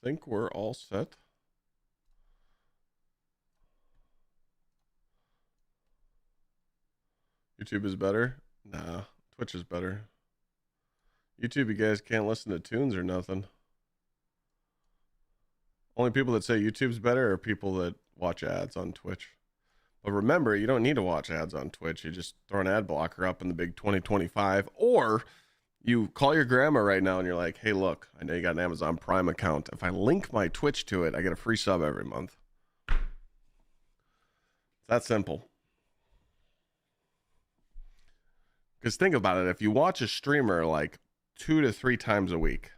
think we're all set. YouTube is better? Nah, Twitch is better. YouTube, you guys can't listen to tunes or nothing. Only people that say YouTube's better are people that watch ads on Twitch. But remember, you don't need to watch ads on Twitch. You just throw an ad blocker up in the big 2025, or you call your grandma right now and you're like, hey, look, I know you got an Amazon Prime account. If I link my Twitch to it, I get a free sub every month. It's that simple. Because think about it. If you watch a streamer like 2 to 3 times a week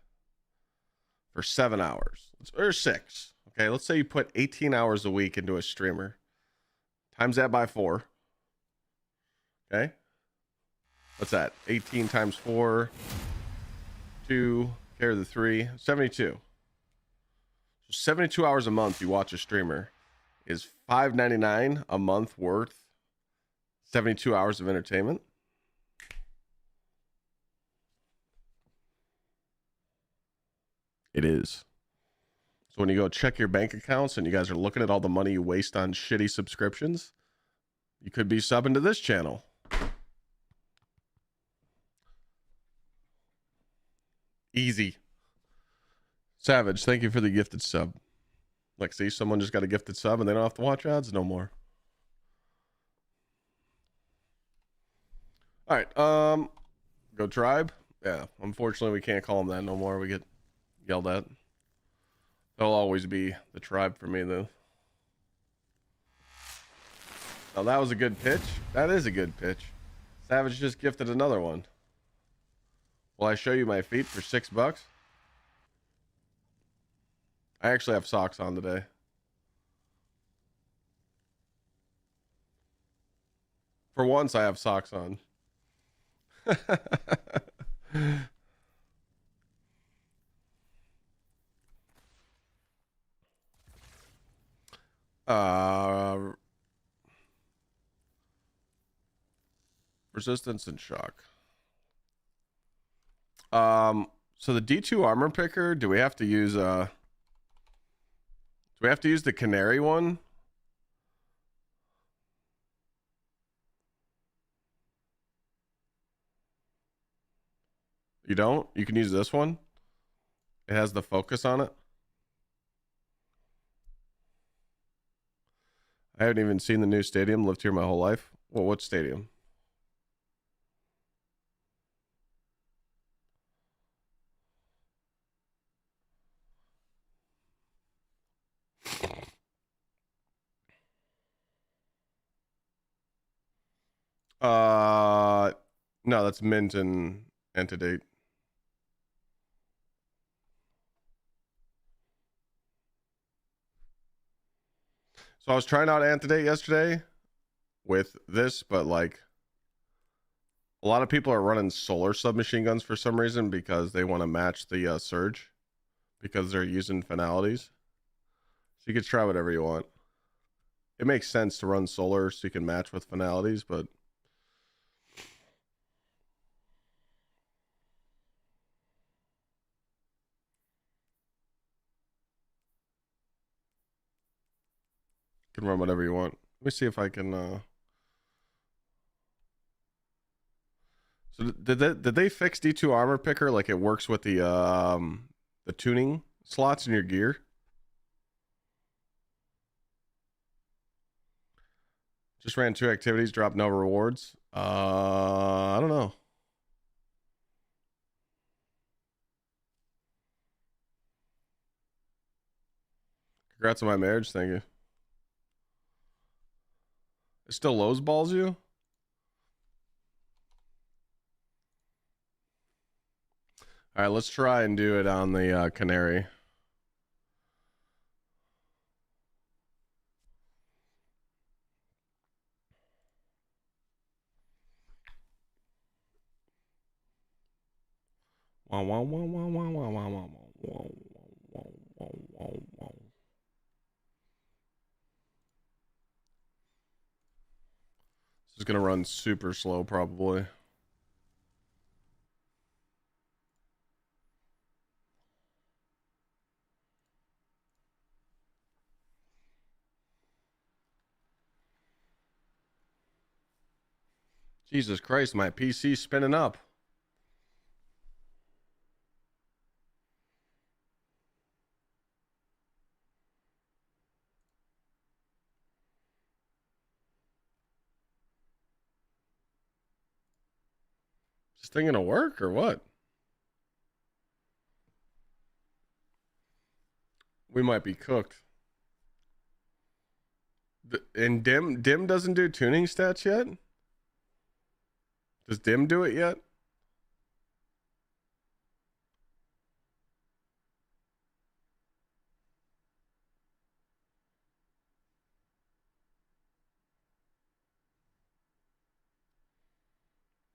for 7 hours, or 6, okay, let's say you put 18 hours a week into a streamer, times that by 4, okay? What's that? 18 times 4, 2, carry the 3, 72. So 72 hours a month you watch a streamer is $5.99 a month worth 72 hours of entertainment. It is. So when you go check your bank accounts and you guys are looking at all the money you waste on shitty subscriptions, you could be subbing to this channel. Easy. Savage, thank you for the gifted sub. Like, see, someone just got a gifted sub and they don't have to watch ads no more. All right, go tribe. Yeah, unfortunately we can't call them that no more. We get yelled at. They'll always be the tribe for me, though. Now that was a good pitch. That is a good pitch. Savage just gifted another one. Will I show you my feet for $6? I actually have socks on today. For once, I have socks on. Resistance and shock. So the D2 armor picker, do we have to use the canary one? You don't? You can use this one. It has the focus on it. I haven't even seen the new stadium. Lived here my whole life. Well, what stadium? No, that's Mint and Antidate. So I was trying out Antidate yesterday with this, but like a lot of people are running solar submachine guns for some reason because they want to match the surge because they're using finalities. So you could try whatever you want. It makes sense to run solar so you can match with finalities, but you can run whatever you want. Let me see if I can So did they fix D2 armor picker like it works with the tuning slots in your gear? Just ran 2 activities, dropped no rewards. I don't know. Congrats on my marriage, thank you. It still Lowe's balls you? All right, let's try and do it on the canary. Wow, wow, wow, wow, wow, wow, wow, wow, wow, wow, wow, wow, wow. This is gonna run super slow, probably. Jesus Christ, my PC's spinning up. Is this thing gonna work or what? We might be cooked. And Dim doesn't do tuning stats yet? Does Dim do it yet?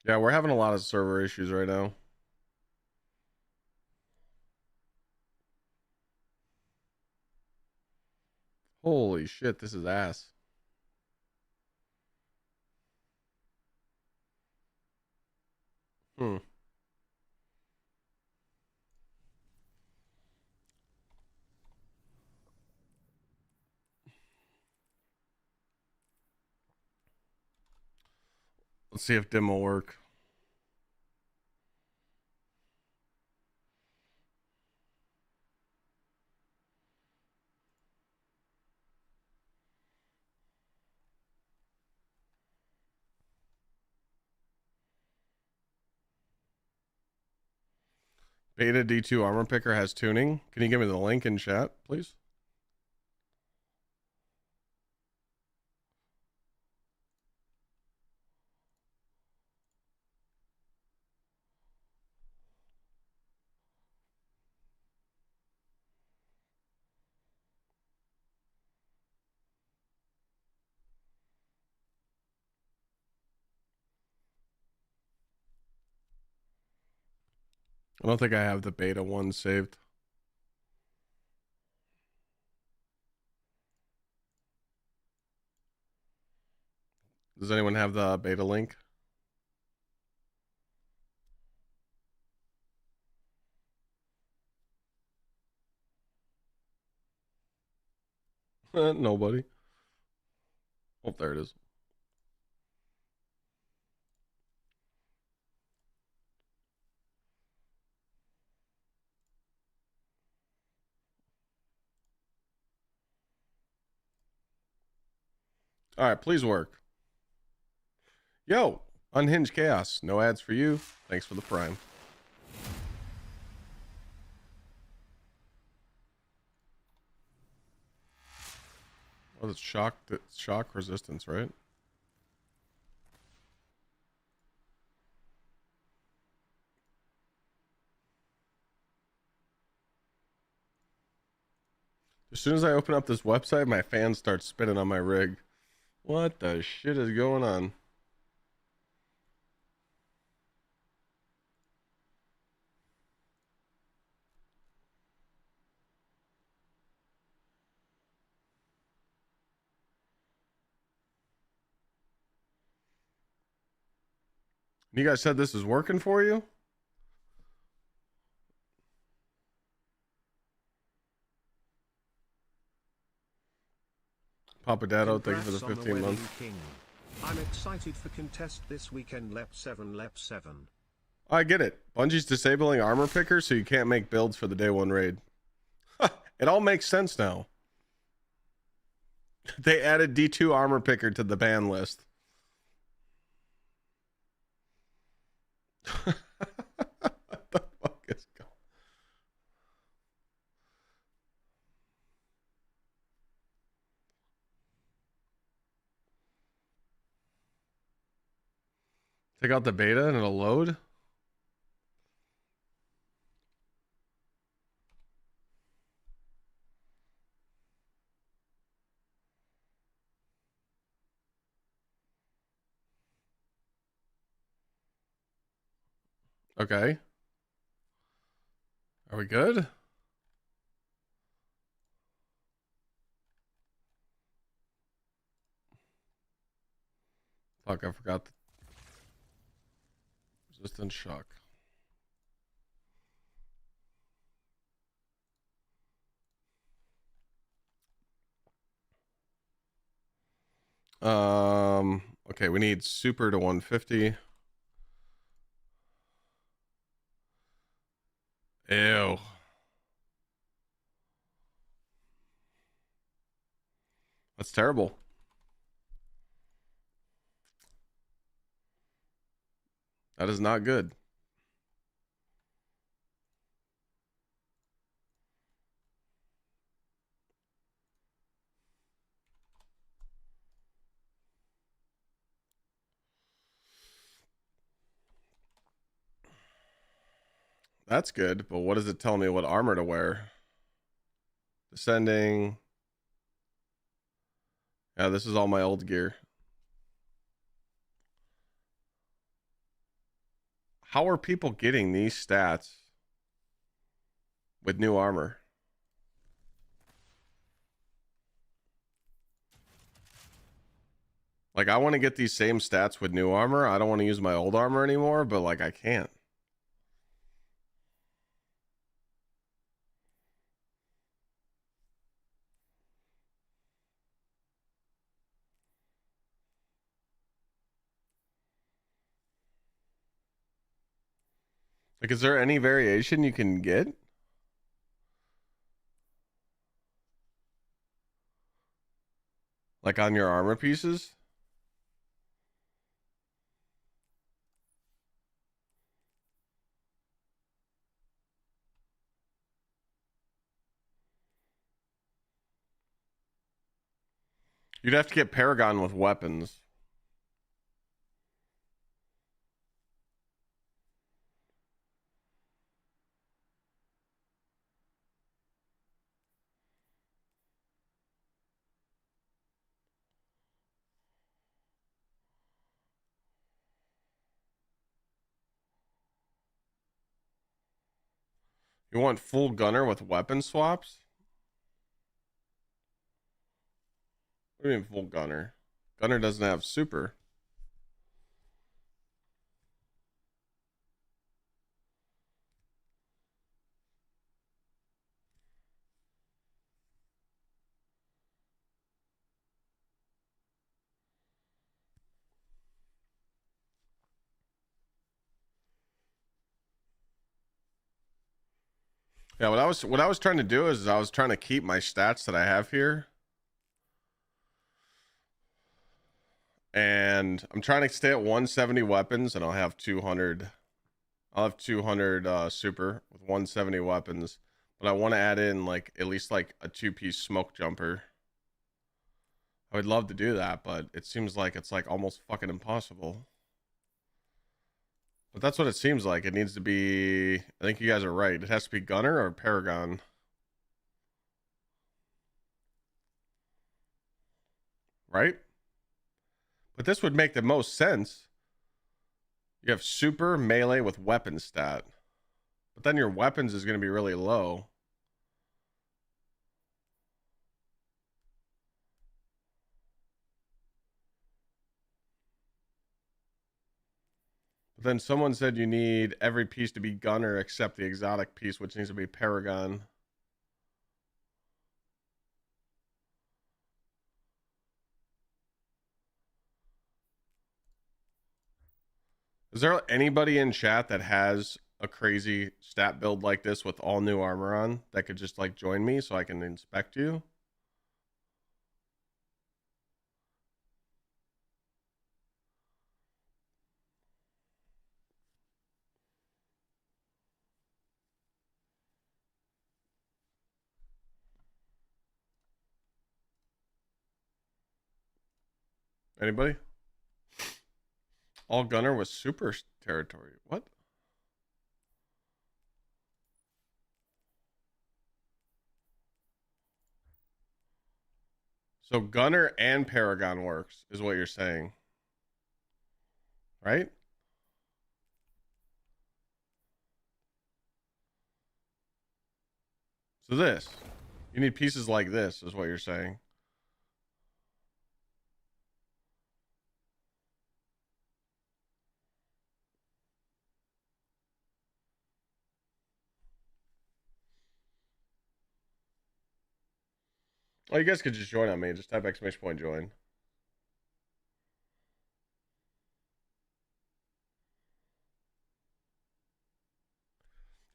Yeah, we're having a lot of server issues right now. Holy shit, this is ass. Hmm. Let's see if Dim will work. Beta D2 armor picker has tuning. Can you give me the link in chat, please? I don't think I have the beta one saved. Does anyone have the beta link? Nobody. Oh, there it is. All right, please work. Yo, Unhinged Chaos. No ads for you. Thanks for the prime. Oh, it's shock resistance, right? As soon as I open up this website, my fans start spinning on my rig. What the shit is going on? You guys said this is working for you? Papa Dado, thank you for the 15 months. I'm excited for contest this weekend, Lep 7, Lep 7. I get it. Bungie's disabling armor picker so you can't make builds for the day one raid. It all makes sense now. They added D2 armor picker to the ban list. What the fuck is going on? Take out the beta and it'll load? Okay. Are we good? Fuck, I forgot the resistance shock. Okay, we need super to 150. Ew. That's terrible. That is not good. That's good, but what does it tell me what armor to wear? Descending. Yeah, this is all my old gear. How are people getting these stats with new armor? Like, I want to get these same stats with new armor. I don't want to use my old armor anymore, but like, I can't. Like, is there any variation you can get? Like on your armor pieces? You'd have to get Paragon with weapons. You want full gunner with weapon swaps? What do you mean full gunner? Gunner doesn't have super. Yeah, what I was trying to do is I was trying to keep my stats that I have here. And I'm trying to stay at 170 weapons, and I'll have 200 super with 170 weapons. But I want to add in like at least like a 2-piece smoke jumper. I would love to do that, but it seems like it's like almost fucking impossible. But that's what it seems like. It needs to be, I think you guys are right. It has to be gunner or paragon. Right? But this would make the most sense. You have super melee with weapon stat. But then your weapons is going to be really low. But then someone said you need every piece to be gunner except the exotic piece, which needs to be paragon. Is there anybody in chat that has a crazy stat build like this with all new armor on that could just like join me so I can inspect you? Anybody? All gunner with super territory. What? So gunner and paragon works is what you're saying. Right? So this. You need pieces like this is what you're saying. Oh, you guys could just join on me. Just type exclamation point join.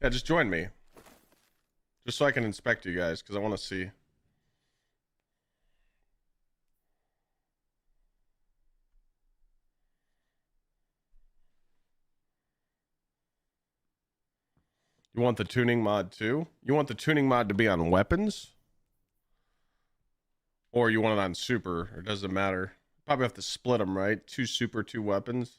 Yeah, just join me. Just so I can inspect you guys, because I want to see. You want the tuning mod too? You want the tuning mod to be on weapons? Or you want it on super? It doesn't matter. Probably have to split them, right? 2 super, 2 weapons.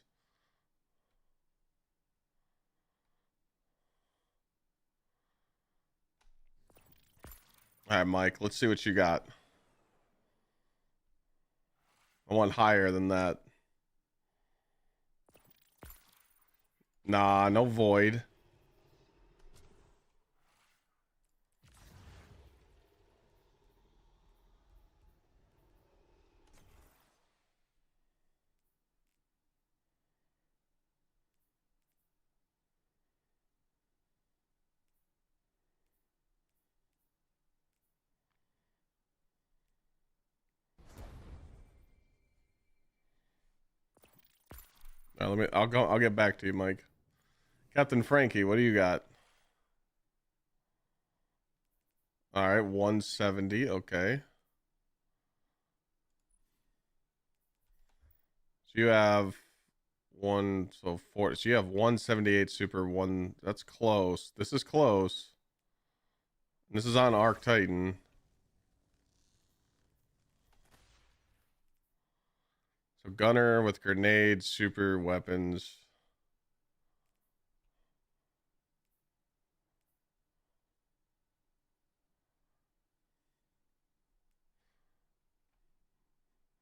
All right, Mike, let's see what you got. I want higher than that. Nah, no void. I'll get back to you, Mike. Captain Frankie, what do you got? All right, 170. Okay. So you have so you have 178 super, one. That's close. This is close. This is on Arc Titan. So gunner with grenades, super weapons.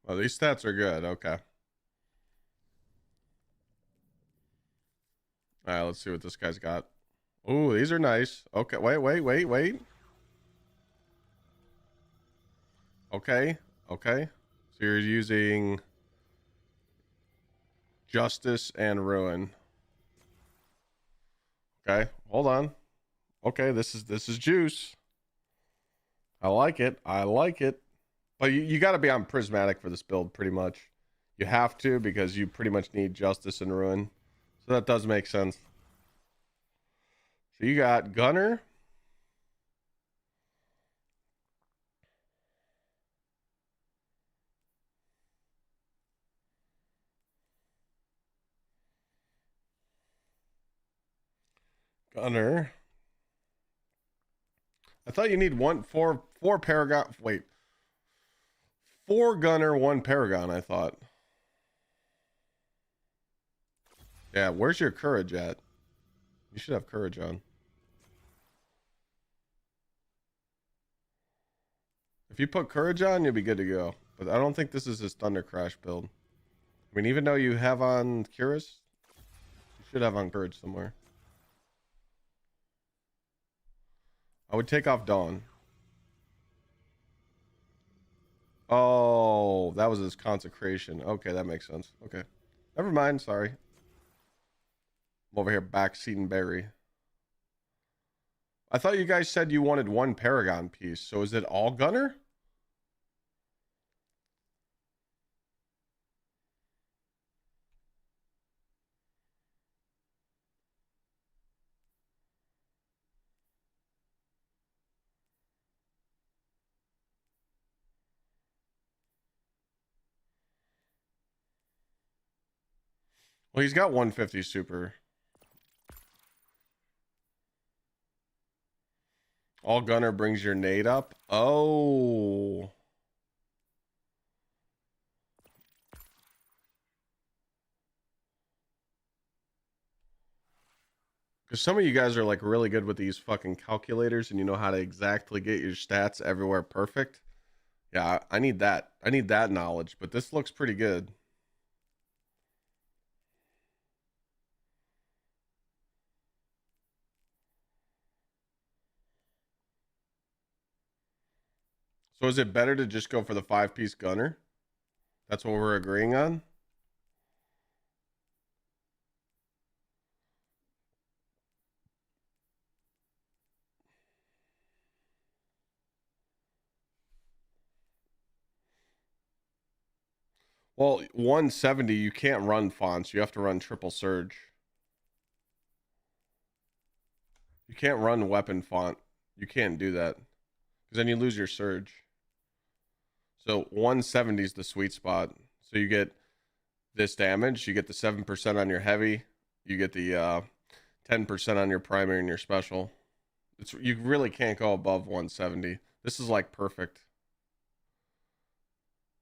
Oh, these stats are good. Okay. All right, let's see what this guy's got. Ooh, these are nice. Okay, wait. Okay. So you're using Justice and Ruin. Okay, hold on. Okay, this is juice. I like it. But you got to be on Prismatic for this build, pretty much. You have to, because you pretty much need Justice and Ruin. So that does make sense. So you got Gunner. Gunner. I thought you need four Paragon. Wait. 4 Gunner, 1 Paragon, I thought. Yeah, where's your courage at? You should have courage on. If you put courage on, you'll be good to go. But I don't think this is his Thunder Crash build. I mean, even though you have on Curus, you should have on courage somewhere. I would take off Dawn. Oh, that was his consecration. Okay, that makes sense. Okay. Never mind, sorry. I'm over here backseating Barry. I thought you guys said you wanted 1 Paragon piece. So is it all Gunner? Well, he's got 150 super. All Gunner brings your nade up. Oh. Because some of you guys are like really good with these fucking calculators and you know how to exactly get your stats everywhere perfect. Yeah, I need that. I need that knowledge, but this looks pretty good. So is it better to just go for the 5-piece Gunner? That's what we're agreeing on? Well, 170, you can't run fonts. You have to run triple surge. You can't run weapon font. You can't do that because then you lose your surge. So 170 is the sweet spot. So you get this damage. You get the 7% on your heavy. You get the 10% on your primary and your special. You really can't go above 170. This is like perfect.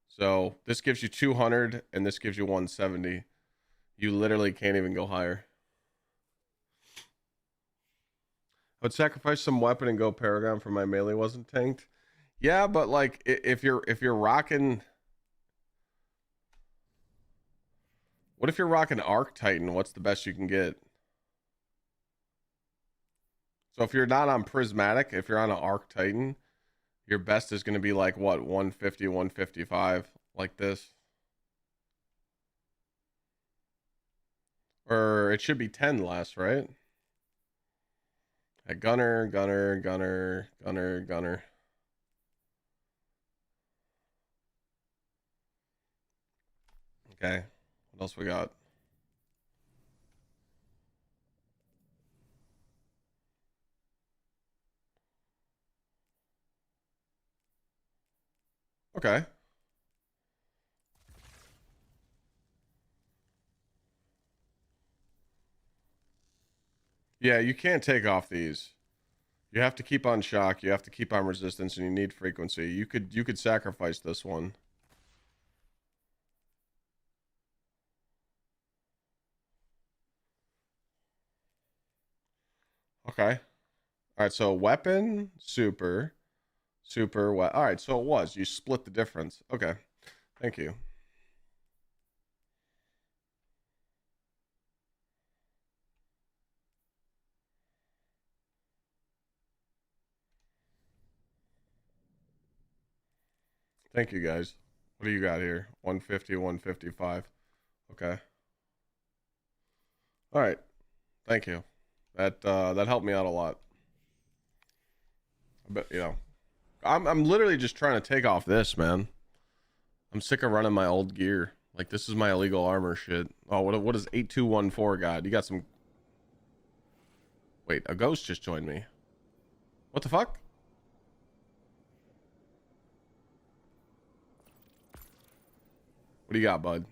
So this gives you 200 and this gives you 170. You literally can't even go higher. I would sacrifice some weapon and go Paragon for my melee wasn't tanked. Yeah, but like if you're rocking, what if you're rocking Arc Titan? What's the best you can get? So if you're not on Prismatic, if you're on an Arc Titan, your best is going to be like what, 150, 155, like this. Or it should be 10 less, right? A gunner. Okay. What else we got? Okay. Yeah, you can't take off these. You have to keep on shock, you have to keep on resistance, and you need frequency. You could sacrifice this one. Okay. All right, so weapon, super, all right, so it was. You split the difference. Okay. Thank you. Thank you, guys. What do you got here? 150, 155. Okay. All right. Thank you. That helped me out a lot. But you know, I'm literally just trying to take off this, man. I'm sick of running my old gear. Like this is my illegal armor shit. Oh, what is 8214 got? You got some. Wait, a ghost just joined me. What the fuck? What do you got, bud?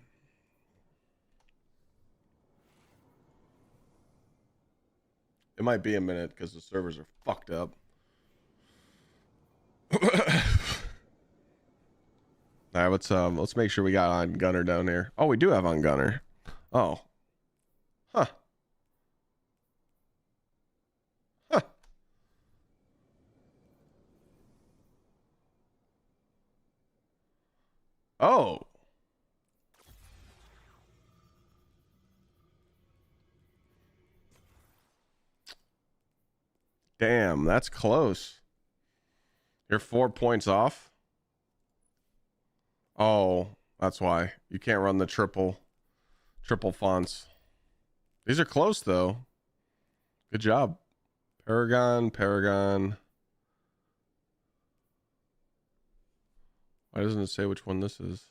It might be a minute because the servers are fucked up. All right, let's make sure we got on Gunner down here. Oh, we do have on Gunner. Oh. Huh. Huh. Oh. Damn, that's close. You're 4 points off. Oh, that's why. You can't run the triple fonts. These are close though. Good job. Paragon. Why doesn't it say which one this is?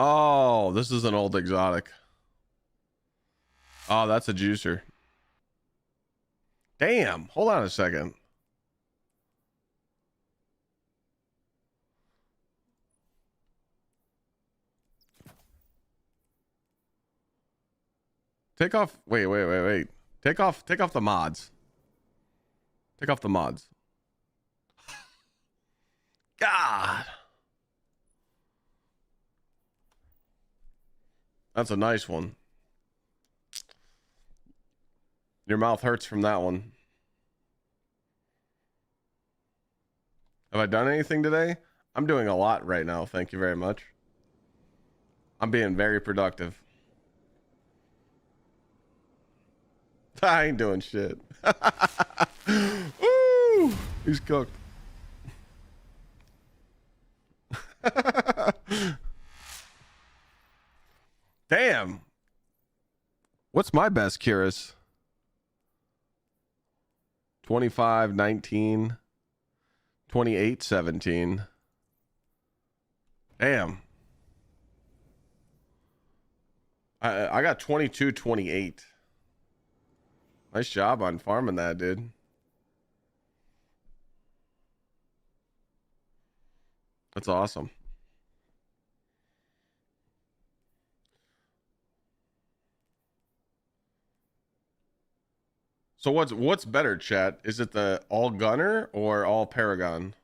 Oh, this is an old exotic. Oh, that's a juicer. Damn. Hold on a second. Take off. Wait. Take off the mods. Take off the mods. God. That's a nice one. Your mouth hurts from that one. Have I done anything today? I'm doing a lot right now. Thank you very much. I'm being very productive. I ain't doing shit. Woo! He's cooked. Damn. What's my best, Curious? 25, 19, 28, 17. Damn. I got 22, 28. Nice job on farming that, dude. That's awesome. So what's better, chat? Is it the all gunner or all paragon?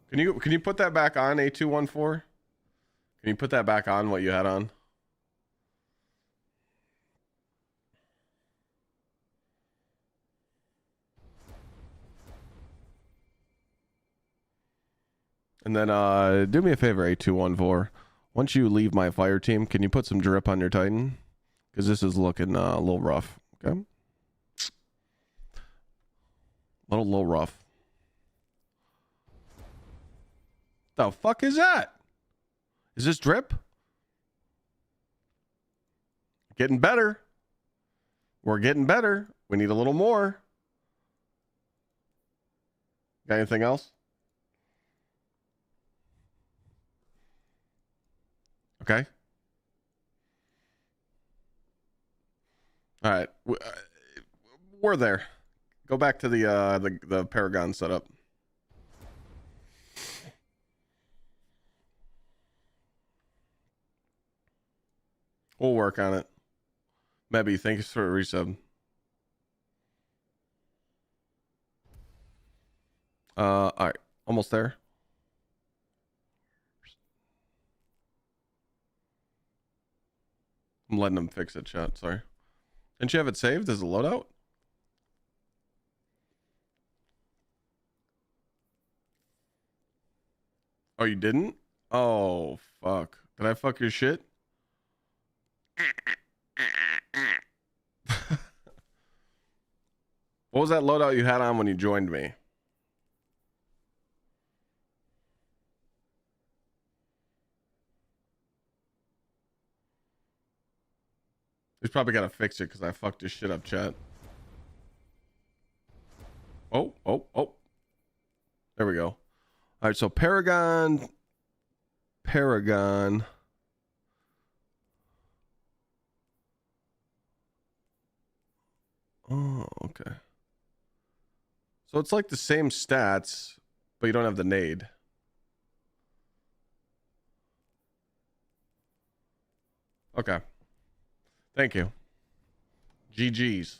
Can you put that back on, A214? Can you put that back on, what you had on? And then do me a favor, A214. Once you leave my fire team, can you put some drip on your Titan? Because this is looking a little rough. Okay. Little rough. The fuck is that? Is this drip? Getting better. We're getting better. We need a little more. Got anything else? Okay. All right. We're there. Go back to the Paragon setup. We'll work on it. Maybe thanks for a resub. All right. Almost there. I'm letting them fix it, chat. Sorry. Didn't you have it saved as a loadout? Oh, you didn't? Oh, fuck. Did I fuck your shit? What was that loadout you had on when you joined me? He's probably got to fix it because I fucked his shit up, chat. Oh. There we go. All right, so Paragon. Oh, okay. So it's like the same stats, but you don't have the nade. Okay. Thank you. GG's.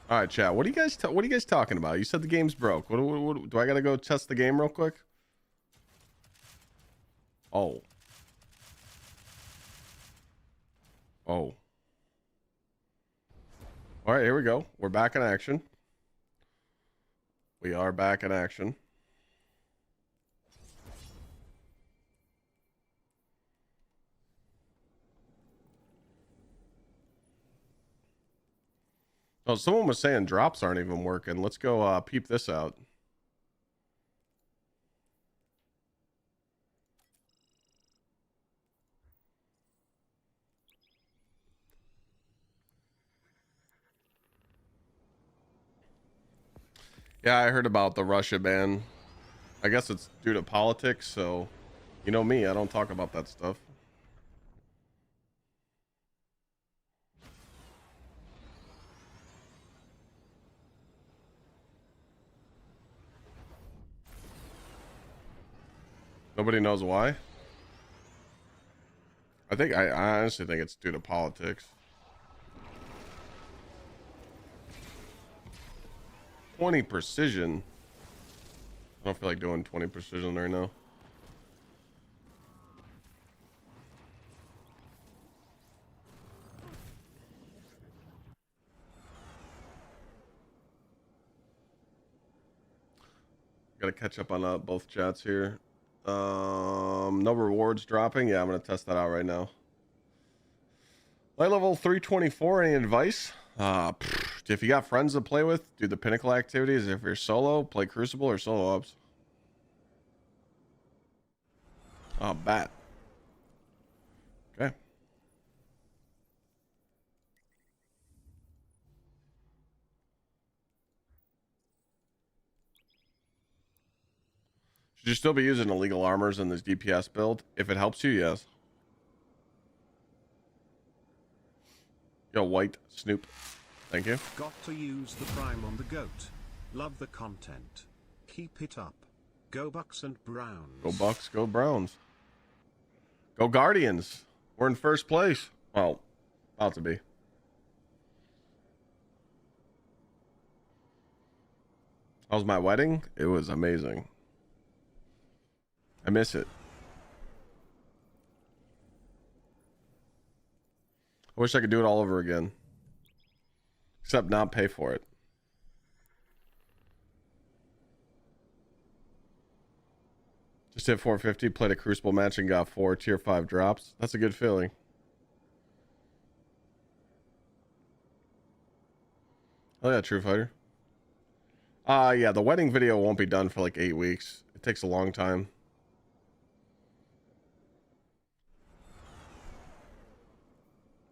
All right, chat. What are you guys talking about? You said the game's broke. What do I gotta go test the game real quick? Oh. All right, here we go. We're back in action. We are back in action. Oh, someone was saying drops aren't even working. Let's go peep this out. Yeah, I heard about the Russia ban. I guess it's due to politics, so you know me, I don't talk about that stuff. Nobody knows why. I honestly think it's due to politics. 20 precision. I don't feel like doing 20 precision right now. Gotta catch up on both chats here. No rewards dropping. Yeah, I'm gonna test that out right now. Light level 324. Any advice? If you got friends to play with, do the pinnacle activities. If you're solo, play Crucible or solo ops. Oh, bat. Okay. Should you still be using illegal armors in this DPS build? If it helps you, yes. Yo, White Snoop. Thank you. Got to use the prime on the goat. Love the content. Keep it up. Go Bucks and Browns. Go Bucks, go Browns. Go Guardians. We're in first place. Well, about to be. How was my wedding? It was amazing. I miss it. I wish I could do it all over again. Except not pay for it. Just hit 450, played a Crucible match and got 4 tier 5 drops. That's a good feeling. Oh yeah, True Fighter. Yeah, the wedding video won't be done for like 8 weeks. It takes a long time.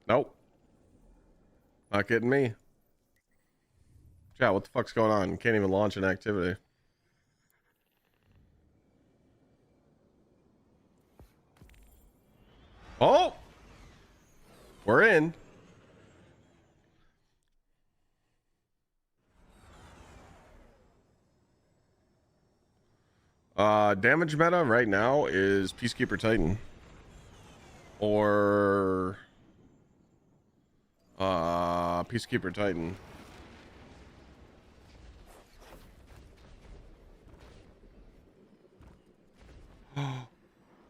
Nope. Not getting me. Chat, what the fuck's going on? Can't even launch an activity. Oh! We're in. Damage meta right now is Peacekeeper Titan. Or Peacekeeper Titan.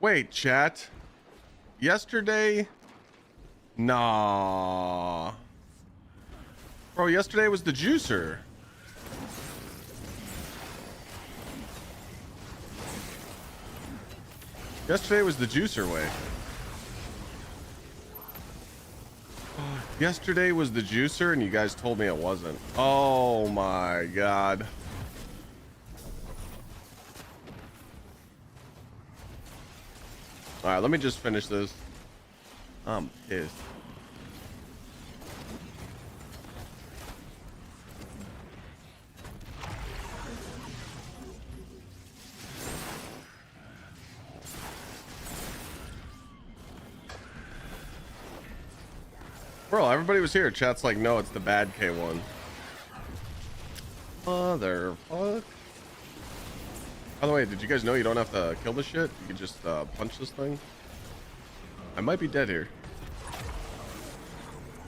Wait, chat. Yesterday? Nah. Bro, yesterday was the juicer. Yesterday was the juicer way. Yesterday was the juicer and you guys told me it wasn't. Oh my god. Alright, let me just finish this. I'm pissed. Bro, everybody was here. Chat's like, no, it's the bad K1. Motherfuck. By the way, did you guys know you don't have to kill this shit? You can just punch this thing. I might be dead here.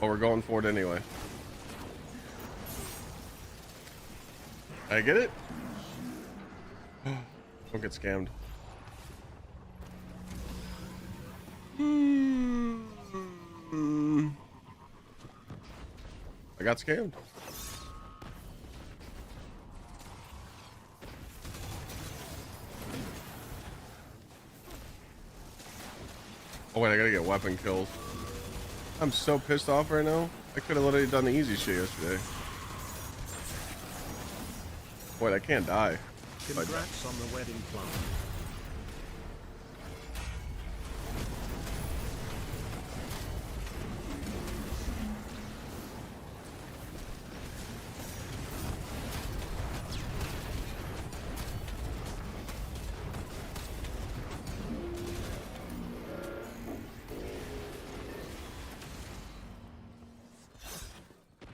But we're going for it anyway. I get it? Don't get scammed. I got scammed. Oh wait, I gotta get weapon kills. I'm so pissed off right now. I could have literally done the easy shit yesterday. Wait, I can't die. Congrats on the wedding plan.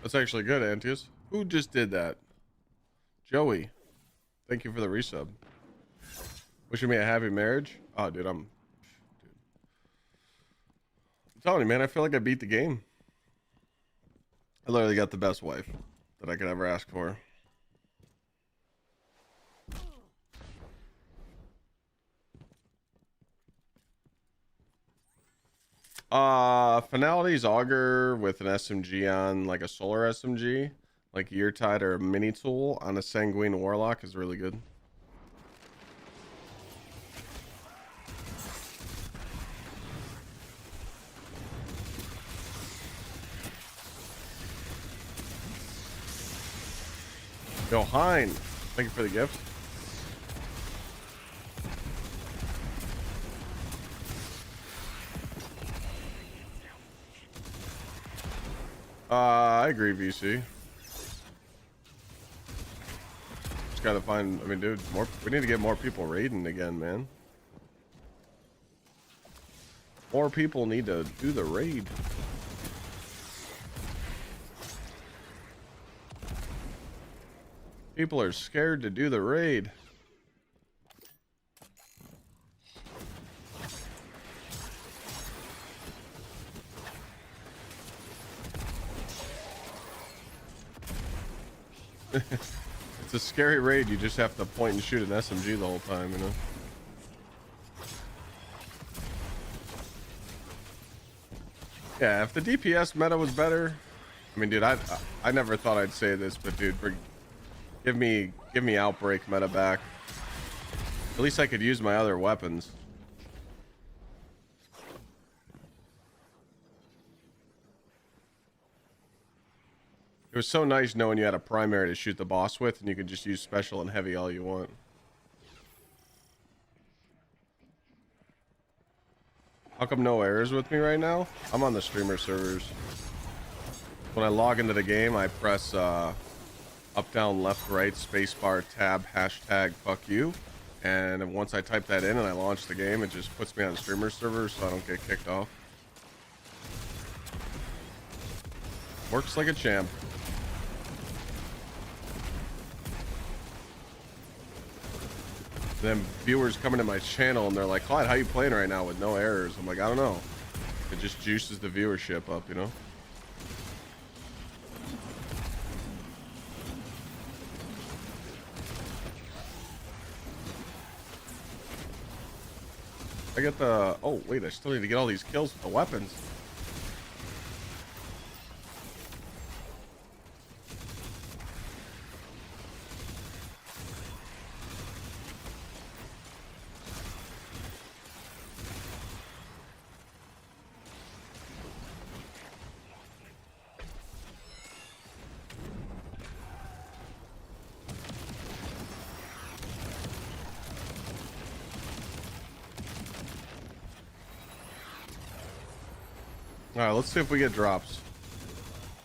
That's actually good, Antius. Who just did that? Joey. Thank you for the resub. Wishing me a happy marriage. Oh, dude, I'm telling you, man, I feel like I beat the game. I literally got the best wife that I could ever ask for. Finality's auger with an SMG on, like a solar SMG, like Year Tide or a mini tool on a Sanguine Warlock is really good. Yo, Hein, thank you for the gift. I agree, VC. gotta find. I mean, dude, more. We need to get more people raiding again, man. More people need to do the raid. People are scared to do the raid. It's a scary raid. You just have to point and shoot an SMG the whole time, you know? Yeah, if the DPS meta was better, I mean, dude, I never thought I'd say this, but dude, give me Outbreak meta back. At least I could use my other weapons. It was so nice knowing you had a primary to shoot the boss with, and you could just use special and heavy all you want. How come no errors with me right now? I'm on the streamer servers. When I log into the game, I press up, down, left, right, spacebar, tab, hashtag, fuck you. And once I type that in and I launch the game, it just puts me on streamer servers so I don't get kicked off. Works like a champ. Then viewers coming to my channel and they're like, Clyde, how you playing right now with no errors? I'm like, I don't know. It just juices the viewership up, you know? I get the... Oh, wait, I still need to get all these kills with the weapons. All right, let's see if we get drops.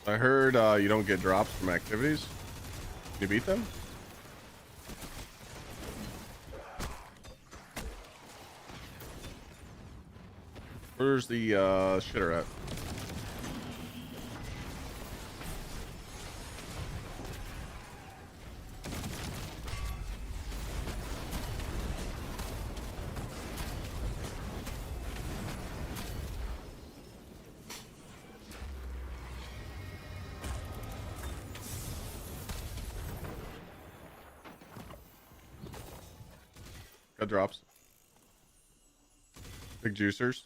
I heard you don't get drops from activities. Can you beat them? Where's the shitter at? Got drops. Big juicers.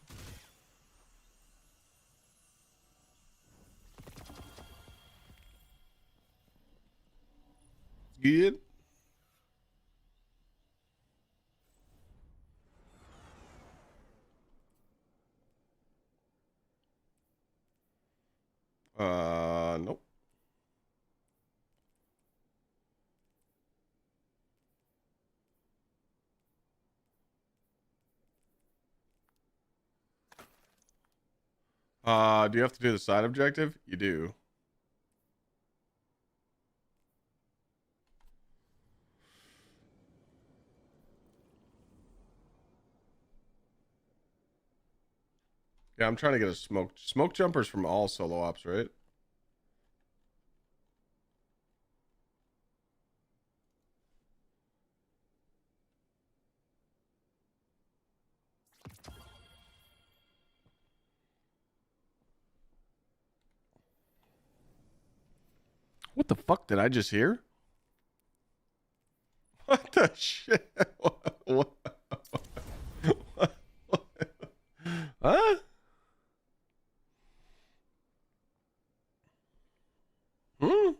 Good. Nope. Do you have to do the side objective? You do. Yeah, I'm trying to get a smoke jumpers from all solo ops, right? What the fuck did I just hear? What the shit? What? Huh? Hmm?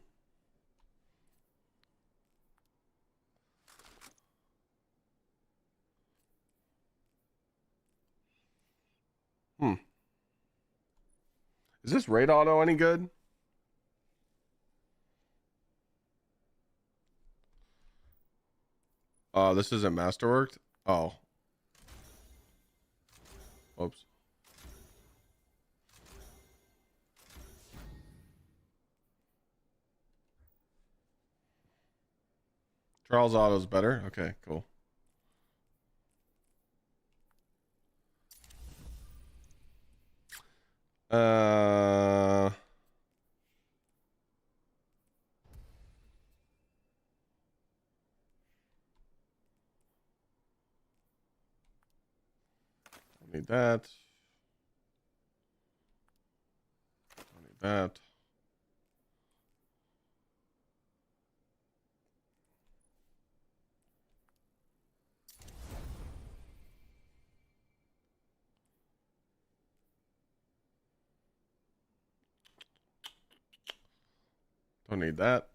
Hmm. Is this raid auto any good? This isn't masterworked. Oh. Oops. Charles Auto's better. Okay, cool. Need that. Need that. Don't need that.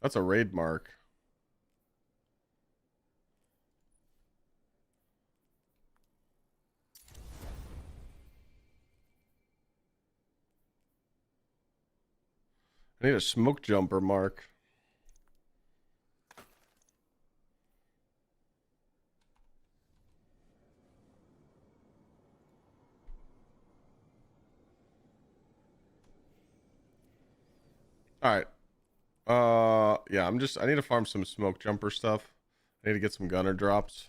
That's a raid mark. I need a smoke jumper mark. All right. Yeah, I need to farm some smoke jumper stuff. I need to get some gunner drops.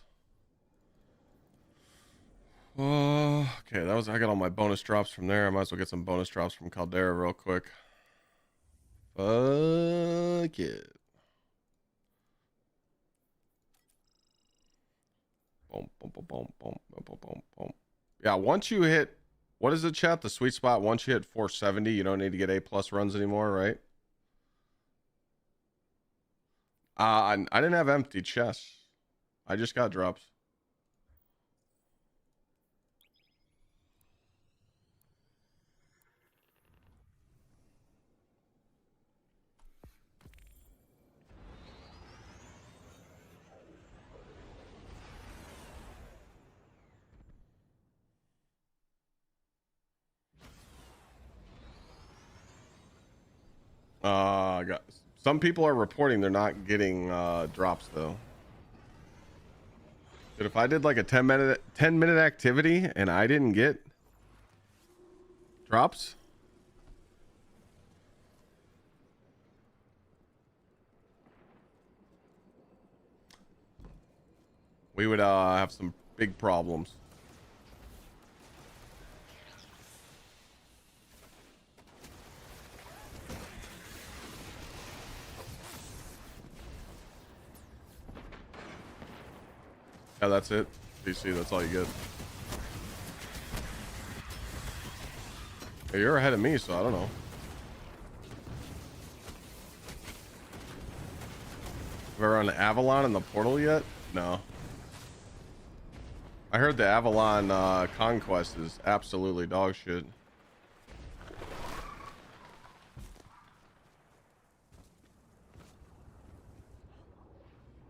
Okay, I got all my bonus drops from there. I might as well get some bonus drops from Caldera real quick. Fuck it. Boom, boom, boom, boom, boom, boom, boom, boom. Yeah, once you hit, what is it, chat? The sweet spot, once you hit 470, you don't need to get A+ runs anymore, right? I didn't have empty chests. I just got drops. Some people are reporting they're not getting drops though. Dude, if I did like a 10-minute activity and I didn't get drops, we would have some big problems. Yeah, that's it. DC, that's all you get. Hey, you're ahead of me, so I don't know. Have I run Avalon in the portal yet? No. I heard the Avalon conquest is absolutely dog shit.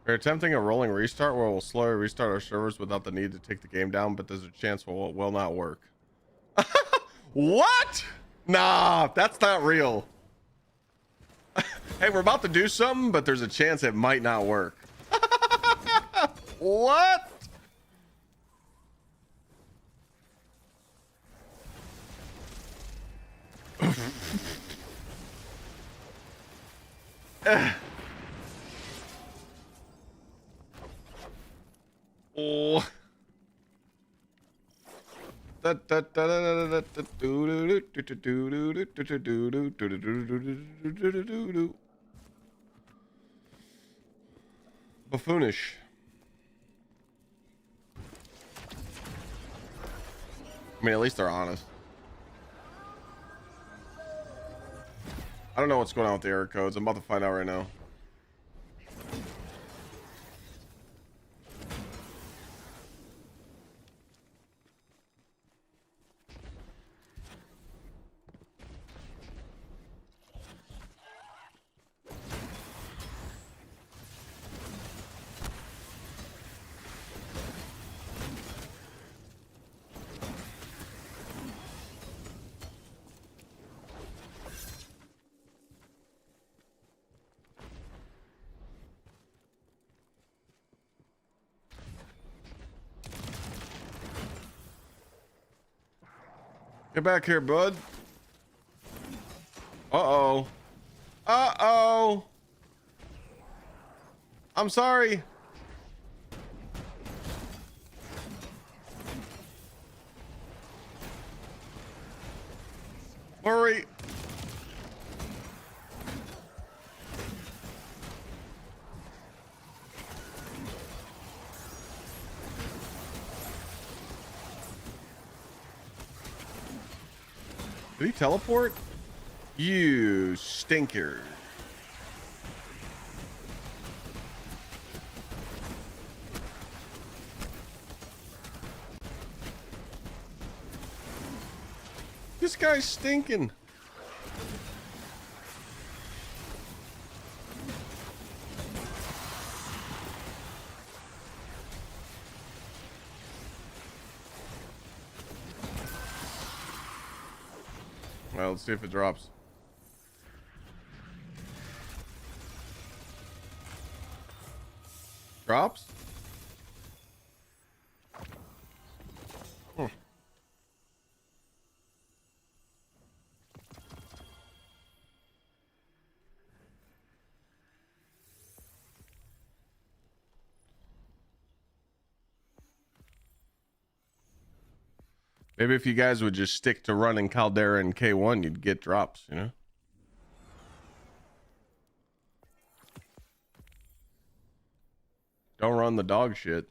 We're attempting a rolling restart where we'll slowly restart our servers without the need to take the game down, but there's a chance it will not work. What? Nah, that's not real. Hey, we're about to do something, but there's a chance it might not work. What? Oh. Buffoonish. I mean, at least they're honest. I don't know what's going on with the error codes. I'm about to find out right now. Get back here, bud. Uh-oh. Uh-oh. I'm sorry. Hurry. Did he teleport? You stinker. This guy's stinking. Well, let's see if it drops. Drops? Hmm. Maybe if you guys would just stick to running Caldera and K1, you'd get drops, you know? Don't run the dog shit.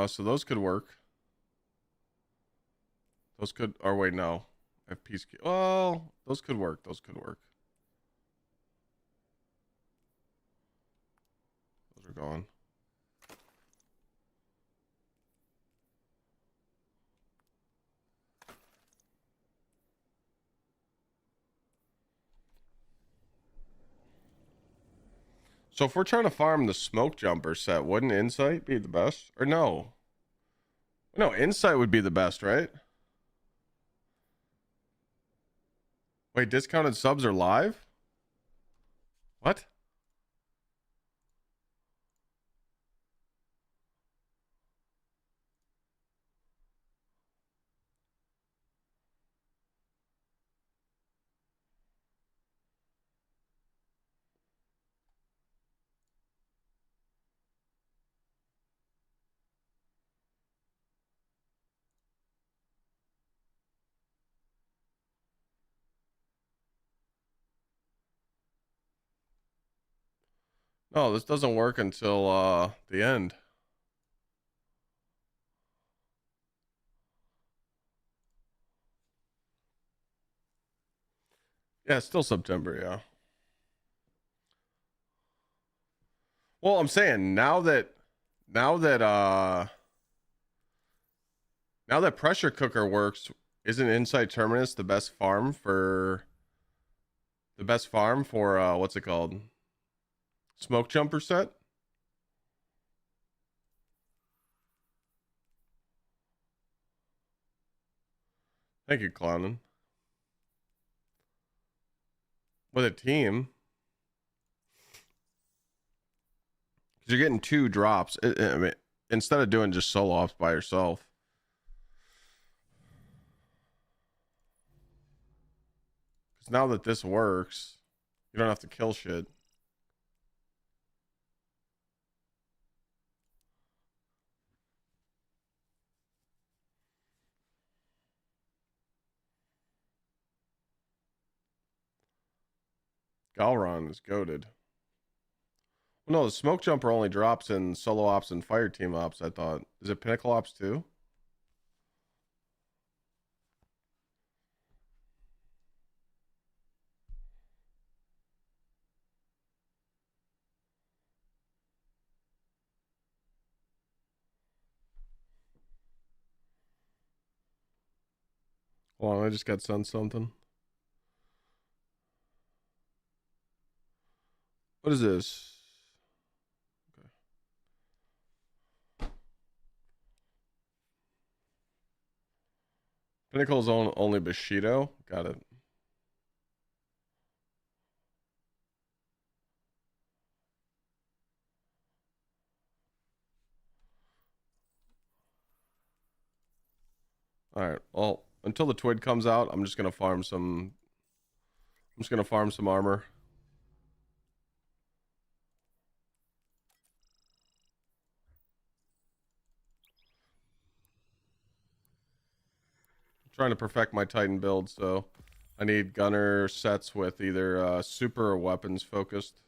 So those could work. Those could, or wait, no. I have peace. Well, those could work. Those could work. Those are gone. So if we're trying to farm the smoke jumper set, wouldn't insight be the best? Or no? No, insight would be the best, right? Wait, discounted subs are live? What? No, this doesn't work until the end. Yeah, it's still September, yeah. Well, I'm saying now that pressure cooker works, isn't Insight Terminus the best farm for what's it called? Smoke jumper set? Thank you, clowning. With a team. Because you're getting 2 drops. I mean, instead of doing just solo ops by yourself. Because now that this works, you don't have to kill shit. Galron is goated. Well, no, the smoke jumper only drops in solo ops and fire team ops, I thought. Is it pinnacle ops too? Hold on, I just got sent something. What is this? Okay. Pinnacle's only Bushido. Got it. All right. Well, until the TWID comes out, I'm just gonna farm some. I'm just gonna farm some armor. I'm trying to perfect my Titan build, so I need gunner sets with either super or weapons focused.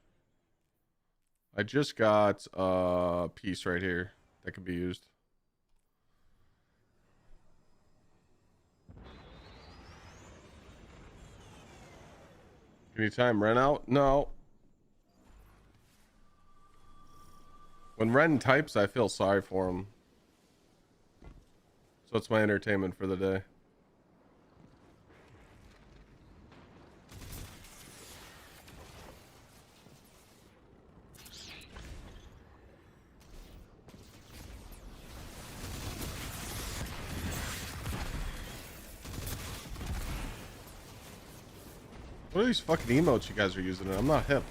I just got a piece right here that could be used. Anytime Ren out? No. When Ren types, I feel sorry for him. So it's my entertainment for the day. What are these fucking emotes you guys are using? I'm not hip.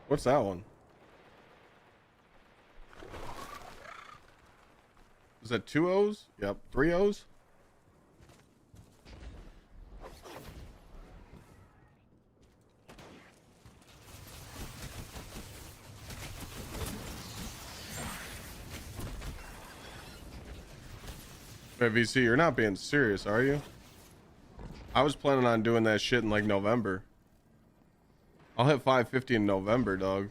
What's that one? Is that 2 O's? Yep. 3 O's? Wait, VC, you're not being serious, are you? I was planning on doing that shit in like November. I'll hit 550 in November, dog.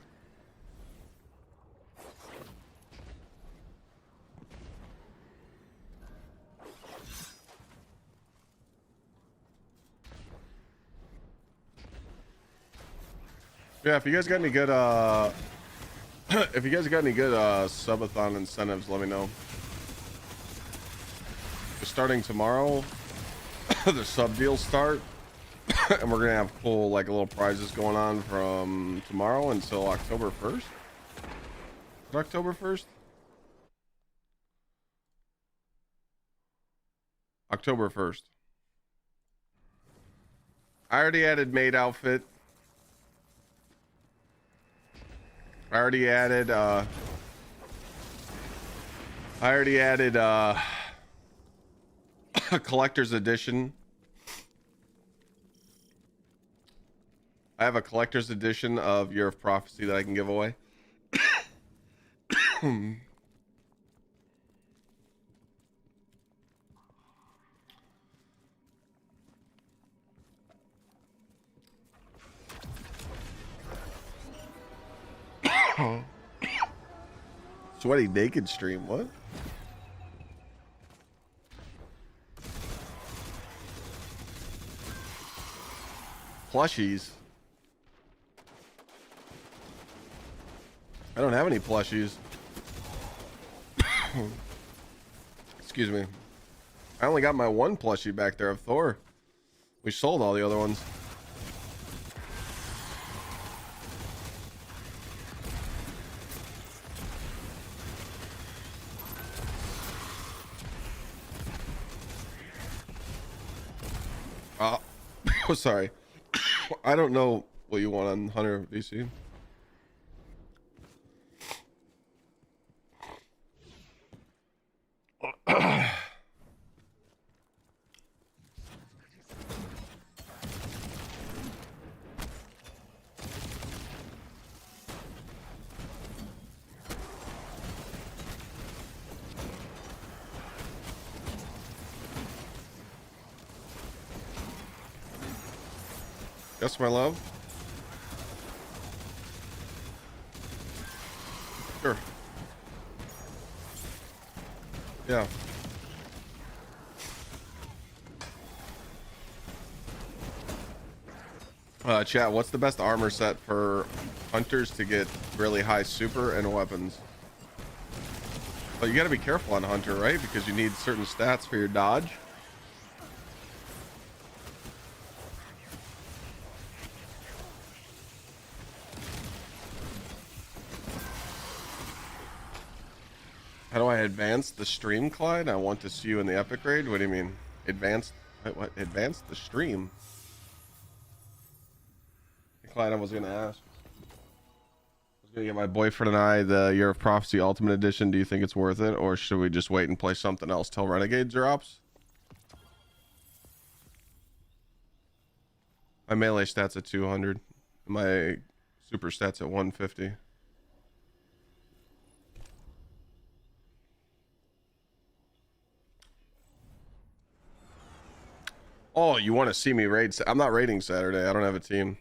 Yeah, if you guys got any good if you guys got any good subathon incentives, let me know. Starting tomorrow, the sub deals start, and we're gonna have cool like little prizes going on from tomorrow until October 1st. October 1st? October 1st. I already added maid outfit. I already added a collector's edition. I have a collector's edition of Year of Prophecy that I can give away. Sweaty naked stream, what? Plushies. I don't have any plushies. Excuse me. I only got my one plushie back there of Thor. We sold all the other ones. Oh, sorry. I don't know what you want on Hunter VC. Yes, my love. Sure. Yeah. Chat, what's the best armor set for hunters to get really high super and weapons? Well, you gotta be careful on hunter, right? Because you need certain stats for your dodge. How do I advance the stream, Clyde? I want to see you in the epic raid. What do you mean? Advance? What? Advance the stream? Hey, Clyde, I was gonna ask. I was gonna get my boyfriend and I the Year of Prophecy Ultimate Edition. Do you think it's worth it, or should we just wait and play something else till Renegade drops? My melee stats at 200. My super stats at 150. Oh, you want to see me raid? I'm not raiding Saturday. I don't have a team.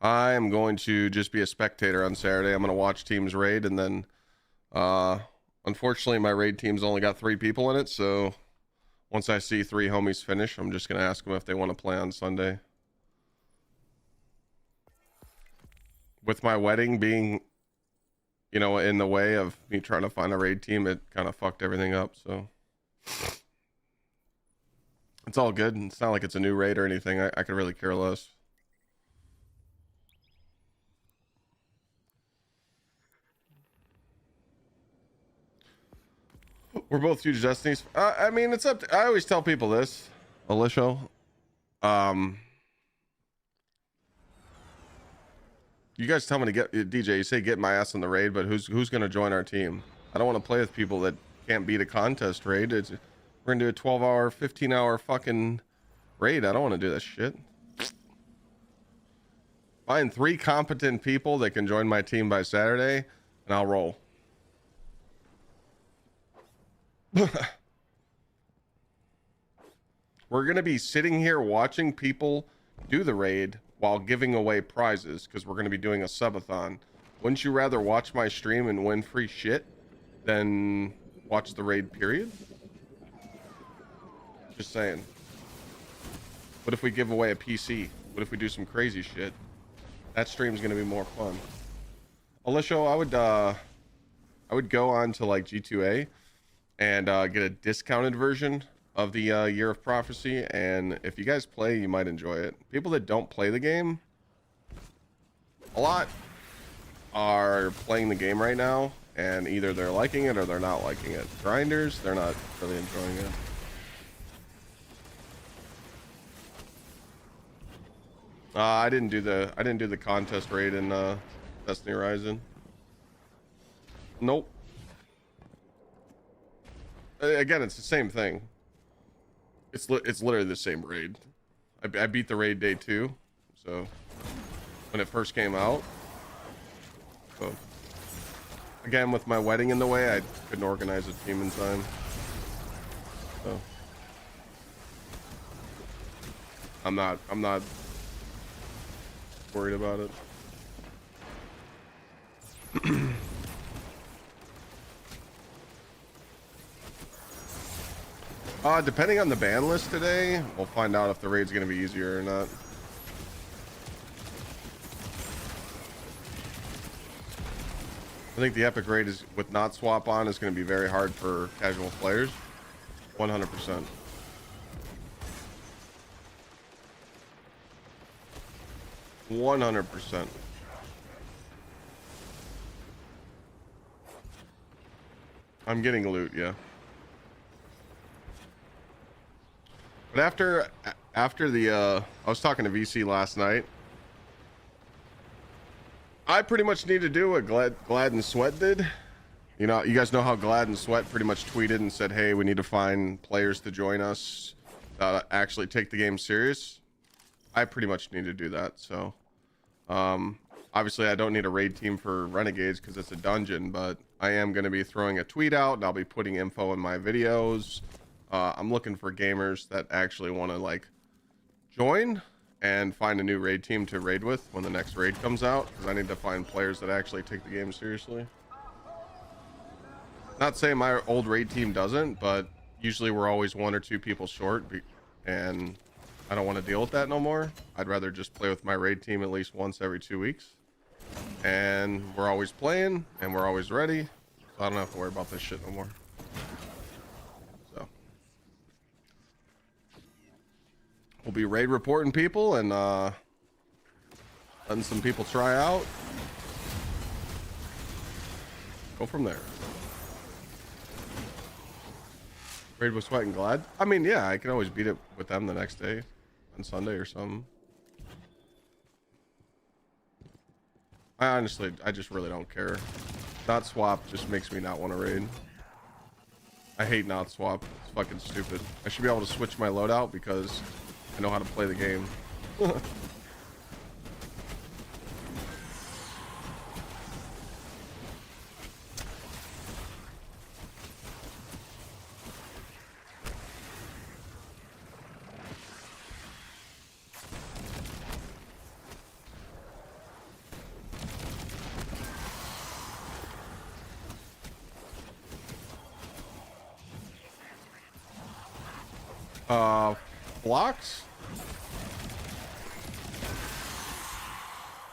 I am going to just be a spectator on Saturday. I'm going to watch teams raid, and then unfortunately my raid team's only got 3 people in it, so once I see 3 homies finish, I'm just going to ask them if they want to play on Sunday. With my wedding being, you know, in the way of me trying to find a raid team, it kind of fucked everything up, so it's all good. It's not like it's a new raid or anything. I could really care less. We're both huge Destinies. I mean, it's up to, I always tell people this, Alicia. You guys tell me to get DJ. You say get my ass in the raid, but who's gonna join our team? I don't want to play with people that can't beat a contest raid. We're gonna do a 12-hour, 15-hour fucking raid. I don't want to do that shit. Find 3 competent people that can join my team by Saturday, and I'll roll. We're gonna be sitting here watching people do the raid while giving away prizes, because we're gonna be doing a subathon. Wouldn't you rather watch my stream and win free shit than watch the raid, period? Just saying. What if we give away a PC? What if we do some crazy shit? That stream's gonna be more fun. Alicia, I would go on to like G2A and get a discounted version of the Year of Prophecy, and if you guys play, you might enjoy it. People that don't play the game a lot are playing the game right now, and either they're liking it or they're not liking it. Grinders, they're not really enjoying it. I didn't do the contest raid in Destiny Horizon. Nope. Again, it's the same thing. It's literally the same raid. I beat the raid day 2, so when it first came out. So again, with my wedding in the way, I couldn't organize a team in time. So I'm not worried about it. Depending on the ban list today, we'll find out if the raid's going to be easier or not. I think the epic raid is with not swap on is going to be very hard for casual players. 100%. I'm getting loot, yeah. But after the I was talking to VC last night. I pretty much need to do what Glad and Sweat did. You know, you guys know how Glad and Sweat pretty much tweeted and said, "Hey, we need to find players to join us that actually take the game serious." I pretty much need to do that. So, obviously, I don't need a raid team for Renegades because it's a dungeon, but I am going to be throwing a tweet out, and I'll be putting info in my videos. I'm looking for gamers that actually want to like join and find a new raid team to raid with when the next raid comes out, because I need to find players that actually take the game seriously. Not saying my old raid team doesn't, but usually we're always 1 or 2 people short, and I don't want to deal with that no more. I'd rather just play with my raid team at least once every 2 weeks, and we're always playing and we're always ready, so I don't have to worry about this shit no more. We'll be raid reporting people and letting some people try out. Go from there. Raid with Sweat and Glad? I mean, yeah, I can always beat it with them the next day on Sunday or something. I just really don't care. Not swap just makes me not want to raid. I hate not swap. It's fucking stupid. I should be able to switch my loadout because I know how to play the game. Blocks.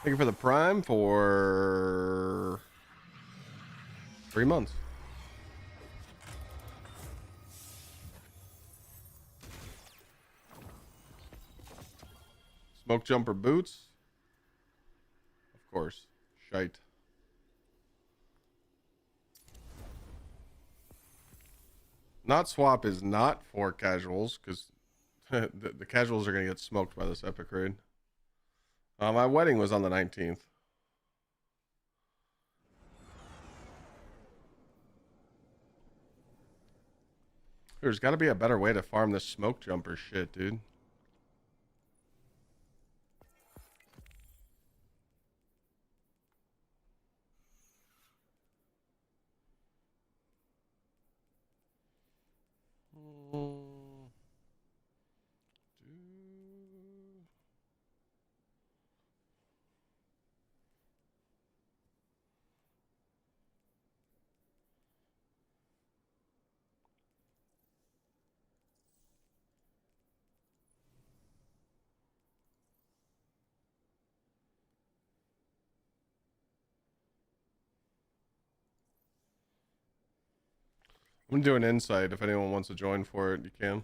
Thank you for the Prime for 3 months. Smoke jumper boots. Of course. Shite. Not swap is not for casuals because the casuals are going to get smoked by this epic raid. My wedding was on the 19th. There's got to be a better way to farm this smoke jumper shit, dude. I'm doing insight. If anyone wants to join for it, you can.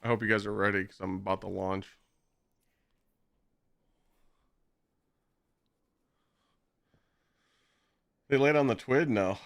I hope you guys are ready because I'm about to launch. They laid on the TWID? No.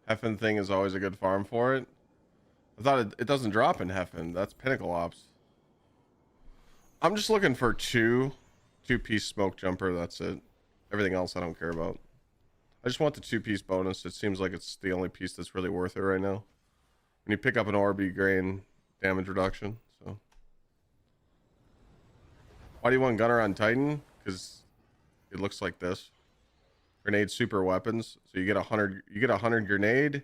Heffen thing is always a good farm for it. I thought it doesn't drop in Heffen. That's Pinnacle Ops. I'm just looking for two-piece smoke jumper. That's it. Everything else I don't care about. I just want the 2-piece bonus. It seems like it's the only piece that's really worth it right now. When you pick up an orb, you gain damage reduction. So, why do you want Gunner on Titan? Because it looks like this. Grenade super weapons. So you get 100. You get 100 grenade,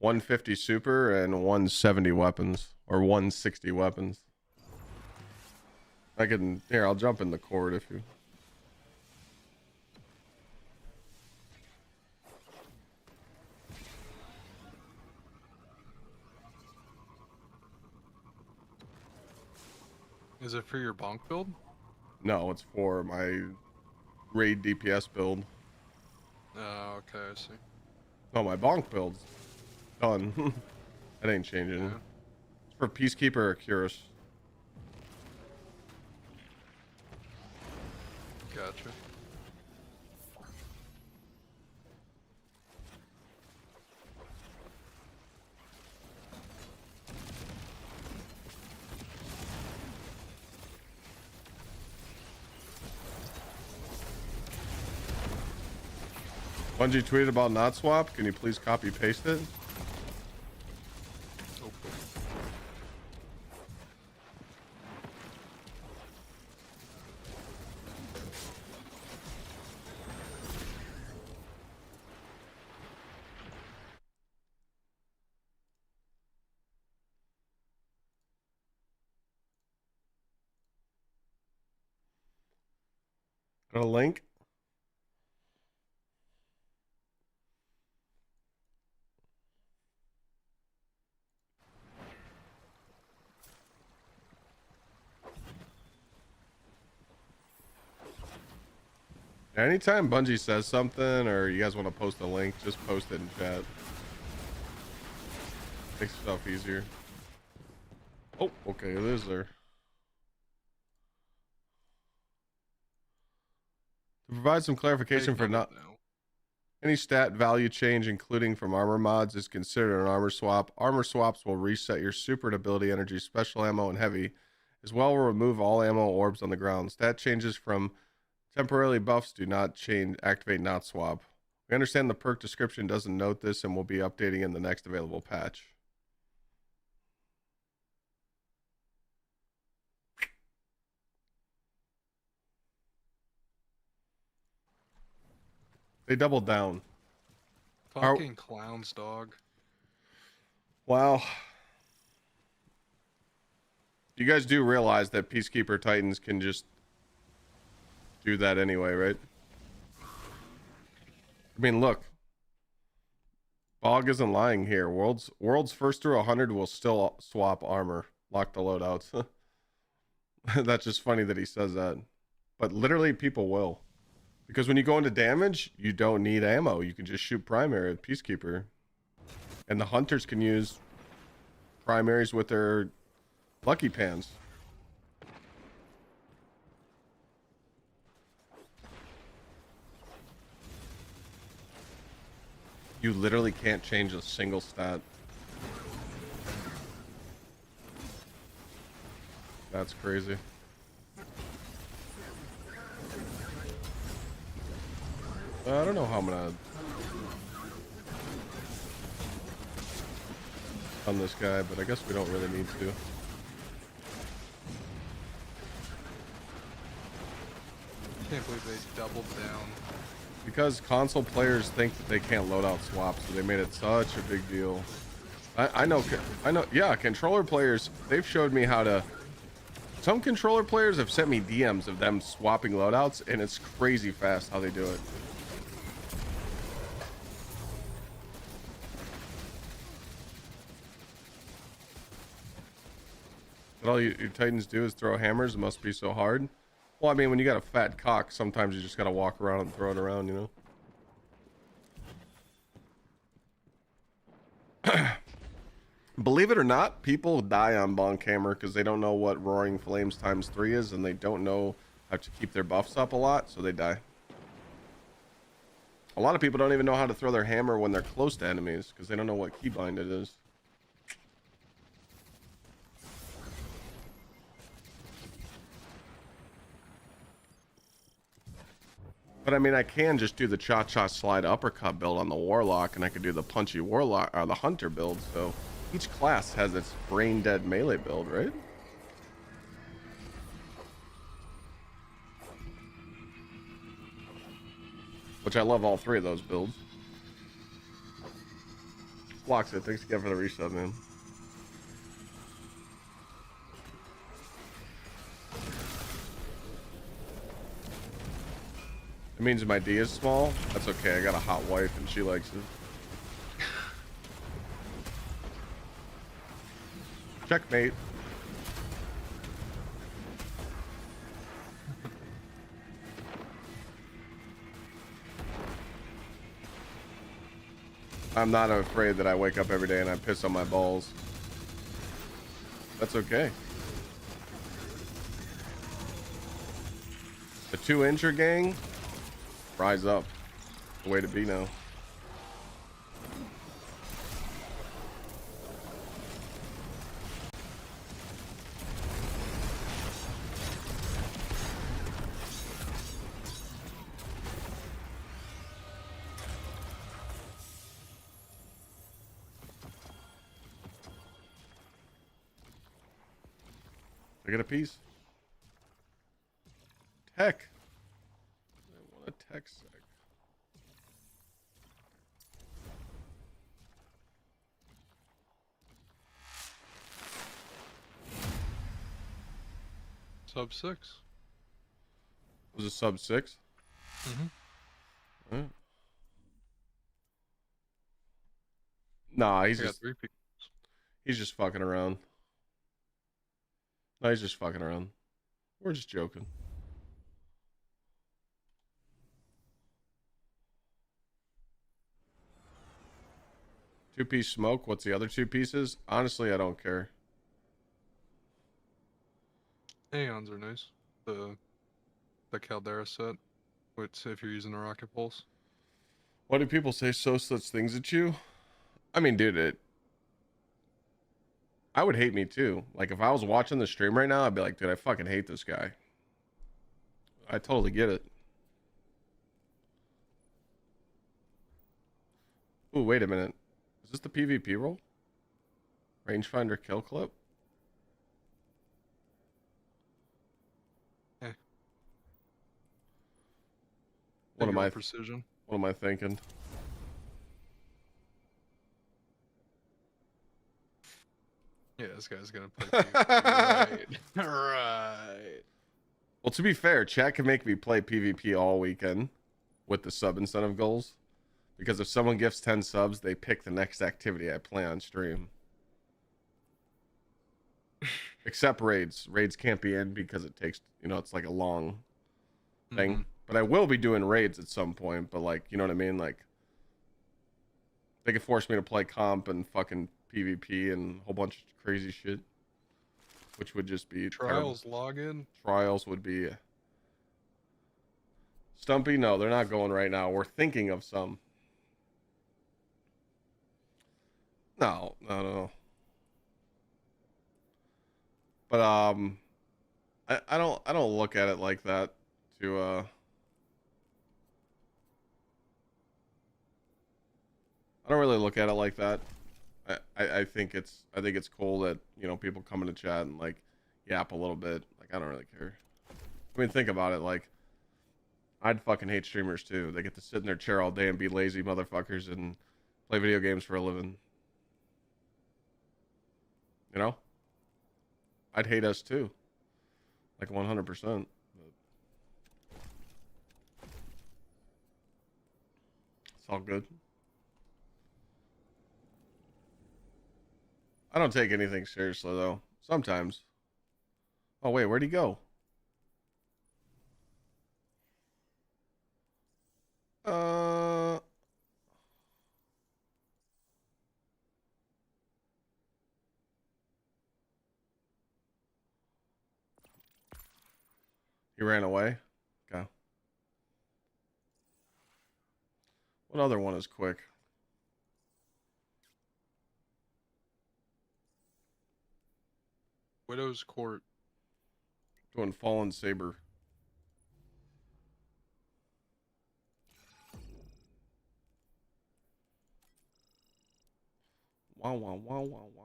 150 super, and 170 weapons or 160 weapons. I can here. I'll jump in the cord if you. Is it for your bonk build? No, it's for my raid DPS build. Oh, okay, I see. Oh, my bonk build's done. That ain't changing. Yeah. It's for Peacekeeper or Curus. Gotcha. Bungie tweeted about not swap. Can you please copy paste it? Oh. Got a link? Anytime Bungie says something or you guys want to post a link, just post it in chat. Makes stuff easier. Oh, okay, it is there. To provide some clarification for not any stat value change, including from armor mods, is considered an armor swap. Armor swaps will reset your super ability, energy, special ammo, and heavy. As well, will remove all ammo orbs on the ground. Stat changes from temporarily buffs do not change, activate, not swap. We understand the perk description doesn't note this and will be updating in the next available patch. They doubled down. Fucking clowns, dog. Wow. You guys do realize that Peacekeeper Titans can just do that anyway, right? I mean, look. Bog isn't lying here. Worlds first through 100 will still swap armor. Lock the loadouts. That's just funny that he says that. But literally people will. Because when you go into damage, you don't need ammo. You can just shoot primary with Peacekeeper. And the hunters can use primaries with their lucky pans. You literally can't change a single stat. That's crazy. I don't know how I'm gonna on this guy, but I guess we don't really need to. I can't believe they doubled down. Because console players think that they can't load out swaps, so they made it such a big deal. I know, yeah, controller players, they've showed me how to. Some controller players have sent me DMs of them swapping loadouts, and it's crazy fast how they do it. But all your Titans do is throw hammers. It must be so hard. Well, I mean, when you got a fat cock, sometimes you just gotta walk around and throw it around, you know? Believe it or not, people die on Bonk Hammer because they don't know what Roaring Flames ×3 is, and they don't know how to keep their buffs up a lot, so they die. A lot of people don't even know how to throw their hammer when they're close to enemies because they don't know what keybind it is. But I mean, I can just do the cha-cha slide uppercut build on the Warlock, and I could do the punchy Warlock or the Hunter build. So each class has its brain dead melee build, right? Which I love all three of those builds. Blocks it. Thanks again for the resub, man. It means my D is small. That's okay. I got a hot wife and she likes it. Checkmate. I'm not afraid that I wake up every day and I piss on my balls. That's okay. The 2-incher gang, rise up. The way to be now. I get a piece. Tech. I want a tech sec. Sub 6. Was it sub 6? Right. Nah, I got 3 people. he's just fucking around. No, he's just fucking around. We're just joking. Two-piece smoke. What's the other 2 pieces? Honestly, I don't care. Aeons are nice. The Caldera set, which if you're using a rocket pulse. Why do people say such things at you? I mean, dude, I would hate me too. Like, if I was watching the stream right now, I'd be like, dude, I fucking hate this guy. I totally get it. Ooh, wait a minute. Is this the PvP roll? Rangefinder kill clip? What am I? Precision. What am I thinking? Yeah, this guy's gonna play PvP. Right. Right. Well, to be fair, chat can make me play PvP all weekend with the sub incentive goals. Because if someone gifts 10 subs, they pick the next activity I play on stream. Except raids. Raids can't be in because it takes, it's like a long thing. Mm-hmm. But I will be doing raids at some point. But, like, you know what I mean? Like, they could force me to play comp and fucking PvP and a whole bunch of crazy shit. Which would just be Trials terrible. login? Trials would be... Stumpy? No, they're not going right now. We're thinking of some. No. But I don't look at it like that. I don't really look at it like that. I think it's cool that people come into chat and like yap a little bit. Like, I don't really care. I mean, think about it. Like, I'd fucking hate streamers too. They get to sit in their chair all day and be lazy motherfuckers and play video games for a living. I'd hate us too. Like 100%. It's all good. I don't take anything seriously though. Sometimes. Oh wait, where'd he go? He ran away. Okay. What other one is quick? Widow's Court. Doing Fallen Saber. Wow, wow, wow, wow, wow.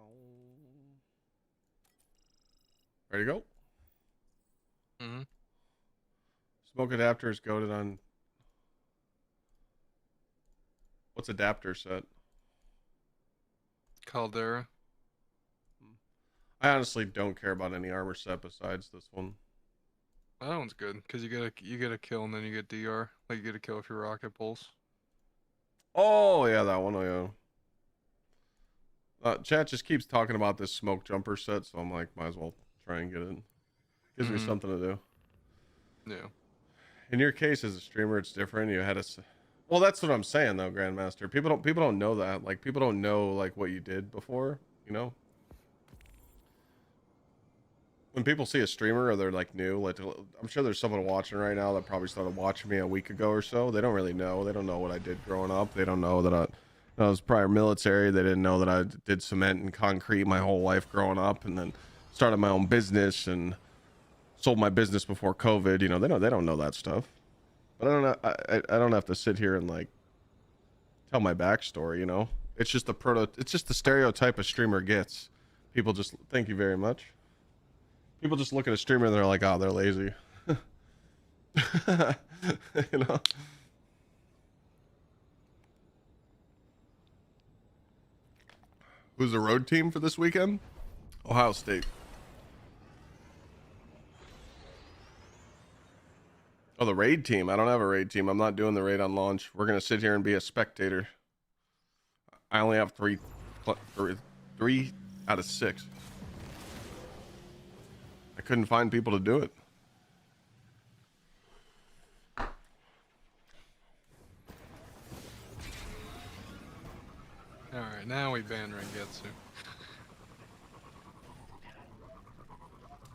Ready to go? Mm-hmm. Smoke adapter is goated on... What's adapter set? Caldera. I honestly don't care about any armor set besides this one. That one's good because you get a kill and then you get DR. Like, you get a kill if you're rocket pulse. Oh yeah, that one. Oh yeah. Chat just keeps talking about this smoke jumper set, so I'm like, might as well try and get it. Gives me something to do. Yeah. In your case, as a streamer, it's different. You had a... Well, that's what I'm saying though, Grandmaster. People don't know that. Like, people don't know like what you did before. When people see a streamer or they're like new, like, I'm sure there's someone watching right now that probably started watching me a week ago or so. They don't really know. They don't know what I did growing up. They don't know that I was prior military. They didn't know that I did cement and concrete my whole life growing up, and then started my own business and sold my business before COVID. They don't know that stuff. But I don't have to sit here and like tell my backstory. It's just the stereotype a streamer gets. People just... Thank you very much. People just look at a streamer and they're like, oh, they're lazy. Who's the road team for this weekend? Ohio State. Oh, the raid team. I don't have a raid team. I'm not doing the raid on launch. We're gonna sit here and be a spectator. I only have three out of 6. I couldn't find people to do it. Alright, now we ban Rengetsu.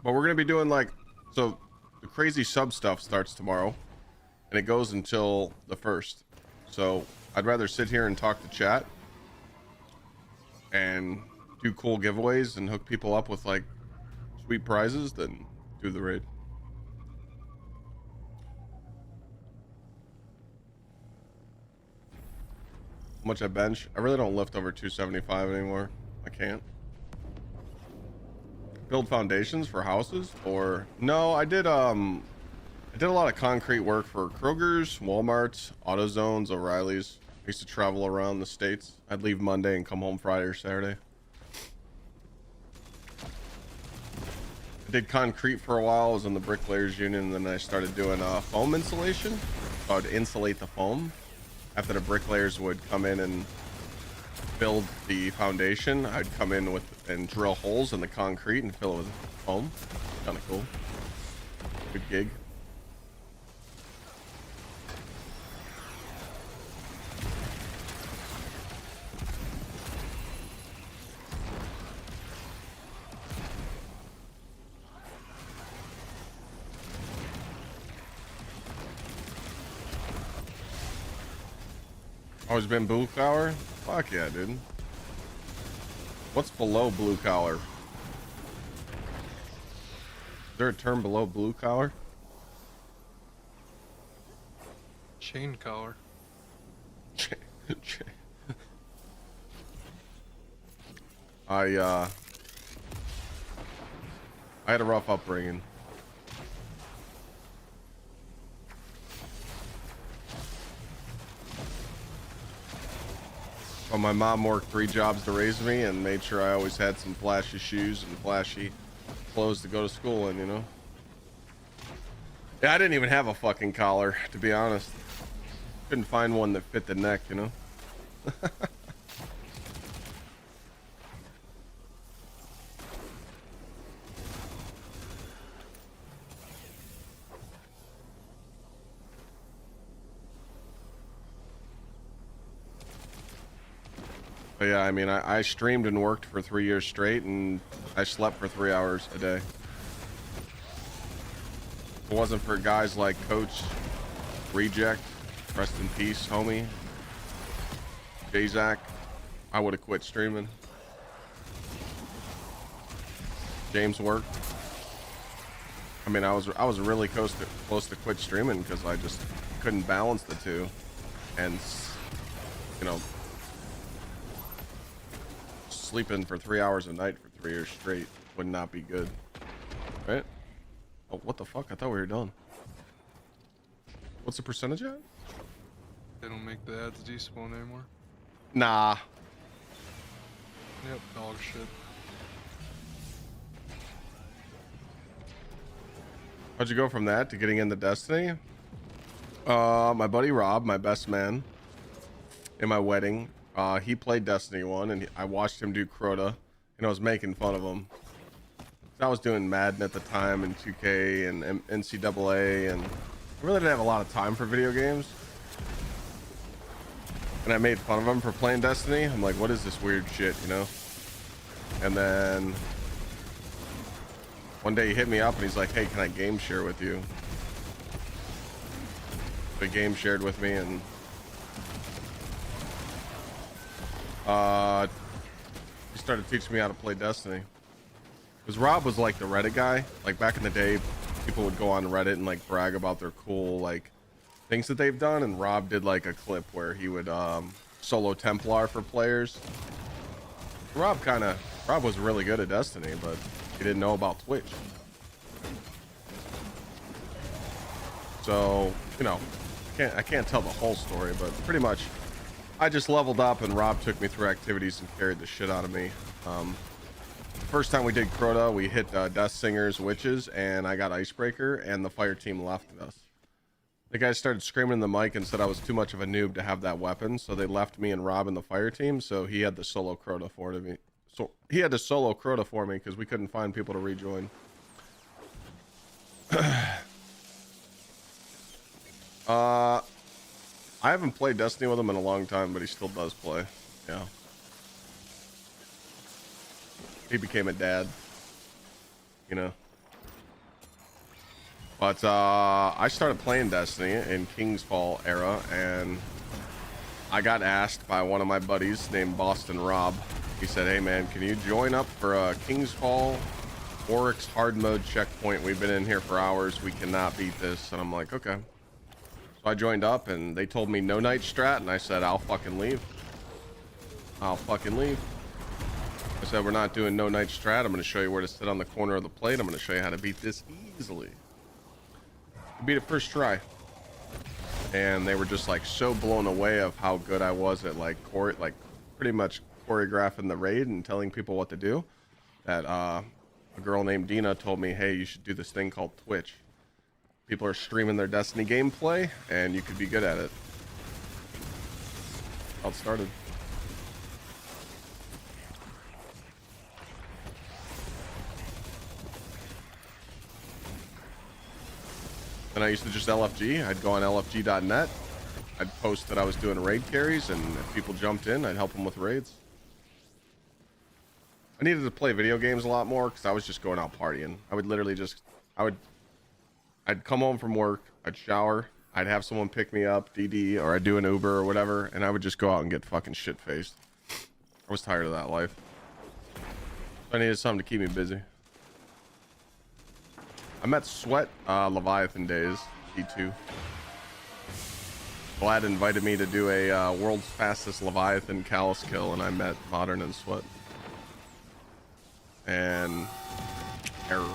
But we're gonna be doing like, so the crazy sub stuff starts tomorrow and it goes until the 1st. So I'd rather sit here and talk to chat and do cool giveaways and hook people up with like sweet prizes than do the raid. How much I bench? I really don't lift over 275 anymore. I can't. Build foundations for houses, or no, I did a lot of concrete work for Kroger's, Walmart's, AutoZone's, O'Reilly's. I used to travel around the states. I'd leave Monday and come home Friday or Saturday. I did concrete for a while. I was in the bricklayers union, and then I started doing foam insulation. So I'd insulate the foam after the bricklayers would come in and build the foundation. I'd come in with and drill holes in the concrete and fill it with foam. Kind of cool. Good gig. Always been blue collar? Fuck yeah, dude. What's below blue collar? Is there a term below blue collar? Chain collar. I had a rough upbringing. Well, my mom worked 3 jobs to raise me and made sure I always had some flashy shoes and flashy clothes to go to school in, you know? Yeah, I didn't even have a fucking collar, to be honest. Couldn't find one that fit the neck, you know? But yeah, I mean, I streamed and worked for 3 years straight, and I slept for 3 hours a day. If it wasn't for guys like Coach, Reject, rest in peace, homie, GsxrClyde, I would have quit streaming. James worked. I mean, I was really close to quit streaming because I just couldn't balance the two, and you know, sleeping for 3 hours a night for 3 years straight would not be good, right? Oh, what the fuck? I thought we were done. What's the percentage at? They don't make the ads despawn anymore. Nah. Yep, dog shit. How'd you go from that to getting into Destiny? My buddy Rob, my best man, in my wedding, he played Destiny 1, and I watched him do Crota, and I was making fun of him. I was doing Madden at the time, and 2K, and NCAA, and I really didn't have a lot of time for video games. And I made fun of him for playing Destiny. I'm like, what is this weird shit, you know? And then one day he hit me up, and he's like, hey, can I game share with you? So he game shared with me, and he started teaching me how to play Destiny. Because Rob was like the Reddit guy. Like back in the day, people would go on Reddit and like brag about their cool like things that they've done, and Rob did like a clip where he would solo Templar for players. Rob was really good at Destiny, but he didn't know about Twitch. So, you know, I can't tell the whole story, but pretty much I just leveled up, and Rob took me through activities and carried the shit out of me. First time we did Crota, we hit Death Singers, Witches, and I got Icebreaker, and the fire team left us. The guy started screaming in the mic and said I was too much of a noob to have that weapon, so they left me and Rob in the fire team, so he had the solo Crota for me. So he had to solo Crota for me because we couldn't find people to rejoin. I haven't played Destiny with him in a long time, but he still does play. Yeah. He became a dad, you know. But I started playing Destiny in King's Fall era, and I got asked by one of my buddies named Boston Rob. He said, hey man, can you join up for a King's Fall Oryx hard mode checkpoint? We've been in here for hours. We cannot beat this. And I'm like, okay. So I joined up, and they told me no night strat, and I said, I'll fucking leave. I'll fucking leave. I said, we're not doing no night strat. I'm going to show you where to sit on the corner of the plate. I'm going to show you how to beat this easily. Beat it first try. And they were just like so blown away of how good I was at like pretty much choreographing the raid and telling people what to do, that a girl named Dina told me, hey, you should do this thing called Twitch. People are streaming their Destiny gameplay and you could be good at it. How it started. Then I used to just LFG. I'd go on lfg.net. I'd post that I was doing raid carries, and if people jumped in, I'd help them with raids. I needed to play video games a lot more because I was just going out partying. I would literally just, I'd come home from work, I'd shower, I'd have someone pick me up, DD, or I'd do an Uber or whatever, and I would just go out and get fucking shit-faced. I was tired of that life. I needed something to keep me busy. I met Sweat Leviathan days, G2. Vlad invited me to do a world's fastest Leviathan Callus kill, and I met Modern and Sweat. And Error.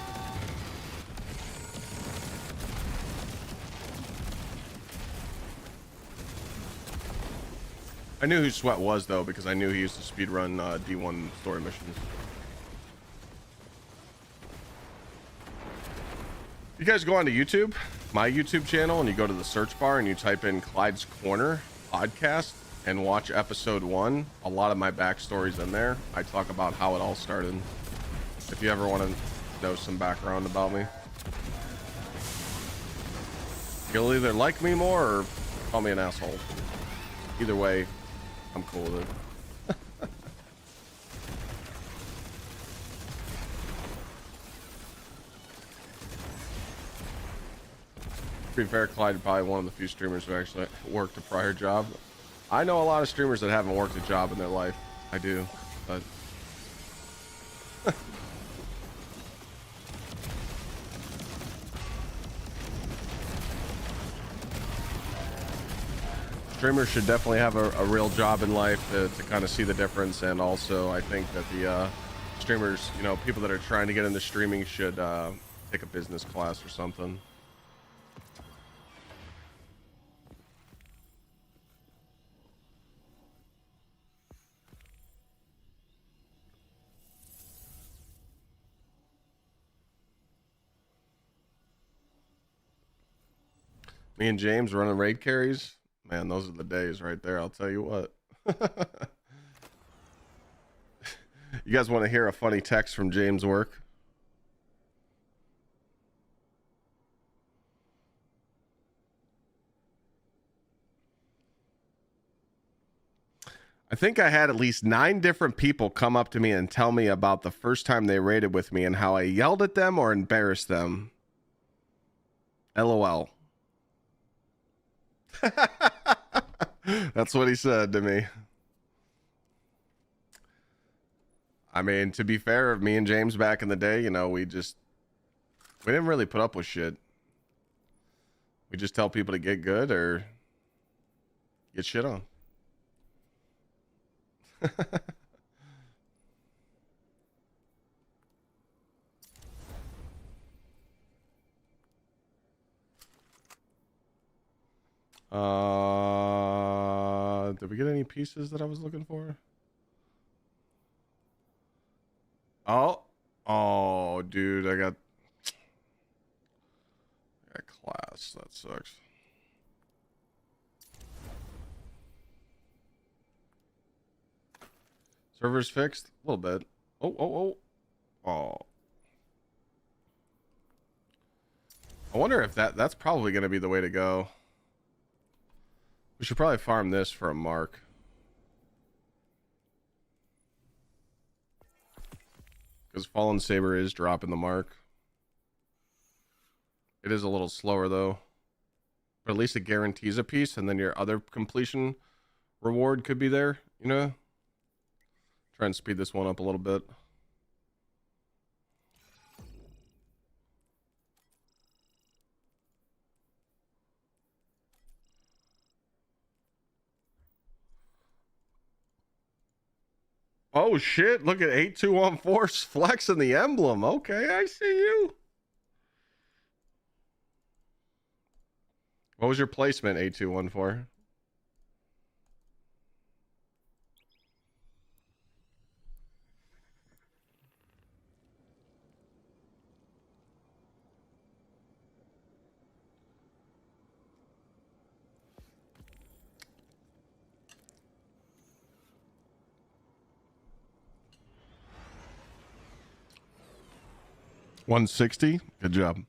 I knew who Sweat was though, because I knew he used to speedrun D1 story missions. You guys go onto YouTube, my YouTube channel, and you go to the search bar and you type in Clyde's Corner podcast and watch episode 1. A lot of my backstory's in there. I talk about how it all started. If you ever want to know some background about me. You'll either like me more or call me an asshole. Either way, I'm cool with it. To be fair, Clyde probably one of the few streamers who actually worked a prior job. I know a lot of streamers that haven't worked a job in their life. I do, but streamers should definitely have a real job in life to kind of see the difference. And also, I think that the streamers, you know, people that are trying to get into streaming should take a business class or something. Me and James running raid carries. Man, those are the days right there. I'll tell you what. You guys want to hear a funny text from James' work? I think I had at least 9 different people come up to me and tell me about the first time they raided with me and how I yelled at them or embarrassed them. LOL. That's what he said to me. I mean, to be fair, me and James back in the day, you know, we didn't really put up with shit. We just tell people to get good or get shit on. Did we get any pieces that I was looking for? Oh, dude, I got class. That sucks. Servers fixed? A little bit. Oh. I wonder if that's probably going to be the way to go. We should probably farm this for a mark. Because Fallen Saber is dropping the mark. It is a little slower though. But at least it guarantees a piece, and then your other completion reward could be there, you know? Try and speed this one up a little bit. Oh shit, look at 8214 flexing the emblem. Okay, I see you. What was your placement, 8214? $160. Good job. Am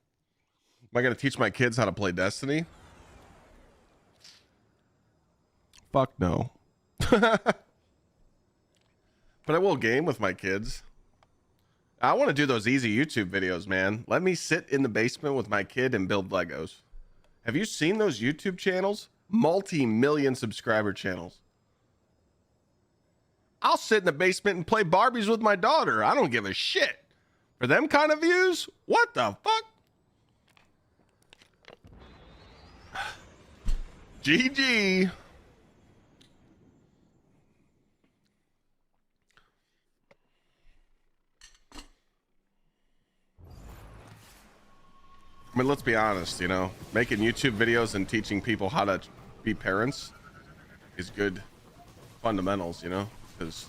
I gonna teach my kids how to play Destiny? Fuck no. But I will game with my kids. I want to do those easy YouTube videos, man. Let me sit in the basement with my kid and build Legos. Have you seen those YouTube channels? Multi-million subscriber channels. I'll sit in the basement and play Barbies with my daughter. I don't give a shit. For them kind of views? What the fuck? GG. I mean, let's be honest, you know, making YouTube videos and teaching people how to be parents is good fundamentals, you know, because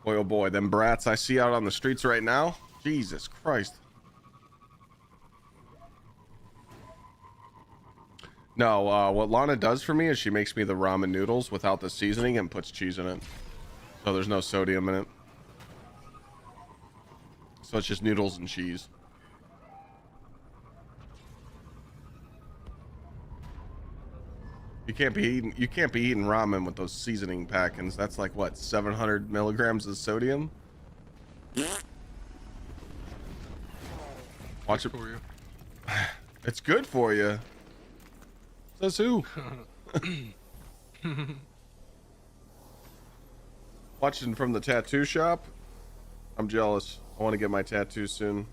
boy, oh boy, them brats I see out on the streets right now, Jesus Christ. No, what Lana does for me is she makes me the ramen noodles without the seasoning and puts cheese in it. So there's no sodium in it. So it's just noodles and cheese. You can't be eating ramen with those seasoning packings. That's like what, 700 milligrams of sodium? Watch it for you. It's good for you. Says who? Watching from the tattoo shop. I'm jealous. I want to get my tattoo soon.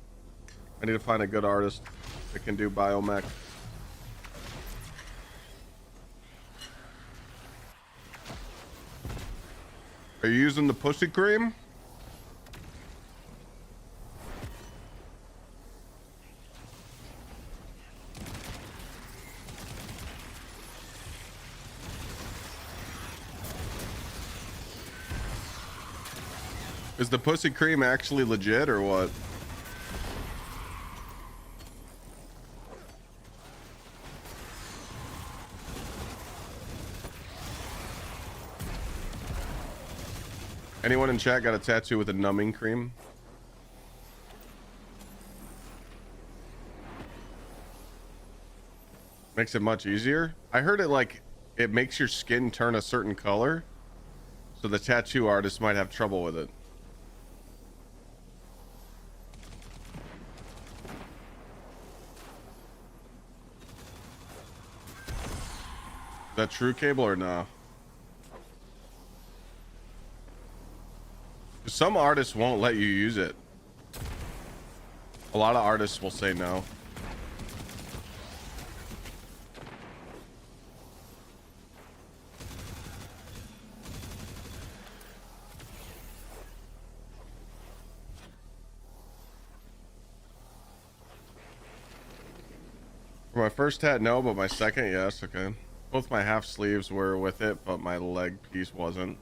I need to find a good artist that can do biomech. Are you using the pussy cream? Is the pussy cream actually legit or what? Anyone in chat got a tattoo with a numbing cream? Makes it much easier. I heard it like it makes your skin turn a certain color, so the tattoo artist might have trouble with it. Is that true, Cable, or no? Some artists won't let you use it. A lot of artists will say no. For my first tat, no, but my second, yes. Okay. Both my half sleeves were with it, but my leg piece wasn't.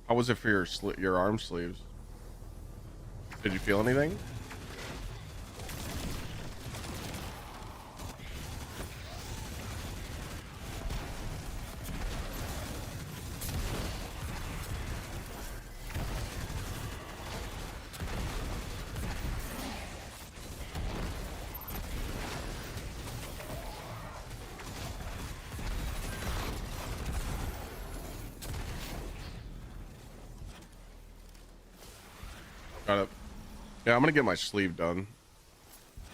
How was it for your arm sleeves? Did you feel anything? Got it. Yeah, I'm gonna get my sleeve done.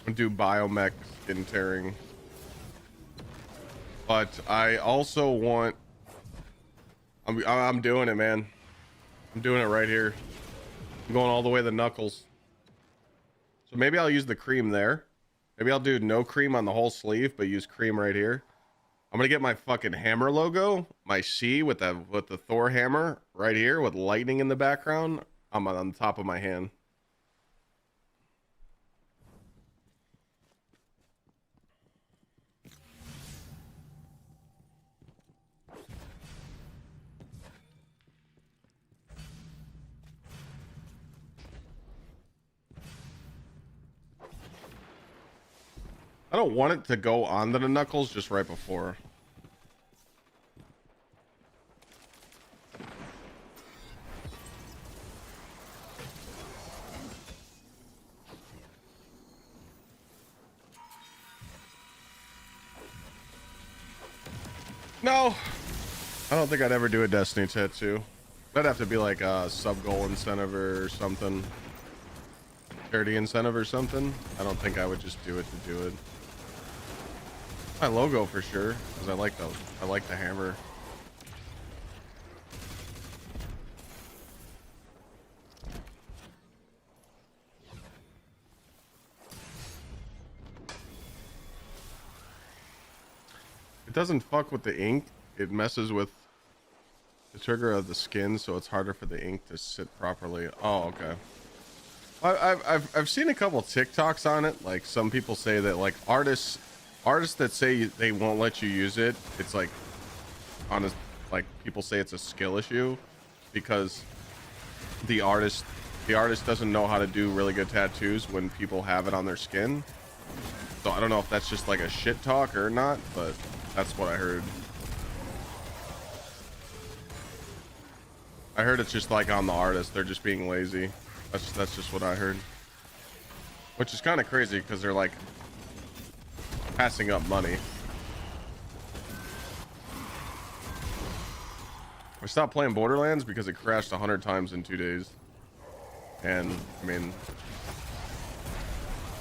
I'm gonna do biomech skin tearing. But I also want... I'm doing it, man. I'm doing it right here. I'm going all the way to the knuckles. So maybe I'll use the cream there. Maybe I'll do no cream on the whole sleeve, but use cream right here. I'm gonna get my fucking hammer logo, my C with the Thor hammer right here with lightning in the background. I'm on the top of my hand. I don't want it to go onto the knuckles, just right before. No, I don't think I'd ever do a Destiny tattoo. That'd have to be like a sub goal incentive or something. Charity incentive or something. I don't think I would just do it to do it. My logo for sure, because I like the hammer. It doesn't fuck with the ink. It messes with the trigger of the skin, so it's harder for the ink to sit properly. Oh, okay. I've seen a couple TikToks on it. Like some people say that like artists that say they won't let you use it. It's like honest, like people say it's a skill issue because the artist doesn't know how to do really good tattoos when people have it on their skin. So I don't know if that's just like a shit talk or not, but that's what I heard. I heard it's just like on the artist, they're just being lazy. That's just what I heard. Which is kind of crazy because they're like passing up money. I stopped playing Borderlands because it crashed 100 times in 2 days. And I mean,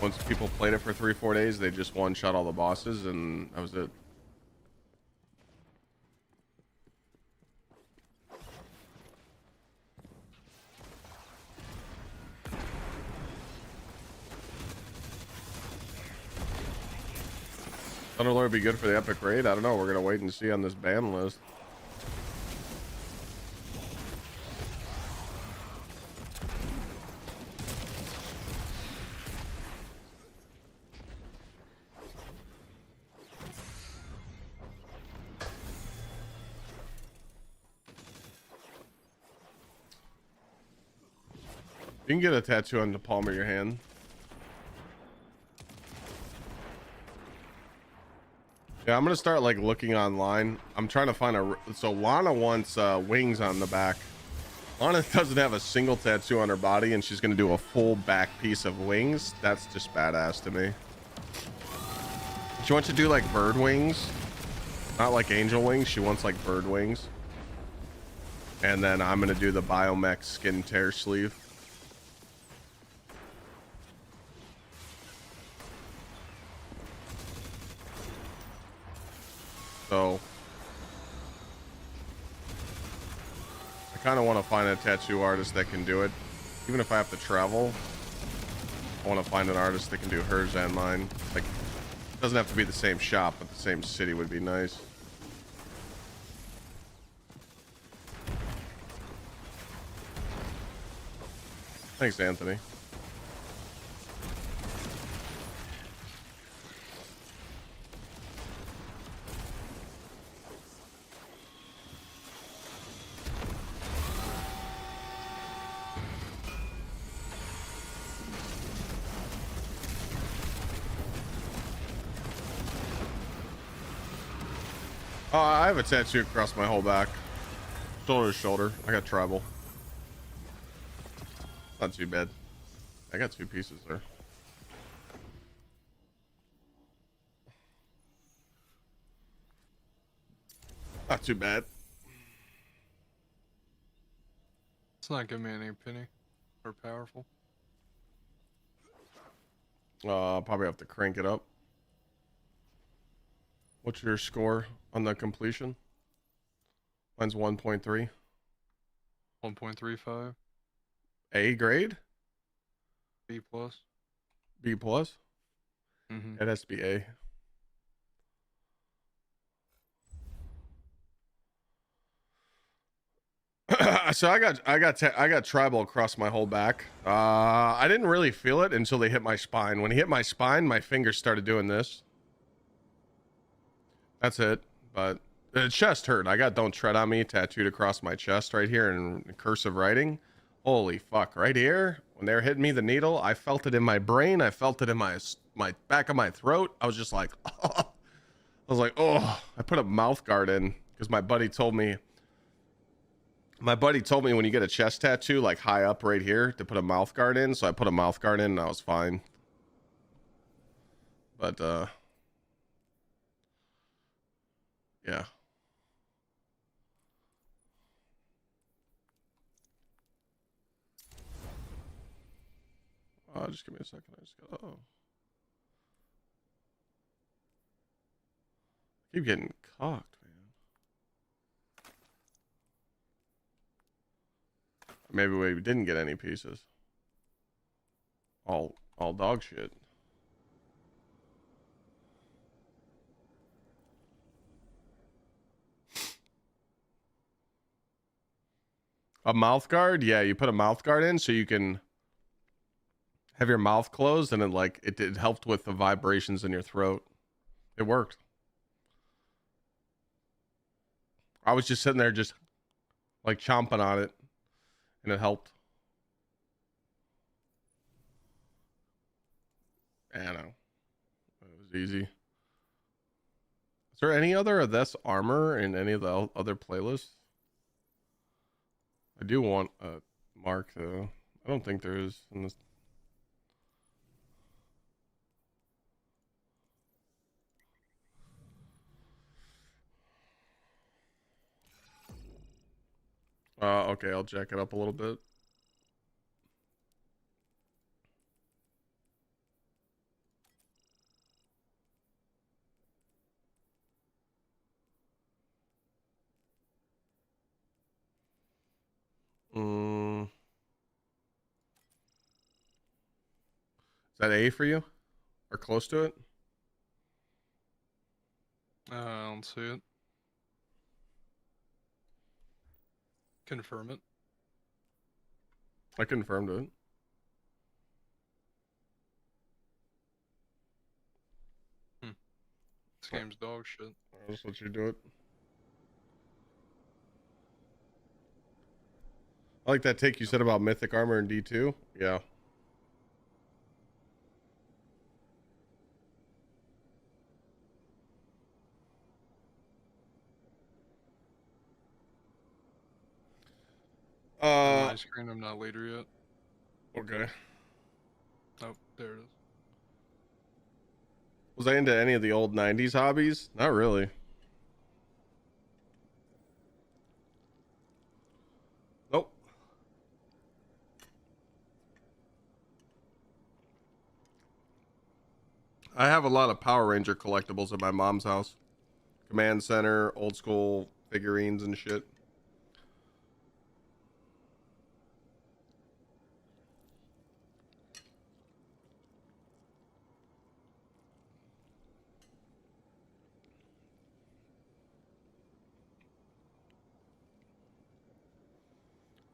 once people played it for 3-4 days, they just one-shot all the bosses and that was it. Thunderlord would be good for the epic raid. I don't know. We're gonna wait and see on this ban list. You can get a tattoo on the palm of your hand. Yeah, I'm gonna start like looking online. I'm trying to find a. So Lana wants wings on the back. Lana doesn't have a single tattoo on her body, and she's gonna do a full back piece of wings. That's just badass to me. She wants to do like bird wings, not like angel wings. She wants like bird wings. And then I'm gonna do the biomech skin tear sleeve. So I kind of want to find a tattoo artist that can do it. Even if I have to travel, I want to find an artist that can do hers and mine. Like, it doesn't have to be the same shop, but the same city would be nice. Thanks, Anthony. Oh, I have a tattoo across my whole back. Shoulder to shoulder. I got tribal. Not too bad. I got 2 pieces there. Not too bad. It's not giving me any penny or powerful. Probably have to crank it up. What's your score on the completion? Mine's 1.3. 1.35. A grade? B plus. B plus? Mm-hmm. It has to be A. So I got tribal across my whole back. I didn't really feel it until they hit my spine. When he hit my spine, my fingers started doing this. That's it. But the chest hurt. I got "Don't Tread on Me" tattooed across my chest right here in cursive writing. Holy fuck! Right here, when they were hitting me the needle, I felt it in my brain. I felt it in my back of my throat. I was just like, oh. I was like, oh. I put a mouth guard in because my buddy told me when you get a chest tattoo, like high up right here, to put a mouth guard in. So I put a mouth guard in and I was fine. But, yeah. Just give me a second. I just got, keep getting cocked, man. Maybe we didn't get any pieces. All dog shit. A mouth guard? Yeah, you put a mouth guard in so you can have your mouth closed, and it helped with the vibrations in your throat. It worked. I was just sitting there just like chomping on it, and it helped. I don't know. It was easy. Is there any other of this armor in any of the other playlists? I do want a mark though. I don't think there is in this. Okay, I'll jack it up a little bit. Is that A for you? Or close to it? I don't see it. Confirm it. I confirmed it. This game's dog shit. I'll just let you do it. I like that take you said about mythic armor in D2. Yeah. On my screen, I'm not leader yet. Okay. Oh, there it is. Was I into any of the old 90s hobbies? Not really. Nope. I have a lot of Power Ranger collectibles at my mom's house. Command Center, old school figurines and shit.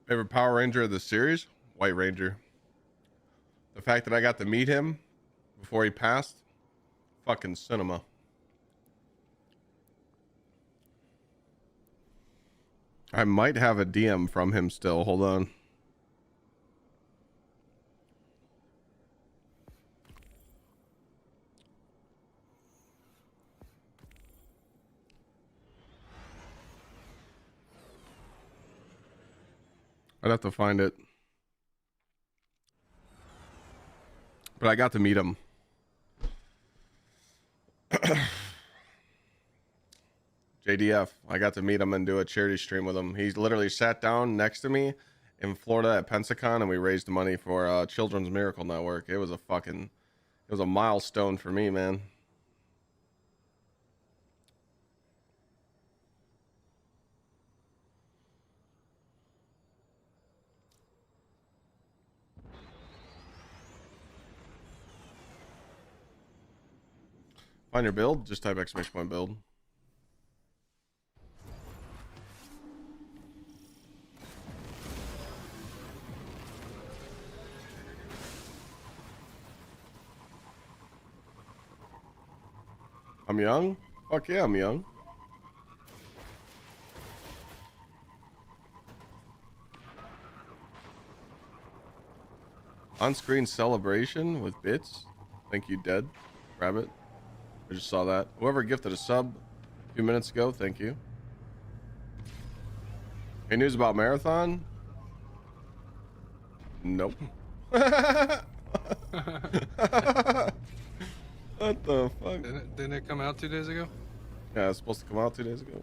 Favorite Power Ranger of the series? White Ranger. The fact that I got to meet him before he passed, fucking cinema. I might have a DM from him still. Hold on. I'd have to find it. But I got to meet him. JDF. I got to meet him and do a charity stream with him. He literally sat down next to me in Florida at Pensacon, and we raised money for Children's Miracle Network. It was was a milestone for me, man. Find your build, just type exclamation point build. I'm young? Fuck yeah, I'm young. On-screen celebration with bits. Thank you, Dead Rabbit. I just saw that. Whoever gifted a sub a few minutes ago, thank you. Any news about Marathon? Nope. What the fuck? Didn't it come out 2 days ago? Yeah, it's supposed to come out 2 days ago.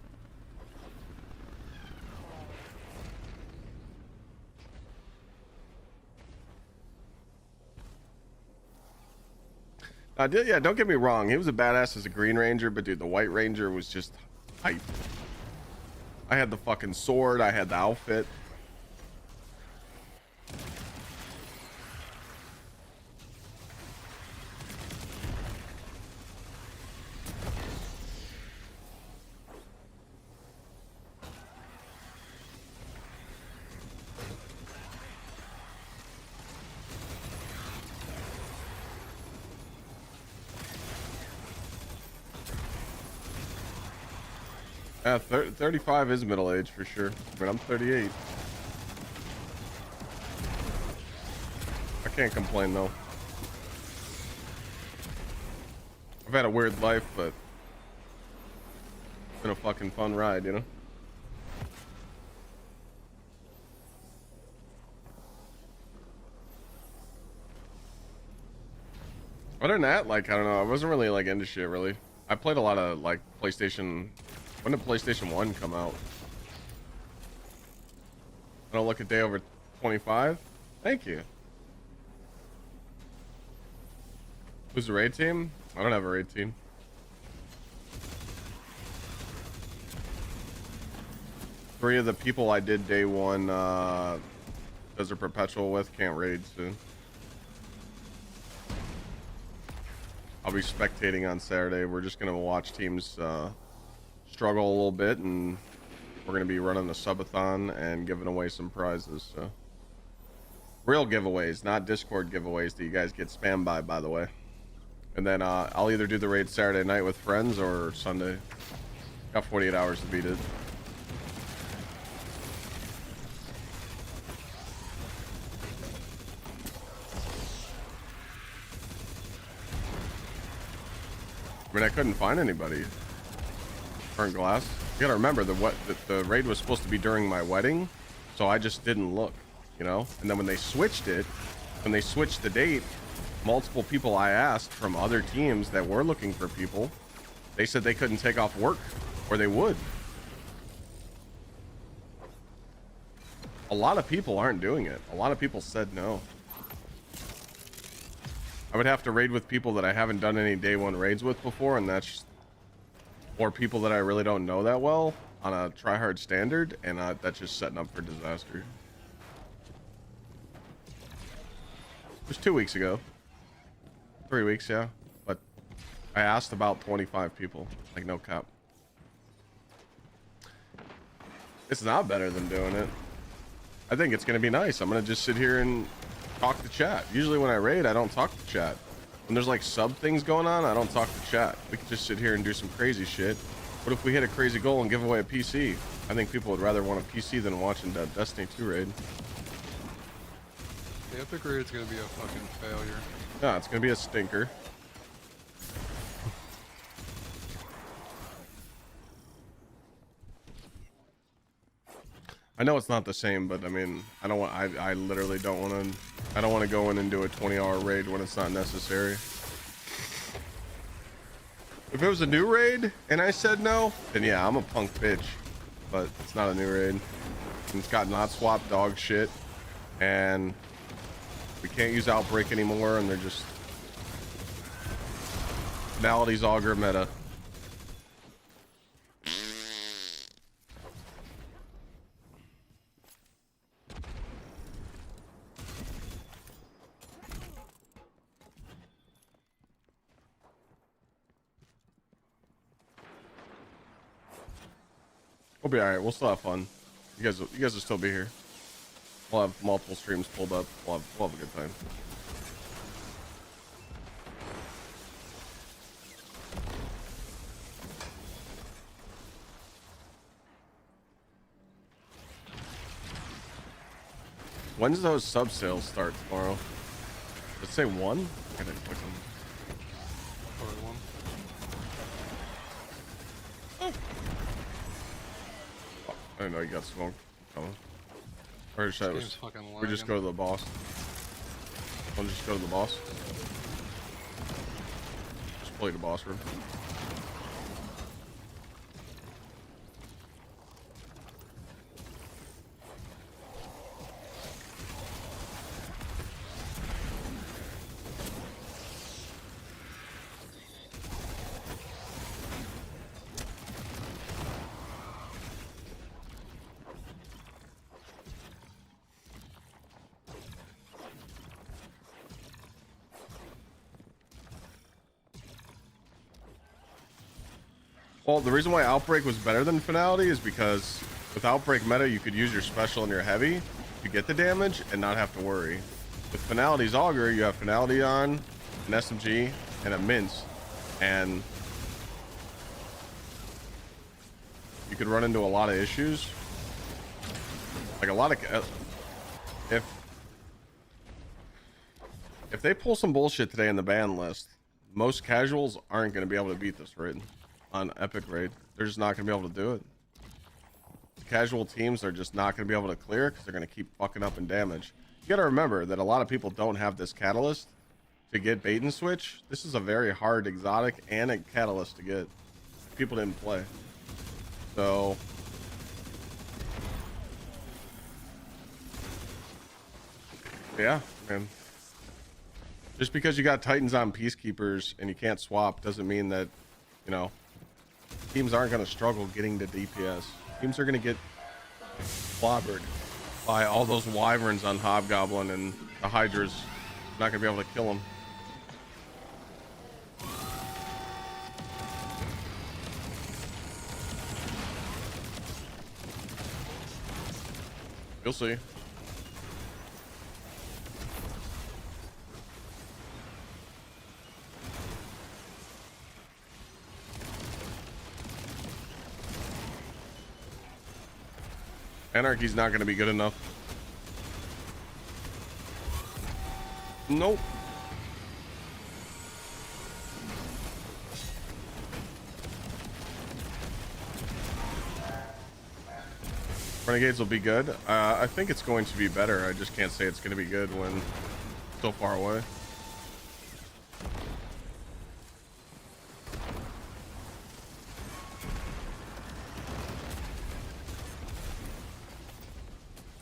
Yeah, don't get me wrong. He was a badass as a Green Ranger, but dude, the White Ranger was just hype. I had the fucking sword. I had the outfit. Yeah, 35 is middle age for sure. I mean, I'm 38. I can't complain though. I've had a weird life, but it's been a fucking fun ride, you know? Other than that, like, I don't know, I wasn't really like into shit really. I played a lot of like PlayStation. When did PlayStation 1 come out? I don't look a day over 25. Thank you. Who's the raid team? I don't have a raid team. Three of the people I did day one Desert Perpetual with can't raid soon. I'll be spectating on Saturday. We're just gonna watch teams struggle a little bit, and we're gonna be running a subathon and giving away some prizes. So real giveaways, not Discord giveaways that you guys get spammed by the way. And then I'll either do the raid Saturday night with friends or Sunday. Got 48 hours to beat it. I mean, I couldn't find anybody. Burnt glass. You gotta remember the raid was supposed to be during my wedding, so I just didn't look, you know. And then when they switched the date, multiple people I asked from other teams that were looking for people, they said they couldn't take off work, or they would. A lot of people aren't doing it. A lot of people said no. I would have to raid with people that I haven't done any day one raids with before, and that's, or people that I really don't know that well on a tryhard standard, and that's just setting up for disaster. It was 2 weeks ago. 3 weeks, yeah. But I asked about 25 people, like no cap. It's not better than doing it. I think it's gonna be nice. I'm gonna just sit here and talk to chat. Usually when I raid, I don't talk to chat. When there's like sub things going on, I don't talk to chat. We could just sit here and do some crazy shit. What if we hit a crazy goal and give away a PC? I think people would rather want a PC than watching Destiny 2 raid. The epic raid's gonna be a fucking failure. Yeah, it's gonna be a stinker. I know it's not the same, but I mean, I don't want. I literally don't want to. I don't want to go in and do a 20-hour raid when it's not necessary. If it was a new raid and I said no, then yeah, I'm a punk bitch. But it's not a new raid. And it's got not swap dog shit, and we can't use Outbreak anymore, and they're just Finality's auger meta. We'll be alright. We'll still have fun. You guys will still be here. We'll have multiple streams pulled up. We'll have a good time. When's those sub sales start tomorrow? Let's say 1. I didn't click them. Probably one. Oh, I didn't know you got smoked. Coming. Or should This game's fucking we just go lagging. to the boss? We'll just go to the boss. Just play the boss room. Well, the reason why Outbreak was better than Finality is because with Outbreak meta, you could use your special and your heavy to get the damage and not have to worry. With Finality's Augur, you have Finality on, an SMG, and a Mince, and you could run into a lot of issues. Like a lot of... If they pull some bullshit today in the ban list, most casuals aren't going to be able to beat this raid. On Epic Raid, they're just not gonna be able to do it. Casual teams are just not gonna be able to clear because they're gonna keep fucking up in damage. You gotta remember that a lot of people don't have this catalyst to get bait and switch. This is a very hard exotic and a catalyst to get. People didn't play, so yeah, man. Just because you got Titans on Peacekeepers and you can't swap doesn't mean that, you know, teams aren't going to struggle getting to DPS. Teams are going to get clobbered by all those wyverns on Hobgoblin, and the Hydra's not going to be able to kill them. You'll see. Anarchy's not going to be good enough. Nope. Renegades will be good. I think it's going to be better. I just can't say it's going to be good when it's so far away.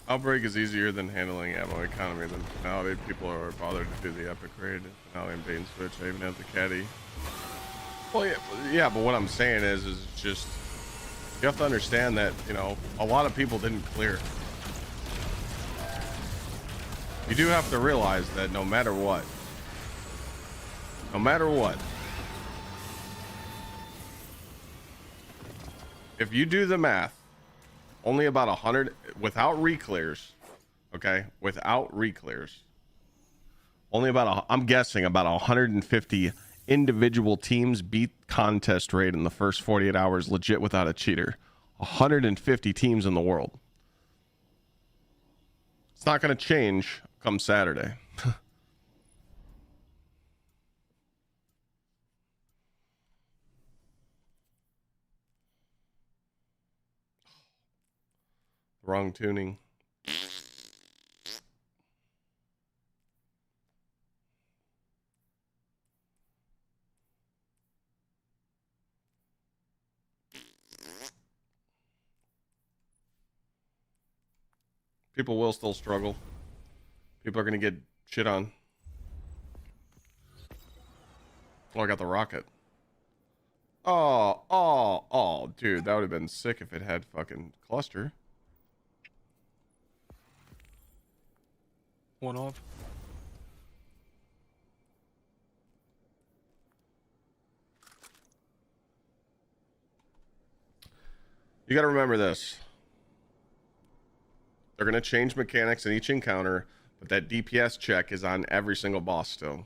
Outbreak is easier than handling ammo economy than Finality. People are bothered to do the epic raid. Finality and bait and switch. I even have the caddy. Well, yeah, but what I'm saying is it's just, you have to understand that, you know, a lot of people didn't clear. You do have to realize that no matter what, if you do the math, only about 100 without reclears, okay, without reclears, only about I'm guessing about 150 individual teams beat contest rate in the first 48 hours legit without a cheater. 150 teams in the world. It's not going to change come Saturday. Wrong tuning. People will still struggle. People are going to get shit on. Oh, I got the rocket. Oh, dude, that would have been sick if it had fucking cluster. One off. You got to remember this. They're going to change mechanics in each encounter, but that DPS check is on every single boss still.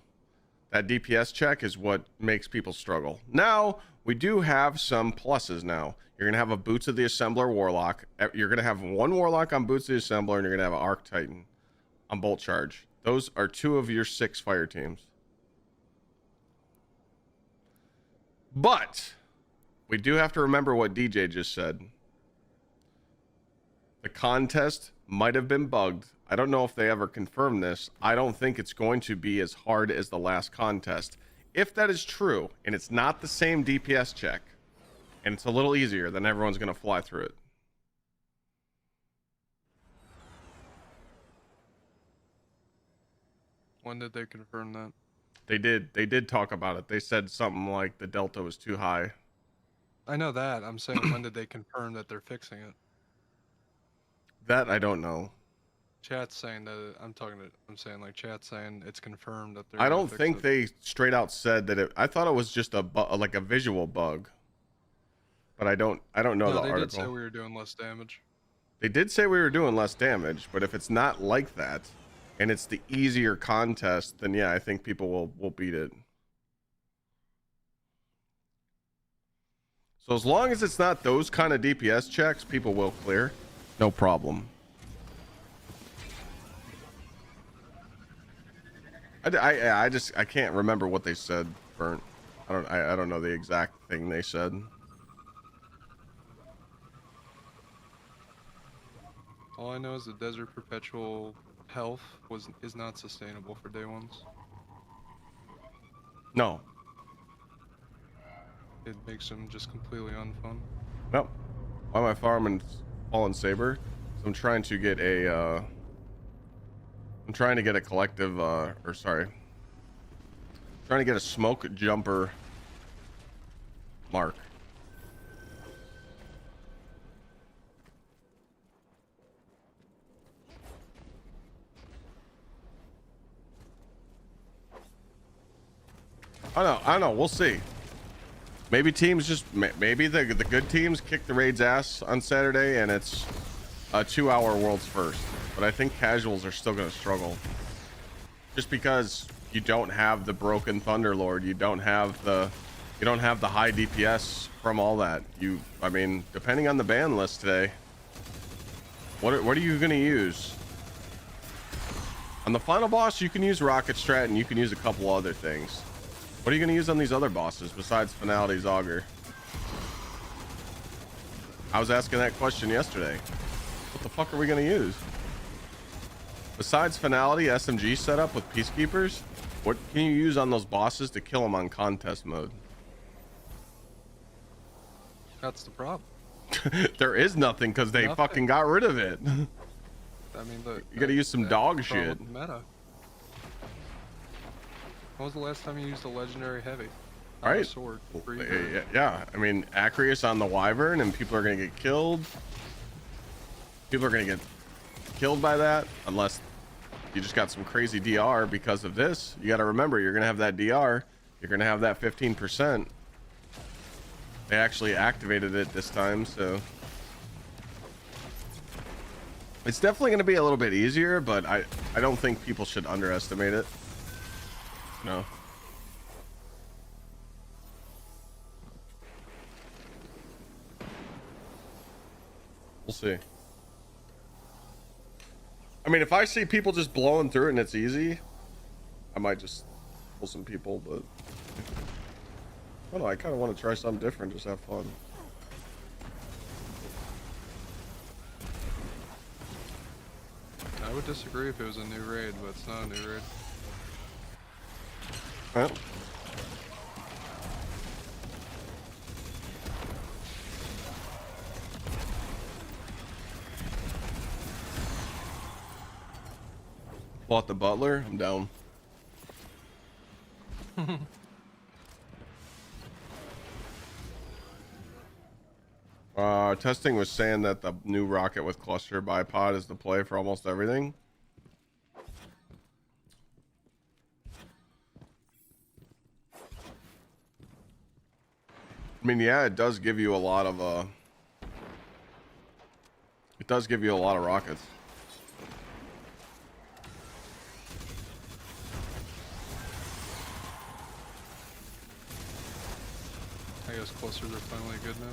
That DPS check is what makes people struggle. Now, we do have some pluses now. You're going to have a Boots of the Assembler Warlock. You're going to have one Warlock on Boots of the Assembler, and you're going to have an Arc Titan on Bolt Charge. Those are 2 of your 6 fire teams. But we do have to remember what DJ just said. The contest might have been bugged. I don't know if they ever confirmed this. I don't think it's going to be as hard as the last contest. If that is true, and it's not the same DPS check, and it's a little easier, then everyone's going to fly through it. When did they confirm that? They did talk about it. They said something like the delta was too high. I know that. I'm saying when did they confirm that they're fixing it? That I don't know. Chat's saying that I'm saying like chat's saying it's confirmed that they're. I gonna don't fix think it. they straight out said that it. I thought it was just like a visual bug. But I don't know No, the they article. did say we were doing less damage. They did say we were doing less damage, but if it's not like that, and it's the easier contest, then yeah, I think people will beat it. So as long as it's not those kind of DPS checks, people will clear. No problem. I can't remember what they said, Burnt. I don't know the exact thing they said. All I know is the Desert Perpetual health is not sustainable for day ones. No. It makes them just completely unfun. Well, why am I farming Fallen Saber? So I'm trying to get a collective trying to get a smoke jumper mark. I know. We'll see. Maybe teams just maybe the good teams kick the raid's ass on Saturday, and it's a 2-hour world's first. But I think casuals are still going to struggle, just because you don't have the broken Thunderlord, you don't have the high DPS from all that. I mean, depending on the ban list today, what are you going to use? On the final boss, you can use Rocket Strat, and you can use a couple other things. What are you going to use on these other bosses besides Finality's Augur? I was asking that question yesterday. What the fuck are we going to use? Besides Finality, SMG setup with Peacekeepers, what can you use on those bosses to kill them on contest mode? That's the problem. There is nothing because they fucking got rid of it. I mean, you got to use some dog shit. Meta. When was the last time you used a legendary heavy? Right. A sword. Yeah, I mean, Acreus on the Wyvern, and people are gonna get killed. People are gonna get killed by that, unless you just got some crazy DR because of this. You got to remember, you're gonna have that DR. You're gonna have that 15%. They actually activated it this time, so it's definitely gonna be a little bit easier. But I don't think people should underestimate it. No. We'll see. I mean, if I see people just blowing through it and it's easy, I might just pull some people, but I don't know, I kind of want to try something different, just have fun. I would disagree if it was a new raid, but it's not a new raid. Well, bought the butler. I'm down. Testing was saying that the new rocket with cluster bipod is the play for almost everything. I mean, yeah, it does give you a lot of it does give you a lot of rockets. I guess clusters are finally good now.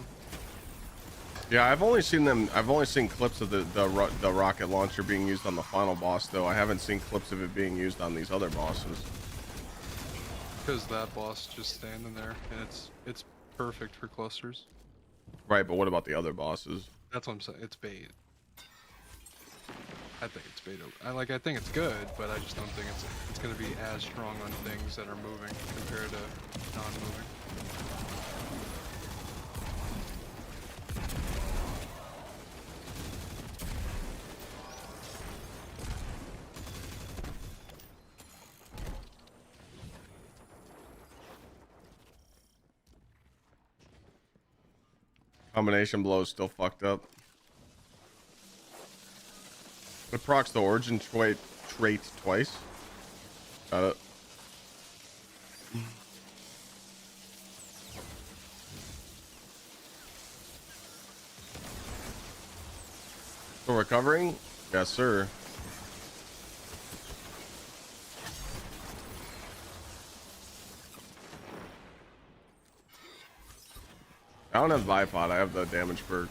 Yeah, I've only seen clips of the rocket launcher being used on the final boss, though. I haven't seen clips of it being used on these other bosses. Because that boss just standing there, and it's perfect for clusters. Right, but what about the other bosses? That's what I'm saying. It's bait. I think it's bait. I think it's good, but I just don't think it's going to be as strong on things that are moving compared to non-moving. Combination blow is still fucked up. It procs the origin trait twice. Got it. Still recovering? Yes, sir. I don't have bipod, I have the damage perk.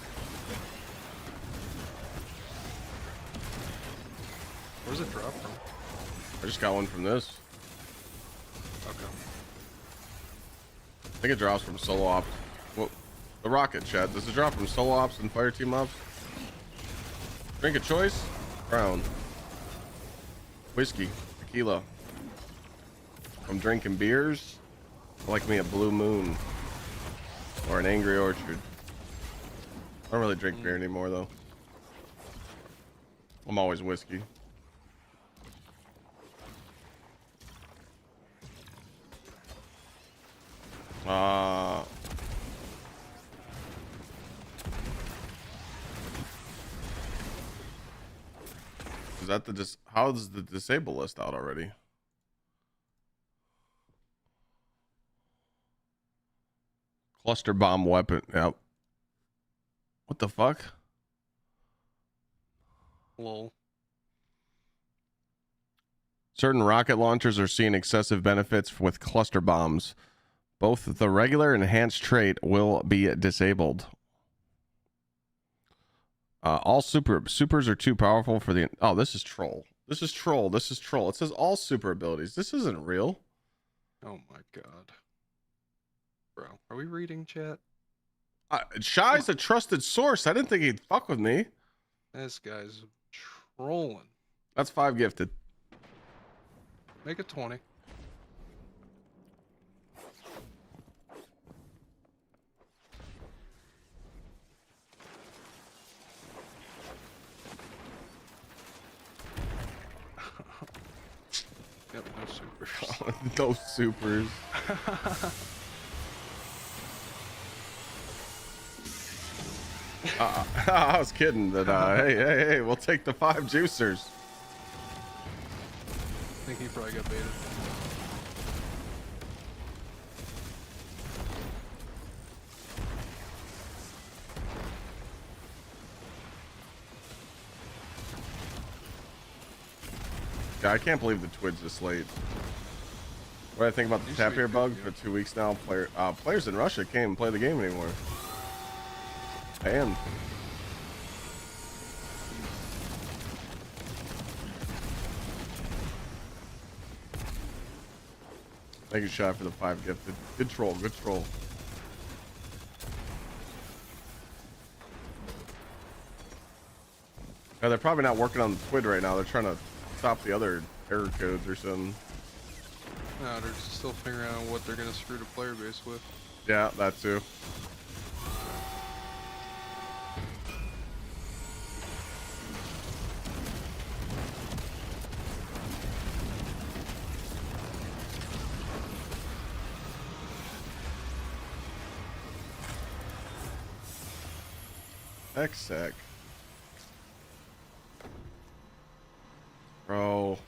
Where's it drop from? I just got one from this. Okay. I think it drops from solo ops. Well, the rocket chat. Does it drop from solo ops and fire team ops? Drink a choice? Brown. Whiskey. Tequila. I'm drinking beers. I like me a blue moon. Or an angry orchard. I don't really drink beer anymore though. I'm always whiskey. Is that the how's the disable list out already? Cluster bomb weapon. Yep. What the fuck? Lol. Certain rocket launchers are seeing excessive benefits with cluster bombs. Both the regular and enhanced trait will be disabled. All supers are too powerful for the. Oh, this is troll. This is troll. This is troll. It says all super abilities. This isn't real. Oh my god. Bro, are we reading chat? Shy's a trusted source. I didn't think he'd fuck with me. This guy's trolling. That's 5 gifted. Make it 20. Yep, no supers. No supers. I was kidding that hey, we'll take the 5 juicers. I think he probably got baited. Yeah, I can't believe the TWID's this late. What do I think about the tap here bug for 2 weeks now? Players in Russia can't even play the game anymore. Banned. Thank you, Shy, for the 5 gifted. Good troll, good troll. Yeah, they're probably not working on the TWID right now. They're trying to stop the other error codes or something. No, they're still figuring out what they're gonna screw the player base with. Yeah, that too. Exec. Bro.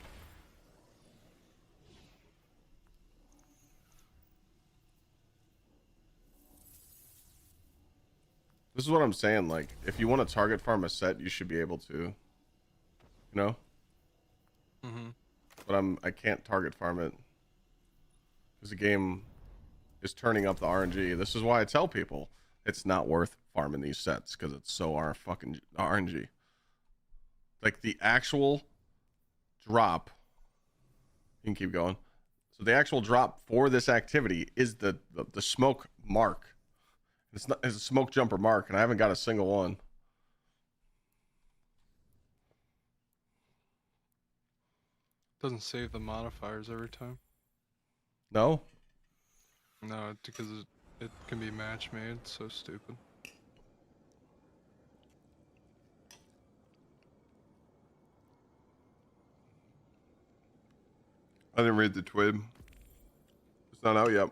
This is what I'm saying. Like, if you want to target farm a set, you should be able to. You know? But I can't target farm it. Because the game is turning up the RNG. This is why I tell people it's not worth farming these sets. Because it's so fucking RNG. Like, the actual drop. You can keep going. So the actual drop for this activity is the smoke mark. It's a smoke jumper mark, and I haven't got a single one. Doesn't save the modifiers every time. No? No, because it can be match made. It's so stupid. I didn't read the TWID. It's not out yet.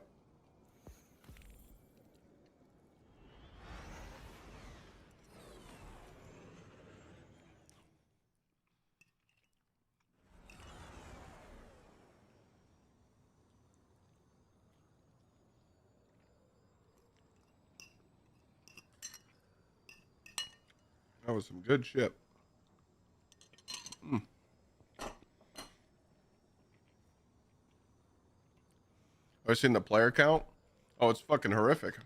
That was some good shit. Have you seen the player count? Oh, it's fucking horrific.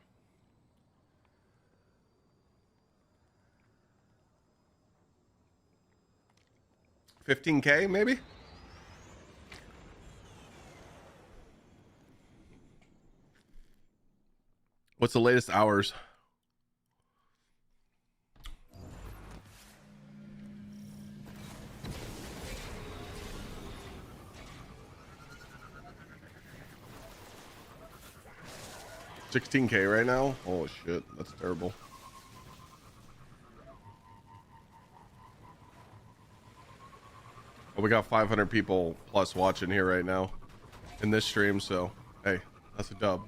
$15K maybe? What's the latest hours? $16K right now? Holy shit, that's terrible. Well, we got 500 people plus watching here right now in this stream, so hey, that's a dub.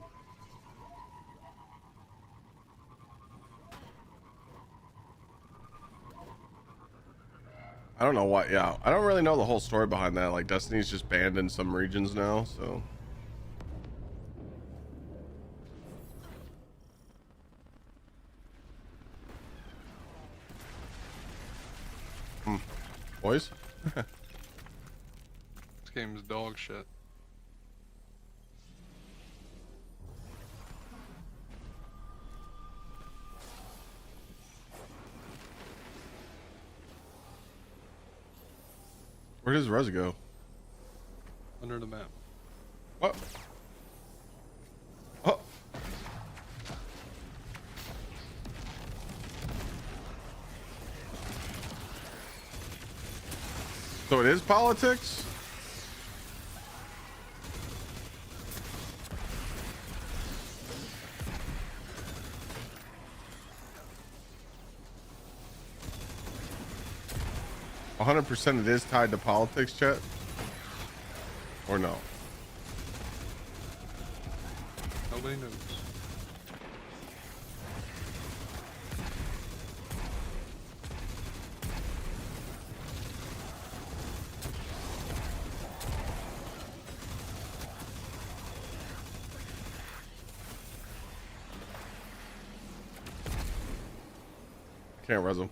I don't know why. Yeah, I don't really know the whole story behind that. Like, Destiny's just banned in some regions now, so. Boys? This game is dog shit. Where does Rez go? Under the map. What? Oh. So it is politics? %, it is tied to politics, chat? Or no? Nobody knows. Can't res him.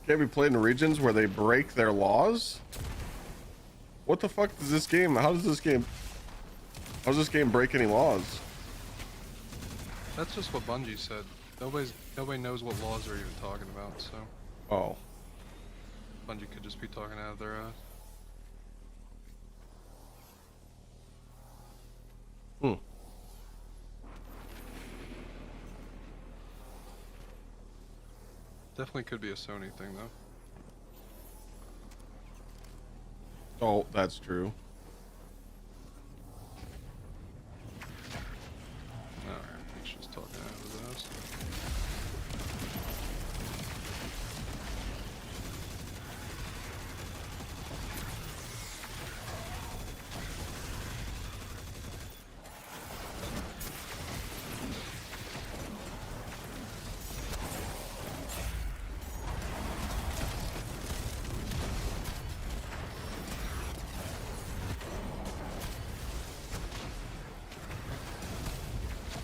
Can't be played in regions where they break their laws? What the fuck does this game, how does this game break any laws? That's just what Bungie said. Nobody knows what laws they're even talking about, so Oh. Bungie could just be talking out of their ass. Definitely could be a Sony thing though. Oh, that's true. Alright, he's just talking out of his ass.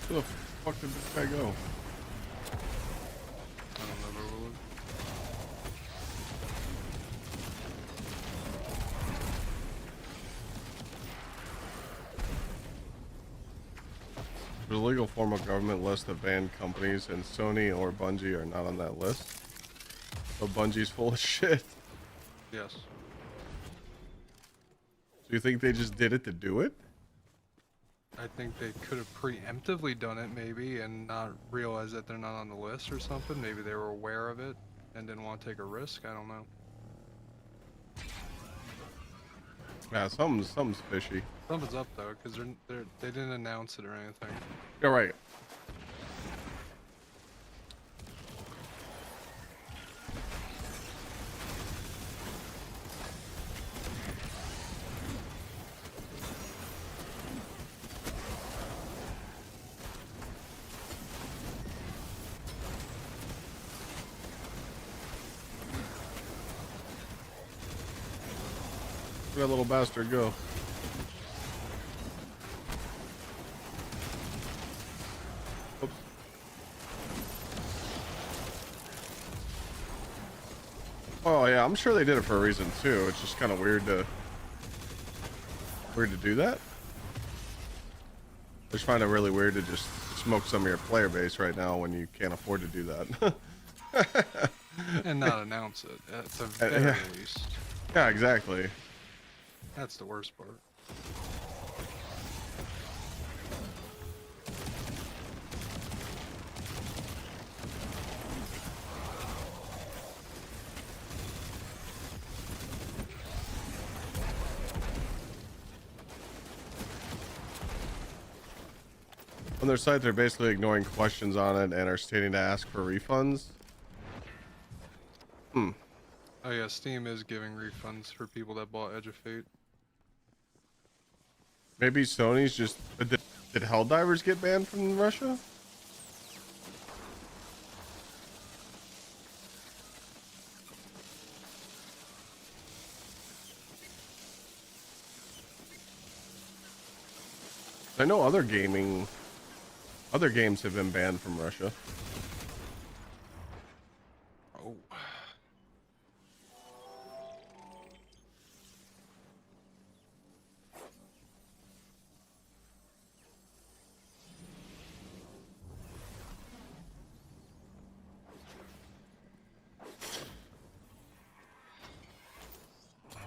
Where the fuck did this guy go? I don't know where we'll look. There's a legal form of government list of banned companies, and Sony or Bungie are not on that list. So Bungie's full of shit. Yes. So you think they just did it to do it? I think they could have preemptively done it maybe and not realized that they're not on the list or something. Maybe they were aware of it and didn't want to take a risk. I don't know. Yeah, something's fishy. Something's up though, because they didn't announce it or anything. You're right. Where'd that little bastard go? Oops. Oh yeah, I'm sure they did it for a reason too. It's just kind of weird to do that. I just find it really weird to just smoke some of your player base right now when you can't afford to do that. And not announce it, at the very yeah. least. Yeah, exactly. That's the worst part. On their site, they're basically ignoring questions on it and are stating to ask for refunds. Oh yeah, Steam is giving refunds for people that bought Edge of Fate. Maybe Sony's just... Did Helldivers get banned from Russia? I know other games have been banned from Russia. Oh.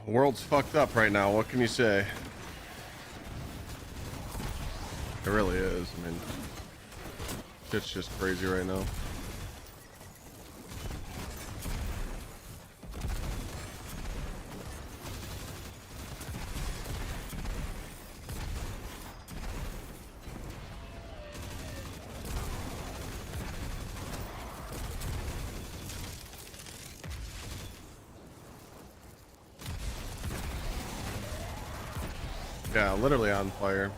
The world's fucked up right now. What can you say? It really is. I mean, shit's just crazy right now. Yeah, literally on fire.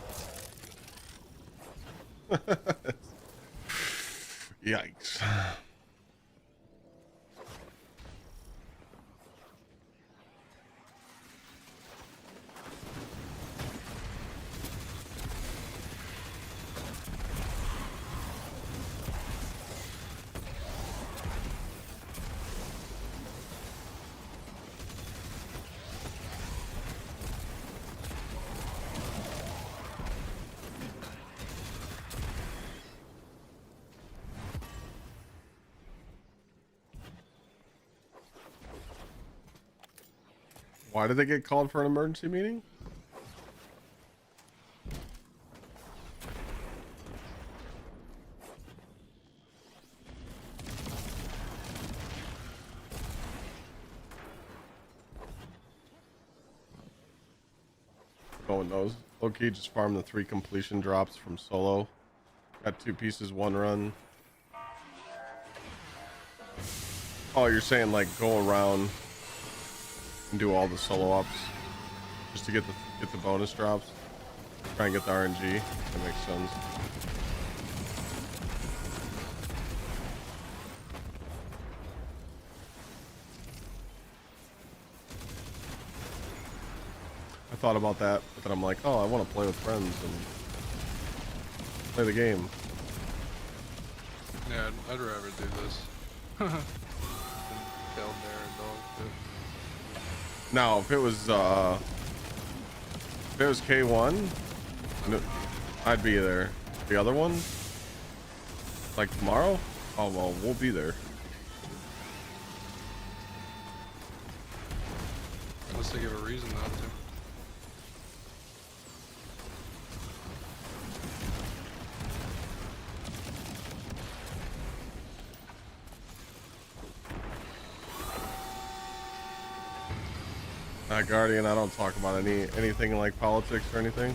Yikes. Why did they get called for an emergency meeting? No one knows. Low-key just farmed the 3 completion drops from solo. Got 2 pieces, 1 run. Oh, you're saying like go around and do all the solo ups just to get the bonus drops. Try and get the RNG. That makes sense. I thought about that, but then I'm like, oh, I want to play with friends and play the game. Yeah, I'd rather do this. Than down there and dog shit. Now, if it was K1, no, I'd be there. The other one, like tomorrow, oh well, we'll be there. Unless they give a reason not to. Guardian, I don't talk about anything like politics or anything.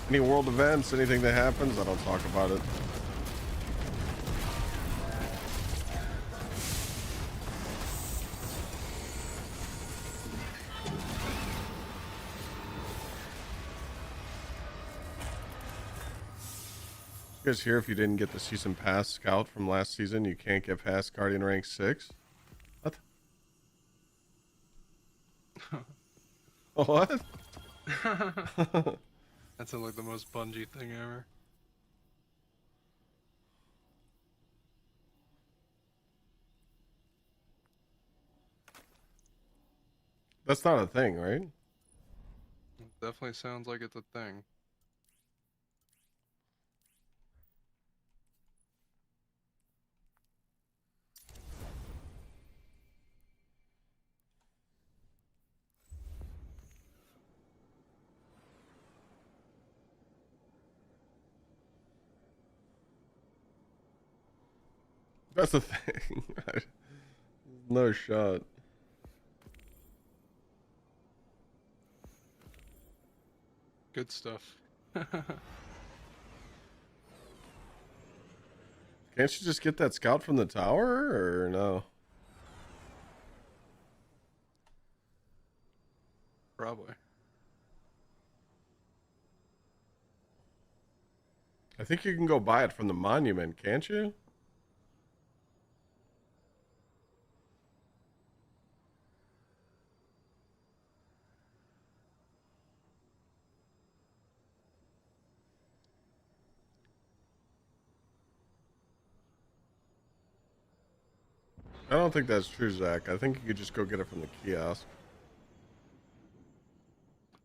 Any world events, anything that happens, I don't talk about it. You guys hear if you didn't get the season pass scout from last season, you can't get past Guardian rank 6? What? What? That sounds like the most Bungie thing ever. That's not a thing, right? It definitely sounds like it's a thing. That's the thing. No shot. Good stuff. Can't you just get that scout from the tower, or no? Probably. I think you can go buy it from the monument, can't you? I don't think that's true, Zach. I think you could just go get it from the kiosk.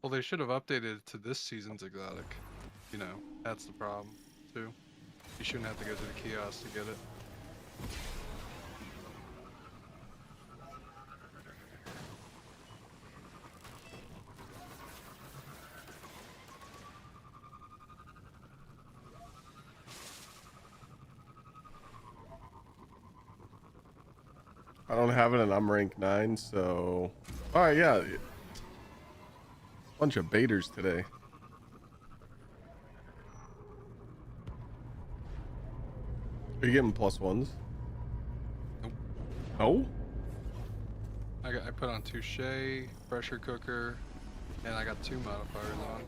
Well, they should have updated it to this season's exotic. You know, that's the problem, too. You shouldn't have to go to the kiosk to get it. I don't have it and I'm rank 9, so... Alright, yeah. Bunch of baiters today. Are you getting +1s? Nope. No? I put on touche, pressure cooker, and I got 2 modifiers on.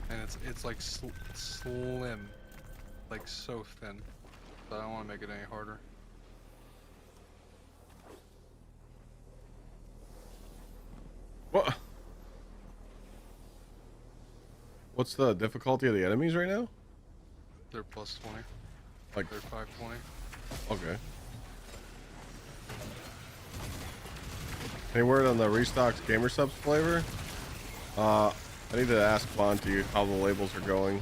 And it's like slim, like so thin. So I don't want to make it any harder. What? What's the difficulty of the enemies right now? They're +20. Like, They're 520. okay. Any word on the restocks gamer subs flavor? I need to ask Monty how the labels are going.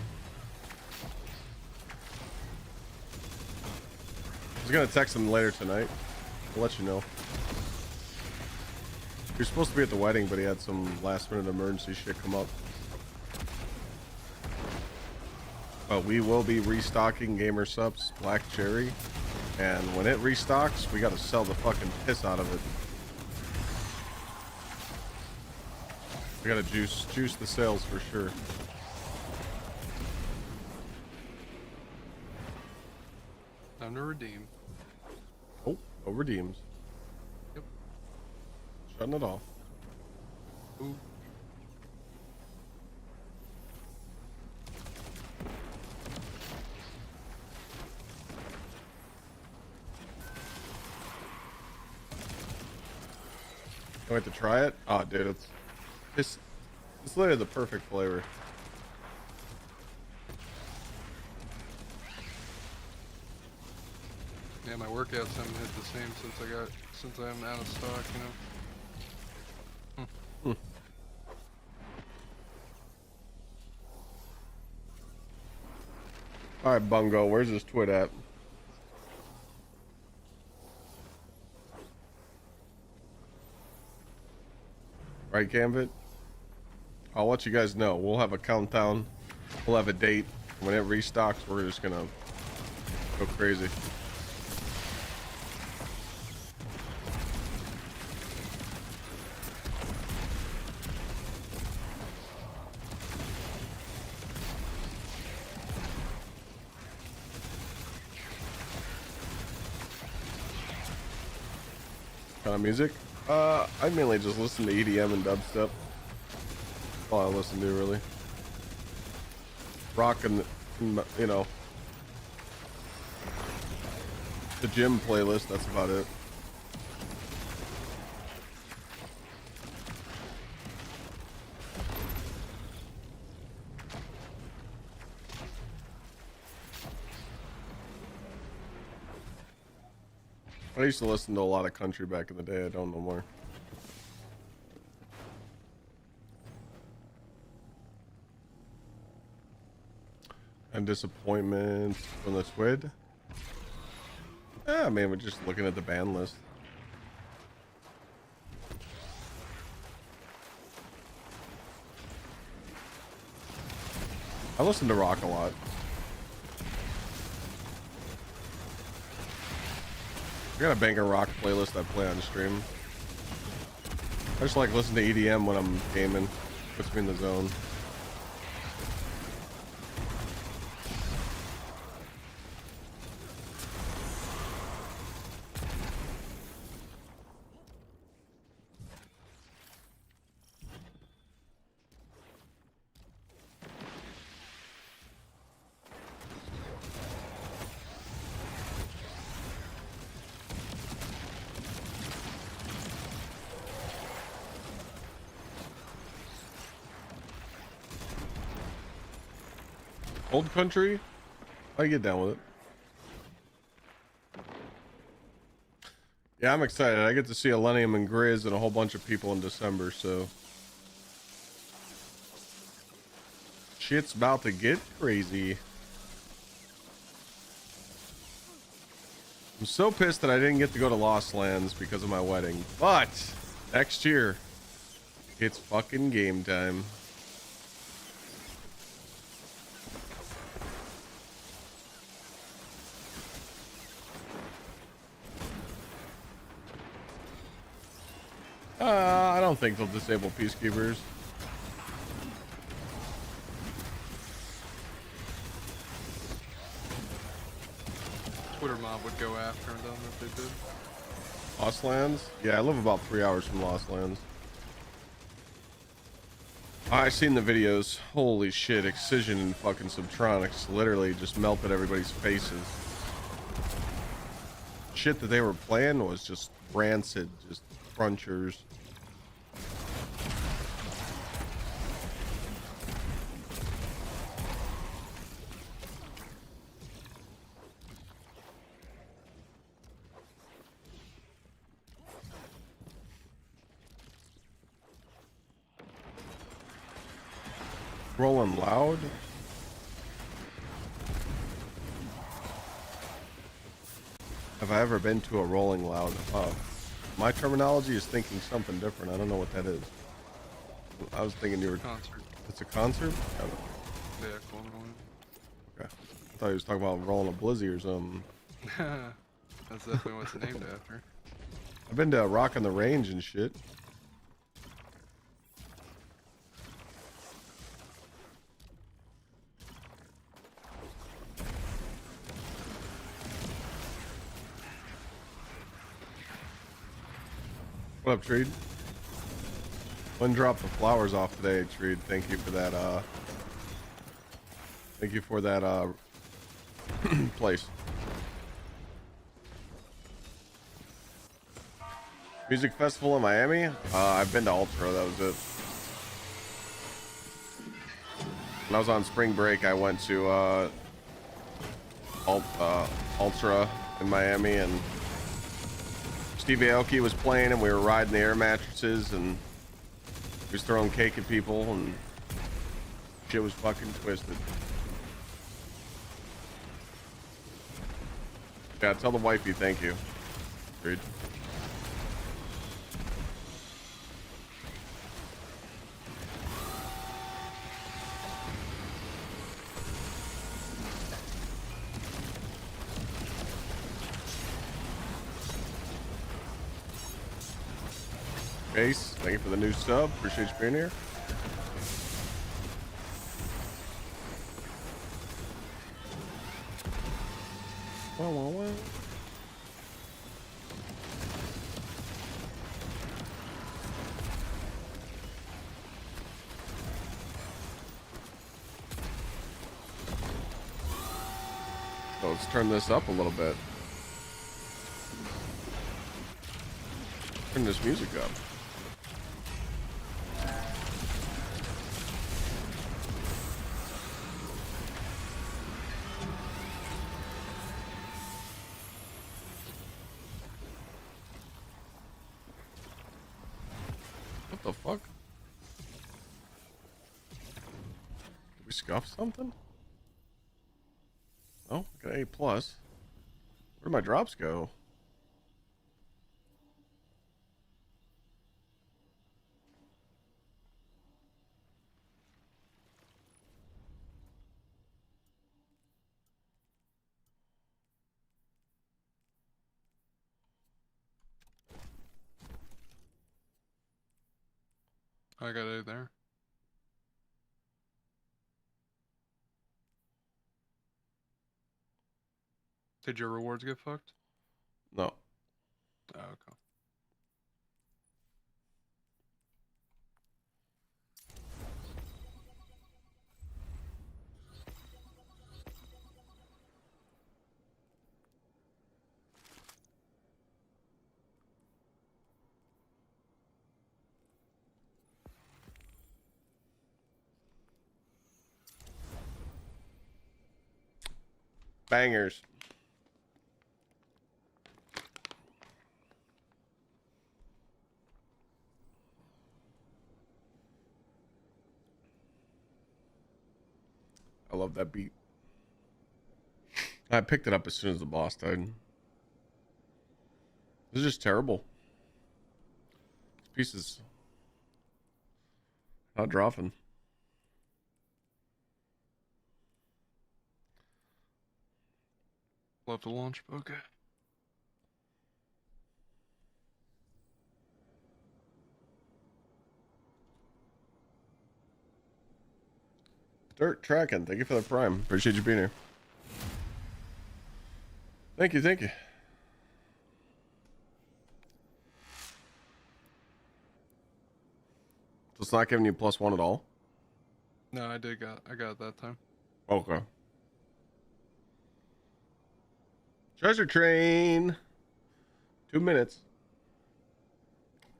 I was gonna text him later tonight. I'll let you know. He was supposed to be at the wedding, but he had some last minute emergency shit come up. But we will be restocking gamer subs Black Cherry, and when it restocks, we gotta sell the fucking piss out of it. We gotta juice the sales for sure. Time to redeem. Oh, no redeems. Yep. Shutting it off. Ooh. Can't wait to try it. Oh, dude, it's literally the perfect flavor. Yeah, my workouts haven't hit the same since I'm out of stock, you know. All right, Bungo, where's this TWID at? Right, Gambit? I'll let you guys know. We'll have a countdown. We'll have a date. When it restocks, we're just gonna go crazy. Kind of music? I mainly just listen to EDM and dubstep. All I listen to, really. Rock and, you know, the gym playlist, that's about it. I used to listen to a lot of country back in the day. I don't know more. And disappointment from the TWID. Yeah, I mean, we're just looking at the band list. I listen to rock a lot. I got a banger rock playlist I play on stream. I just like listening to EDM when I'm gaming. Puts me in the zone. Old country? I get down with it. Yeah, I'm excited. I get to see Elenium and Grizz and a whole bunch of people in December, so shit's about to get crazy. I'm so pissed that I didn't get to go to Lost Lands because of my wedding, but next year it's fucking game time. I don't think they'll disable peacekeepers. Twitter mob would go after them if they did. Lost Lands? Yeah, I live about 3 hours from Lost Lands. I've seen the videos. Holy shit, Excision and fucking Subtronics literally just melted everybody's faces. Shit that they were playing was just rancid, just crunchers. Rolling loud? Have I ever been to a rolling loud? My terminology is thinking something different. I don't know what that is. I was thinking you were... Concert. It's a concert? Yeah, cool. Okay. I thought he was talking about rolling a blizzy or something. That's definitely what it's named after. I've been to Rock on the Range and shit. What up, Treed? One dropped the flowers off today, Treed. Thank you for that, thank you for that, place. Music festival in Miami? I've been to Ultra, that was it. When I was on spring break, I went to, Ultra in Miami, and Steve Aoki was playing, and we were riding the air mattresses, and he was throwing cake at people, and shit was fucking twisted. Yeah, tell the wifey thank you, dude. Ace, thank you for the new sub. Appreciate you being here. Wah, wah, wah. So let's turn this up a little bit. Turn this music up. What the fuck? Did we scuff something? Oh, got A+. Where'd my drops go? I got A there. Did your rewards get fucked? No. Oh, okay. Bangers. I love that beat. I picked it up as soon as the boss died. This is just terrible. This piece is not dropping. Love the launch. Okay. Dirt tracking. Thank you for the prime. Appreciate you being here. Thank you. Thank you. So it's not giving you +1 at all? No, I got it that time. Okay. Treasure train. 2 minutes.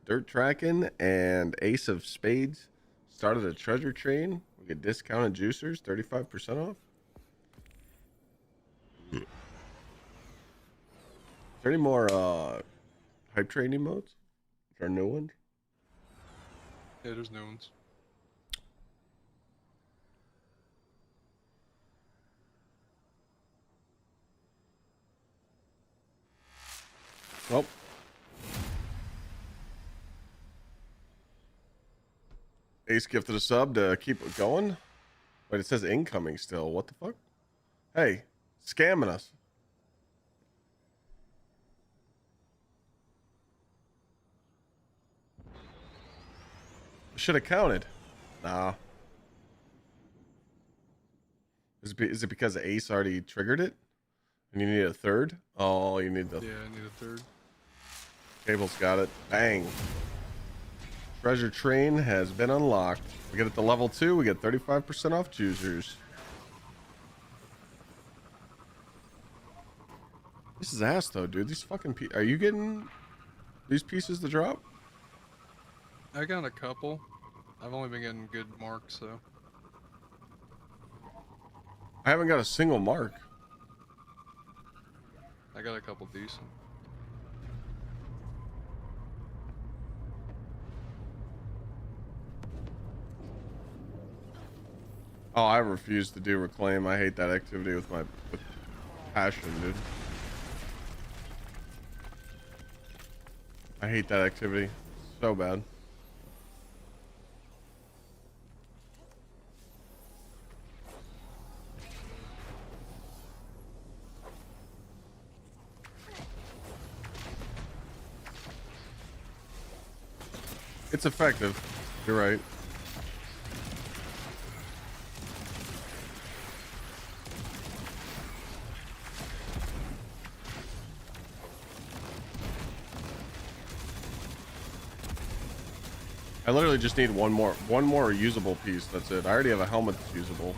Dirt tracking and Ace of Spades started a treasure train. We get discounted juicers, 35% off. Is there any more hype train emotes? Is there new ones? Yeah, there's new ones. Oh. Ace gifted a sub to keep it going. But it says incoming still. What the fuck? Hey, scamming us. Should have counted. Nah. Is it because Ace already triggered it? And you need a third? Oh, you need the... Yeah, I need a third. Cable's got it. Bang. Treasure train has been unlocked. We get it to level 2. We get 35% off juicers. This is ass though, dude. These fucking are you getting these pieces to drop? I got a couple. I've only been getting good marks, so. I haven't got a single mark. got a couple decent. Oh, I refuse to do reclaim. I hate that activity with passion, dude. I hate that activity so bad. It's effective. You're right. I literally just need one more usable piece. That's it. I already have a helmet that's usable.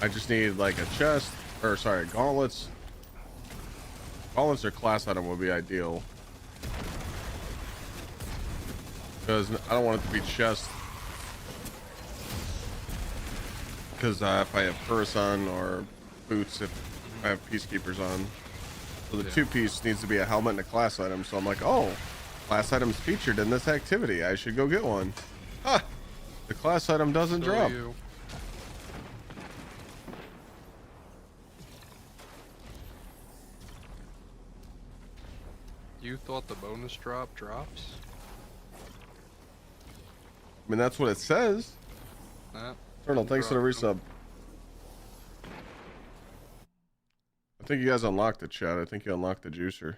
I just need like a chest, or sorry, gauntlets. Gauntlets or class item would be ideal. Because I don't want it to be chest. Because if I have purse on or boots, if I have peacekeepers on. So the 2-piece needs to be a helmet and a class item. So I'm like, oh, class items featured in this activity. I should go get one. Ah, the class item doesn't drop. You thought the bonus drop drops? I mean, that's what it says. Nah, Eternal, thanks for the resub. I think you guys unlocked it, chat. I think you unlocked the juicer.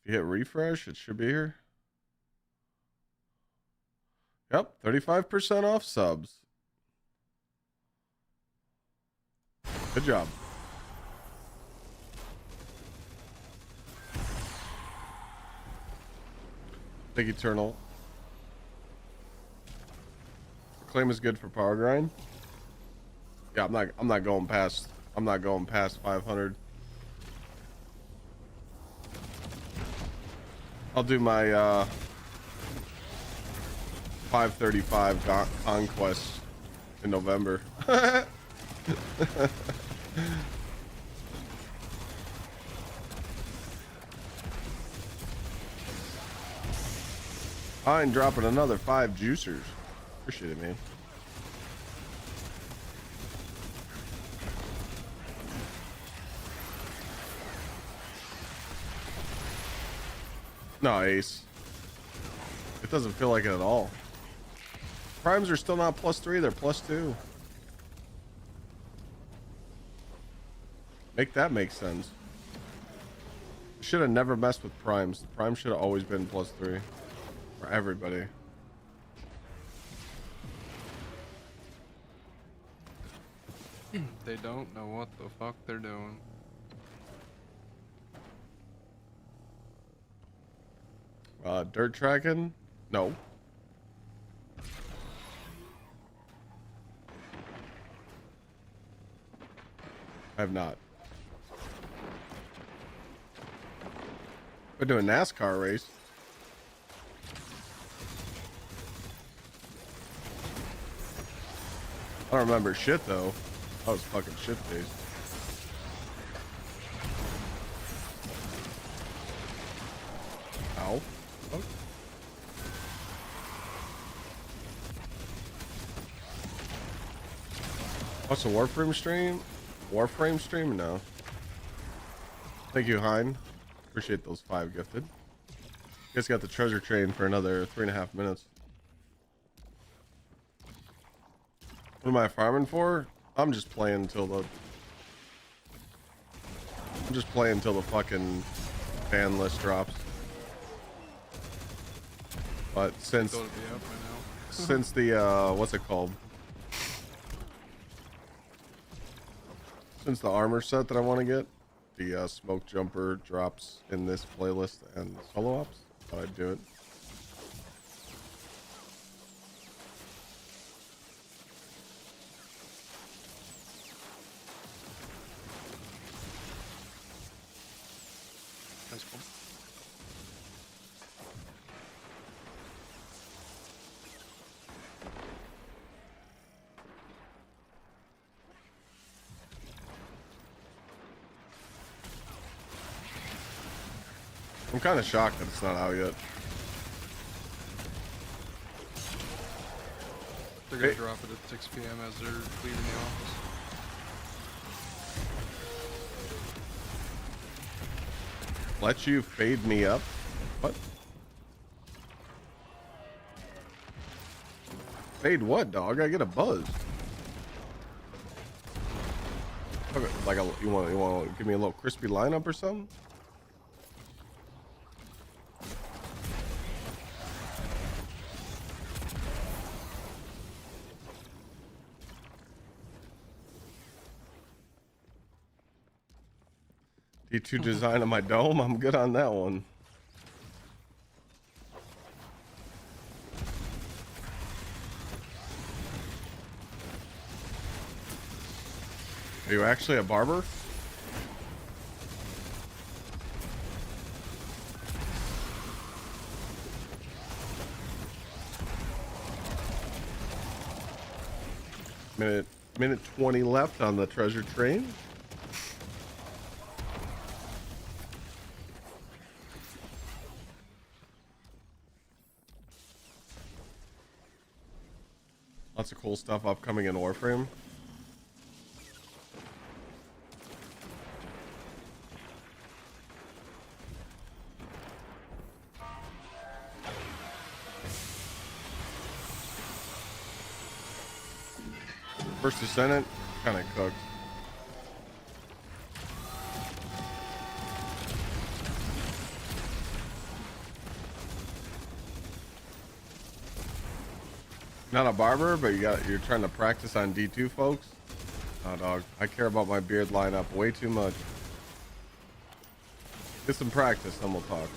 If you hit refresh, it should be here. Yep, 35% off subs. Good job. Thank you, Eternal. Claim is good for power grind. Yeah, I'm not going past 500. I'll do my 535 conquest in November. I ain't dropping another 5 juicers. Appreciate it, man. No, Ace. It doesn't feel like it at all. Primes are still not +3, they're +2. Make that make sense. Should have never messed with primes. The primes should have always been +3 for everybody. They don't know what the fuck they're doing. Dirt tracking? No. I have not. We're doing NASCAR race. I don't remember shit though. That was fucking shit faced. Ow. Oh. What's a Warframe stream? Warframe stream? No. Thank you, Hein. Appreciate those 5 gifted. You guys got the treasure train for another 3.5 minutes. What am I farming for? I'm just playing until the fucking ban list drops. But since the what's it called? Since the armor set that I want to get, the smoke jumper drops in this playlist and solo ops, so I'd do it. That's cool. I'm kind of shocked that it's not out yet. They're gonna drop it at 6 p.m. as they're leaving the office. Let you fade me up? What? Fade what, dog? I get a buzz. Okay, like you want to give me a little crispy lineup or something? D2 design of my dome. I'm good on that one. Are you actually a barber? Minute 20 left on the treasure train. Lots of cool stuff upcoming in Warframe. First Descendant, kind of cooked. Not a barber, but you're trying to practice on D2, folks. Oh, dog, I care about my beard lineup way too much. Get some practice, then we'll talk.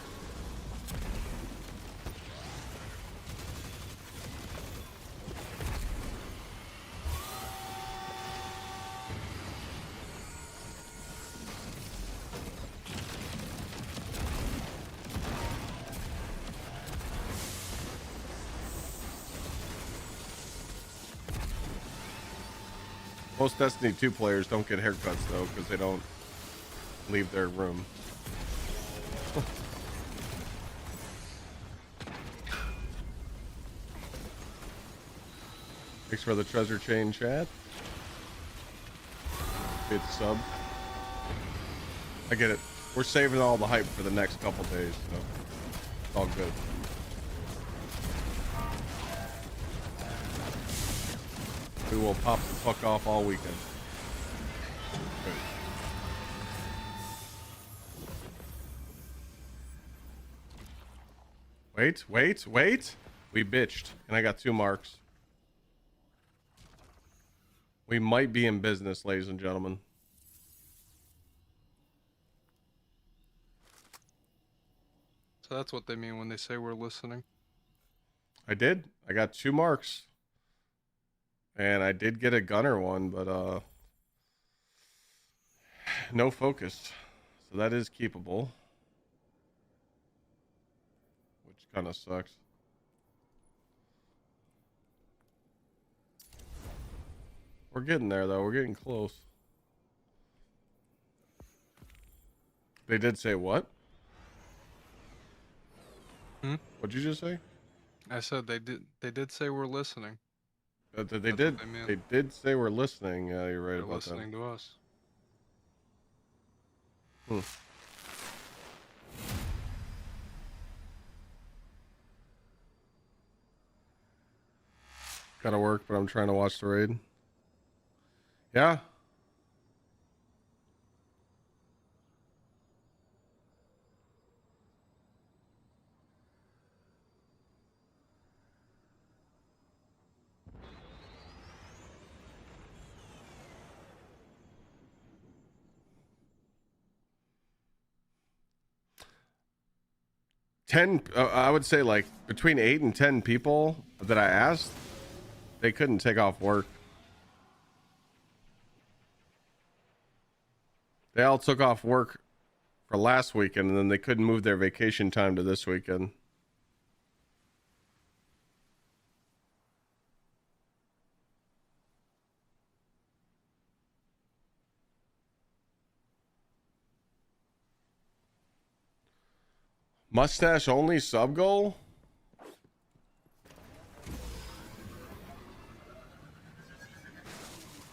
Most Destiny 2 players don't get haircuts though, because they don't leave their room. Thanks for the treasure chain, chat. Hit the sub. I get it. We're saving all the hype for the next couple days, so it's all good. We will pop the fuck off all weekend. Good. Wait. We bitched, and I got 2 marks. We might be in business, ladies and gentlemen. So that's what they mean when they say we're listening. I did. I got 2 marks. And I did get a gunner one, but no focus. So that is keepable. Which kind of sucks. We're getting there though. We're getting close. They did say what? What'd you just say? I said they did say we're listening. They did say we're listening. Yeah, you're right. They're about listening to us. that. Gotta work, but I'm trying to watch the raid. Yeah. I would say like between 8 and 10 people that I asked, they couldn't take off work. They all took off work for last weekend, and then they couldn't move their vacation time to this weekend. Mustache only sub goal?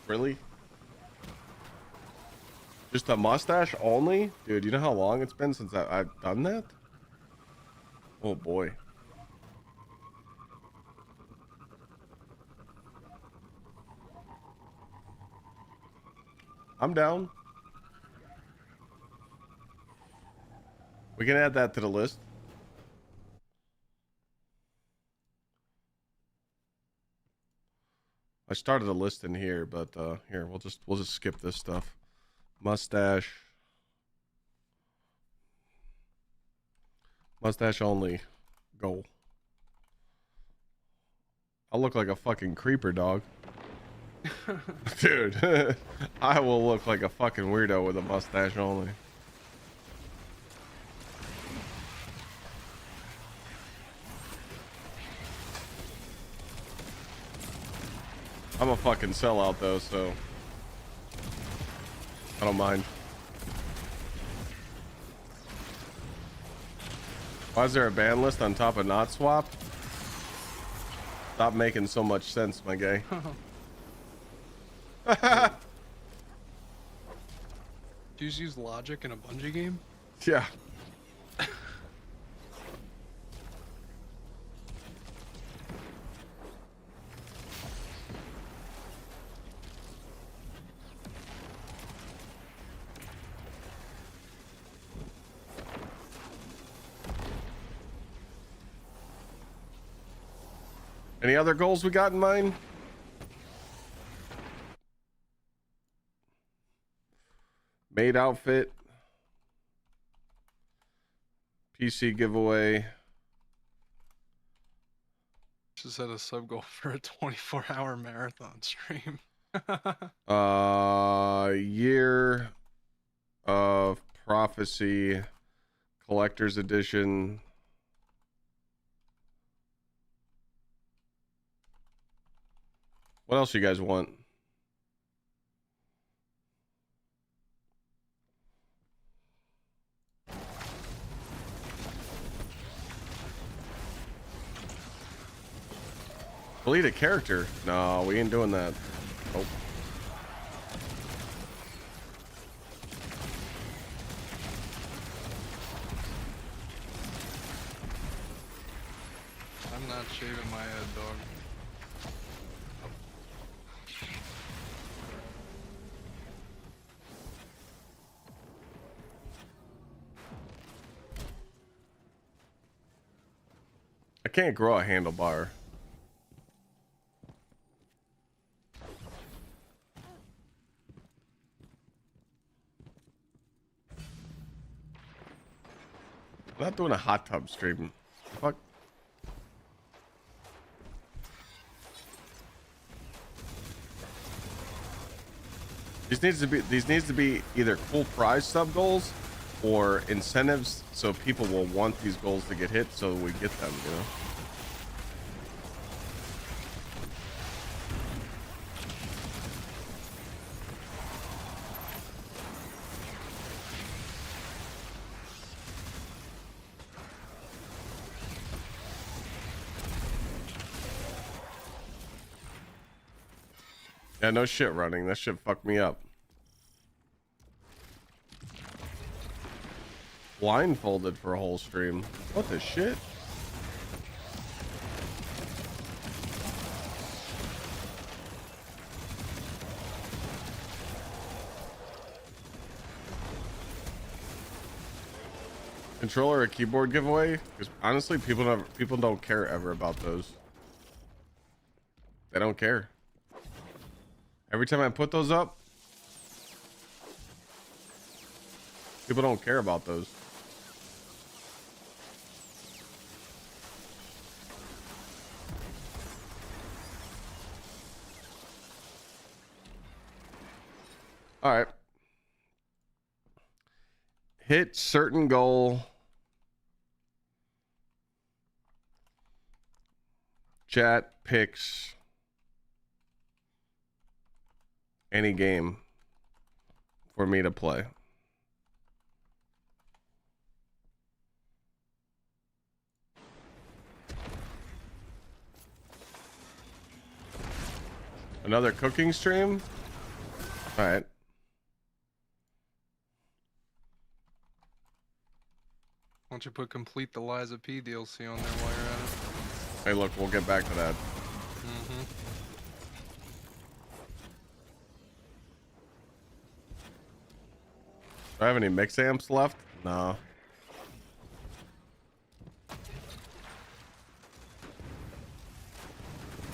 Really? Just a mustache only? Dude, you know how long it's been since I've done that? Oh boy. I'm down. We can add that to the list. I started a list in here, but here we'll just skip this stuff. Mustache only goal. I'll look like a fucking creeper, dog. Dude, I will look like a fucking weirdo with a mustache only. I'm a fucking sellout though, so I don't mind. Why is there a ban list on top of not swap? Stop making so much sense, my guy. Do you use logic in a Bungie game? Yeah. Any other goals we got in mind? Maid outfit. PC giveaway. Just set a sub goal for a 24-hour marathon stream. Year of Prophecy Collector's Edition. What else you guys want? Delete a character. No, we ain't doing that. Oh. I'm not shaving my head, dog. I can't grow a handlebar. I'm not doing a hot tub stream. Fuck. These needs to be either full prize sub goals or incentives so people will want these goals to get hit so we get them, you know. Yeah, no shit running. That shit fucked me up. Blindfolded for a whole stream. What the shit? Controller or keyboard giveaway? Because honestly, people don't care ever about those. They don't care. Every time I put those up, people don't care about those. All right. Hit certain goal. Chat picks any game for me to play. Another cooking stream? All right. Why don't you put complete the Liza P DLC on there while you're at it? Hey, look, we'll get back to that. Mm-hmm. Do I have any mix amps left? No.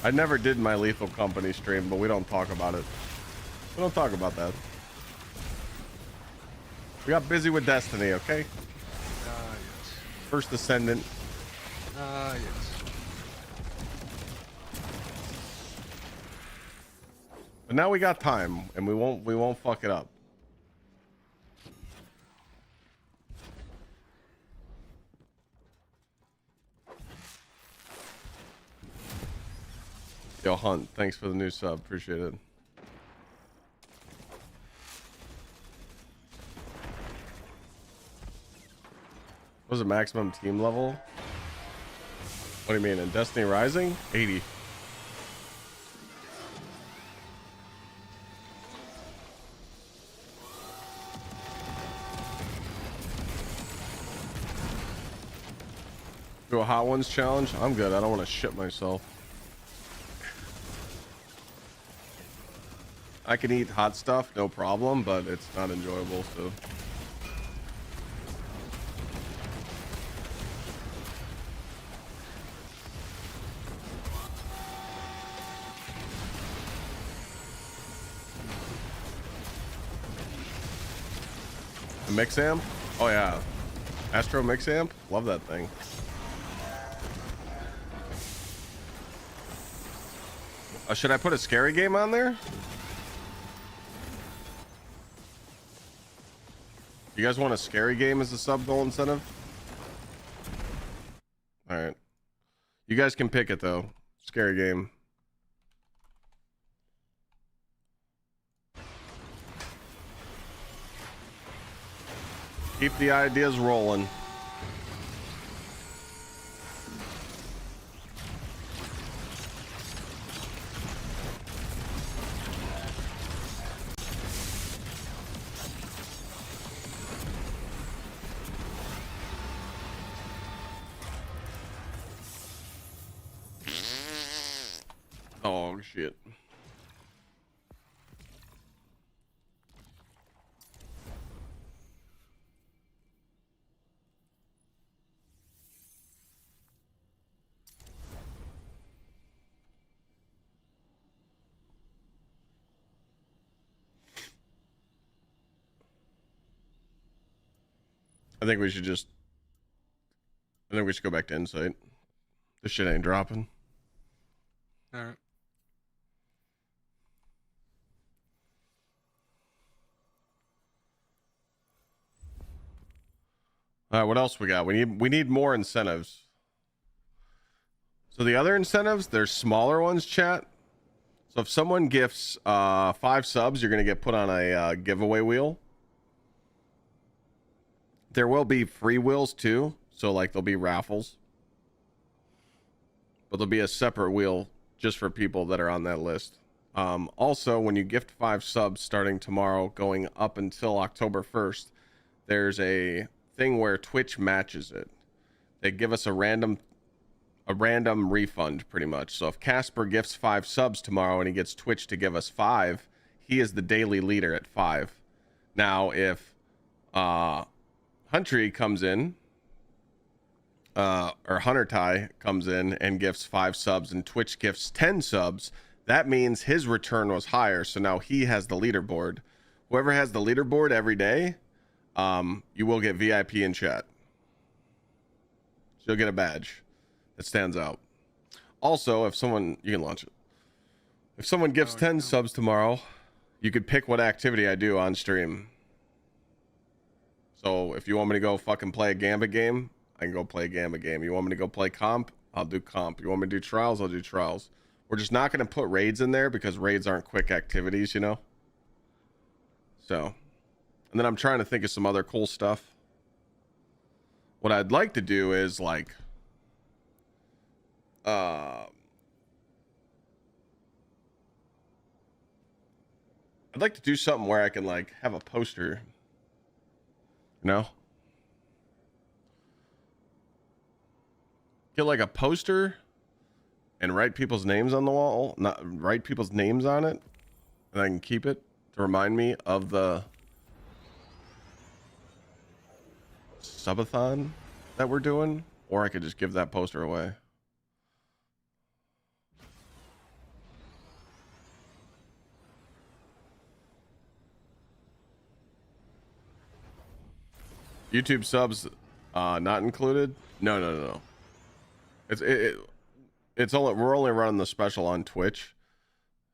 I never did my Lethal Company stream, but we don't talk about it. We don't talk about that. We got busy with Destiny, okay? Ah, yes. First Ascendant. Ah, yes. But now we got time, and we won't fuck it up. Yo, Hunt, thanks for the new sub. Appreciate it. What was the maximum team level? What do you mean? In Destiny Rising? 80. Do a Hot Ones challenge? I'm good. I don't want to shit myself. I can eat hot stuff, no problem, but it's not enjoyable, so. A mix amp? Oh yeah. Astro mix amp? Love that thing. Should I put a scary game on there? You guys want a scary game as a sub goal incentive? All right. You guys can pick it though. Scary game. Keep the ideas rolling. Oh shit. I think we should go back to Insight. This shit ain't dropping. All right. All right, what else we got? We need more incentives. So the other incentives, there's smaller ones, chat. So if someone gifts 5 subs, you're going to get put on a giveaway wheel. There will be free wheels too. So like there'll be raffles. But there'll be a separate wheel just for people that are on that list. Also, when you gift 5 subs starting tomorrow going up until October 1st, there's a thing where Twitch matches it. They give us a random refund pretty much. So if Casper gifts 5 subs tomorrow and he gets Twitch to give us 5, he is the daily leader at 5. Now if Huntry comes in or Hunter Ty comes in and gifts 5 subs and Twitch gifts 10 subs, that means his return was higher, so now he has the leaderboard. Whoever has the leaderboard every day, you will get VIP in chat. So you'll get a badge that stands out. Also, if someone, you can launch it. If someone gifts 10 subs tomorrow, you could pick what activity I do on stream. So if you want me to go fucking play a Gambit game, I can go play a Gambit game. You want me to go play comp? I'll do comp. You want me to do trials? I'll do trials. We're just not going to put raids in there because raids aren't quick activities, you know? So, and then I'm trying to think of some other cool stuff. What I'd like to do is like, I'd like to do something where I can like have a poster, you know? Get like a poster and write people's names on the wall, not write people's names on it, and I can keep it to remind me of the subathon that we're doing, or I could just give that poster away. YouTube subs not included? No. It's only, we're only running the special on Twitch.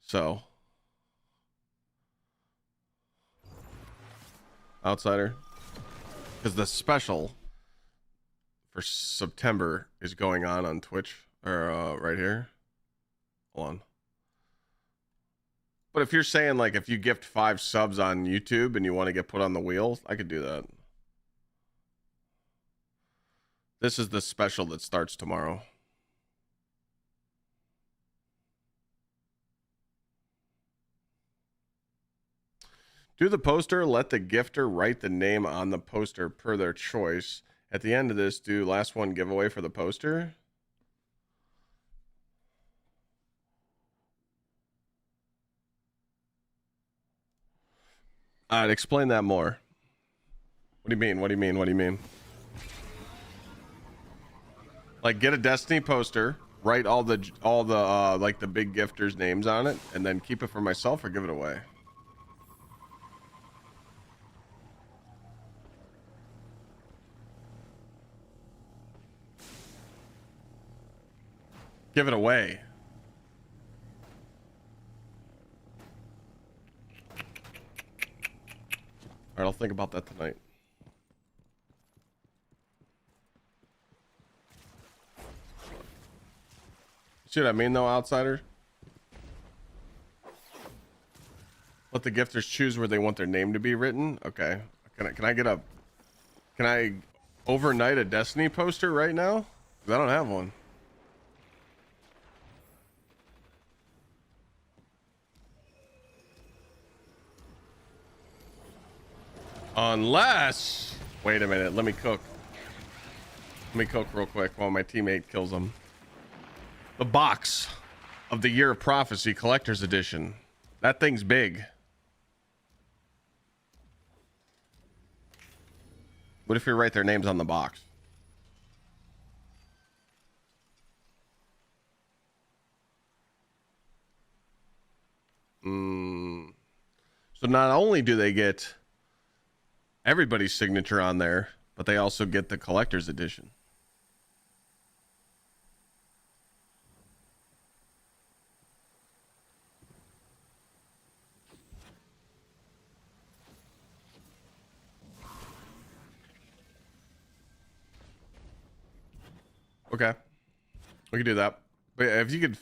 So Outsider, because the special for September is going on Twitch, or right here. Hold on. But if you're saying like if you gift 5 subs on YouTube and you want to get put on the wheel, I could do that. This is the special that starts tomorrow. Do the poster, let the gifter write the name on the poster per their choice. At the end of this, do last one giveaway for the poster. I'd explain that more. What do you mean? What do you mean? What do you mean? Like get a Destiny poster, write all the like the big gifters' names on it, and then keep it for myself or give it away. Give it away. All right, I'll think about that tonight. See what I mean, though, Outsider? Let the gifters choose where they want their name to be written. Okay. Can I overnight a Destiny poster right now? 'Cause I don't have one. Unless, wait a minute, let me cook. Let me cook real quick while my teammate kills him. The box of the Year of Prophecy Collector's Edition. That thing's big. What if you write their names on the box? So not only do they get everybody's signature on there, but they also get the collector's edition. Okay, we can do that. But if you could,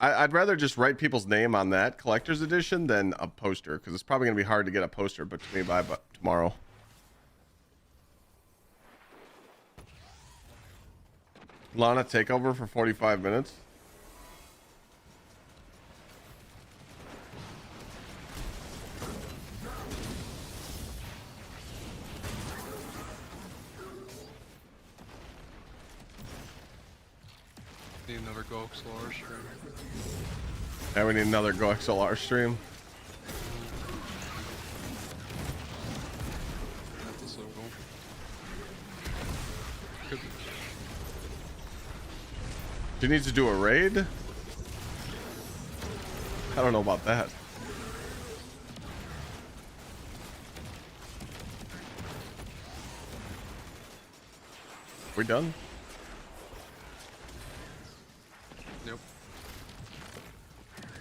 I'd rather just write people's name on that collector's edition than a poster, because it's probably gonna be hard to get a poster but to me by tomorrow. Lana takeover for 45 minutes. Need another GsxrClyde stream. Yeah, we need another GsxrClyde stream. That's so cool. Could be. She needs to do a raid? I don't know about that. We done? Nope.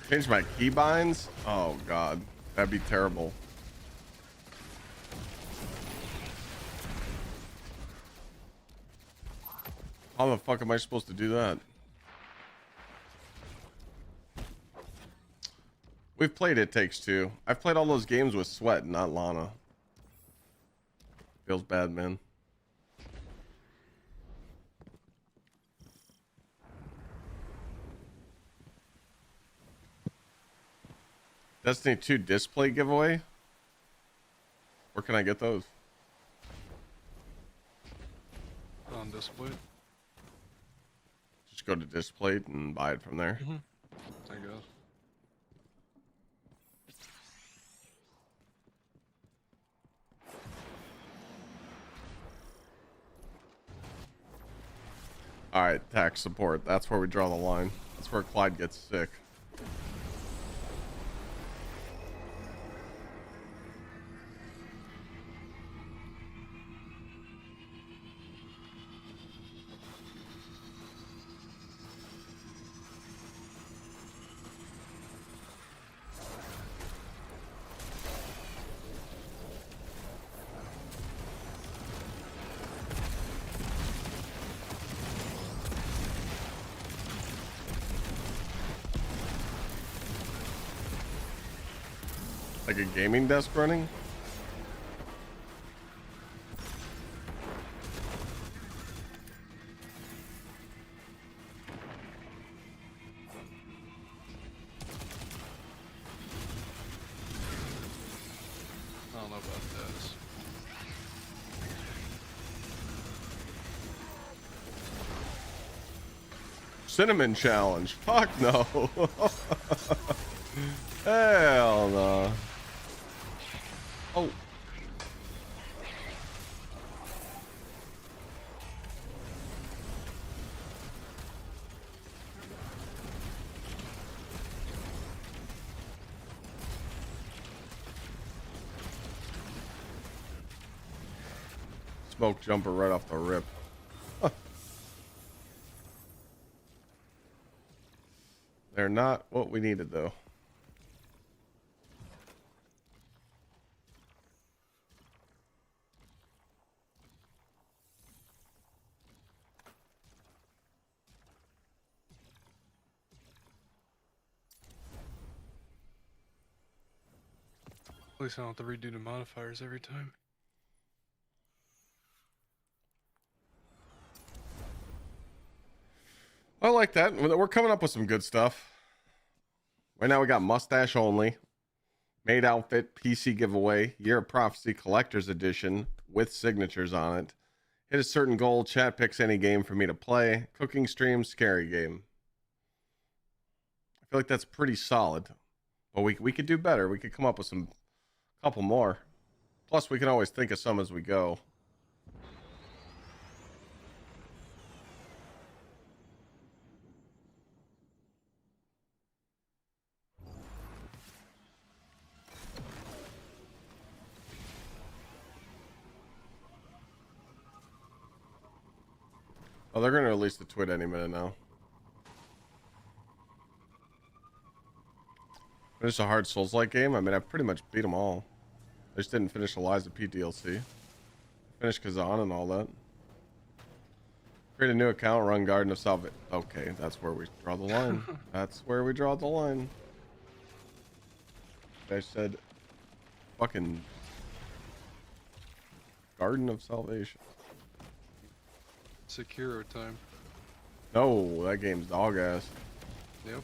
Change my keybinds? Oh god, that'd be terrible. How the fuck am I supposed to do that? We've played It Takes Two. I've played all those games with Sweat, not Lana. Feels bad, man. Destiny 2 display giveaway. Where can I get those? On display. Just go to display and buy it from there. I guess. All right, tax support. That's where we draw the line. That's where Clyde gets sick. Like a gaming desk running? I don't know about this. Cinnamon challenge. Fuck no. Hell no. Oh. Smoke jumper right off the rip. They're not what we needed though. At least I don't have to redo the modifiers every time. I like that. We're coming up with some good stuff. Right now we got mustache only, made outfit, PC giveaway, Year of Prophecy Collector's Edition with signatures on it. Hit a certain goal, chat picks any game for me to play, cooking stream, scary game. I feel like that's pretty solid. But we could do better. We could come up with some couple more. Plus we can always think of some as we go. Oh, they're going to release the TWID any minute now. It's a hard Souls-like game. I mean, I've pretty much beat them all. I just didn't finish Eliza P DLC. Finished Kazan and all that. Create a new account, run Garden of Salvation. Okay, that's where we draw the line. That's where we draw the line. I said fucking Garden of Salvation. Sekiro time. No, that game's dog ass. Yep,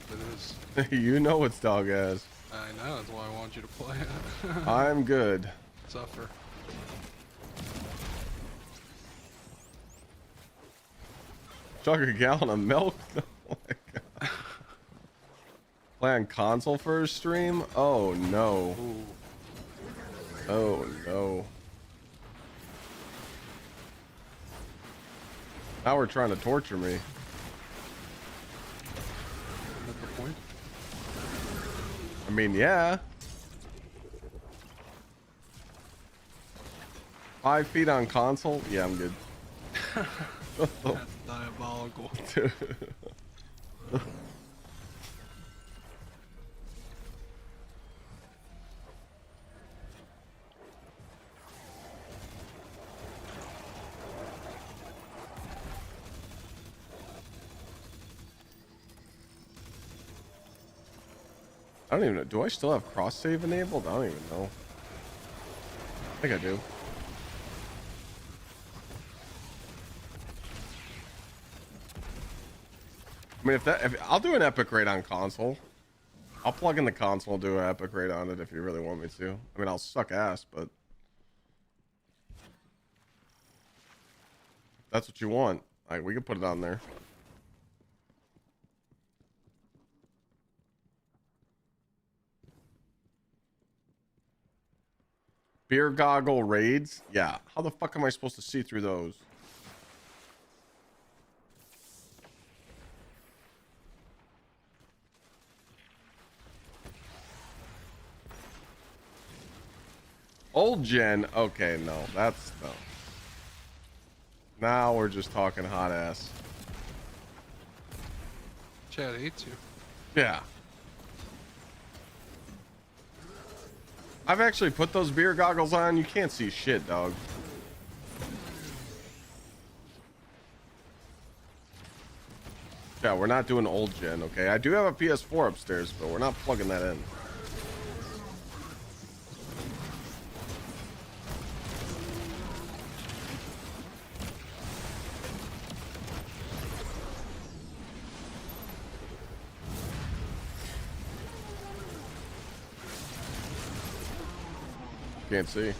it is. You know it's dog ass. I know, that's why I want you to play it. I'm good. Suffer. Chug a gallon of milk? Oh my god. Play on console for a stream? Oh no. Ooh. Oh no. Now we're trying to torture me. Isn't that the point? I mean, yeah. 5 feet on console? Yeah, I'm good. That's diabolical. I don't even know. Do I still have cross save enabled? I don't even know. I think I do. I mean, if I'll do an epic raid on console. I'll plug in the console and do an epic raid on it if you really want me to. I mean, I'll suck ass, but if that's what you want. Like, we can put it on there. Beer goggle raids? Yeah. How the fuck am I supposed to see through those? Old gen? Okay, no. That's no. Now we're just talking hot ass. Chad hates you. Yeah. I've actually put those beer goggles on. You can't see shit, dog. Yeah, we're not doing old gen, okay? I do have a PS4 upstairs, but we're not plugging that in. Can't see.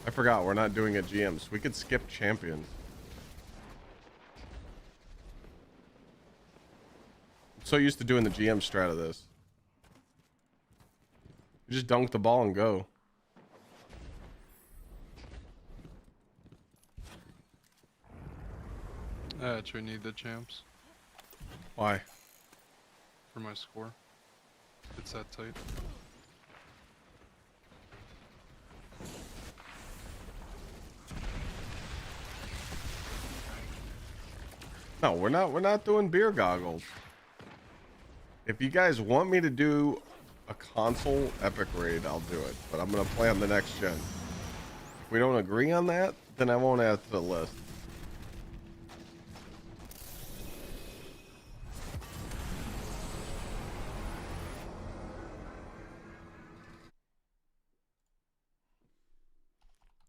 I forgot we're not doing a GMs. We could skip champions. I'm so used to doing the GM strat of this. You just dunk the ball and go. I actually need the champs Why? for my score. It's that tight. No, we're not doing beer goggles. If you guys want me to do a console epic raid, I'll do it. But I'm gonna play on the next gen. If we don't agree on that, then I won't add to the list.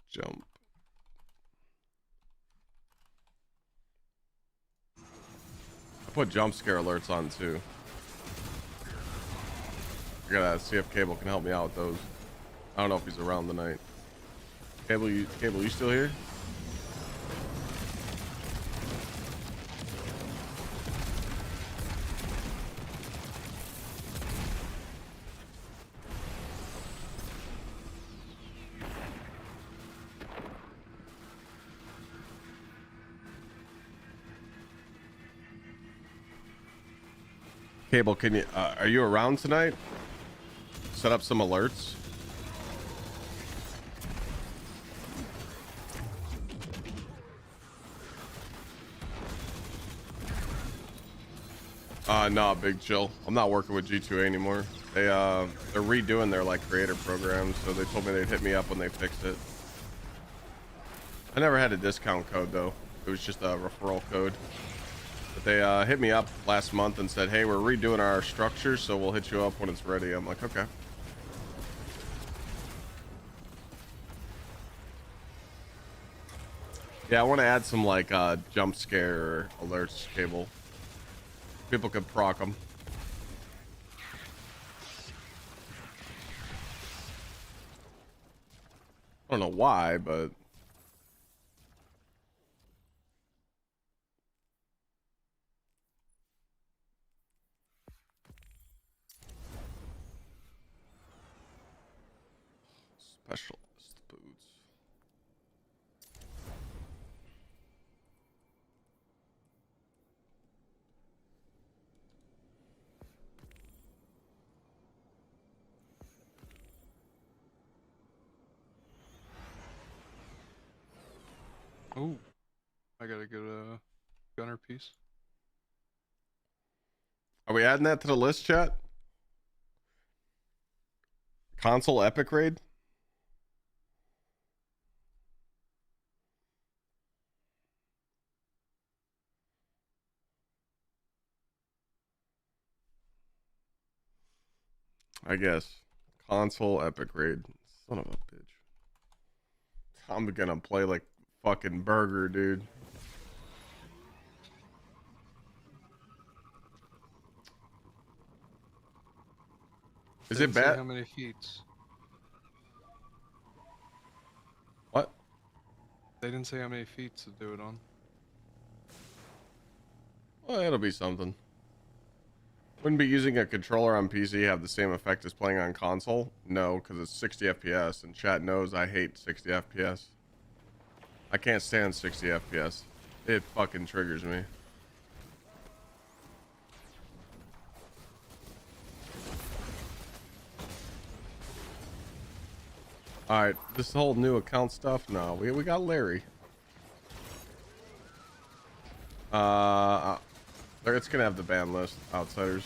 Jump. I put jump scare alerts on too. I gotta see if Cable can help me out with those. I don't know if he's around tonight. Cable, you still here? Cable, can you? Are you around tonight? Set up some alerts. No, big chill. I'm not working with G2A anymore. They're redoing their like creator program, so they told me they'd hit me up when they fixed it. I never had a discount code though. It was just a referral code. But they hit me up last month and said, hey, we're redoing our structure, so we'll hit you up when it's ready. I'm like, okay. Yeah, I want to add some like jump scare alerts, Cable. People could proc them. I don't know why, but specialist boots. Oh, I gotta get a gunner piece. Are we adding that to the list, chat? Console epic raid? I guess. Console epic raid. Son of a bitch. I'm gonna play like fucking burger, dude. Is it Didn't say bad? how many feats? What? They didn't say how many feats to do it on. Well, it'll be something. Wouldn't be using a controller on PC have the same effect as playing on console? No, because it's 60 FPS, and chat knows I hate 60 FPS. I can't stand 60 FPS. It fucking triggers me. Alright, this whole new account stuff? No, we got Larry. It's gonna have the ban list, Outsiders.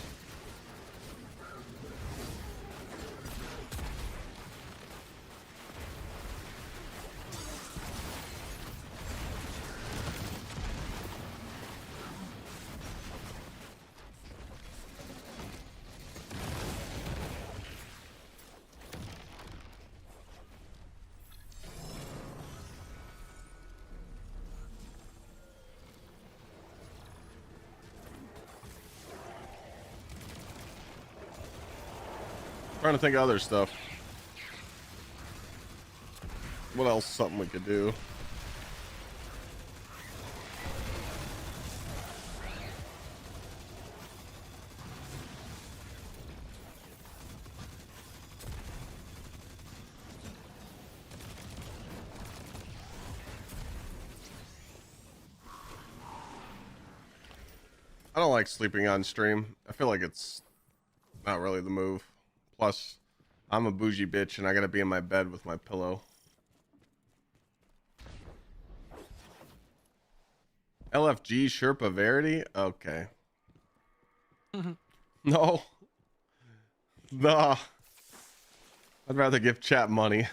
Trying to think of other stuff. What else? Something we could do. I don't like sleeping on stream. I feel like it's not really the move. Plus, I'm a bougie bitch and I gotta be in my bed with my pillow. LFG Sherpa Verity? Okay. No. Nah. I'd rather give chat money.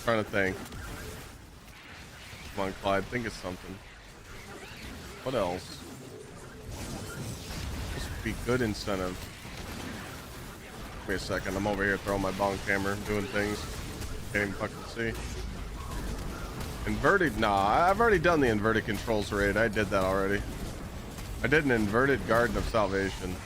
Trying to think. Come on, Clyde, think of something. What else? This would be good incentive. Give me a second. I'm over here throwing my bonk hammer, doing things. Can't even fucking see. Inverted? Nah, I've already done the inverted controls raid. I did that already. I did an inverted Garden of Salvation.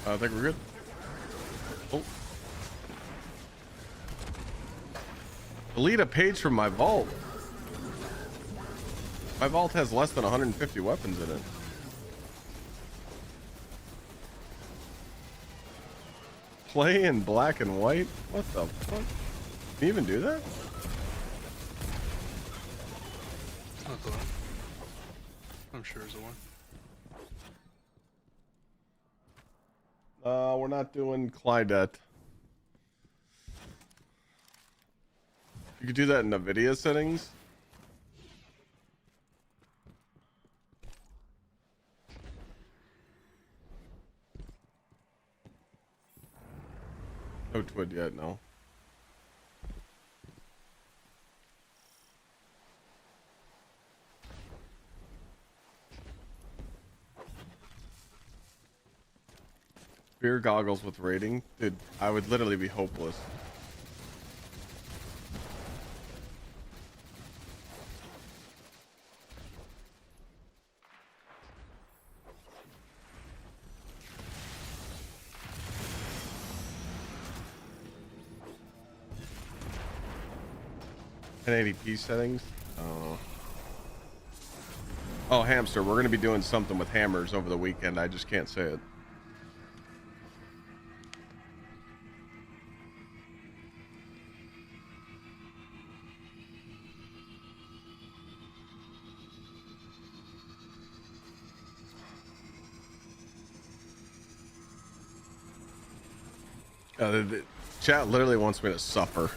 I think we're good. Oh. Delete a page from my vault. My vault has less than 150 weapons in it. Play in black and white? What the fuck? Can you even do that? Not the one. I'm sure there's a one. We're not doing Clydet. You could do that in NVIDIA settings. No TWID yet, no. Beer goggles with rating? Dude, I would literally be hopeless. $1080p settings? Oh, hamster, we're gonna be doing something with hammers over the weekend. I just can't say it. The chat literally wants me to suffer.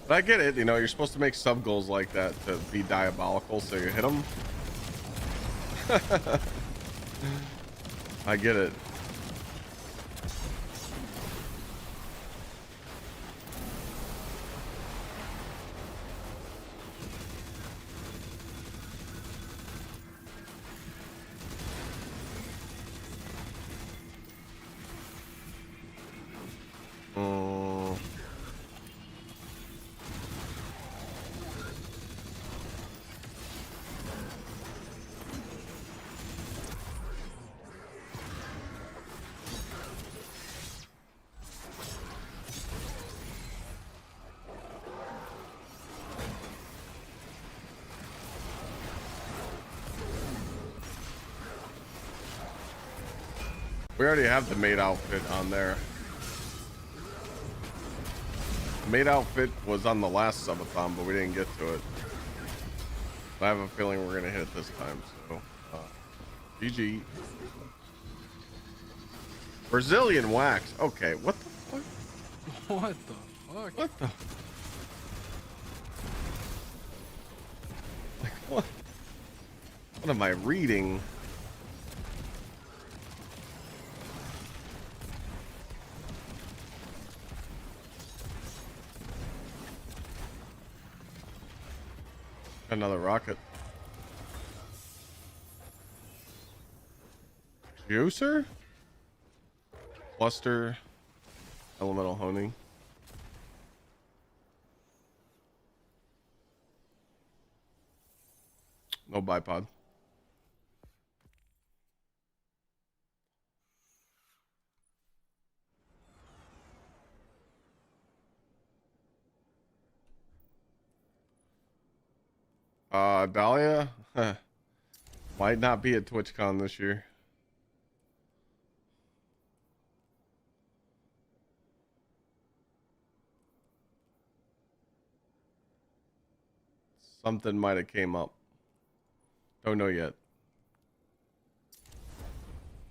But I get it, you know, you're supposed to make sub goals like that to be diabolical, so you hit them. I get it. We already have the maid outfit on there. The maid outfit was on the last subathon, but we didn't get to it. I have a feeling we're gonna hit it this time. So, GG. Brazilian wax. Okay, what the fuck? What the fuck? What the? Like what? What am I reading? Another rocket. Juicer? Cluster. Elemental honing. No bipod. Dahlia? Huh. Might not be at TwitchCon this year. Something might have came up. Don't know yet.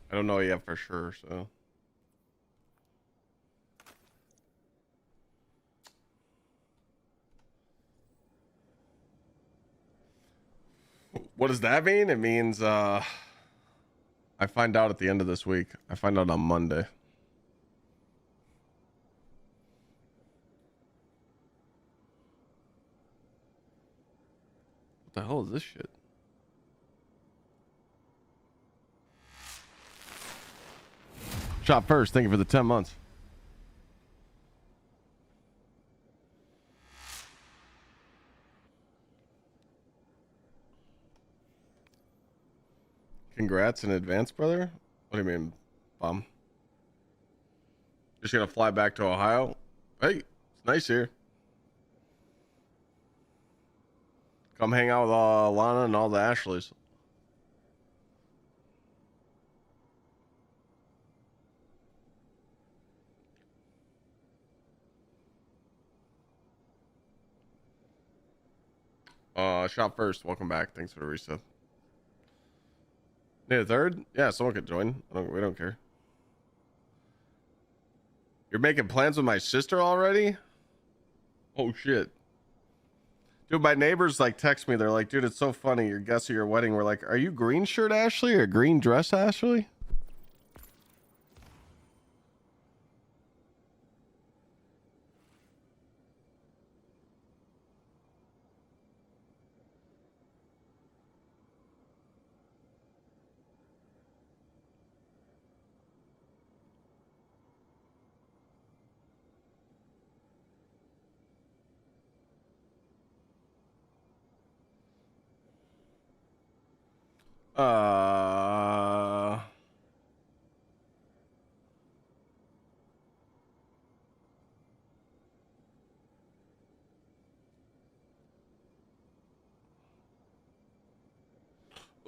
I don't know yet for sure, so. What does that mean? It means I find out at the end of this week. I find out on Monday. What the hell is this shit? Shop first. Thank you for the 10 months. Congrats in advance, brother. What do you mean, bum? Just gonna fly back to Ohio? Hey, it's nice here. Come hang out with Lana and all the Ashleys. Shop first. Welcome back. Thanks for the reset. Need a third? Yeah, someone could join. We don't care. You're making plans with my sister already? Oh shit. Dude, my neighbors like text me. They're like, dude, it's so funny. Your guests at your wedding were like, are you green shirt Ashley or green dress Ashley?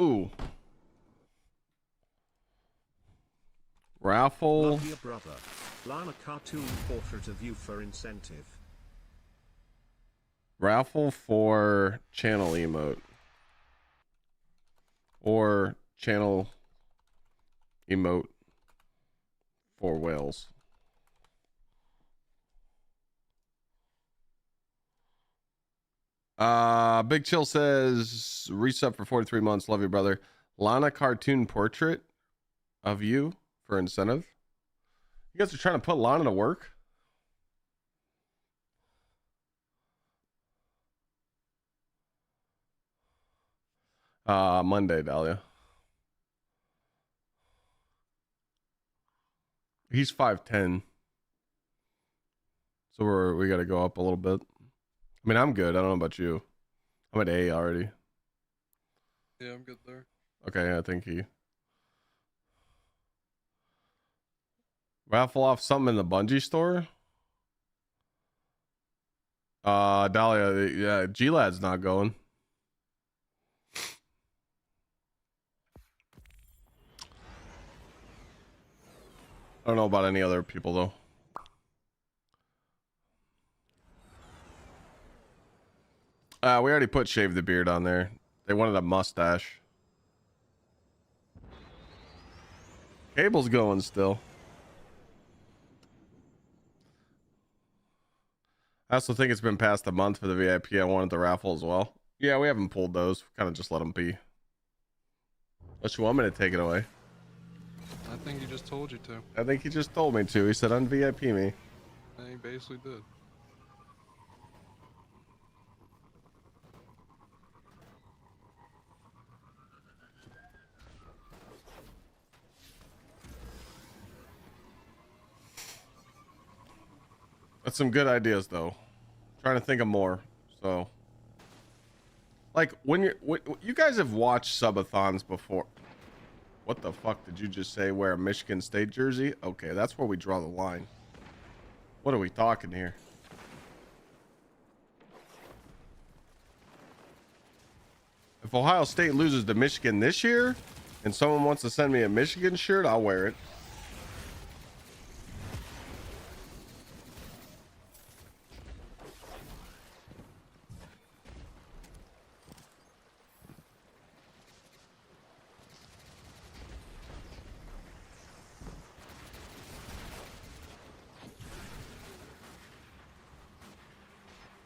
Ooh. Raffle. Love your brother. Lana cartoon portrait of you for incentive. Raffle for channel emote. Or channel emote for whales. Big Chill says reset for 43 months. Love you, brother. Lana cartoon portrait of you for incentive. You guys are trying to put Lana to work? Monday, Dahlia. He's 5'10". So we got to go up a little bit. I mean, I'm good. I don't know about you. I'm at A already. Yeah, I'm good there. Okay, I think he raffle off something in the Bungie store. Dahlia, yeah, GLAD's not going. I don't know about any other people though. We already put shave the beard on there. They wanted a mustache. Cable's going still. I also think it's been past a month for the VIP. I wanted the raffle as well. Yeah, we haven't pulled those. Kind of just let them be. Unless you want me to take it away. I think he just told you to. I think he just told me to. He said un-VIP me. And he basically did. That's some good ideas though. Trying to think of more. So, like when you guys have watched subathons before. What the fuck did you just say? Wear a Michigan State jersey? Okay, that's where we draw the line. What are we talking here? If Ohio State loses to Michigan this year and someone wants to send me a Michigan shirt, I'll wear it.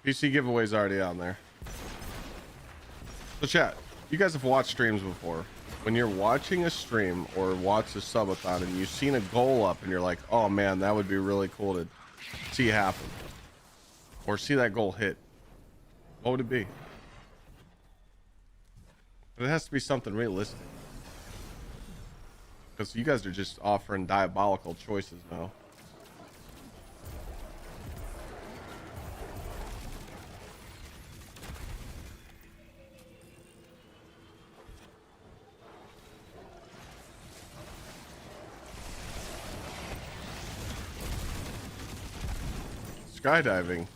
PC giveaway's already on there. So chat, you guys have watched streams before. When you're watching a stream or watch a subathon and you've seen a goal up and you're like, oh man, that would be really cool to see happen. Or see that goal hit. What would it be? But it has to be something realistic. Because you guys are just offering diabolical choices now. Skydiving.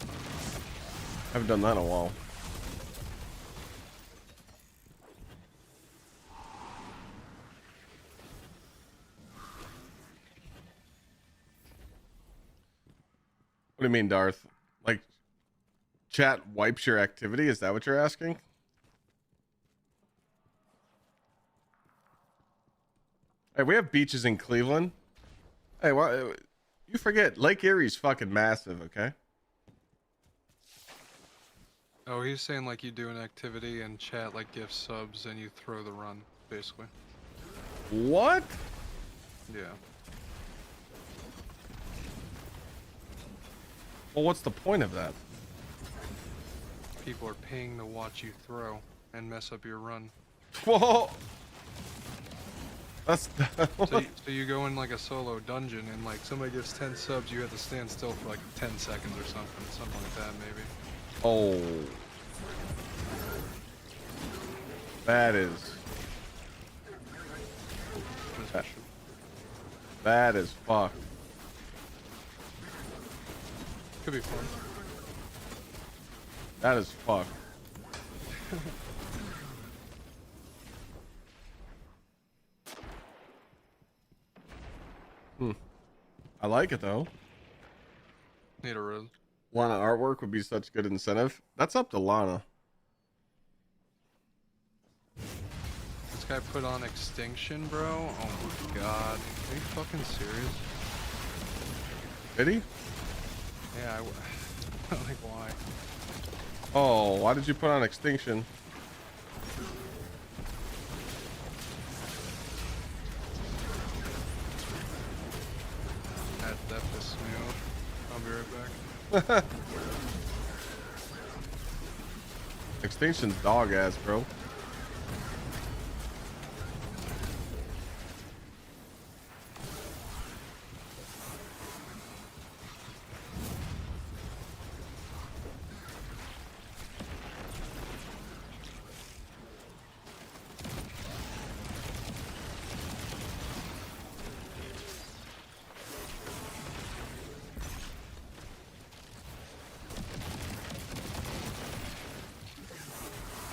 Haven't done that in a while. What do you mean, Darth? Like, chat wipes your activity? Is that what you're asking? Hey, we have beaches in Cleveland. Hey, why? You forget, Lake Erie's fucking massive, okay? Oh, he's saying like you do an activity and chat like gift subs and you throw the run, basically. What? Yeah. Well, what's the point of that? People are paying to watch you throw and mess up your run. Whoa! That's So you go in like a solo dungeon and like somebody gives 10 subs, you have to stand still for like 10 seconds or something like that maybe. Oh. That is... That is fucked. Could be fun. That is fucked. I like it though. Need a rose. Lana artwork would be such good incentive. That's up to Lana. This guy put on Extinction, bro. Oh my god. Are you fucking serious? Did he? Yeah, like why? Oh, why did you put on extinction? That depth is smooth. I'll be right back. Extinction's dog ass, bro.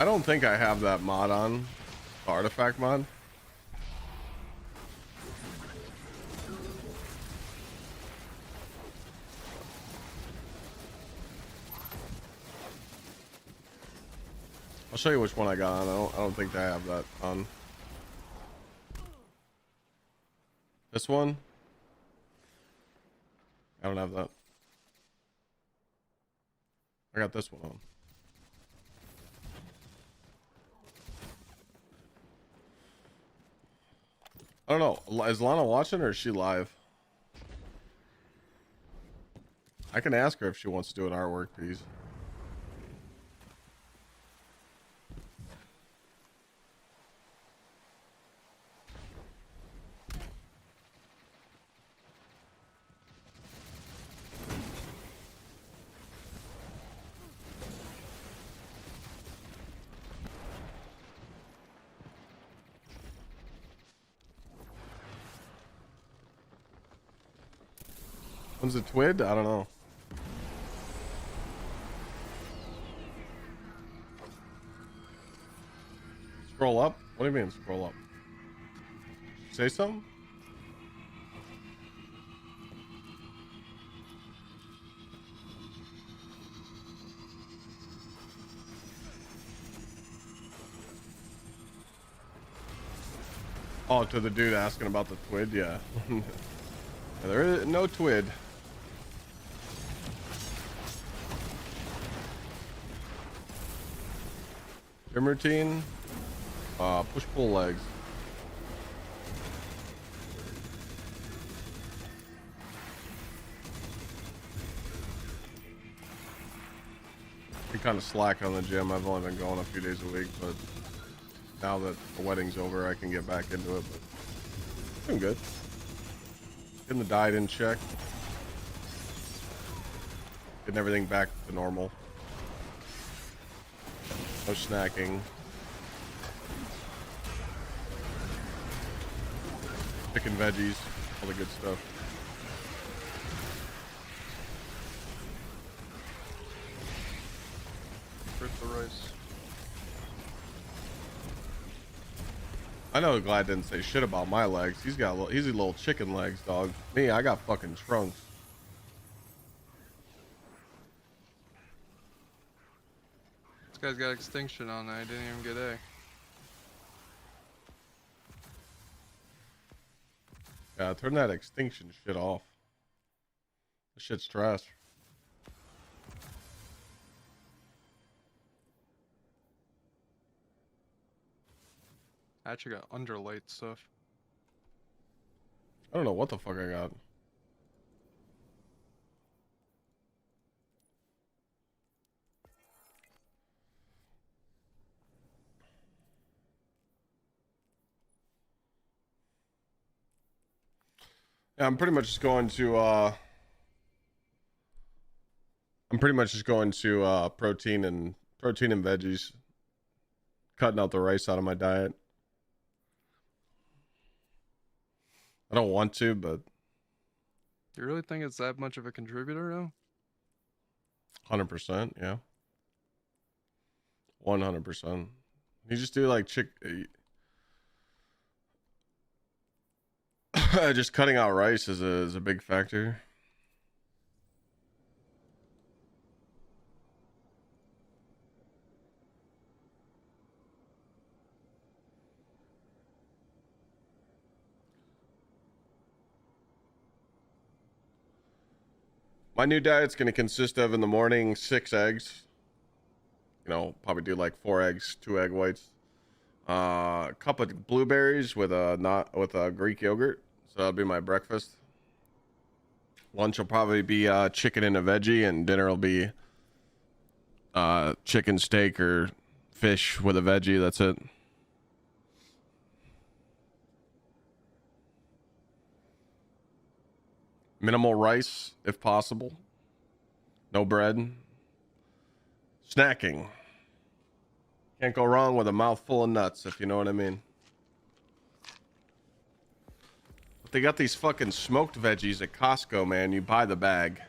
I don't think I have that mod on, the artifact mod. I'll show you which one I got on. I don't think I have that on. This one? I don't have that. I got this one on. I don't know. Is Lana watching or is she live? I can ask her if she wants to do an artwork piece. When's the TWID? I don't know. Scroll up? What do you mean scroll up? Say something? Oh, to the dude asking about the TWID? Yeah. There is no TWID. Gym routine. Push pull legs. Be kind of slack on the gym. I've only been going a few days a week, but now that the wedding's over, I can get back into it. But doing good. Getting the diet in check. Getting everything back to normal. No snacking. Chicken, veggies, all the good stuff. Where's the rice? I know Glad didn't say shit about my legs. He's got he's a little chicken legs, dog. Me, I got fucking trunks. This guy's got extinction on it. I didn't even get A. Yeah, turn that extinction shit off. This shit's trash. I actually got underlight stuff. I don't know what the fuck I got. Yeah, I'm pretty much just going to protein and veggies. Cutting out the rice out of my diet. I don't want to, but Do you really think it's that much of a contributor, though? 100%, yeah. 100%. You just do like just cutting out rice is a big factor. My new diet's going to consist of, in the morning, 6 eggs. You know, probably do like 4 eggs, 2 egg whites. A cup of blueberries with a Greek yogurt. So that'll be my breakfast. Lunch will probably be chicken and a veggie, and dinner will be chicken, steak, or fish with a veggie. That's it. Minimal rice if possible. No bread. Snacking. Can't go wrong with a mouthful of nuts, if you know what I mean. But they got these fucking smoked veggies at Costco, man. You buy the bag.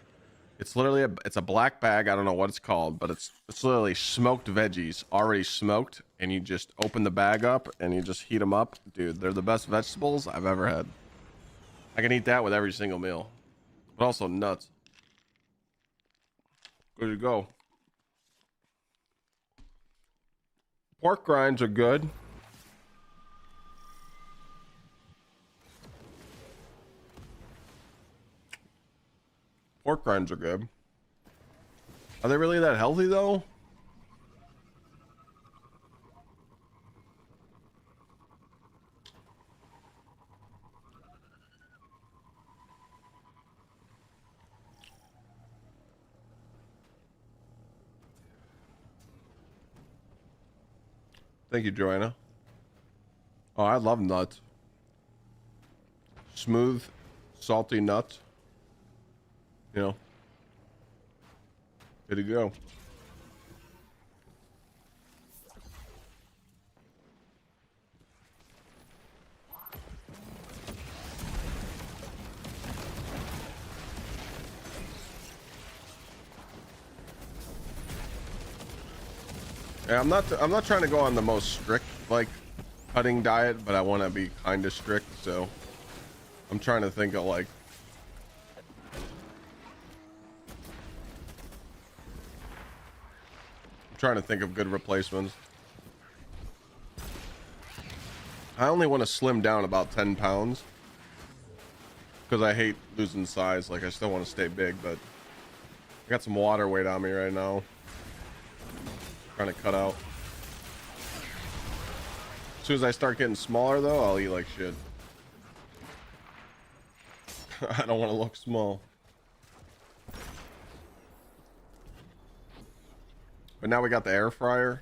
It's literally it's a black bag. I don't know what it's called, but it's literally smoked veggies, already smoked, and you just open the bag up and you just heat them up. Dude, they're the best vegetables I've ever had. I can eat that with every single meal. But also nuts. Good to go. Pork grinds are good. Pork grinds are good. Are they really that healthy though? Thank you, Joanna. Oh, I love nuts. Smooth, salty nuts. You know. Good to go. Yeah, I'm not trying to go on the most strict like cutting diet, but I want to be kind of strict, so I'm trying to think of like good replacements. I only want to slim down about 10 pounds because I hate losing size. Like I still want to stay big, but I got some water weight on me right now. Trying to cut out. As soon as I start getting smaller though, I'll eat like shit. I don't want to look small. But now we got the air fryer.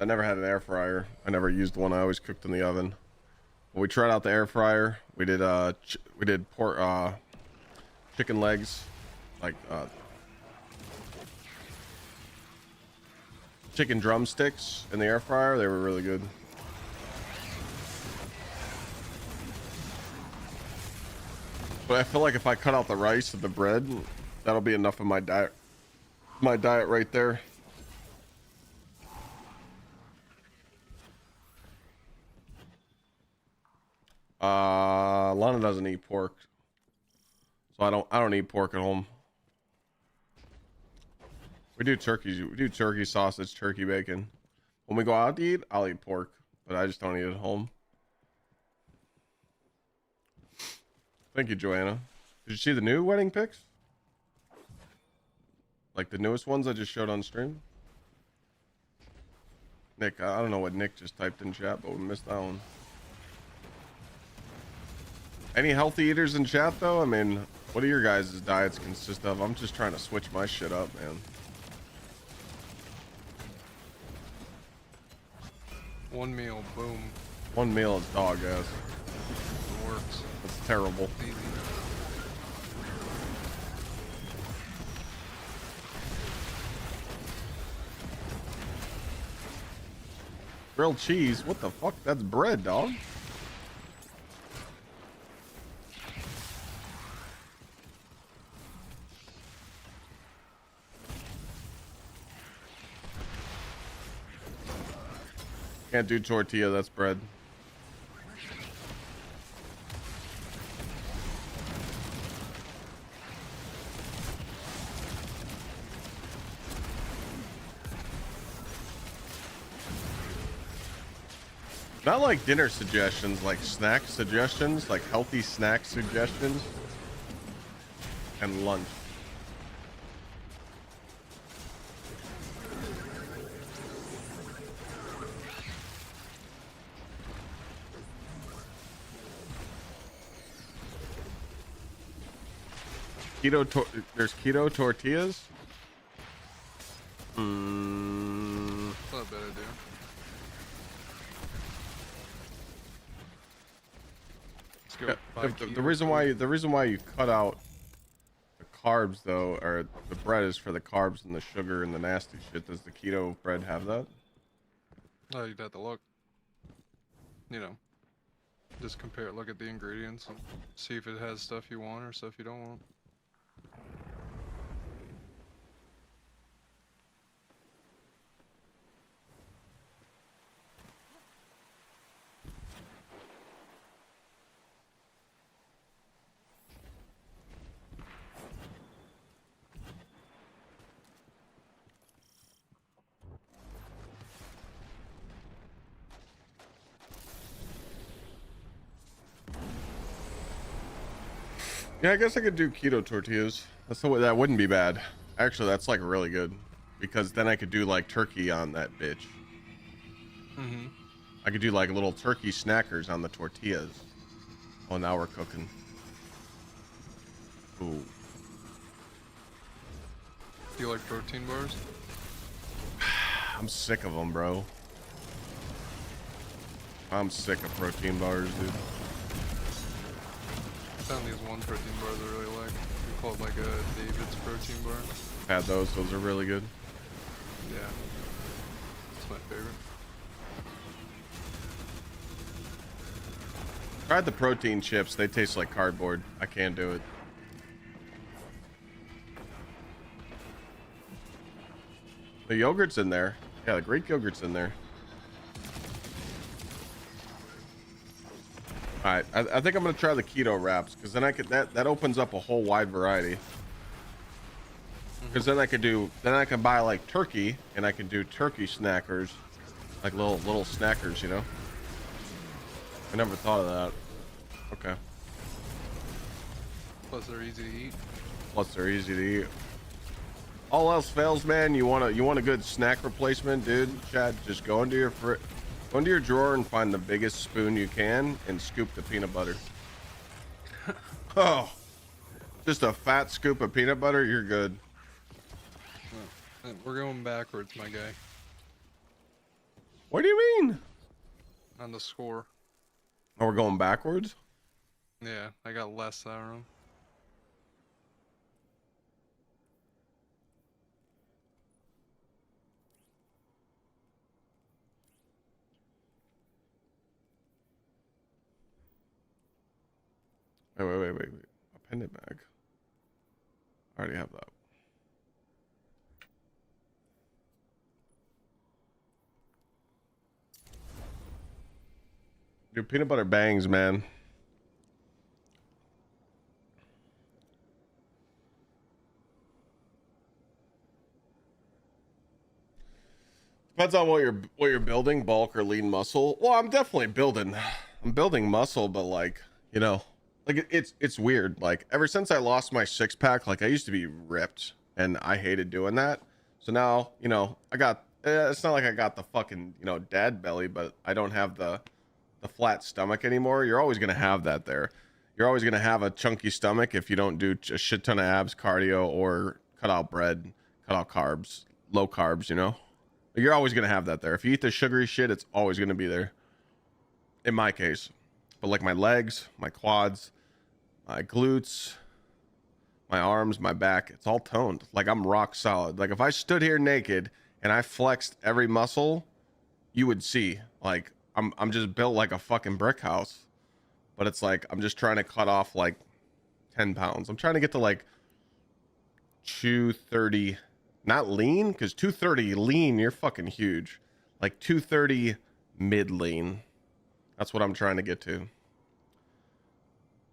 I never had an air fryer. I never used one. I always cooked in the oven. But we tried out the air fryer. We did pork chicken legs, like chicken drumsticks in the air fryer. They were really good. But I feel like if I cut out the rice and the bread, that'll be enough of my diet. My diet right there. Lana doesn't eat pork, so I don't eat pork at home. We do turkeys. We do turkey sausage, turkey bacon. When we go out to eat, I'll eat pork, but I just don't eat it at home. Thank you, Joanna. Did you see the new wedding pics? Like the newest ones I just showed on stream? Nick, I don't know what Nick just typed in chat, but we missed that one. Any healthy eaters in chat though? I mean, what do your guys' diets consist of? I'm just trying to switch my shit up, man. One meal, boom. One meal is dog ass. It works. That's terrible. It's easy. Grilled cheese? What the fuck? That's bread, dog. Can't do tortilla, that's bread. Not like dinner suggestions, like snack suggestions, like healthy snack suggestions. And lunch. there's keto tortillas. It's not a bad idea. Let's go. buy The keto reason food. why you cut out the carbs though, or the bread, is for the carbs and the sugar and the nasty shit. Does the keto bread have that? Oh, you'd have to look. You know, just compare it. Look at the ingredients and see if it has stuff you want or stuff you don't want. Yeah, I guess I could do keto tortillas. That wouldn't be bad. Actually, that's like really good because then I could do like turkey on that bitch. Mm-hmm. I could do like little turkey snackers on the tortillas. Oh, now we're cooking. Ooh. Do you like protein bars? I'm sick of them, bro. I'm sick of protein bars, dude. I found these one protein bars I really like. They're called like a David's protein bar. Had those. Those are really good. Yeah. It's my favorite. Tried the protein chips. They taste like cardboard. I can't do it. The yogurt's in there. Yeah, the Greek yogurt's in there. All right, I think I'm gonna try the keto wraps because then I could that opens up a whole wide variety. Because then I can buy like turkey and I can do turkey snackers, like little snackers, you know. I never thought of that. Okay. Plus they're easy to eat. Plus they're easy to eat. All else fails, man. You want a good snack replacement, dude? Chad, just go into your drawer and find the biggest spoon you can and scoop the peanut butter. Oh, just a fat scoop of peanut butter, you're good. We're going backwards, my guy. What do you mean? On the score. Oh, we're going backwards? Yeah, I got less that round. Wait. Appended bag. I already have that. Dude, peanut butter bangs, man. Depends on what you're building, bulk or lean muscle. Well, I'm definitely building muscle, but like, you know, like it's weird. Like ever since I lost my 6-pack, like I used to be ripped and I hated doing that. So now, you know, I got it's not like I got the fucking, you know, dad belly, but I don't have the flat stomach anymore. You're always going to have that there. You're always going to have a chunky stomach if you don't do a shit ton of abs, cardio, or cut out bread, cut out carbs, low carbs, you know? You're always going to have that there. If you eat the sugary shit, it's always going to be there. In my case. But like my legs, my quads, my glutes, my arms, my back, it's all toned. Like I'm rock solid. Like if I stood here naked and I flexed every muscle, you would see. Like I'm just built like a fucking brick house. But it's like I'm just trying to cut off like 10 pounds. I'm trying to get to like 230. Not lean, because 230 lean, you're fucking huge. Like 230 mid lean. That's what I'm trying to get to.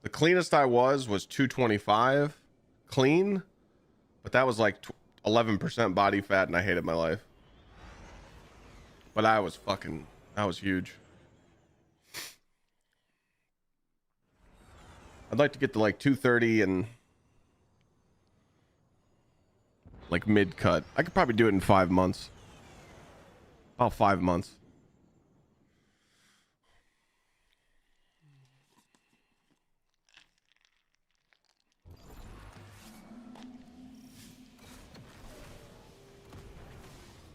The cleanest I was 225 clean, but that was like 11% body fat and I hated my life. But I was huge. I'd like to get to like 230 and like mid cut. I could probably do it in 5 months. About 5 months.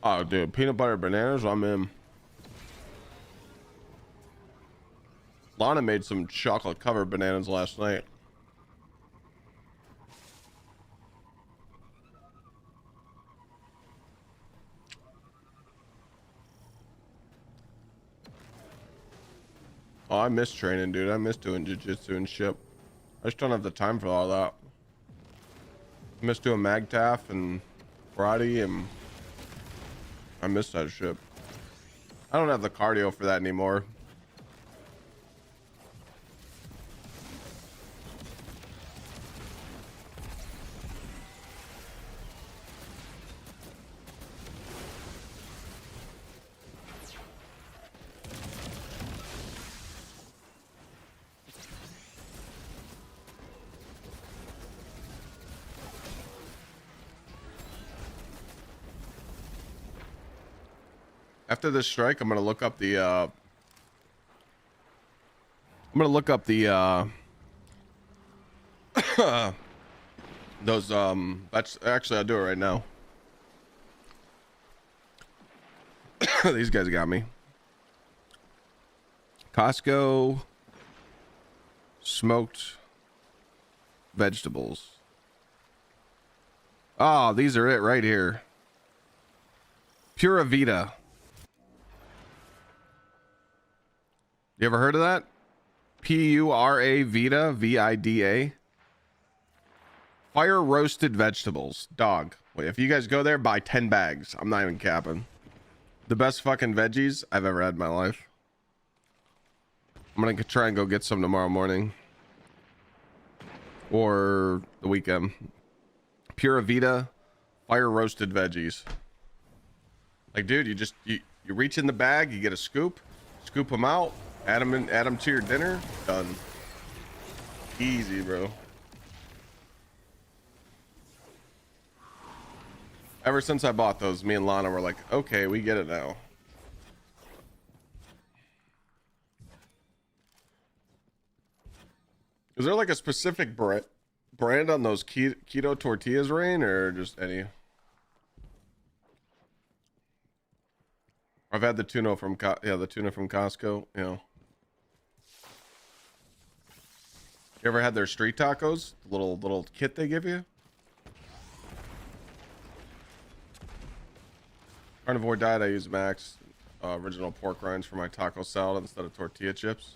Oh, dude, peanut butter bananas. I'm in. Lana made some chocolate covered bananas last night. Oh, I miss training, dude. I miss doing jiu-jitsu and shit. I just don't have the time for all that. I miss doing MagTaf and karate, and I miss that shit. I don't have the cardio for that anymore. After this strike, I'm gonna look up the those that's actually I'll do it right now. These guys got me. Costco smoked vegetables. Oh, these are it right here. Pura Vida. You ever heard of that? Pura Vida, Vida. Fire roasted vegetables. Dog. Wait, if you guys go there, buy 10 bags. I'm not even capping. The best fucking veggies I've ever had in my life. I'm gonna try and go get some tomorrow morning. Or the weekend. Pura Vida, fire roasted veggies. Like, dude, you reach in the bag, you get a scoop, scoop them out, add them to your dinner, done. Easy, bro. Ever since I bought those, me and Lana were like, okay, we get it now. Is there like a specific brand on those keto tortillas, Rain, or just any? I've had the tuna from the tuna from Costco. You know. You ever had their street tacos? The little kit they give you? Carnivore diet. I use Max original pork rinds for my taco salad instead of tortilla chips.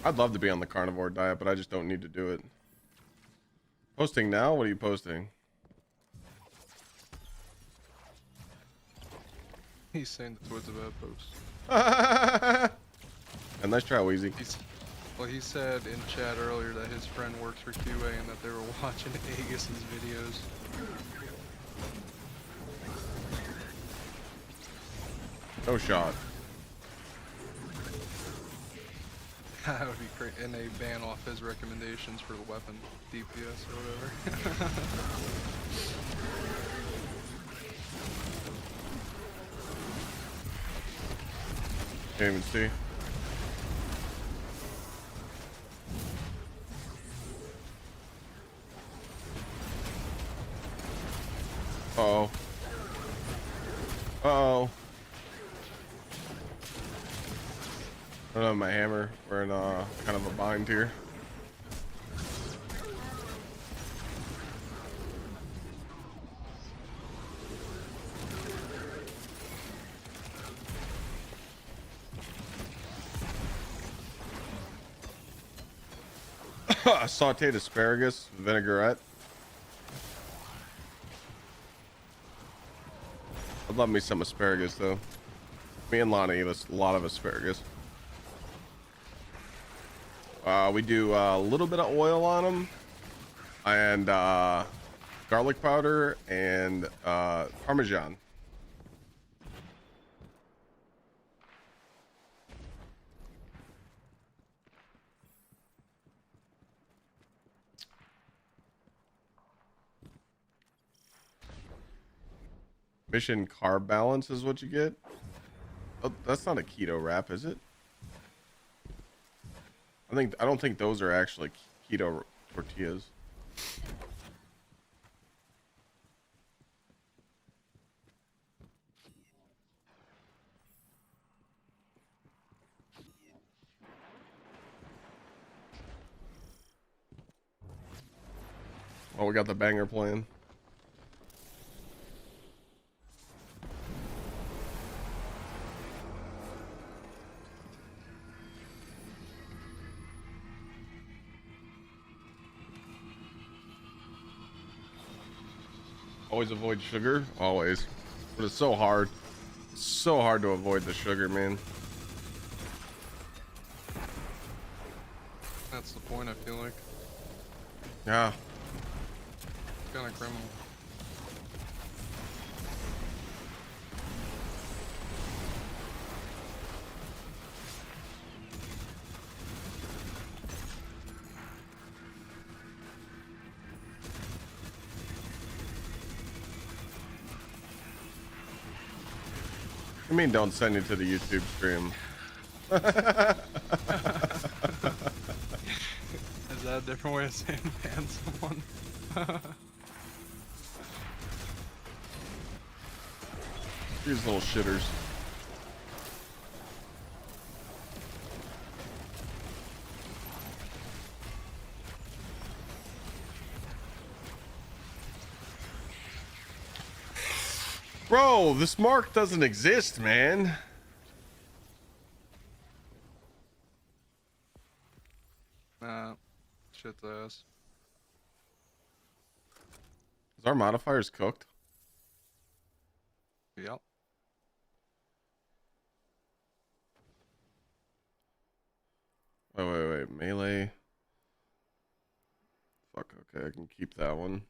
I'd love to be on the carnivore diet, but I just don't need to do it. Posting now? What are you posting? He's saying the TWID's a bad post. And nice try, Weezy. Well, he said in chat earlier that his friend works for QA and that they were watching Aegis' videos. No shot. That would be great. And they ban off his recommendations for the weapon DPS or whatever. Can't even see. Uh-oh. Uh-oh. I don't have my hammer. We're in kind of a bind here. Sauteed asparagus, vinaigrette. I'd love me some asparagus though. Me and Lana eat a lot of asparagus. We do a little bit of oil on them, and garlic powder and Parmesan. Mission carb balance is what you get. Oh, that's not a keto wrap, is it? I don't think those are actually keto tortillas. Oh, we got the banger playing. Always avoid sugar. Always. But it's so hard. It's so hard to avoid the sugar, man. That's the point, I feel like. Yeah. It's kind of criminal. I mean, don't send you to the YouTube stream. Is that a different way of saying ban someone? These little shitters. Bro, this mark doesn't exist, man. Nah, shit's ass. Is our modifiers cooked? Yep. Wait. Melee. Fuck, okay, I can keep that one.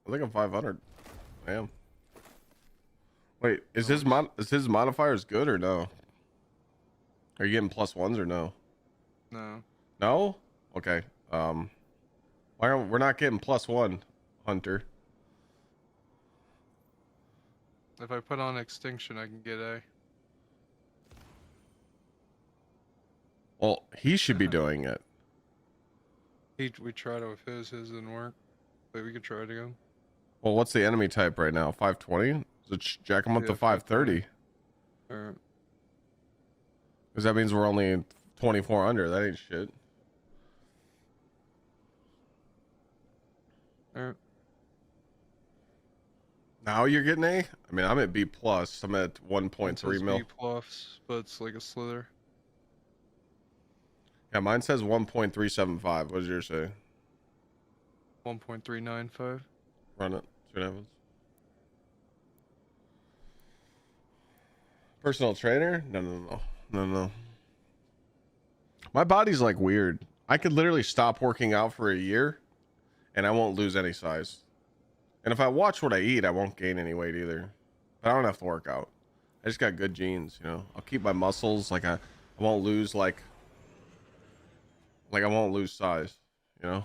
I think I'm 500. I am. Wait, is his modifiers good or no? Are you getting +1s or no? No. No? Okay. Why aren't we're not getting +1, Hunter? If I put on extinction, I can get A. Well, he should be doing it. We tried it with his didn't work. But we could try it again. Well, what's the enemy type right now? 520? So jack him up Yeah, to 530. Alright. Because that means we're only 24 under. That ain't shit. Alright. Now you're getting A? I mean, I'm at B+. I'm at 1.3 mil. B plus, but it's like a slither. Yeah, mine says 1.375. What does yours say? 1.395. Run it. See what happens. Personal trainer? No. My body's like weird. I could literally stop working out for a year and I won't lose any size. And if I watch what I eat, I won't gain any weight either. But I don't have to work out. I just got good genes, you know. I'll keep my muscles. Like I won't lose like I won't lose size, you know.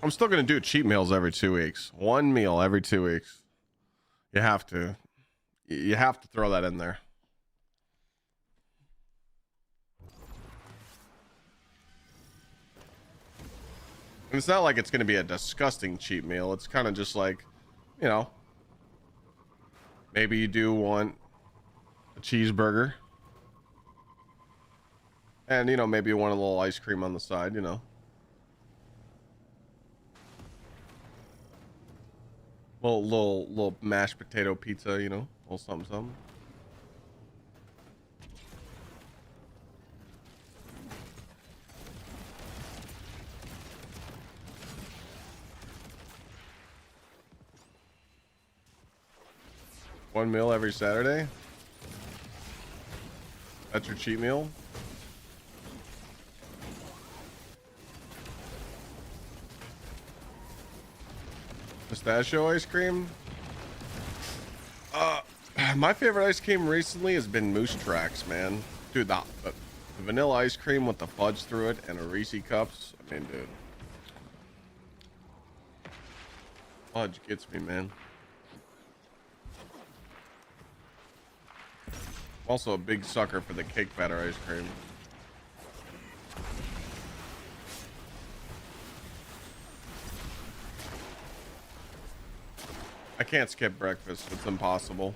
I'm still gonna do cheat meals every 2 weeks. One meal every 2 weeks. You have to. You have to throw that in there. And it's not like it's gonna be a disgusting cheat meal. It's kind of just like, you know, maybe you do want a cheeseburger. And, you know, maybe you want a little ice cream on the side, you know. Little mashed potato pizza, you know, a little something. One meal every Saturday. That's your cheat meal. Pistachio ice cream. My favorite ice cream recently has been Moose Tracks, man. Dude, the vanilla ice cream with the fudge through it and a Reese cups. I mean, dude, fudge gets me, man. I'm also a big sucker for the cake batter ice cream. I can't skip breakfast. It's impossible.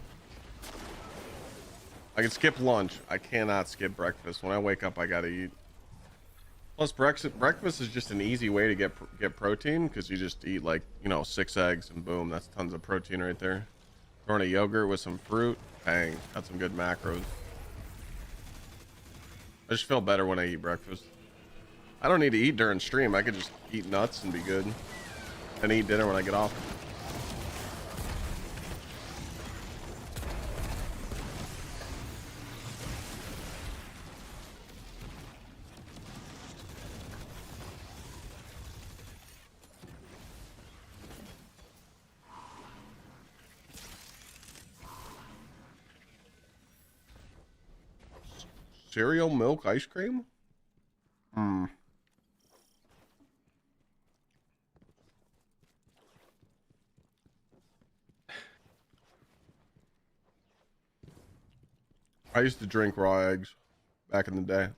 I can skip lunch. I cannot skip breakfast. When I wake up, I gotta eat. Plus, breakfast is just an easy way to get protein because you just eat like, you know, 6 eggs and boom, that's tons of protein right there. Throwing a yogurt with some fruit, bang, got some good macros. I just feel better when I eat breakfast. I don't need to eat during stream. I could just eat nuts and be good, and eat dinner when I get off. Cereal milk ice cream? Hmm. I used to drink raw eggs back in the day.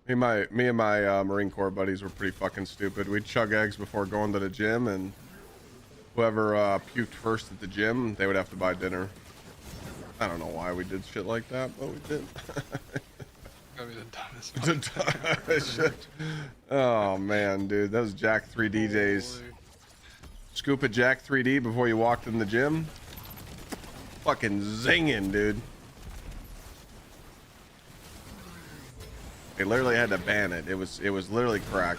Me and my Marine Corps buddies were pretty fucking stupid. We'd chug eggs before going to the gym, and whoever puked first at the gym, they would have to buy dinner. I don't know why we did shit like that, but we did. I mean, the dumbest Shit. Oh man, dude, that was Jack 3D days. Scoop a Jack 3D before you walked in the gym. Fucking zinging, dude. They literally had to ban it. It was literally crack.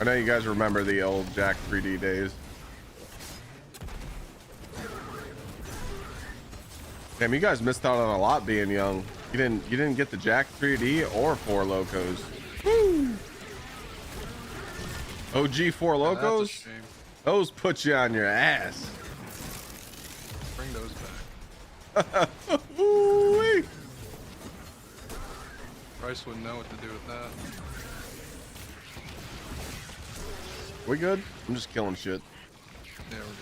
I know you guys remember the old Jack 3D days. Damn, you guys missed out on a lot being young. You didn't get the Jack 3D or Four Locos. Woo! OG Four Locos? Those put you on your ass. Bring those back. Ooh-wee. Bryce wouldn't know what to do with that. We good? I'm just killing shit. Yeah, we're good.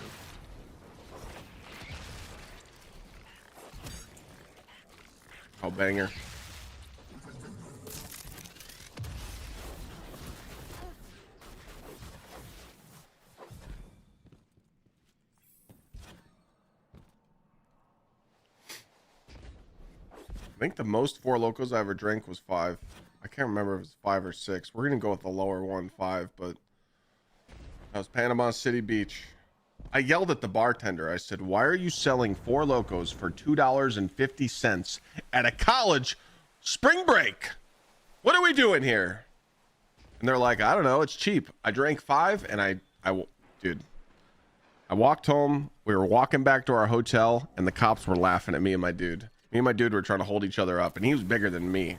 Oh, banger. I think the most Four Locos I ever drank was 5. I can't remember if it was 5 or 6. We're gonna go with the lower one, 5, but that was Panama City Beach. I yelled at the bartender. I said, "Why are you selling Four Locos for $2.50 at a college spring break? What are we doing here?" And they're like, "I don't know. It's cheap." I drank 5, and dude, I walked home. We were walking back to our hotel, and the cops were laughing at me and my dude. Me and my dude were trying to hold each other up, and he was bigger than me.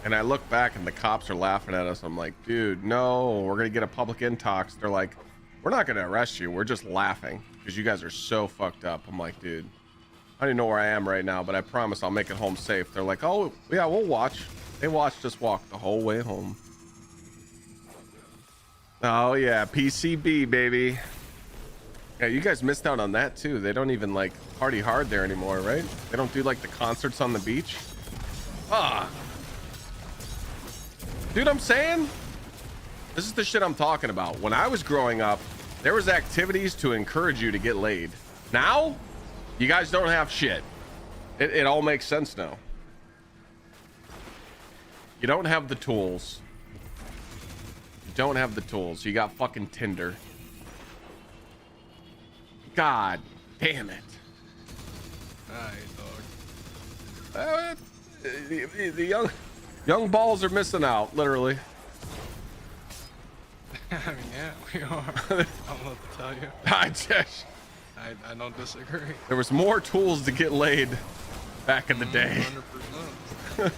And I look back and the cops are laughing at us. I'm like, dude, no, we're going to get a public intox. They're like, "We're not going to arrest you. We're just laughing because you guys are so fucked up." I'm like, dude, I don't even know where I am right now, but I promise I'll make it home safe. They're like, "Oh, yeah, we'll watch." They watched us walk the whole way home. Oh, yeah, PCB, baby. Yeah, you guys missed out on that, too. They don't even, like, party hard there anymore, right? They don't do, like, the concerts on the beach. Ah. Dude, I'm saying, this is the shit I'm talking about. When I was growing up, there was activities to encourage you to get laid. Now, you guys don't have shit. It all makes sense now. You don't have the tools. You don't have the tools. You got fucking Tinder. God damn it. Alright, dog. The young balls are missing out, literally. I mean, yeah, we are. I don't know what to tell you. I don't disagree. There was more tools to get laid back in the day. 100%.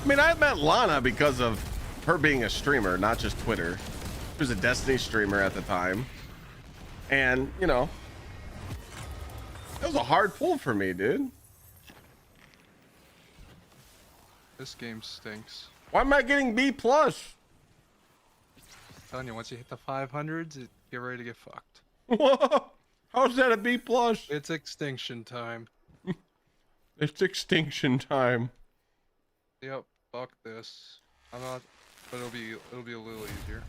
I mean, I met Lana because of her being a streamer, not just Twitter. was a Destiny streamer at the time, and you know, it was a hard pull for me, dude. This game stinks. Why am I getting B plus? I'm telling you, once you hit the 500s, get ready to get fucked. How's that a B plus? It's extinction time. It's extinction time. Yep, fuck this. I'm not, but it'll be a little easier.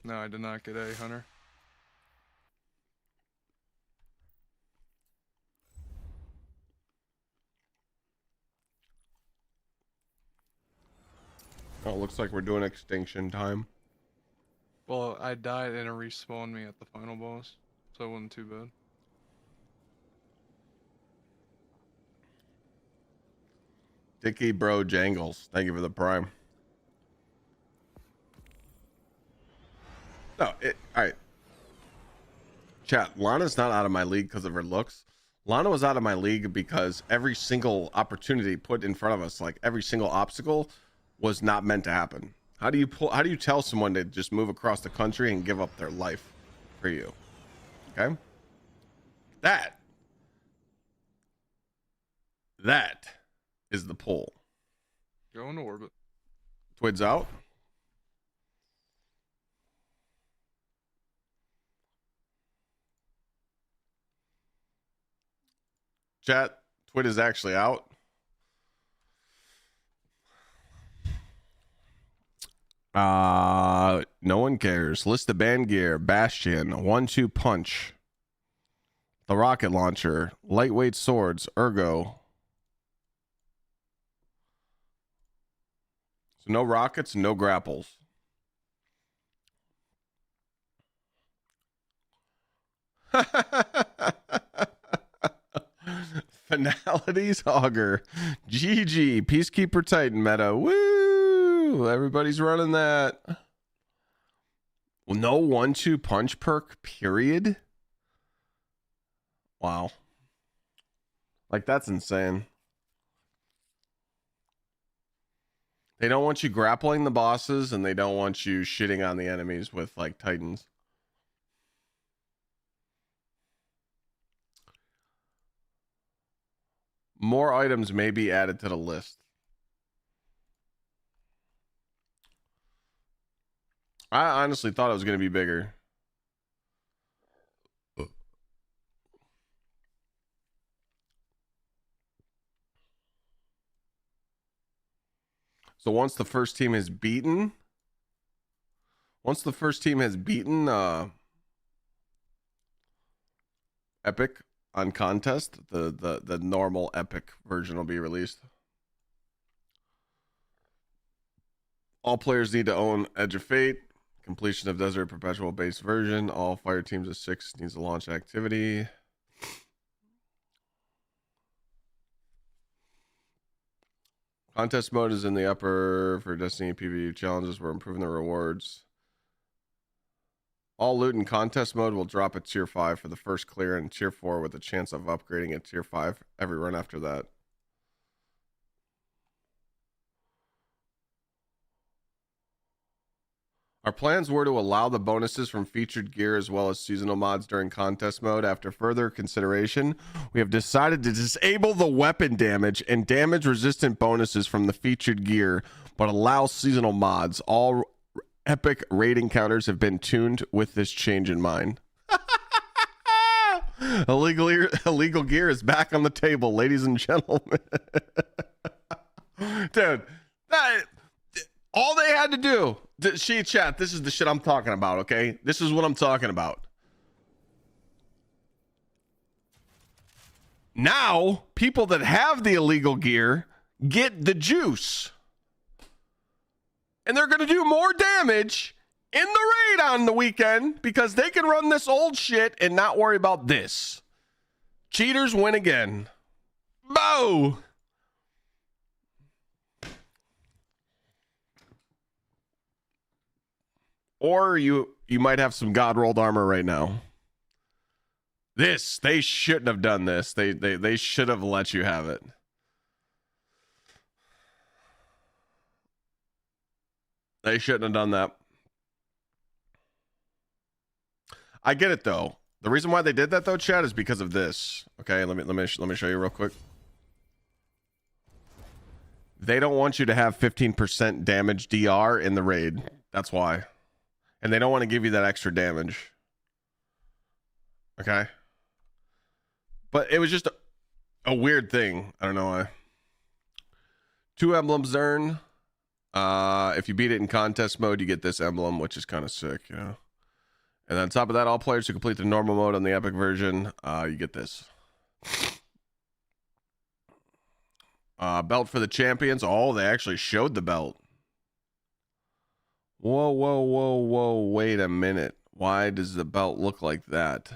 No, I did not get A, Hunter. Oh, it looks like we're doing extinction time. Well, I died and it respawned me at the final boss, so it wasn't too bad. Dicky Bro Jangles, thank you for the prime. No, all right. Chat, Lana's not out of my league because of her looks. Lana was out of my league because every single opportunity put in front of us, like every single obstacle, was not meant to happen. How do you tell someone to just move across the country and give up their life for you? Okay? That is the pull. Go into orbit. TWID's out. Chat, TWID is actually out. No one cares. List the band gear, Bastion, 1-2 punch, the rocket launcher, lightweight swords, ergo. So no rockets, no grapples. Finalities, Augur, GG, Peacekeeper Titan meta. Woo! Everybody's running that. Well, no 1-2 punch perk, period. Wow. Like, that's insane. They don't want you grappling the bosses, and they don't want you shitting on the enemies with, like, Titans. More items may be added to the list. I honestly thought it was going to be bigger. So once the first team has beaten Epic on contest, the normal Epic version will be released. All players need to own Edge of Fate. Completion of Desert Perpetual base version. All fire teams of 6 needs to launch activity. Contest mode is in the upper for Destiny PvE challenges. We're improving the rewards. All loot in contest mode will drop at tier 5 for the first clear and tier 4 with a chance of upgrading at tier 5 every run after that. Our plans were to allow the bonuses from featured gear as well as seasonal mods during contest mode. After further consideration, we have decided to disable the weapon damage and damage resistant bonuses from the featured gear, but allow seasonal mods. All epic raid encounters have been tuned with this change in mind. Illegal gear is back on the table, ladies and gentlemen. Dude, all they had to do, chat, this is the shit I'm talking about, okay? This is what I'm talking about. Now, people that have the illegal gear get the juice. And they're going to do more damage in the raid on the weekend because they can run this old shit and not worry about this. Cheaters win again. Bo! Or you might have some God rolled armor right now. They shouldn't have done this. They should have let you have it. They shouldn't have done that. I get it though. The reason why they did that though, Chad, is because of this. Okay, let me show you real quick. They don't want you to have 15% damage DR in the raid. That's why. And they don't want to give you that extra damage. Okay. But it was just a weird thing. I don't know why. 2 emblems earn. If you beat it in contest mode, you get this emblem, which is kind of sick, you know. And on top of that, all players who complete the normal mode on the epic version, you get this. Belt for the champions. Oh, they actually showed the belt. Whoa, whoa, whoa, whoa. Wait a minute. Why does the belt look like that?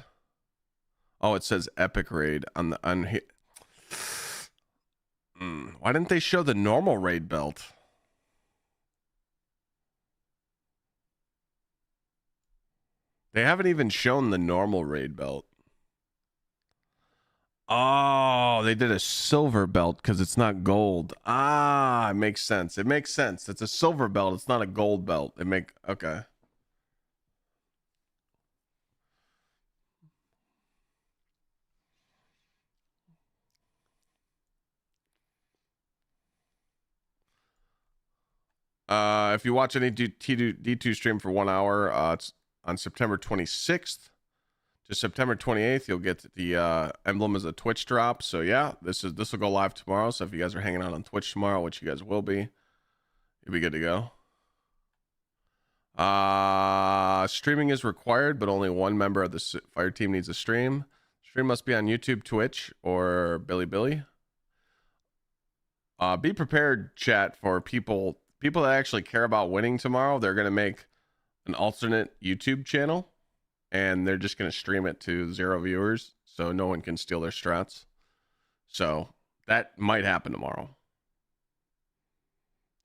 Oh, it says epic raid on the Why didn't they show the normal raid belt? They haven't even shown the normal raid belt. Oh, they did a silver belt because it's not gold. Ah, it makes sense. It makes sense. It's a silver belt. It's not a gold belt. Okay. If you watch any D2 stream for 1 hour, it's on September 26th to September 28th. You'll get the emblem as a Twitch drop. So yeah, this will go live tomorrow. So if you guys are hanging out on Twitch tomorrow, which you guys will be, you'll be good to go. Streaming is required, but only one member of the fire team needs a stream. Stream must be on YouTube, Twitch, or Bilibili. Be prepared, chat, for people that actually care about winning tomorrow. They're going to make an alternate YouTube channel, and they're just going to stream it to 0 viewers, so no one can steal their strats. So that might happen tomorrow.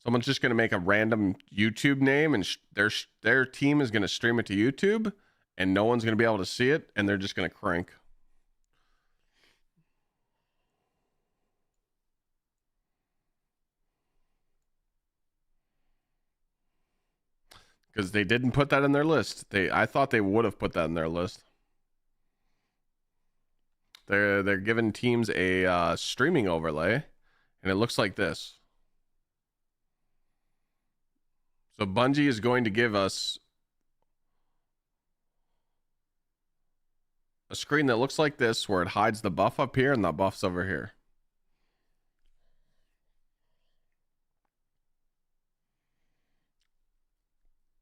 Someone's just going to make a random YouTube name, and their team is going to stream it to YouTube, and no one's going to be able to see it, and they're just going to crank. Because they didn't put that in their list. I thought they would have put that in their list. They're giving teams a streaming overlay, and it looks like this. So Bungie is going to give us a screen that looks like this, where it hides the buff up here and the buff's over here.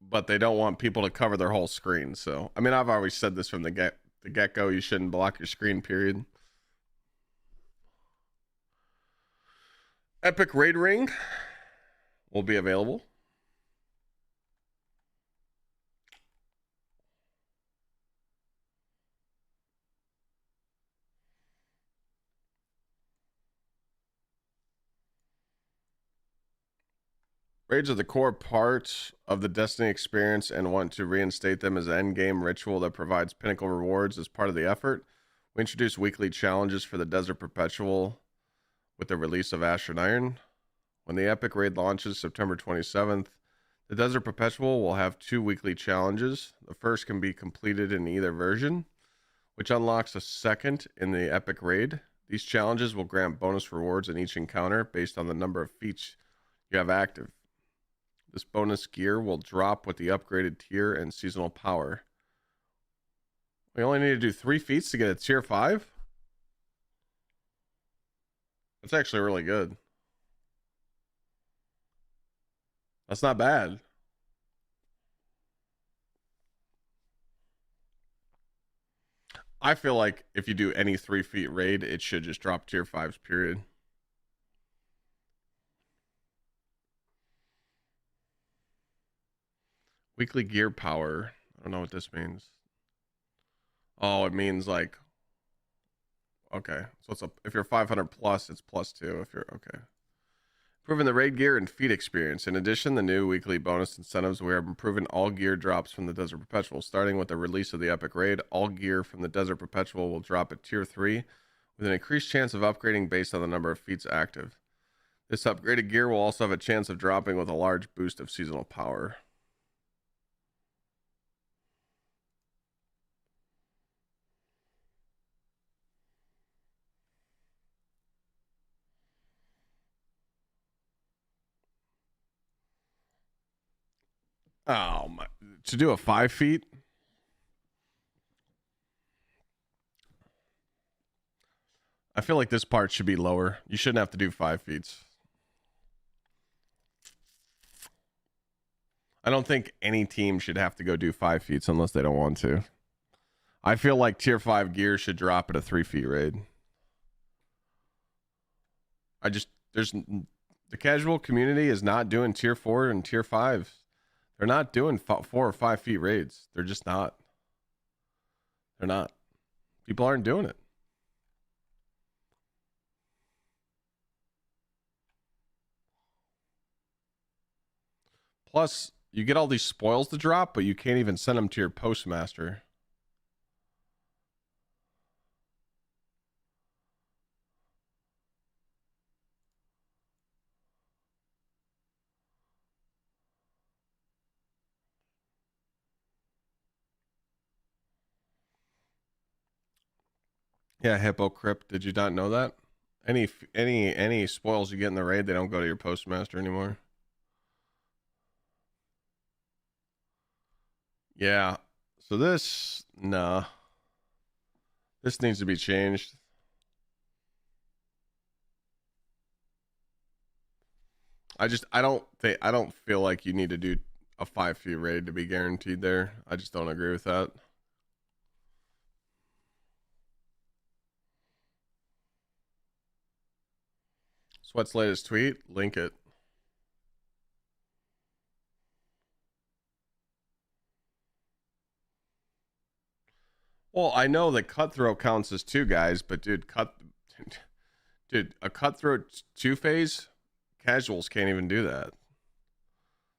But they don't want people to cover their whole screen. So, I mean, I've always said this from the get-go. You shouldn't block your screen, period. Epic Raid Ring will be available. Raids are the core part of the Destiny experience and want to reinstate them as an endgame ritual that provides pinnacle rewards as part of the effort. We introduced weekly challenges for the Desert Perpetual with the release of Ash and Iron. When the Epic Raid launches September 27th, the Desert Perpetual will have 2 weekly challenges. The first can be completed in either version, which unlocks a second in the Epic Raid. These challenges will grant bonus rewards in each encounter based on the number of feats you have active. This bonus gear will drop with the upgraded tier and seasonal power. We only need to do 3 feats to get a tier 5? That's actually really good. That's not bad. I feel like if you do any 3 feat raid, it should just drop tier 5s, period. Weekly gear power. I don't know what this means. Oh, it means like, okay. So if you're 500 plus, it's +2. If you're, okay. Improving the raid gear and feat experience. In addition, the new weekly bonus incentives, we are improving all gear drops from the Desert Perpetual. Starting with the release of the Epic Raid, all gear from the Desert Perpetual will drop at tier 3 with an increased chance of upgrading based on the number of feats active. This upgraded gear will also have a chance of dropping with a large boost of seasonal power. Oh my! To do a 5 feet. I feel like this part should be lower. You shouldn't have to do 5 feet. I don't think any team should have to go do 5 feet unless they don't want to. I feel like tier 5 gear should drop at a 3 feet raid. There's the casual community is not doing tier 4 and tier 5. They're not doing 4 or 5 feet raids. They're just not. They're not. People aren't doing it. Plus, you get all these spoils to drop, but you can't even send them to your postmaster. Yeah, Hippo Crypt. Did you not know that? Any spoils you get in the raid, they don't go to your postmaster anymore. Yeah. So this, nah. This needs to be changed. I don't feel like you need to do a 5 feet raid to be guaranteed there. I just don't agree with that. Sweat's latest tweet, link it. Well, I know that cutthroat counts as 2 guys, but dude, a cutthroat 2 phase, casuals can't even do that.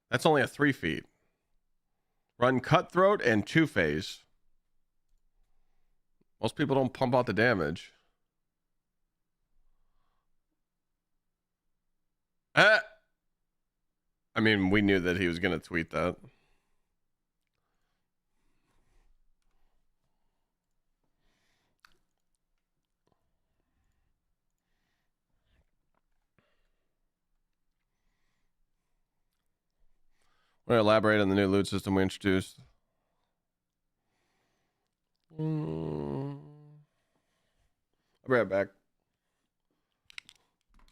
That's only a 3 feet. Run cutthroat and 2 phase. Most people don't pump out the damage. I mean, we knew that he was going to tweet that. We're going to elaborate on the new loot system we introduced. I'll be right back.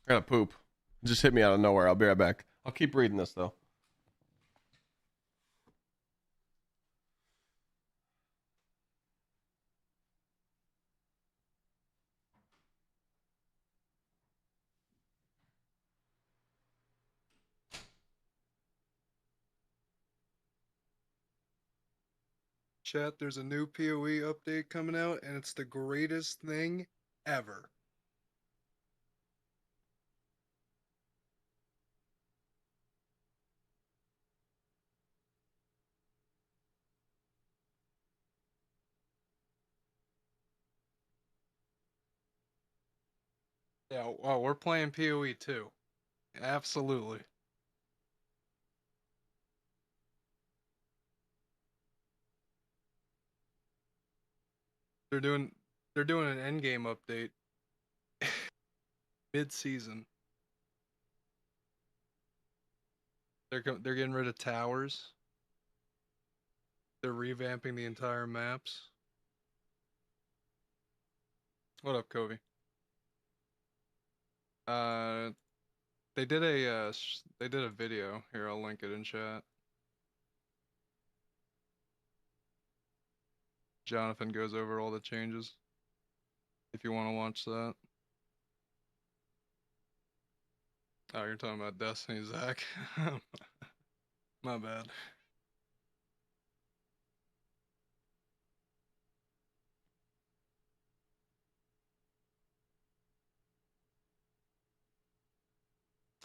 I gotta poop. It just hit me out of nowhere. I'll be right back. I'll keep reading this though. Chat, there's a new PoE update coming out, and it's the greatest thing ever. Yeah, well, we're playing PoE too. Absolutely. They're doing an endgame update mid-season. They're getting rid of towers. They're revamping the entire maps. What up, Kobe? They did a video here. I'll link it in chat. Jonathan goes over all the changes. If you want to watch that. Oh, you're talking about Destiny, Zach. My bad.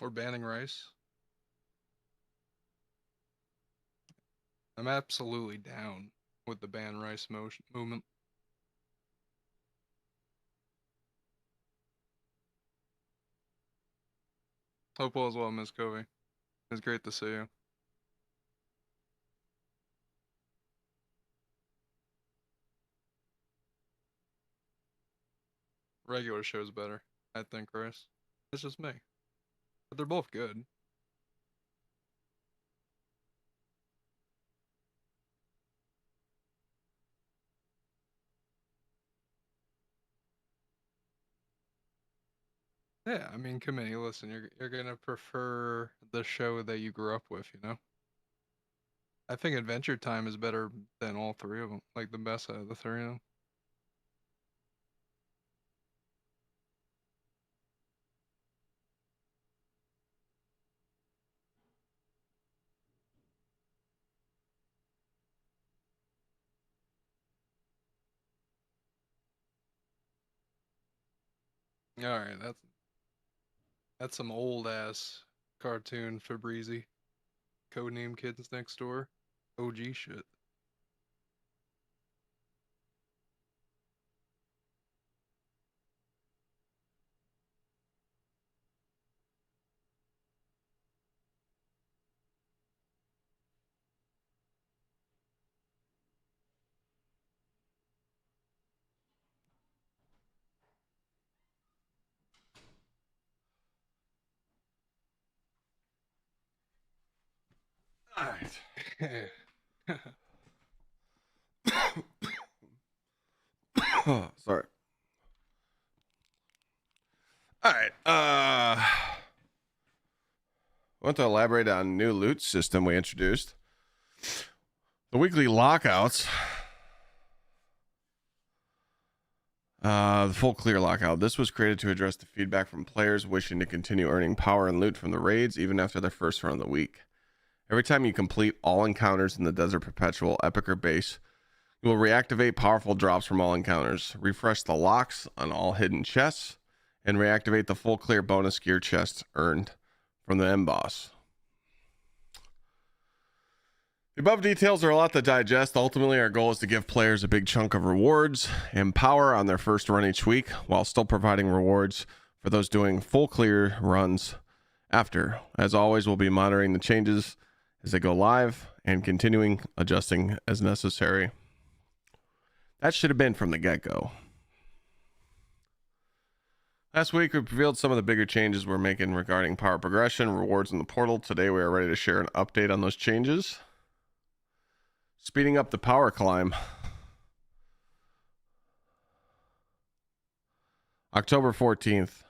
Or banning rice. I'm absolutely down with the ban rice movement. Hope all is well, Miss Covey. It's great to see you. Regular show's better, I think, Chris. It's just me. But they're both good. Yeah, I mean, committee, listen, you're gonna prefer the show that you grew up with, you know? I think Adventure Time is better than all three of them. Like, the best out of the three of them. Alright, that's some old-ass cartoon Fabrizi. Codename Kids Next Door. OG shit. All right. Sorry. All right. I want to elaborate on new loot system we introduced. The weekly lockouts. The full clear lockout. This was created to address the feedback from players wishing to continue earning power and loot from the raids even after their first run of the week. Every time you complete all encounters in the Desert Perpetual Epic or base, you will reactivate powerful drops from all encounters, refresh the locks on all hidden chests, and reactivate the full clear bonus gear chests earned from the end boss. The above details are a lot to digest. Ultimately, our goal is to give players a big chunk of rewards and power on their first run each week, while still providing rewards for those doing full clear runs after. As always, we'll be monitoring the changes as they go live and continuing adjusting as necessary. That should have been from the get-go. Last week, we revealed some of the bigger changes we're making regarding power progression, rewards in the portal. Today, we are ready to share an update on those changes. Speeding up the power climb. October 14th.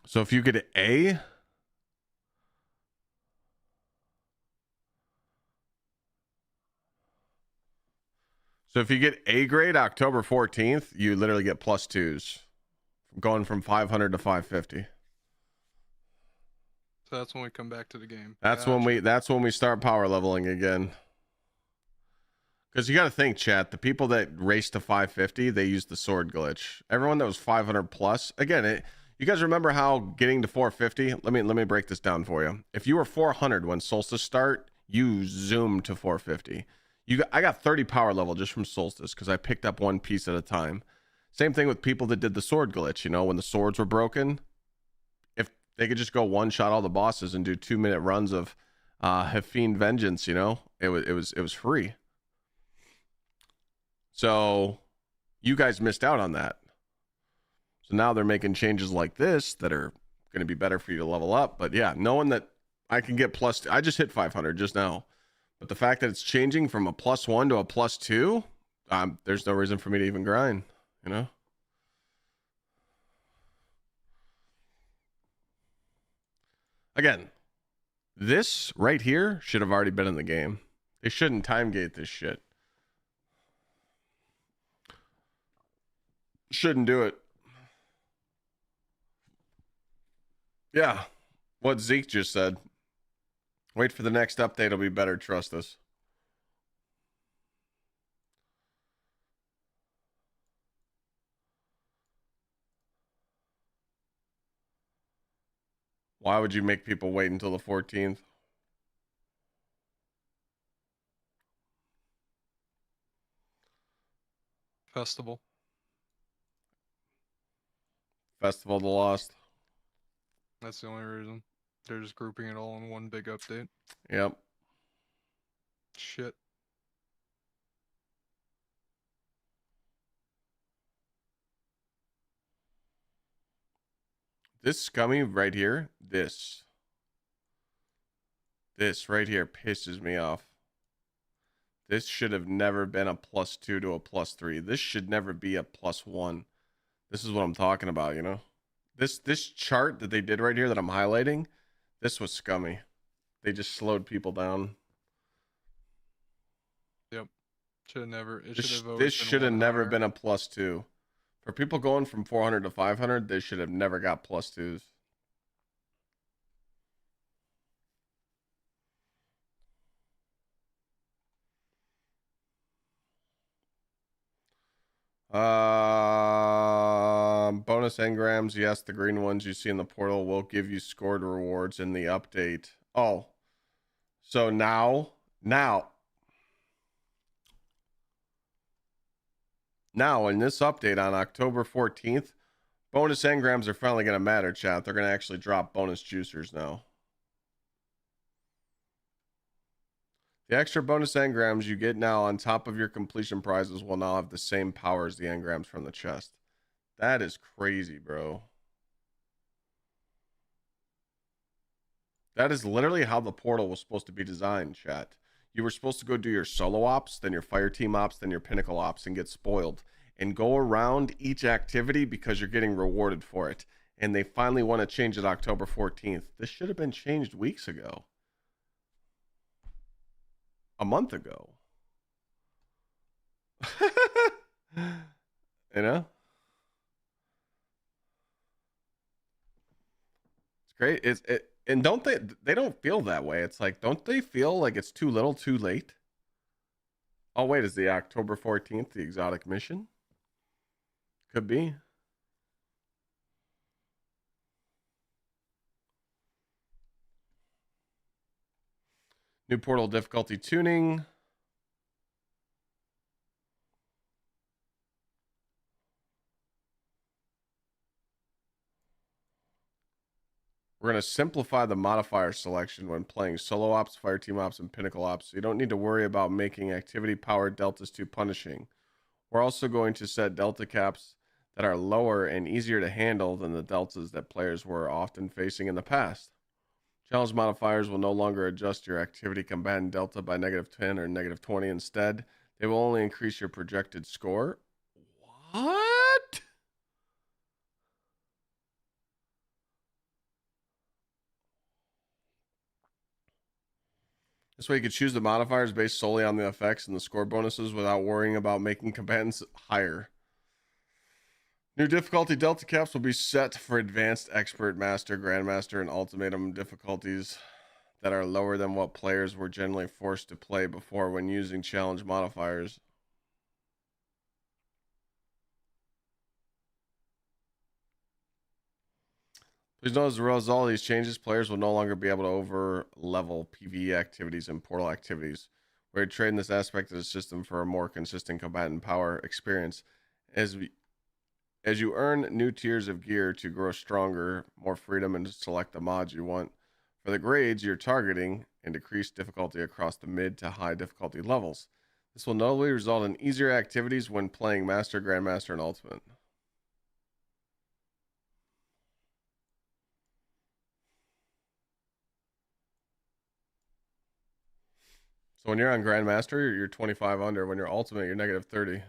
So if you get an A, so if you get A grade October 14th, you literally get +2s. Going from 500 to 550. So that's when we come back to the game. That's when we start power leveling again. Because you got to think, chat, the people that race to 550, they use the sword glitch. Everyone that was 500 plus, again, you guys remember how getting to 450? Let me break this down for you. If you were 400 when Solstice start, you zoom to 450. I got 30 power level just from Solstice because I picked up one piece at a time. Same thing with people that did the sword glitch. You know, when the swords were broken, if they could just go one shot all the bosses and do 2-minute runs of Hafeen Vengeance, you know, it was free. So you guys missed out on that. So now they're making changes like this that are going to be better for you to level up. But yeah, knowing that I can get I just hit 500 just now. But the fact that it's changing from a +1 to a +2, there's no reason for me to even grind, you know? Again, this right here should have already been in the game. They shouldn't time gate this shit. Shouldn't do it. Yeah, what Zeke just said. Wait for the next update. It'll be better. Trust us. Why would you make people wait until the 14th? Festival. Festival of the Lost. That's the only reason. They're just grouping it all in one big update. Yep. Shit. This scummy right here, this right here pisses me off. This should have never been a +2 to a +3. This should never be a +1. This is what I'm talking about, you know? This chart that they did right here that I'm highlighting, this was scummy. They just slowed people down. Yep. Should have never. It This should have. this should have never been a +2. For people going from 400 to 500, they should have never got +2s. Bonus engrams, yes, the green ones you see in the portal will give you scored rewards in the update. Oh, so now in this update on October 14th, bonus engrams are finally going to matter, chat. They're going to actually drop bonus juicers now. The extra bonus engrams you get now on top of your completion prizes will now have the same power as the engrams from the chest. That is crazy, bro. That is literally how the portal was supposed to be designed, chat. You were supposed to go do your solo ops, then your fire team ops, then your pinnacle ops, and get spoiled. And go around each activity because you're getting rewarded for it. And they finally want to change it October 14th. This should have been changed weeks ago. A month ago. You know? It's great. And don't they don't feel that way. It's like, don't they feel like it's too little too late? Oh wait, is the October 14th the exotic mission? Could be. New portal difficulty tuning. We're going to simplify the modifier selection when playing solo ops, fire team ops, and pinnacle ops. So you don't need to worry about making activity powered deltas too punishing. We're also going to set delta caps that are lower and easier to handle than the deltas that players were often facing in the past. Challenge modifiers will no longer adjust your activity combatant delta by -10 or -20. Instead, they will only increase your projected score. What? This way you could choose the modifiers based solely on the effects and the score bonuses without worrying about making combatants higher. New difficulty delta caps will be set for advanced, expert, master, grandmaster, and ultimatum difficulties that are lower than what players were generally forced to play before when using challenge modifiers. Please note, as a result of these changes, players will no longer be able to over-level PvE activities and portal activities. We're trading this aspect of the system for a more consistent combatant power experience. As you earn new tiers of gear to grow stronger, more freedom, and to select the mods you want for the grades you're targeting, and decrease difficulty across the mid to high difficulty levels. This will notably result in easier activities when playing Master, Grandmaster, and Ultimate. So when you're on Grandmaster, you're 25 under. When you're Ultimate, you're -30.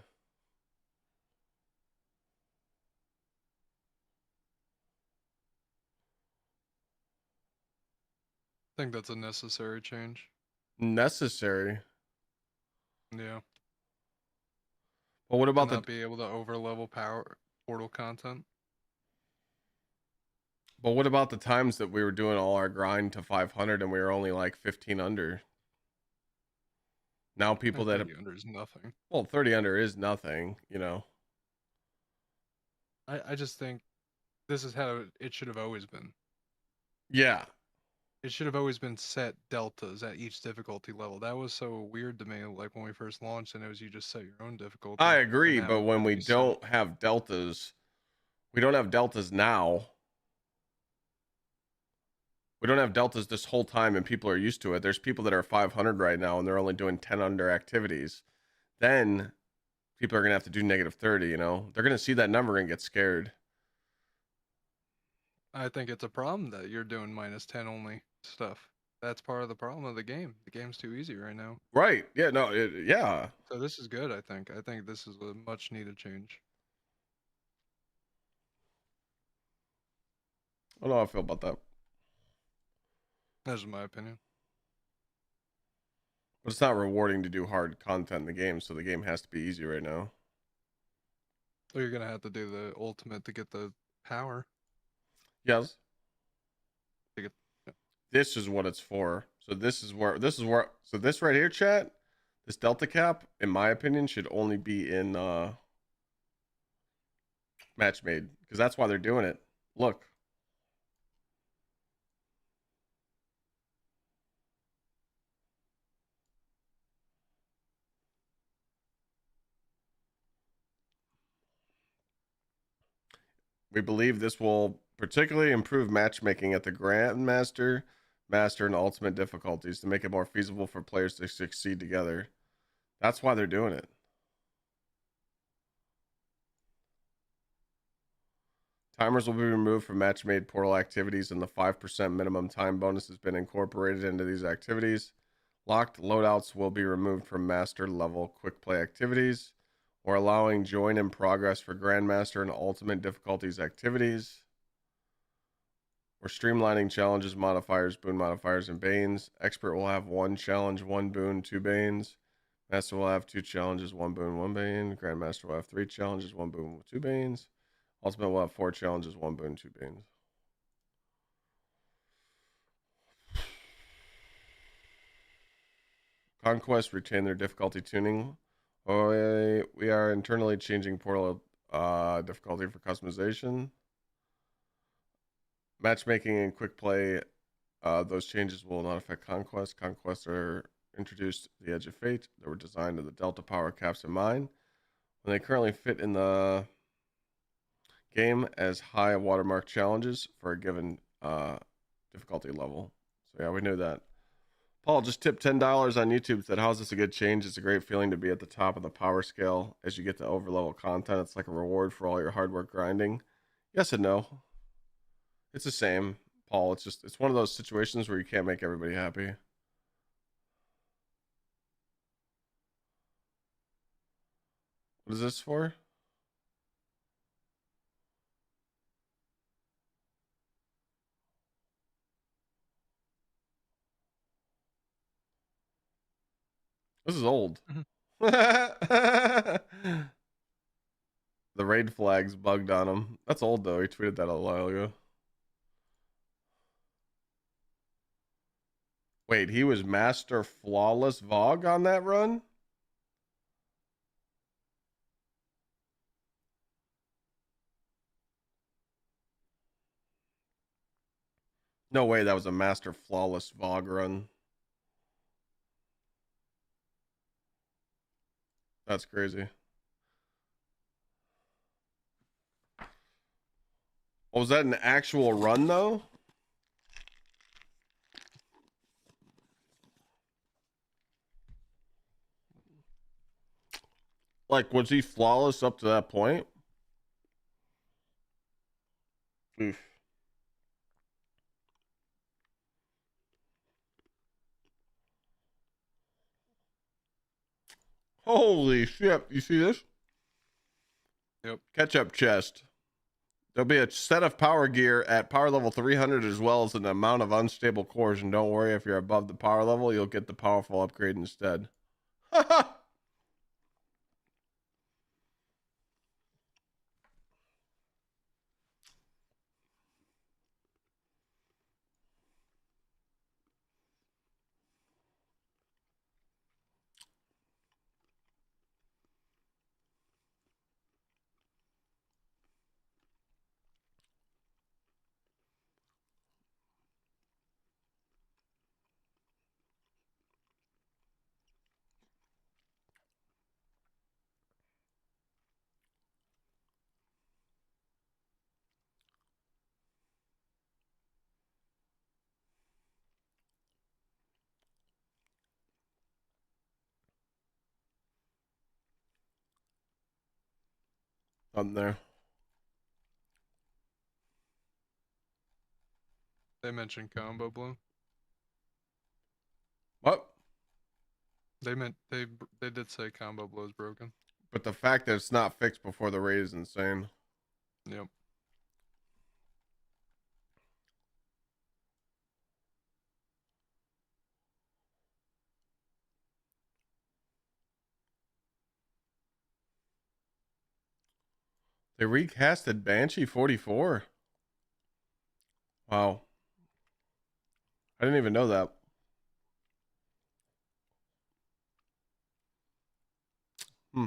I think that's a necessary change. Necessary. Yeah. Well, what about to not be able to over-level power portal content? But what about the times that we were doing all our grind to 500 and we were only like 15 under? Now people that 30 under is nothing. Well, 30 under is nothing, you know. I just think this is how it should have always been. Yeah. It should have always been set deltas at each difficulty level. That was so weird to me. Like when we first launched, and it was you just set your own difficulty. I But agree, now but it's when gotta we be set. don't have deltas, we don't have deltas now. We don't have deltas this whole time, and people are used to it. There's people that are 500 right now, and they're only doing 10 under activities. Then people are gonna have to do -30. You know, they're gonna see that number and get scared. I think it's a problem that you're doing -10 only stuff. That's part of the problem of the game. The game's too easy right now. Right? Yeah. No. Yeah. So this is good, I think. I think this is a much needed change. I don't know how I feel about that, That's my opinion. but it's not rewarding to do hard content in the game, so the game has to be easy right now. Or you're gonna have to do the ultimate to get the power. Yes. To get, This is what it's for. So this is where so this right here, chat, this delta cap, in my opinion, should only be in match made, because that's why they're doing it. Look. We believe this will particularly improve matchmaking at the Grandmaster, Master, and Ultimate difficulties to make it more feasible for players to succeed together. That's why they're doing it. Timers will be removed from match-made portal activities, and the 5% minimum time bonus has been incorporated into these activities. Locked loadouts will be removed from master level quick play activities, or allowing join in progress for Grandmaster and Ultimate difficulties activities. We're streamlining challenges, modifiers, boon modifiers, and banes. Expert will have 1 challenge, 1 boon, 2 banes. Master will have 2 challenges, 1 boon, 1 bane. Grandmaster will have 3 challenges, 1 boon, 2 banes. Ultimate will have 4 challenges, 1 boon, 2 banes. Conquest retain their difficulty tuning. We are internally changing portal difficulty for customization. Matchmaking and quick play, those changes will not affect Conquest. Conquests are introduced to the Edge of Fate. They were designed with the Delta power caps in mind. When they currently fit in the game as high watermark challenges for a given difficulty level. So yeah, we knew that. Paul just tipped $10 on YouTube, said, how's this a good change? It's a great feeling to be at the top of the power scale as you get to overlevel content. It's like a reward for all your hard work grinding. Yes and no. It's the same, Paul. It's one of those situations where you can't make everybody happy. What is this for? This is old. The raid flags bugged on him. That's old though. He tweeted that a while ago. Wait, he was Master Flawless Vogue on that run? No way that was a Master Flawless Vogue run. That's crazy. Oh, was that an actual run though? Like, was he flawless up to that point? Oof. Holy shit. You see this? yep. Catch-up chest. There'll be a set of power gear at power level 300 as well as an amount of unstable cores. And don't worry, if you're above the power level, you'll get the powerful upgrade instead. On there. They mentioned combo blow. What? They did say combo blow is broken. But the fact that it's not fixed before the raid is insane. Yep. They recasted Banshee 44. Wow. I didn't even know that. Hmm.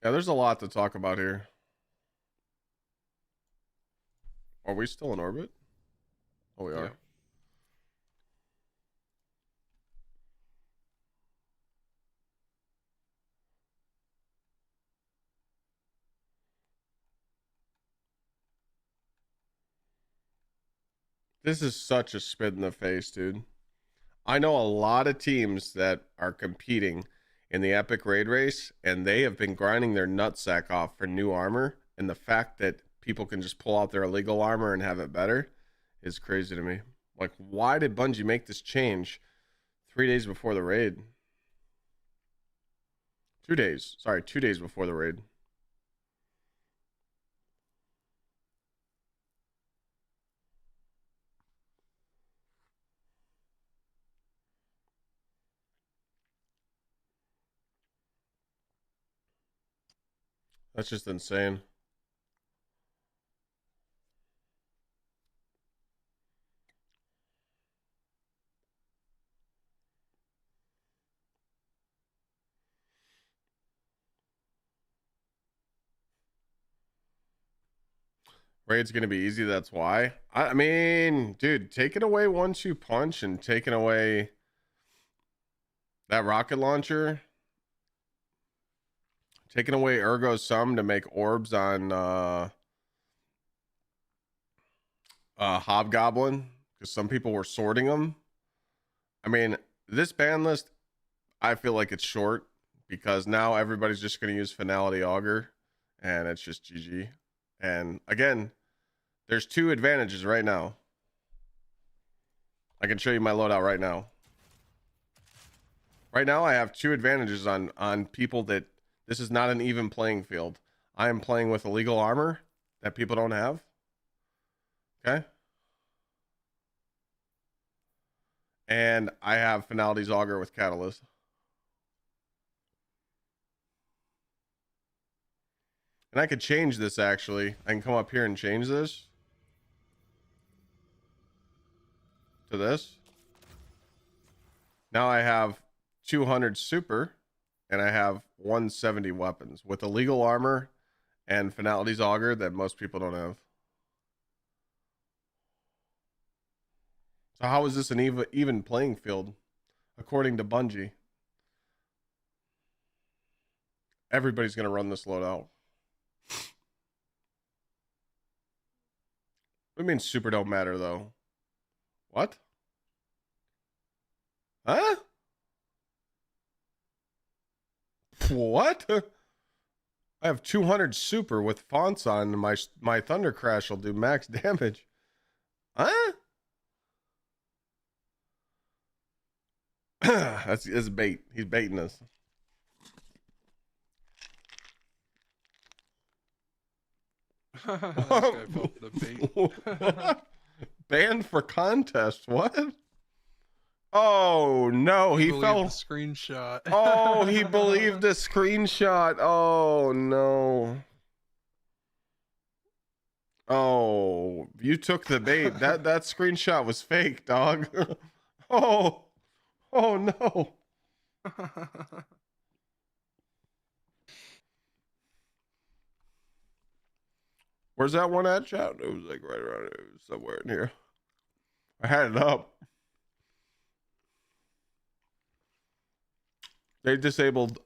Yeah, there's a lot to talk about here. Are we still in orbit? Oh, we are. Yep. This is such a spit in the face, dude. I know a lot of teams that are competing in the Epic Raid Race, and they have been grinding their nutsack off for new armor. And the fact that people can just pull out their illegal armor and have it better is crazy to me. Like, why did Bungie make this change 3 days before the raid? 2 days. Sorry, 2 days before the raid. That's just insane. Raid's gonna be easy, that's why. I mean, dude, taking away 1-2 punch and taking away that rocket launcher, taking away Ergo Sum to make orbs on Hobgoblin, because some people were sorting them. I mean, this ban list, I feel like it's short because now everybody's just going to use Finality Augur, and it's just GG. And again, there's 2 advantages right now. I can show you my loadout right now. Right now, I have 2 advantages on people that this is not an even playing field. I am playing with illegal armor that people don't have. Okay. And I have Finality's Augur with Catalyst. And I could change this actually. I can come up here and change this to this. Now I have 200 super and I have 170 weapons with illegal armor and Finality's Augur that most people don't have. So how is this an even playing field according to Bungie? Everybody's going to run this loadout. What do you mean super don't matter though? What? Huh? What? I have 200 super with fonts on, and my Thunder Crash will do max damage. Huh? That's bait. He's baiting us. This guy fell for the bait. Banned for contest. What? Oh no, he fell. The screenshot. Oh, he believed the screenshot. Oh no. Oh, you took the bait. That screenshot was fake, dog. Oh. Oh no. Where's that one at, chat? It was like right around it. It was somewhere in here. I had it up. They disabled.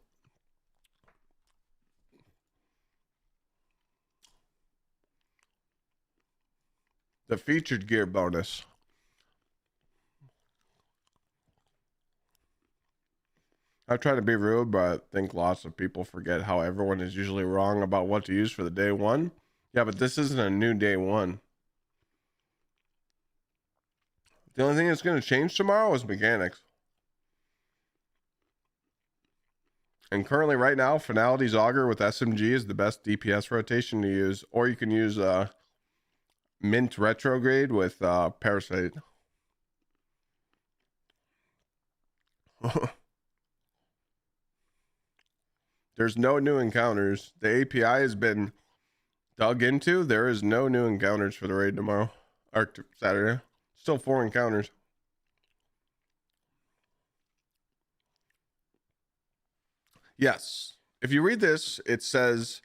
The featured gear bonus. I try to be rude, but I think lots of people forget how everyone is usually wrong about what to use for the day one. Yeah, but this isn't a new day one. The only thing that's going to change tomorrow is mechanics. And currently, right now, Finality's Auger with SMG is the best DPS rotation to use. Or you can use Mint Retrograde with Parasite. There's no new encounters. The API has been dug into. There is no new encounters for the raid tomorrow. Or Saturday. Still 4 encounters. Yes. If you read this, it says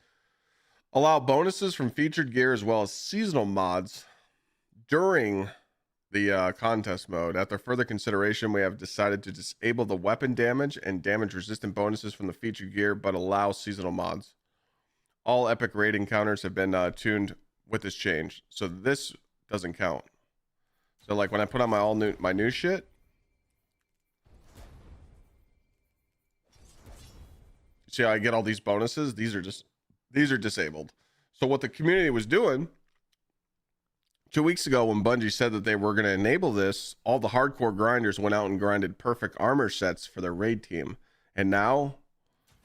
allow bonuses from featured gear as well as seasonal mods during the contest mode. After further consideration, we have decided to disable the weapon damage and damage resistant bonuses from the featured gear, but allow seasonal mods. All epic raid encounters have been tuned with this change, so this doesn't count. So like when I put on my new shit, see how I get all these bonuses? These are disabled. So what the community was doing 2 weeks ago when Bungie said that they were going to enable this, all the hardcore grinders went out and grinded perfect armor sets for their raid team. And now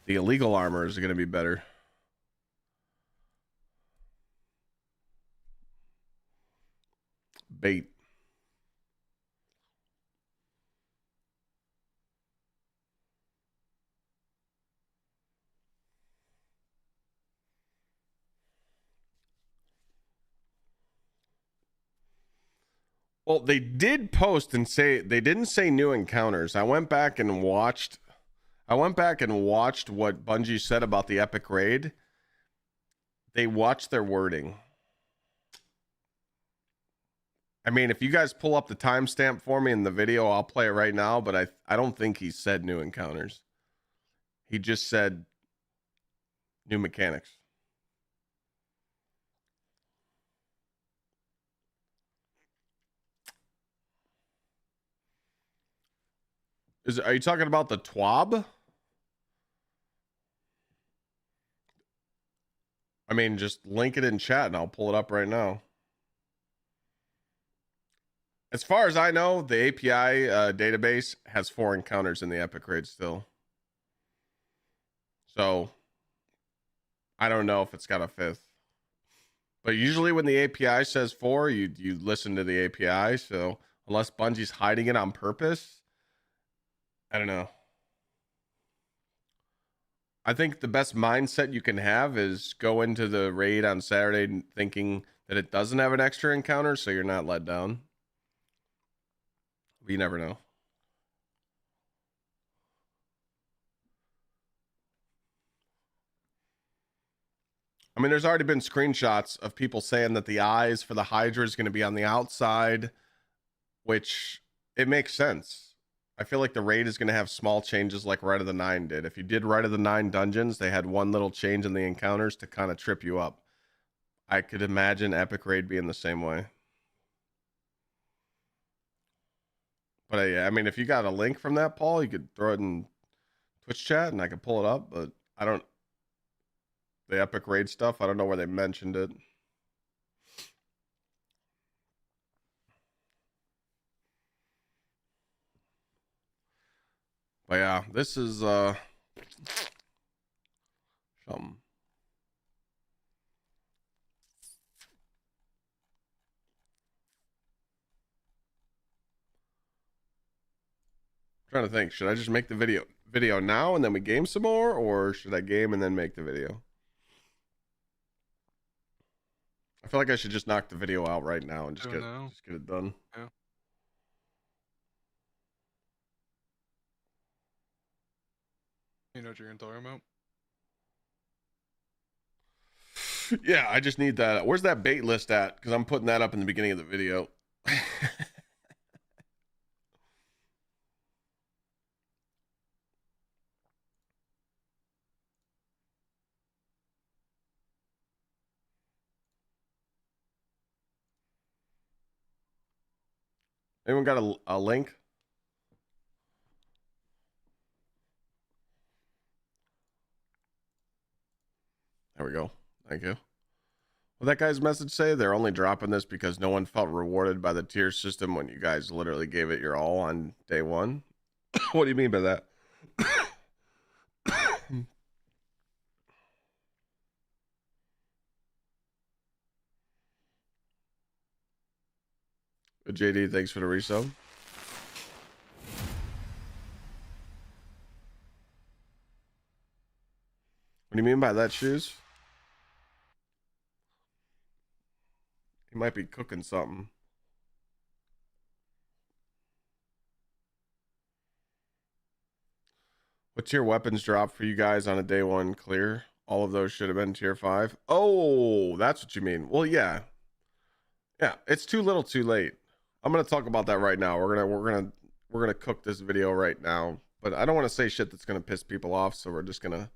the illegal armor is going to be better. Bait. Well, they did post and say they didn't say new encounters. I went back and watched what Bungie said about the epic raid. They watched their wording. I mean, if you guys pull up the timestamp for me in the video, I'll play it right now, but I don't think he said new encounters. He just said new mechanics. Are you talking about the TWAB? I mean, just link it in chat and I'll pull it up right now. As far as I know, the API database has 4 encounters in the epic raid still. So I don't know if it's got a 5th. But usually when the API says 4, you listen to the API. So unless Bungie's hiding it on purpose, I don't know. I think the best mindset you can have is go into the raid on Saturday thinking that it doesn't have an extra encounter, so you're not let down. But you never know. I mean, there's already been screenshots of people saying that the eyes for the Hydra is going to be on the outside, which it makes sense. I feel like the raid is going to have small changes like Rite of the Nine did. If you did Rite of the Nine dungeons, they had one little change in the encounters to kind of trip you up. I could imagine Epic Raid being the same way. But I mean, if you got a link from that, Paul, you could throw it in Twitch chat and I could pull it up. But I don't, the Epic Raid stuff, I don't know where they mentioned it. But yeah, this is something. Trying to think, should I just make the video now and then we game some more, or should I game and then make the video? I feel like I should just knock the video out right now and just get it done. Yeah. You know what you're gonna talk about? Yeah, I just need that. Where's that bait list at? Because I'm putting that up in the beginning of the video. Anyone got a link? There we go. Thank you. What that guy's message say? They're only dropping this because no one felt rewarded by the tier system when you guys literally gave it your all on day one. What do you mean by that? JD, thanks for the resub. What do you mean by that, Shoes? He might be cooking something. What tier weapons drop for you guys on a day one clear? All of those should have been tier 5. Oh, that's what you mean. Well, yeah. Yeah, it's too little too late. I'm going to talk about that right now. We're going to cook this video right now, but I don't want to say shit that's going to piss people off, so we're just going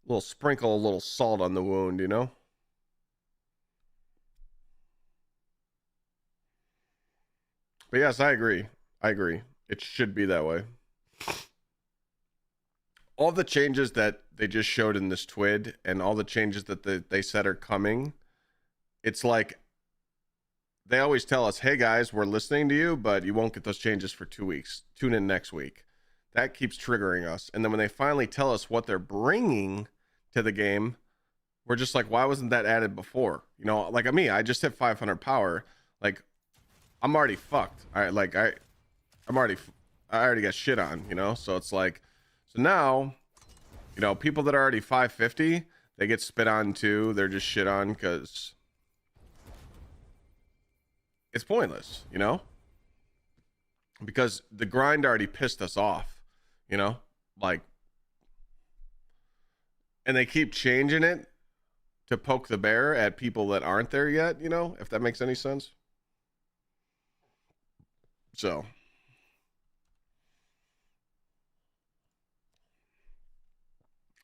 to sprinkle a little salt on the wound, you know? But yes, I agree. It should be that way. All the changes that they just showed in this TWID and all the changes that they said are coming, it's like they always tell us, hey guys, we're listening to you, but you won't get those changes for 2 weeks. Tune in next week. That keeps triggering us. And then when they finally tell us what they're bringing to the game, we're just like, why wasn't that added before? You know, like me, I just hit 500 power. Like, I'm already fucked. I already got shit on, you know? So it's like, so now, you know, people that are already 550, they get spit on too. They're just shit on because it's pointless, you know? Because the grind already pissed us off, you know? Like, and they keep changing it to poke the bear at people that aren't there yet, you know? If that makes any sense. So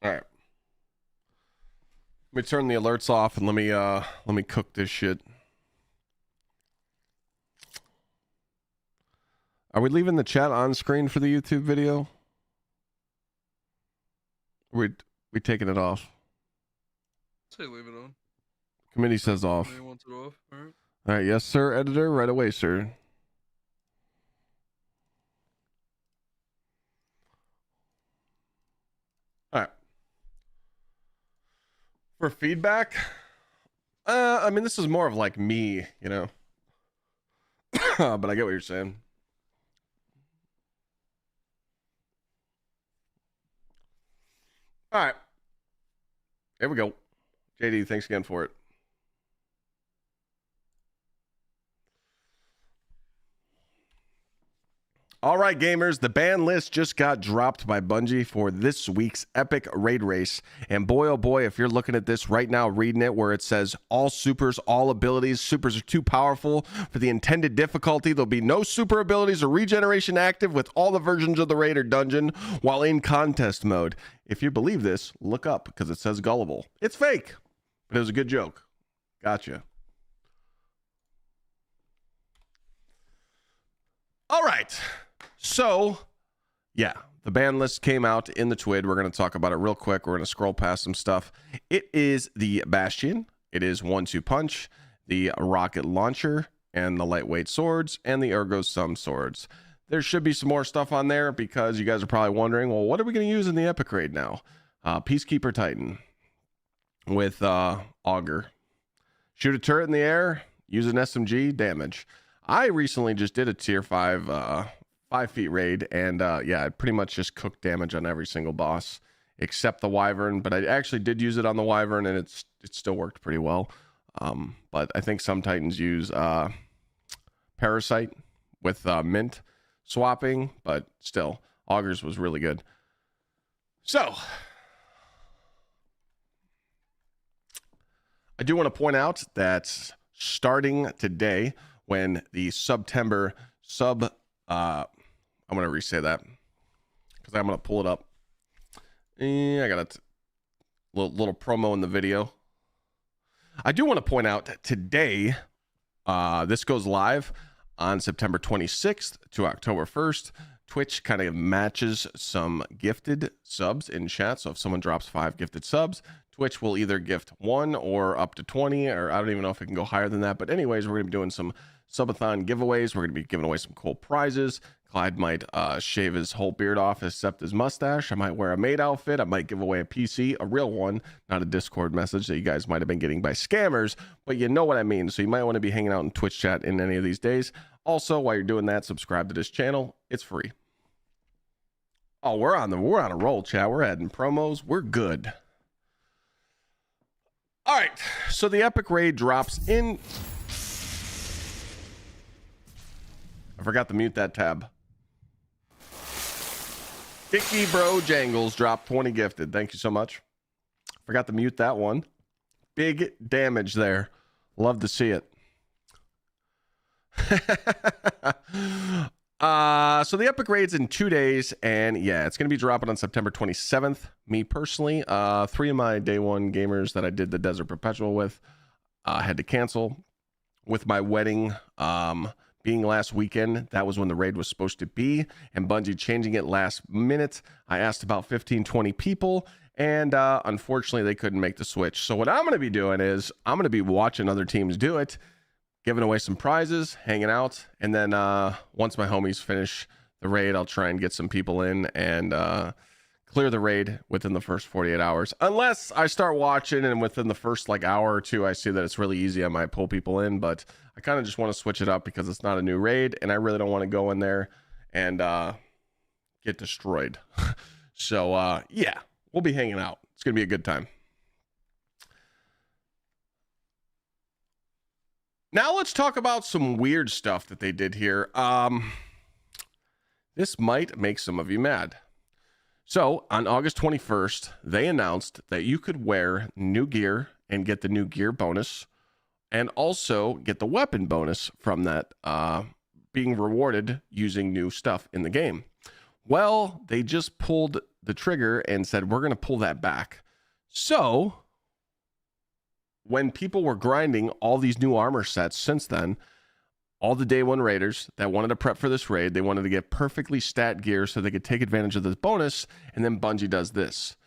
all right, let me turn the alerts off and let me cook this shit. Are we leaving the chat on screen for the YouTube video? We taking it off? Say leave it on. Committee says off. Wants it off. All right. All right, yes sir, editor, right away, sir. All right. For feedback, I mean, this is more of like me, you know. But I get what you're saying. All right. Here we go. JD, thanks again for it. All right, gamers, the ban list just got dropped by Bungie for this week's epic raid race. And boy, oh boy, if you're looking at this right now, reading it where it says all supers, all abilities, supers are too powerful for the intended difficulty. There'll be no super abilities or regeneration active with all the versions of the raid or dungeon while in contest mode. If you believe this, look up because it says gullible. It's fake, but it was a good joke. Gotcha. All right. So, yeah, the ban list came out in the TWID. We're going to talk about it real quick. We're going to scroll past some stuff. It is the Bastion. It is 1-2 Punch, the rocket launcher, and the lightweight swords, and the Ergo Sum swords. There should be some more stuff on there because you guys are probably wondering, well, what are we going to use in the Epic Raid now? Peacekeeper Titan with Augur. Shoot a turret in the air, use an SMG, damage. I recently just did a tier 5 5 feet raid, and yeah, I pretty much just cooked damage on every single boss except the Wyvern, but I actually did use it on the Wyvern, and it still worked pretty well. But I think some Titans use Parasite with Mint swapping, but still, Augurs was really good. So, I do want to point out that starting today, when the September I'm going to re-say that because I'm going to pull it up. I got a little promo in the video. I do want to point out that today, this goes live on September 26th to October 1st. Twitch kind of matches some gifted subs in chat. So if someone drops 5 gifted subs, Twitch will either gift 1 or up to 20, or I don't even know if it can go higher than that. But anyways, we're going to be doing some subathon giveaways. We're going to be giving away some cool prizes. Clyde might shave his whole beard off except his mustache. I might wear a maid outfit. I might give away a PC, a real one, not a Discord message that you guys might have been getting by scammers, but you know what I mean. So you might want to be hanging out in Twitch chat in any of these days. Also, while you're doing that, subscribe to this channel. It's free. Oh, we're on a roll, chat. We're adding promos. We're good. All right. So the Epic Raid drops in. I forgot to mute that tab. Dicky Bro Jangles dropped 20 gifted. Thank you so much. Forgot to mute that one. Big damage there. Love to see it. So the Epic Raid's in 2 days, and yeah, it's going to be dropping on September 27th. Me personally, 3 of my day one gamers that I did the Desert Perpetual with had to cancel. With my wedding being last weekend, that was when the raid was supposed to be, and Bungie changing it last minute. I asked about 15-20 people, and unfortunately they couldn't make the switch. So what I'm going to be doing is I'm going to be watching other teams do it, giving away some prizes, hanging out, and then once my homies finish the raid, I'll try and get some people in and clear the raid within the first 48 hours. Unless I start watching and within the first like hour or two I see that it's really easy, I might pull people in, but I kind of just want to switch it up because it's not a new raid and I really don't want to go in there and get destroyed. So yeah, we'll be hanging out. It's gonna be a good time. Now let's talk about some weird stuff that they did here. This might make some of you mad. So on August 21st, they announced that you could wear new gear and get the new gear bonus and also get the weapon bonus from that being rewarded using new stuff in the game. Well, they just pulled the trigger and said, we're going to pull that back. So when people were grinding all these new armor sets since then, all the day one raiders that wanted to prep for this raid, they wanted to get perfectly stat gear so they could take advantage of this bonus, and then Bungie does this.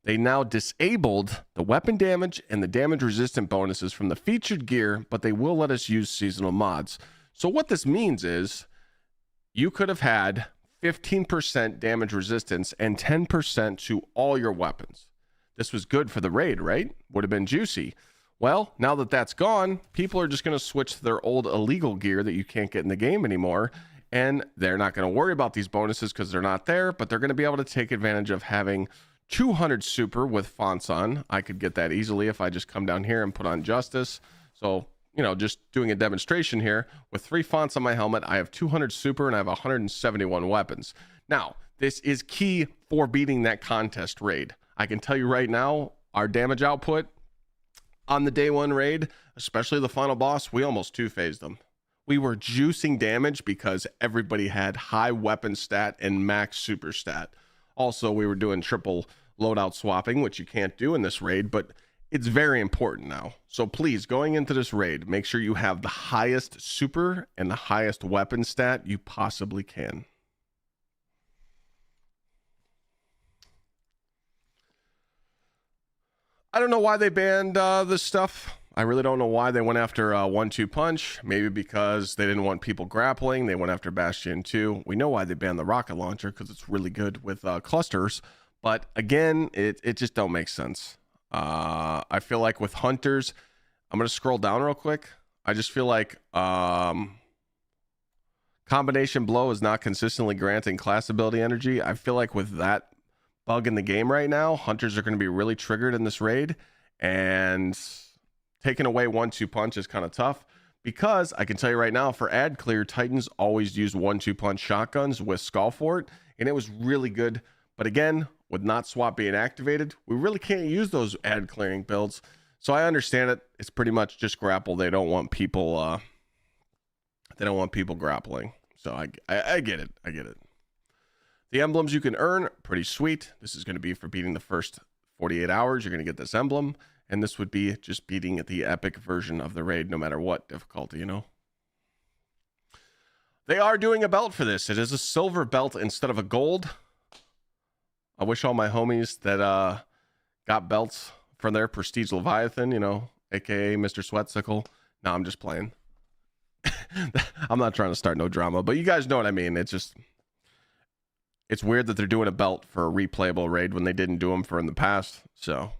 They now disabled the weapon damage and the damage resistant bonuses from the featured gear, but they will let us use seasonal mods. So what this means is you could have had 15% damage resistance and 10% to all your weapons. This was good for the raid, right? Would have been juicy. Well, now that that's gone, people are just going to switch to their old illegal gear that you can't get in the game anymore, and they're not going to worry about these bonuses because they're not there, but they're going to be able to take advantage of having 200 super with fonts on. I could get that easily if I just come down here and put on Justice. So, you know, just doing a demonstration here. With 3 fonts on my helmet, I have 200 super and I have 171 weapons. Now, this is key for beating that contest raid. I can tell you right now, our damage output on the day one raid, especially the final boss, we almost 2-phased them. We were juicing damage because everybody had high weapon stat and max super stat. Also, we were doing triple loadout swapping, which you can't do in this raid, but it's very important now. So please, going into this raid, make sure you have the highest super and the highest weapon stat you possibly can. I don't know why they banned this stuff. I really don't know why they went after 1-2 punch. Maybe because they didn't want people grappling. They went after Bastion 2. We know why they banned the rocket launcher because it's really good with clusters. But again, it just don't make sense. I feel like with hunters, I'm going to scroll down real quick. I just feel like combination blow is not consistently granting class ability energy. I feel like with that bug in the game right now, hunters are going to be really triggered in this raid, and taking away 1-2 punch is kind of tough because I can tell you right now, for ad clear, Titans always use 1-2 punch shotguns with Skullfort, and it was really good. But again, with not swap being activated, we really can't use those ad clearing builds. So I understand it. It's pretty much just grapple. They don't want people grappling. So I get it. I get it. The emblems you can earn, pretty sweet. This is going to be for beating the first 48 hours. You're going to get this emblem, and this would be just beating the epic version of the raid, no matter what difficulty, you know. They are doing a belt for this. It is a silver belt instead of a gold. I wish all my homies that got belts for their Prestige Leviathan, you know, aka Mr. Sweatsicle. No, I'm just playing. I'm not trying to start no drama, but you guys know what I mean. It's just, it's weird that they're doing a belt for a replayable raid when they didn't do them for in the past. So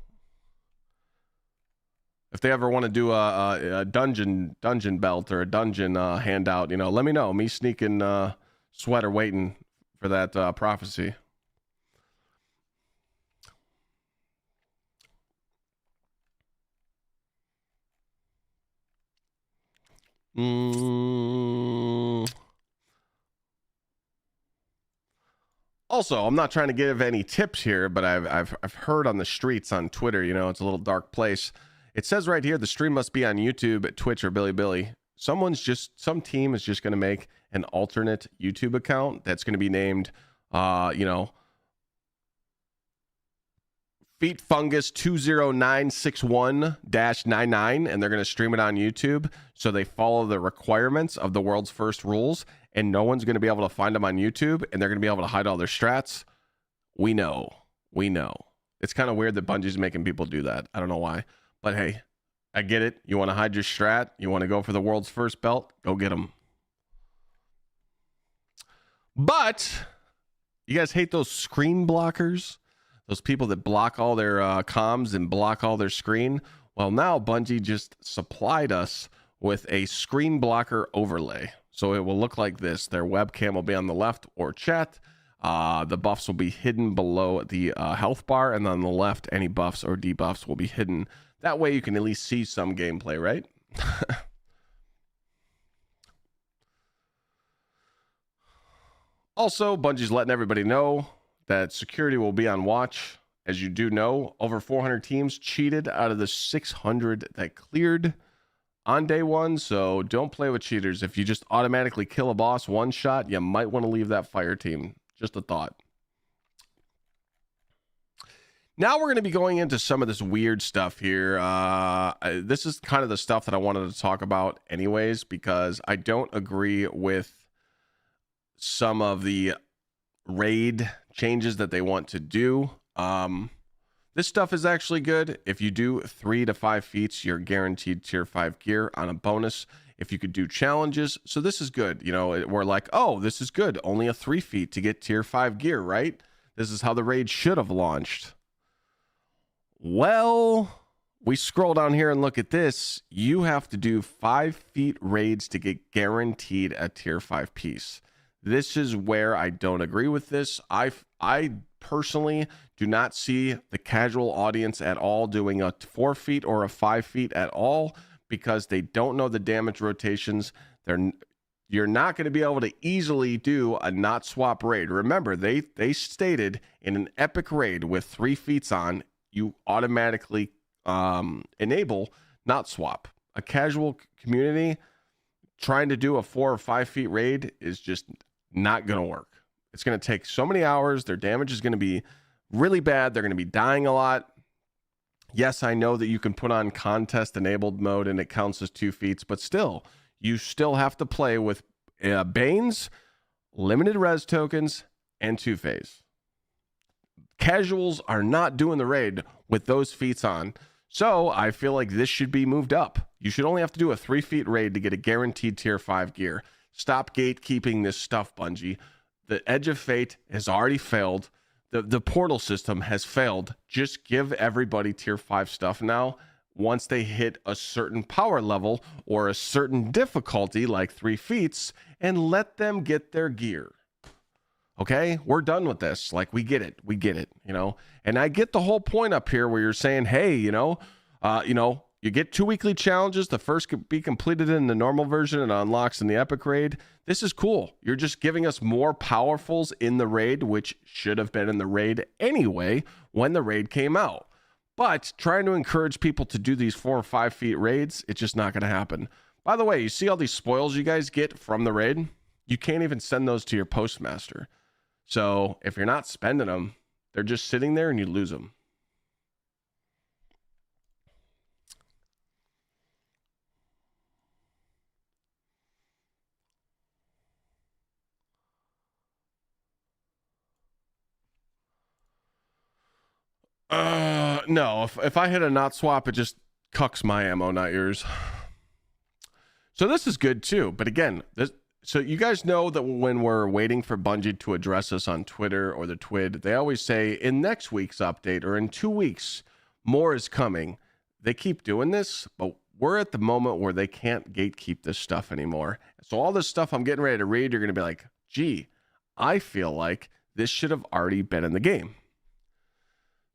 if they ever want to do a dungeon belt or a dungeon handout, you know, let me know. Me sneaking sweater waiting for that prophecy. Also, I'm not trying to give any tips here, but I've heard on the streets on Twitter, you know, it's a little dark place. It says right here the stream must be on YouTube, Twitch, or Bilibili. Some team is just going to make an alternate YouTube account that's going to be named, you know, Feet Fungus 20961-99, and they're going to stream it on YouTube. So they follow the requirements of the world's first rules, and no one's going to be able to find them on YouTube, and they're going to be able to hide all their strats. We know. It's kind of weird that Bungie's making people do that. I don't know why, but hey, I get it. You want to hide your strat? You want to go for the world's first belt? Go get them. But you guys hate those screen blockers? Those people that block all their comms and block all their screen? Well, now Bungie just supplied us with a screen blocker overlay. So it will look like this. Their webcam will be on the left or chat. The buffs will be hidden below the health bar. And on the left, any buffs or debuffs will be hidden. That way you can at least see some gameplay, right? Also, Bungie's letting everybody know that security will be on watch. As you do know, over 400 teams cheated out of the 600 that cleared on day one. So don't play with cheaters. If you just automatically kill a boss one shot, you might want to leave that fire team. Just a thought. Now we're going to be going into some of this weird stuff here. This is kind of the stuff that I wanted to talk about anyways, because I don't agree with some of the raid changes that they want to do. This stuff is actually good. If you do 3 to 5 feats, you're guaranteed tier 5 gear on a bonus. If you could do challenges, so this is good. You know, we're like, oh, this is good. Only a 3 feat to get tier 5 gear, right? This is how the raid should have launched. Well, we scroll down here and look at this. You have to do 5 feat raids to get guaranteed a tier 5 piece. This is where I don't agree with this. I personally do not see the casual audience at all doing a 4 feat or a 5 feat at all, because they don't know the damage rotations. You're not going to be able to easily do a not swap raid. Remember, they stated in an epic raid with 3 feats on, you automatically enable not swap. A casual community trying to do a 4 or 5 feat raid is just not going to work. It's going to take so many hours. Their damage is going to be really bad. They're going to be dying a lot. Yes, I know that you can put on contest enabled mode and it counts as 2 feats, but still, you still have to play with Banes, limited res tokens, and 2-phase. Casuals are not doing the raid with those feats on. So I feel like this should be moved up. You should only have to do a 3 feat raid to get a guaranteed tier 5 gear. Stop gatekeeping this stuff, Bungie. The Edge of Fate has already failed. The portal system has failed. Just give everybody tier 5 stuff now. Once they hit a certain power level or a certain difficulty, like 3 feats, and let them get their gear. Okay, we're done with this. Like, we get it, you know. And I get the whole point up here where you're saying, hey, you get 2 weekly challenges. The first could be completed in the normal version and unlocks in the epic raid. This is cool. You're just giving us more powerfuls in the raid, which should have been in the raid anyway when the raid came out. But trying to encourage people to do these 4 or 5 feat raids, it's just not going to happen. By the way, you see all these spoils you guys get from the raid? You can't even send those to your postmaster. So if you're not spending them, they're just sitting there and you lose them. No. If I hit a not swap, it just cucks my ammo, not yours. So this is good too. But again, so you guys know that when we're waiting for Bungie to address us on Twitter or the TWID, they always say in next week's update or in 2 weeks, more is coming. They keep doing this, but we're at the moment where they can't gatekeep this stuff anymore. So all this stuff I'm getting ready to read, you're going to be like, gee, I feel like this should have already been in the game.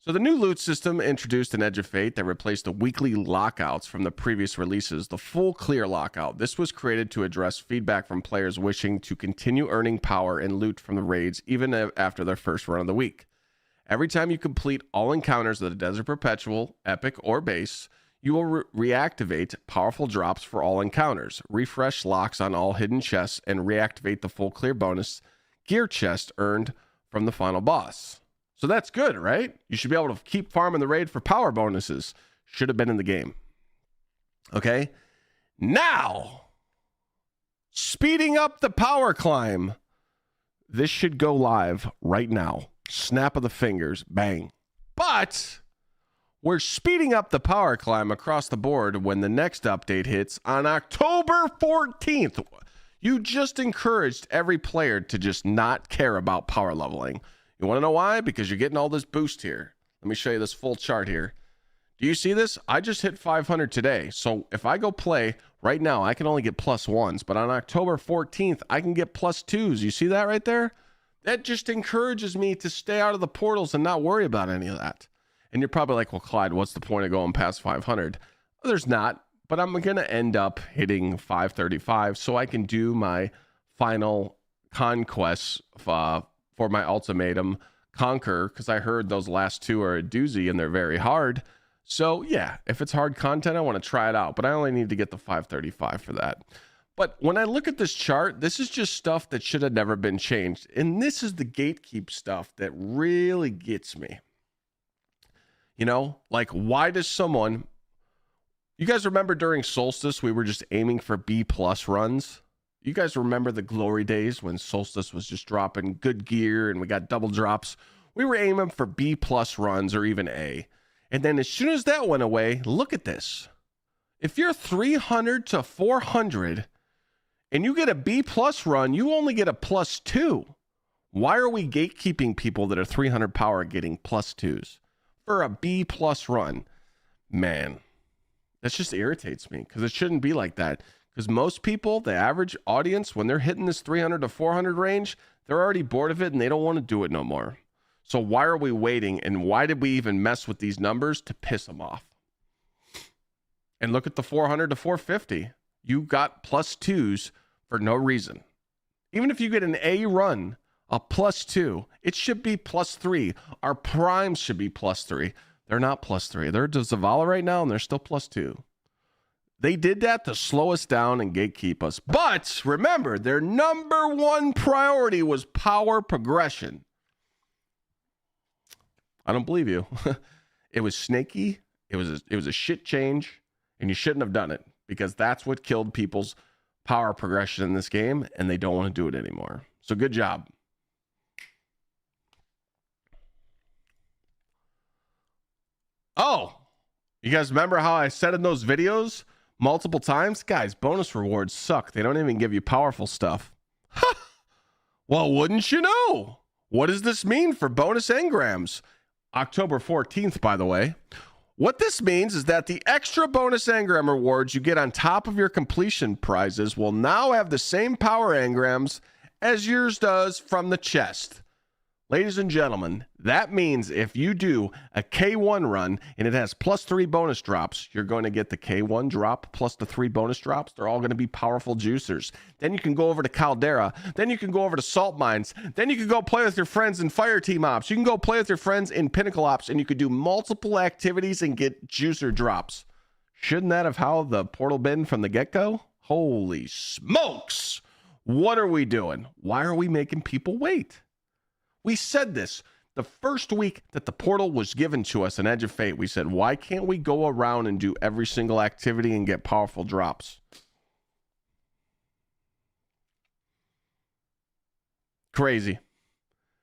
So the new loot system introduced an Edge of Fate that replaced the weekly lockouts from the previous releases, the full clear lockout. This was created to address feedback from players wishing to continue earning power and loot from the raids even after their first run of the week. Every time you complete all encounters of the Desert Perpetual, Epic, or Base, you will reactivate powerful drops for all encounters, refresh locks on all hidden chests, and reactivate the full clear bonus gear chest earned from the final boss. So that's good, right? You should be able to keep farming the raid for power bonuses. Should have been in the game. Okay? Now, speeding up the power climb. This should go live right now. Snap of the fingers. Bang. But we're speeding up the power climb across the board when the next update hits on October 14th. You just encouraged every player to just not care about power leveling. You want to know why? Because you're getting all this boost here. Let me show you this full chart here. Do you see this? I just hit 500 today. So if I go play right now, I can only get +1s. But on October 14th, I can get +2s. You see that right there? That just encourages me to stay out of the portals and not worry about any of that. And you're probably like, well, Clyde, what's the point of going past 500? Well, there's not. But I'm going to end up hitting 535 so I can do my final conquests for my ultimatum conquer, because I heard those last two are a doozy and they're very hard. So yeah, if it's hard content, I want to try it out, but I only need to get the 535 for that. But when I look at this chart, this is just stuff that should have never been changed. And this is the gatekeep stuff that really gets me. You know, like, why does someone, you guys remember during Solstice, we were just aiming for B+ runs? You guys remember the glory days when Solstice was just dropping good gear and we got double drops? We were aiming for B+ runs or even A. And then as soon as that went away, look at this. If you're 300 to 400 and you get a B+ run, you only get a +2. Why are we gatekeeping people that are 300 power getting +2s for a B+ run? Man, that just irritates me because it shouldn't be like that. Because most people, the average audience, when they're hitting this 300 to 400 range, they're already bored of it and they don't want to do it no more. So why are we waiting? And why did we even mess with these numbers? To piss them off. And look at the 400 to 450. You got +2s for no reason. Even if you get an A run, a +2, it should be +3. Our primes should be +3. They're not +3. They're to Zavala right now and they're still +2. They did that to slow us down and gatekeep us. But remember, their number one priority was power progression. I don't believe you. It was snaky. It was a shit change, and you shouldn't have done it because that's what killed people's power progression in this game, and they don't want to do it anymore. So good job. Oh, you guys remember how I said in those videos multiple times? Guys, bonus rewards suck. They don't even give you powerful stuff. Well, wouldn't you know? What does this mean for bonus engrams? October 14th, by the way. What this means is that the extra bonus engram rewards you get on top of your completion prizes will now have the same power engrams as yours does from the chest. Ladies and gentlemen, that means if you do a K1 run and it has +3 bonus drops, you're going to get the K1 drop plus the 3 bonus drops. They're all going to be powerful juicers. Then you can go over to Caldera. Then you can go over to Salt Mines. Then you can go play with your friends in Fire Team Ops. You can go play with your friends in Pinnacle Ops, and you could do multiple activities and get juicer drops. Shouldn't that have how the portal been from the get-go? Holy smokes! What are we doing? Why are we making people wait? We said this the first week that the portal was given to us in Edge of Fate. We said, why can't we go around and do every single activity and get powerful drops? Crazy.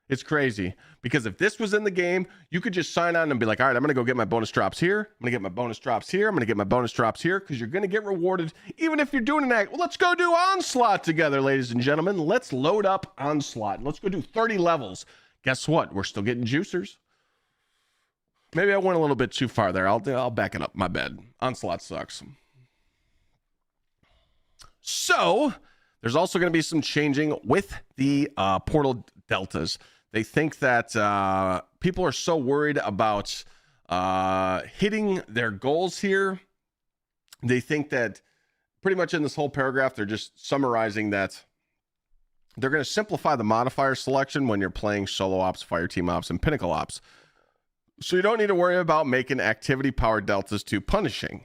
It's crazy because if this was in the game, you could just sign on and be like, all right, I'm going to go get my bonus drops here. I'm going to get my bonus drops here. I'm going to get my bonus drops here because you're going to get rewarded even if you're doing an act. Well, let's go do Onslaught together, ladies and gentlemen. Let's load up Onslaught. Let's go do 30 levels. Guess what? We're still getting juicers. Maybe I went a little bit too far there. I'll back it up. My bad. Onslaught sucks. So there's also going to be some changing with the portal deltas. They think that people are so worried about hitting their goals here. They think that pretty much in this whole paragraph, they're just summarizing that they're going to simplify the modifier selection when you're playing solo ops, fireteam ops, and pinnacle ops. So you don't need to worry about making activity power deltas too punishing.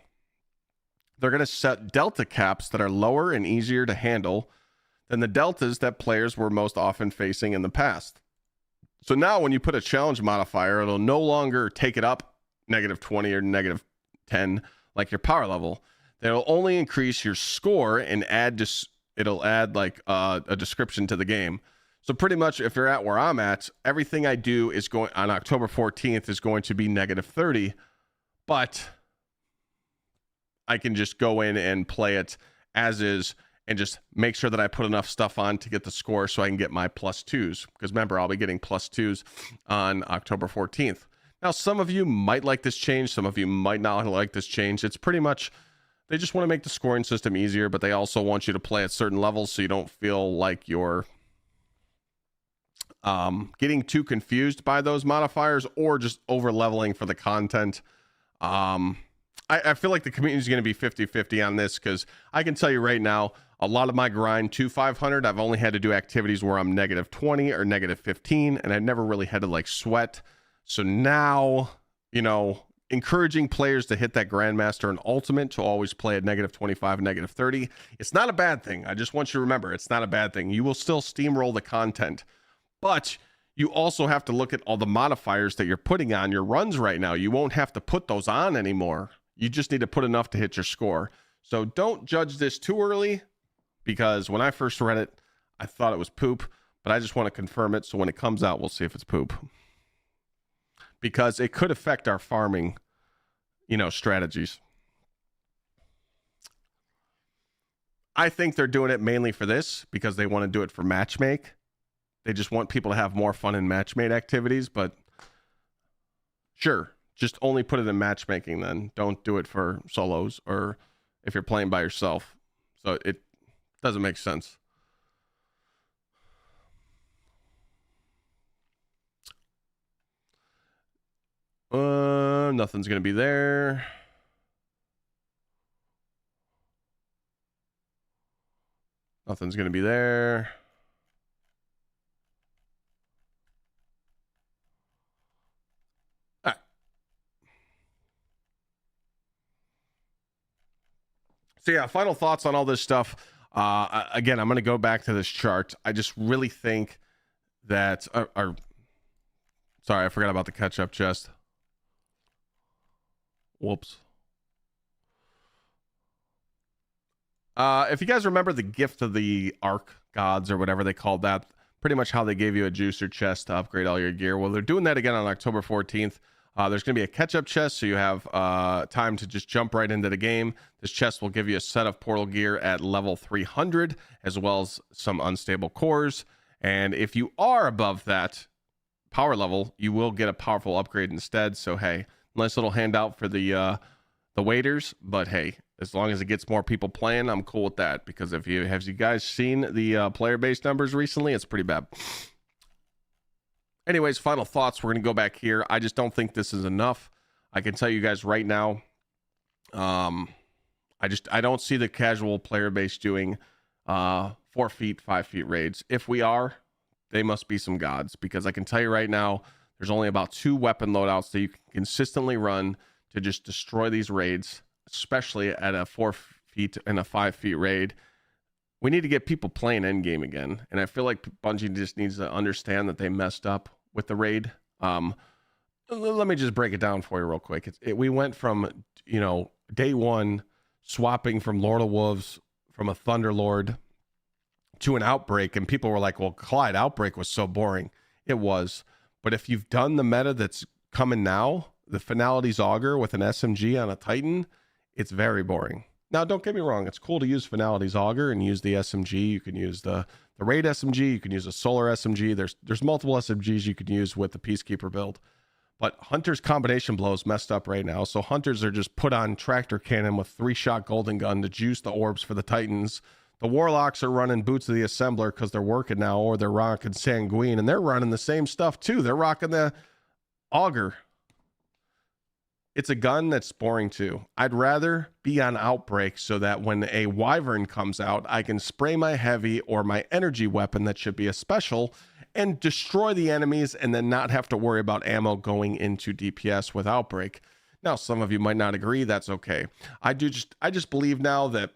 They're going to set delta caps that are lower and easier to handle than the deltas that players were most often facing in the past. So now when you put a challenge modifier, it'll no longer take it up -20 or -10 like your power level. It'll only increase your score and it'll add like a description to the game. So pretty much if you're at where I'm at, everything I do is going on October 14th is going to be -30, but I can just go in and play it as is and just make sure that I put enough stuff on to get the score so I can get my +2s. Because remember, I'll be getting +2s on October 14th. Now, some of you might like this change. Some of you might not like this change. It's pretty much, they just want to make the scoring system easier, but they also want you to play at certain levels so you don't feel like you're getting too confused by those modifiers or just over leveling for the content. I feel like the community is going to be 50-50 on this because I can tell you right now, a lot of my grind to 500, I've only had to do activities where I'm -20 or -15, and I never really had to like sweat. So now, you know, encouraging players to hit that Grandmaster and Ultimate to always play at -25, -30. It's not a bad thing. I just want you to remember, it's not a bad thing. You will still steamroll the content, but you also have to look at all the modifiers that you're putting on your runs right now. You won't have to put those on anymore. You just need to put enough to hit your score. So don't judge this too early, because when I first read it, I thought it was poop, but I just want to confirm it. So when it comes out, we'll see if it's poop, because it could affect our farming, you know, strategies. I think they're doing it mainly for this because they want to do it for matchmake. They just want people to have more fun in matchmade activities, but sure, just only put it in matchmaking then. Don't do it for solos or if you're playing by yourself. So it doesn't make sense. Nothing's going to be there. Nothing's going to be there. So yeah, final thoughts on all this stuff. Again, I'm going to go back to this chart. I just really think that, sorry, I forgot about the catch-up chest. Whoops. If you guys remember the gift of the Arc Gods or whatever they called that, pretty much how they gave you a juicer chest to upgrade all your gear. Well, they're doing that again on October 14th. There's going to be a catch-up chest, so you have time to just jump right into the game. This chest will give you a set of portal gear at level 300, as well as some unstable cores. And if you are above that power level, you will get a powerful upgrade instead. So, hey, nice little handout for the waiters. But, hey, as long as it gets more people playing, I'm cool with that. Because have you guys seen the player base numbers recently? It's pretty bad. Anyways, final thoughts. We're going to go back here. I just don't think this is enough. I can tell you guys right now, I don't see the casual player base doing 4 feet, 5 feet raids. If we are, they must be some gods, because I can tell you right now, there's only about 2 weapon loadouts that you can consistently run to just destroy these raids, especially at a 4 feet and a 5 feet raid. We need to get people playing endgame again. And I feel like Bungie just needs to understand that they messed up with the raid. Let me just break it down for you real quick. We went from, you know, day one, swapping from Lord of Wolves, from a Thunderlord to an Outbreak. And people were like, well, Clyde, Outbreak was so boring. It was. But if you've done the meta that's coming now, the Finality's Augur with an SMG on a Titan, it's very boring. Now, don't get me wrong. It's cool to use Finality's Augur and use the SMG. You can use the Raid SMG. You can use a Solar SMG. There's multiple SMGs you can use with the Peacekeeper build. But Hunter's combination blow is messed up right now. So Hunters are just put on Tractor Cannon with 3-shot Golden Gun to juice the orbs for the Titans. The Warlocks are running Boots of the Assembler because they're working now, or they're rocking Sanguine, and they're running the same stuff too. They're rocking the Augur. It's a gun that's boring too. I'd rather be on Outbreak so that when a Wyvern comes out, I can spray my heavy or my energy weapon that should be a special and destroy the enemies and then not have to worry about ammo going into DPS with Outbreak. Now, some of you might not agree. That's okay. I just believe now that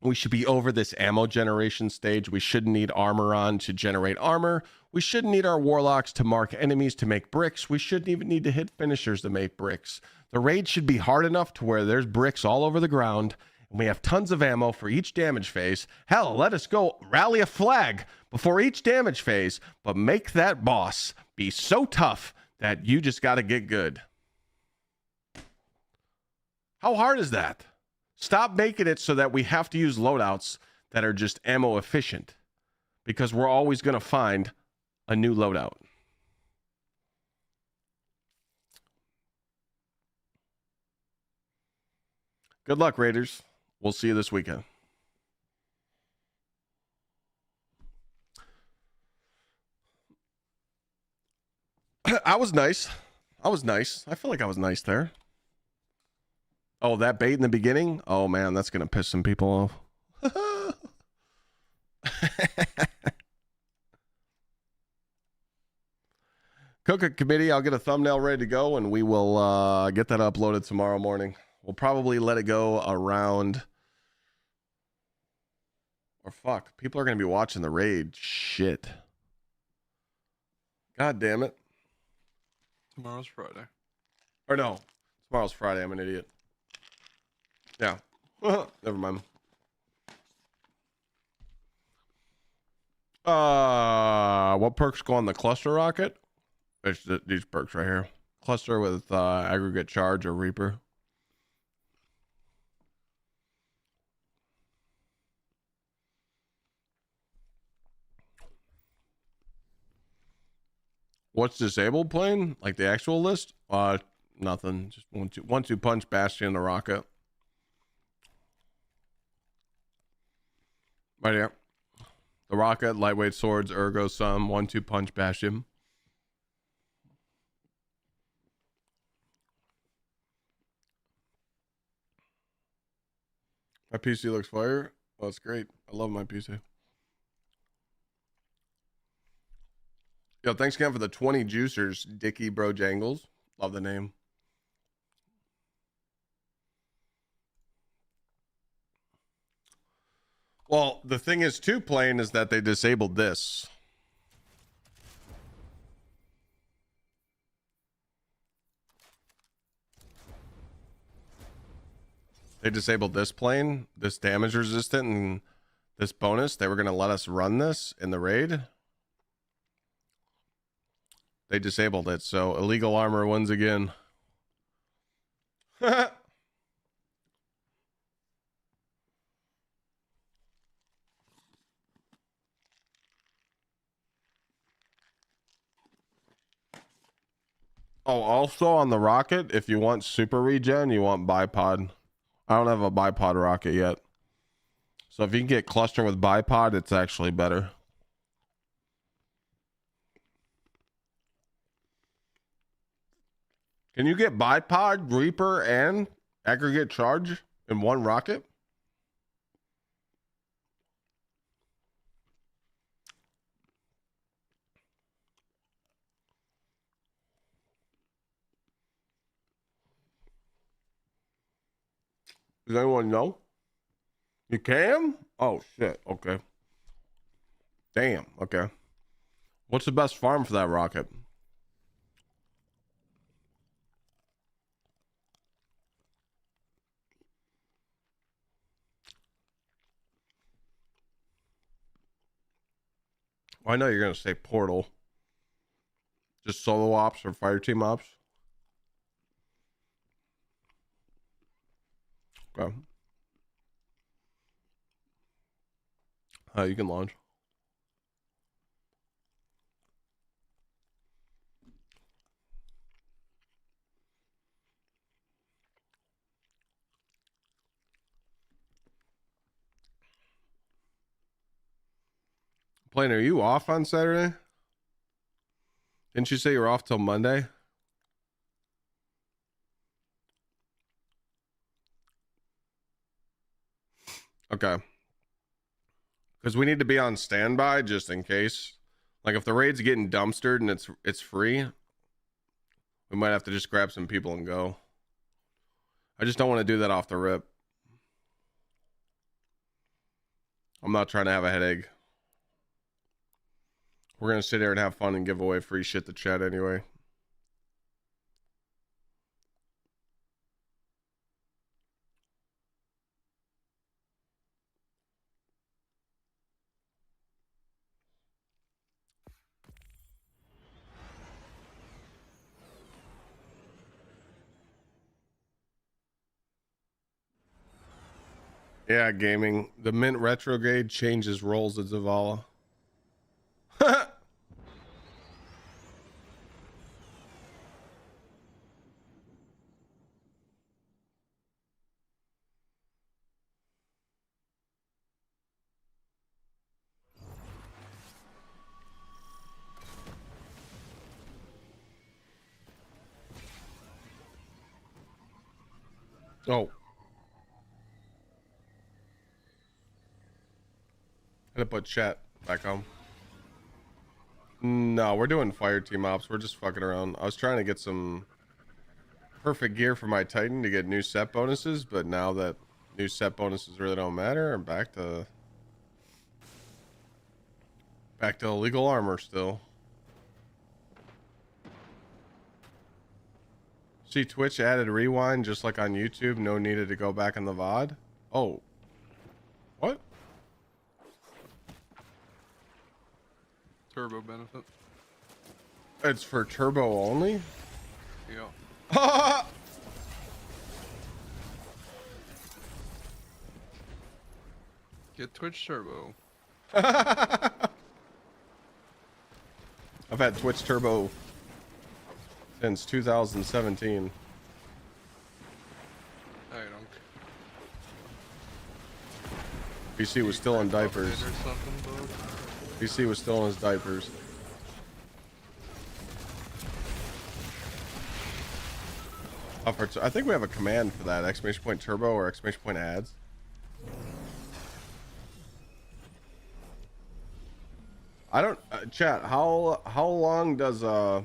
we should be over this ammo generation stage. We shouldn't need armor on to generate armor. We shouldn't need our warlocks to mark enemies to make bricks. We shouldn't even need to hit finishers to make bricks. The raid should be hard enough to where there's bricks all over the ground, and we have tons of ammo for each damage phase. Hell, let us go rally a flag before each damage phase, but make that boss be so tough that you just got to get good. How hard is that? Stop making it so that we have to use loadouts that are just ammo efficient, because we're always going to find a new loadout. Good luck, Raiders. We'll see you this weekend. I was nice. I feel like I was nice there. Oh, that bait in the beginning? Oh, man, that's going to piss some people off. Cook committee, I'll get a thumbnail ready to go, and we will get that uploaded tomorrow morning. We'll probably let it go around... Or fuck, people are going to be watching the raid. Shit. God damn it. Tomorrow's Friday. Or no, tomorrow's Friday. I'm an idiot. Yeah. Never mind. What perks go on the cluster rocket? It's these perks right here. Cluster with aggregate charge or Reaper. What's disabled plane? Like the actual list? Nothing. Just 1-2 punch, Bastion, the rocket. Right here. The rocket, lightweight swords, ergo sum, 1-2 punch, Bastion. My PC looks fire. Oh, that's great. I love my PC. Yo, thanks again for the 20 juicers, Dickie Bro Jangles. Love the name. Well, the thing is too, plain is that they disabled this. They disabled this plane, this damage resistant, and this bonus. They were going to let us run this in the raid. They disabled it, so illegal armor wins again. Oh, also on the rocket, if you want super regen, you want bipod. I don't have a bipod rocket yet. So if you can get cluster with bipod, it's actually better. Can you get bipod, Reaper, and aggregate charge in one rocket? Does anyone know? You can? Oh, shit. Okay. Damn. Okay. What's the best farm for that rocket? Well, I know you're going to say portal. Just solo ops or fire team ops? Okay. You can launch. Plane, are you off on Saturday? Didn't you say you were off till Monday? Okay. Because we need to be on standby just in case. Like if the raid's getting dumpstered and it's free, we might have to just grab some people and go. I just don't want to do that off the rip. I'm not trying to have a headache. We're going to sit here and have fun and give away free shit to chat anyway. Yeah, gaming. The Mint retrograde changes roles at Zavala. Oh. I had to put chat back on. No, we're doing fire team ops. We're just fucking around. I was trying to get some perfect gear for my Titan to get new set bonuses, but now that new set bonuses really don't matter, I'm back to illegal armor still. See, Twitch added rewind just like on YouTube. No needed to go back in the VOD. Oh. What? Turbo benefit. It's for turbo only? Yeah. Get Twitch Turbo. I've had Twitch Turbo since 2017. I don't. PC was still in diapers. Or something, bro. PC was still in his diapers. I think we have a command for that. Exclamation point turbo or exclamation point ads. I don't chat. How long does how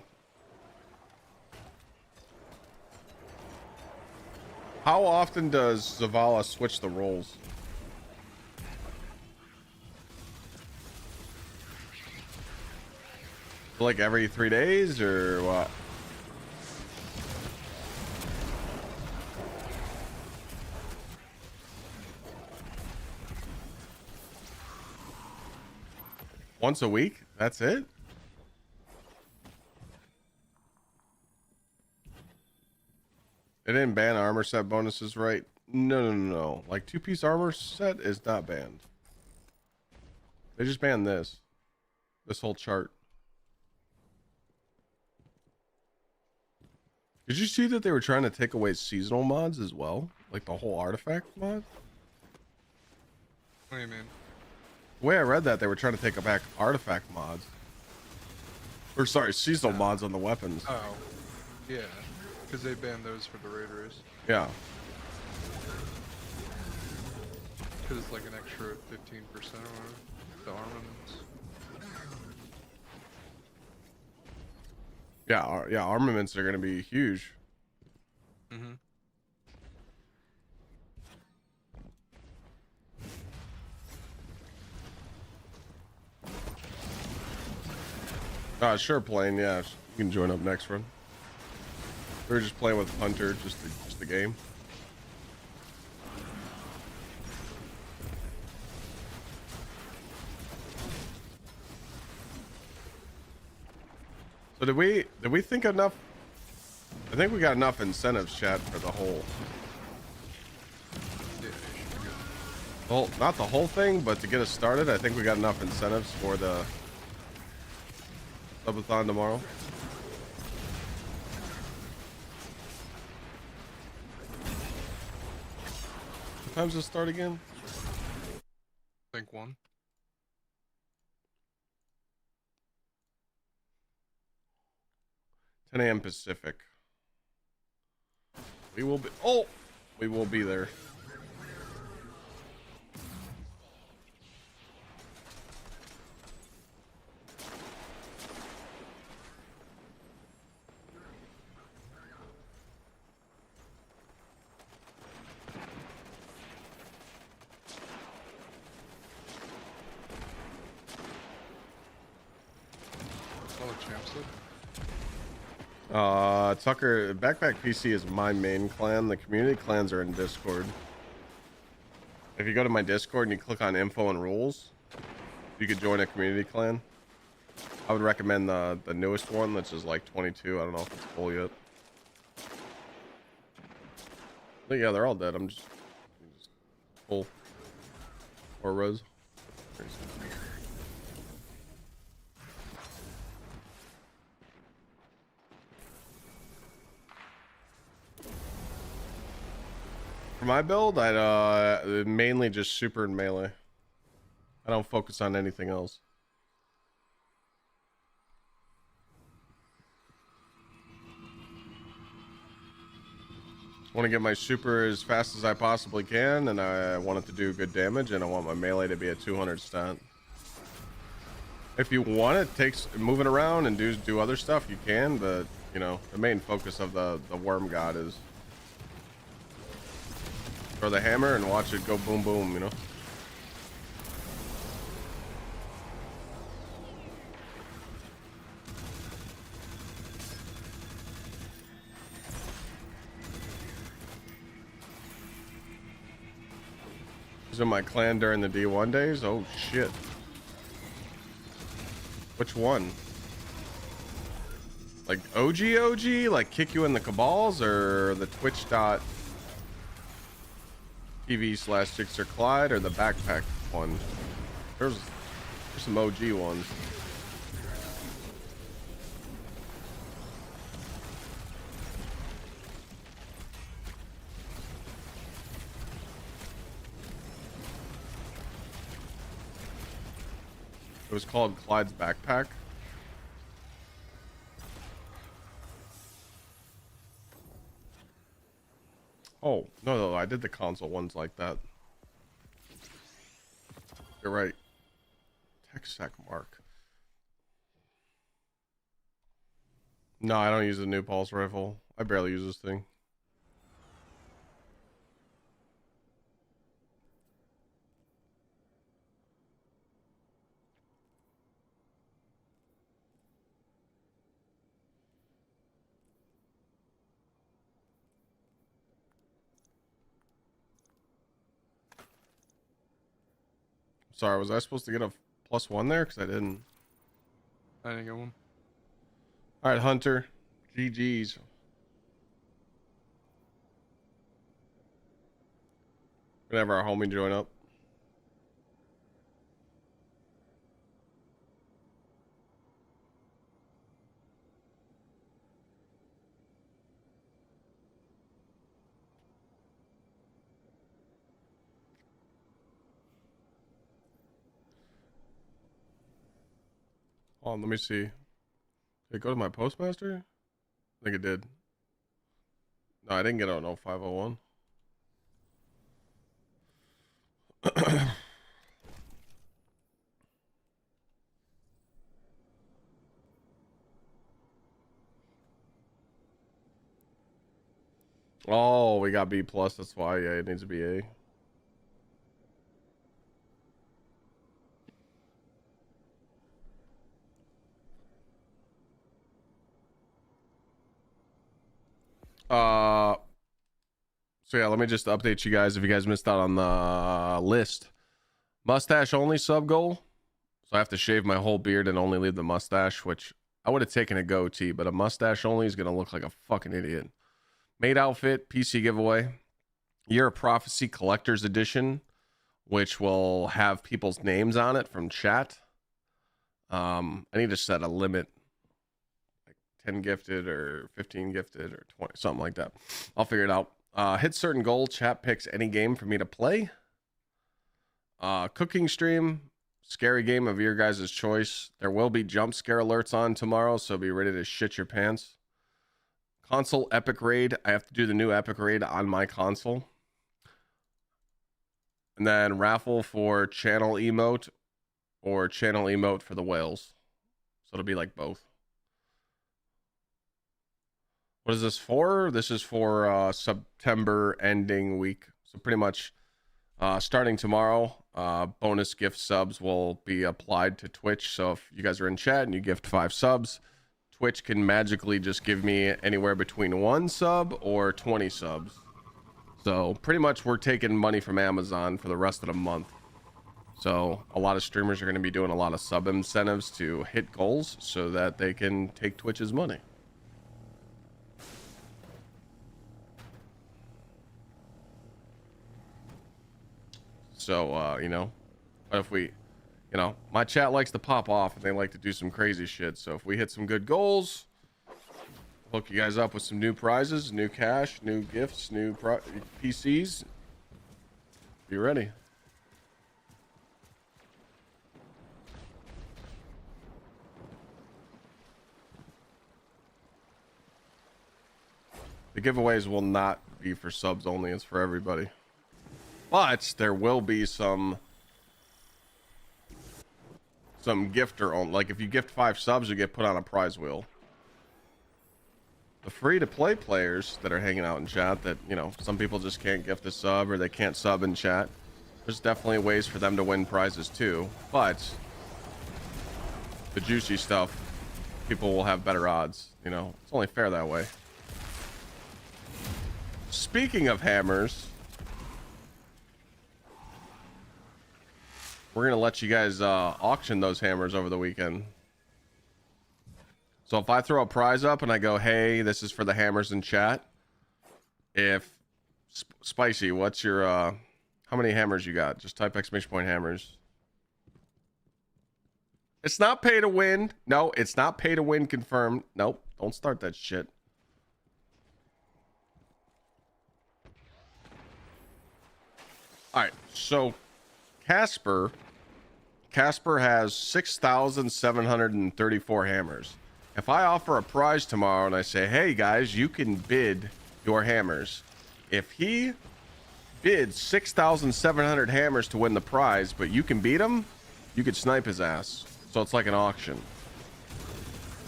often does Zavala switch the roles? Like every 3 days or what? Once a week? That's it? They didn't ban armor set bonuses, right? No. Like 2-piece armor set is not banned. They just banned this whole chart. Did you see that they were trying to take away seasonal mods as well? Like the whole artifact mod? What do you mean? The way I read that, they were trying to take back artifact mods. Or sorry, seasonal mods on the weapons. Oh, yeah. Because they banned those for the raiders. Yeah. Because it's like an extra 15% or whatever. The armaments. Yeah, armaments are going to be huge. Mm-hmm. Sure, playing. Yeah, you can join up next run. We were just playing with Hunter, just the game. So did we think enough? I think we got enough incentives, chat, for the whole. Yeah, you should be good. Well, not the whole thing, but to get us started, I think we got enough incentives for the subathon tomorrow. What time's it start again? Think one. 10 a.m. Pacific. We will be. Oh, we will be there. Oh, champs. Tucker, Backpack PC is my main clan. The community clans are in Discord. If you go to my Discord and you click on info and rules, you could join a community clan. I would recommend the newest one, which is like 22. I don't know if it's full yet. But yeah, they're all dead. I'm just full. Or Rose. For my build, I'd mainly just super and melee. I don't focus on anything else. I want to get my super as fast as I possibly can, and I want it to do good damage, and I want my melee to be a 200 stat. If you want it, takes moving around and do other stuff, you can, but you know, the main focus of the worm god is throw the hammer and watch it go boom boom, you know. Was in my clan during the D1 days? Oh shit. Which one? Like OG? Like kick you in the cabals, or the twitch.tv/GsxrClyde, or the backpack one? There's some OG ones. It was called Clyde's Backpack. Oh, no, I did the console ones like that. You're right. Tech stack mark. No, I don't use the new pulse rifle. I barely use this thing. Sorry, was I supposed to get a +1 there? Because I didn't. I didn't get one. All right, Hunter. GG's. Whenever our homie join up. Hold on, let me see. Did it go to my postmaster? I think it did. No, I didn't get an 0501. Oh, we got B+. That's why. Yeah, it needs to be A. So yeah, let me just update you guys if you guys missed out on the list. Mustache only sub goal. So I have to shave my whole beard and only leave the mustache, which I would have taken a goatee, but a mustache only is gonna look like a fucking idiot. Maid outfit, PC giveaway. Year of Prophecy Collector's Edition, which will have people's names on it from chat. I need to set a limit, like 10 gifted or 15 gifted or 20, something like that. I'll figure it out. Hit certain goal, chat picks any game for me to play. Cooking stream, scary game of your guys' choice. There will be jump scare alerts on tomorrow, so be ready to shit your pants. Console epic raid. I have to do the new epic raid on my console. And then raffle for channel emote or channel emote for the whales. So it'll be like both. What is this for? This is for September ending week. So pretty much starting tomorrow, bonus gift subs will be applied to Twitch. So if you guys are in chat and you gift 5 subs, Twitch can magically just give me anywhere between 1 sub or 20 subs. So pretty much we're taking money from Amazon for the rest of the month. So a lot of streamers are going to be doing a lot of sub incentives to hit goals so that they can take Twitch's money. So, you know, if we, you know, my chat likes to pop off and they like to do some crazy shit. So if we hit some good goals, hook you guys up with some new prizes, new cash, new gifts, new PCs. Be ready. The giveaways will not be for subs only. It's for everybody. But there will be some gifter on, like if you gift 5 subs, you get put on a prize wheel. The free-to-play players that are hanging out in chat that, you know, some people just can't gift a sub or they can't sub in chat. There's definitely ways for them to win prizes too, but the juicy stuff, people will have better odds, you know. It's only fair that way. Speaking of hammers, we're going to let you guys auction those hammers over the weekend. So if I throw a prize up and I go, hey, this is for the hammers in chat. If Spicy, what's your, how many hammers you got? Just type exclamation point hammers. It's not pay to win. No, it's not pay to win confirmed. Nope. Don't start that shit. All right. So Casper has 6,734 hammers. If I offer a prize tomorrow and I say, hey guys, you can bid your hammers. If he bids 6,700 hammers to win the prize, but you can beat him, you could snipe his ass. So it's like an auction.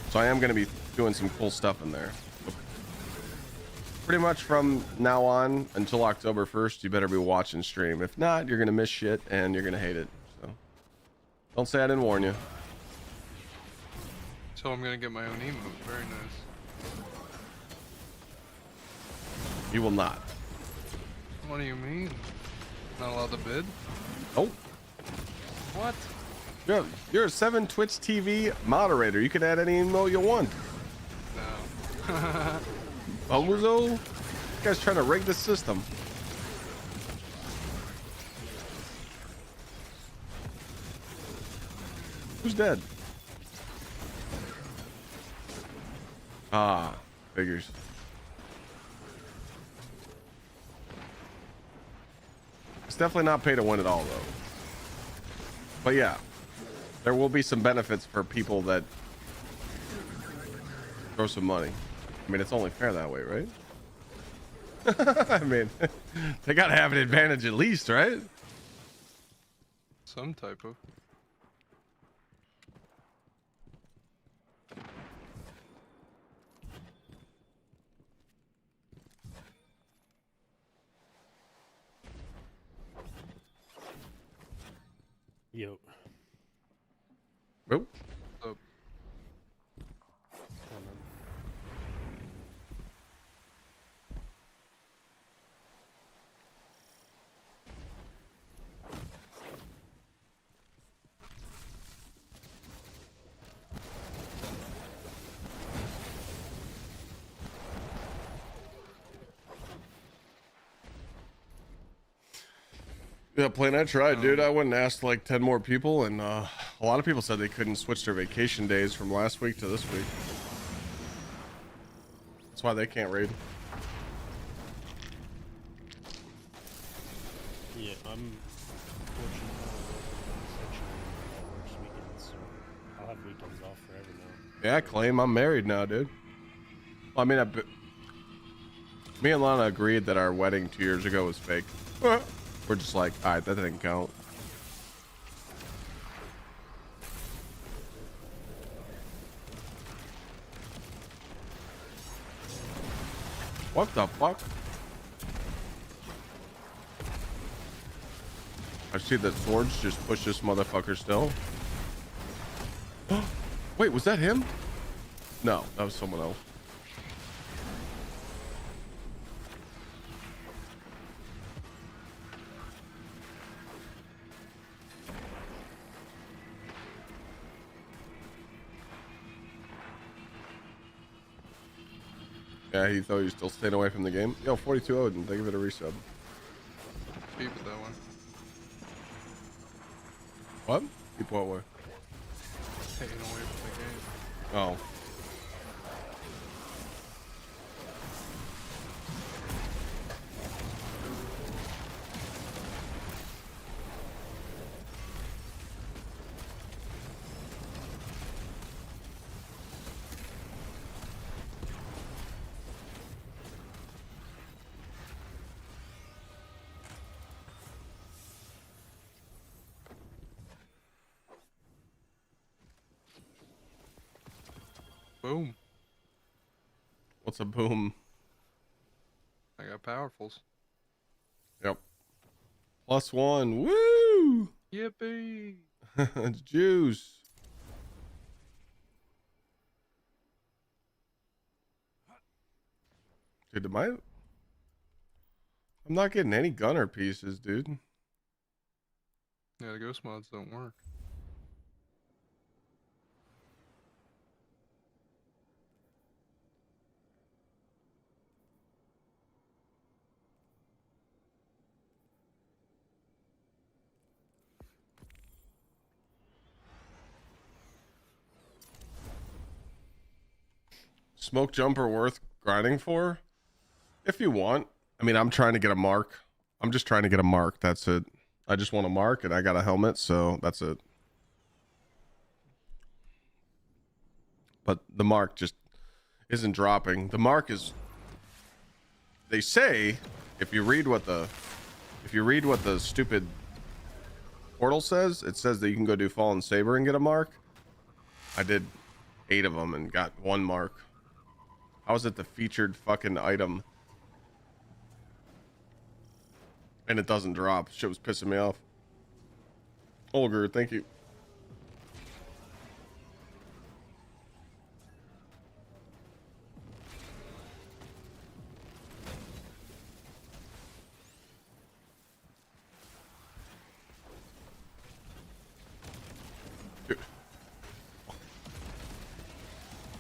So I am going to be doing some cool stuff in there. Pretty much from now on until October 1st, you better be watching stream. If not, you're going to miss shit and you're going to hate it. So don't say I didn't warn you. So I'm gonna get my own emote. Very nice. You will not. What do you mean? Not allowed to bid? Nope. What? You're a 7 Twitch TV moderator. You can add any emote you want. No. Bozo? You guys trying to rig the system. Who's dead? Ah, figures. It's definitely not pay to win at all, though. But yeah, there will be some benefits for people that throw some money. I mean, it's only fair that way, right? I mean, they gotta have an advantage at least, right? Some type of. Yo. Nope. So, Yeah, plan I tried, dude. I went and asked like 10 more people, and a lot of people said they couldn't switch their vacation days from last week to this week. That's why they can't raid. Yeah, I'm fortunate that works weekends, so I'll have weekends off forever now. Yeah, claim I'm married now, dude. Well, I mean, me and Lana agreed that our wedding 2 years ago was fake. We're just like, all right, that didn't count. What the fuck? I see that swords just push this motherfucker still. Wait, was that him? No, that was someone else. Yeah, he thought he was still staying away from the game. Yo, 42 Odin, think of it a resub. Keep it that way. What? Keep what way? Staying away from the game. Oh. Boom. What's a boom? I got powerfuls. Yep. +1. Woo! Yippee! It's juice. Dude, I'm not getting any gunner pieces, dude. Yeah, the ghost mods don't work. Smoke jumper worth grinding for? If you want. I mean, I'm trying to get a mark. I'm just trying to get a mark. That's it. I just want a mark, and I got a helmet, so that's it. But the mark just isn't dropping. The mark is... They say, if you read what the stupid portal says, it says that you can go do Fallen Saber and get a mark. I did 8 of them and got 1 mark. How is it the featured fucking item? And it doesn't drop. Shit was pissing me off. Olger, thank you. Dude.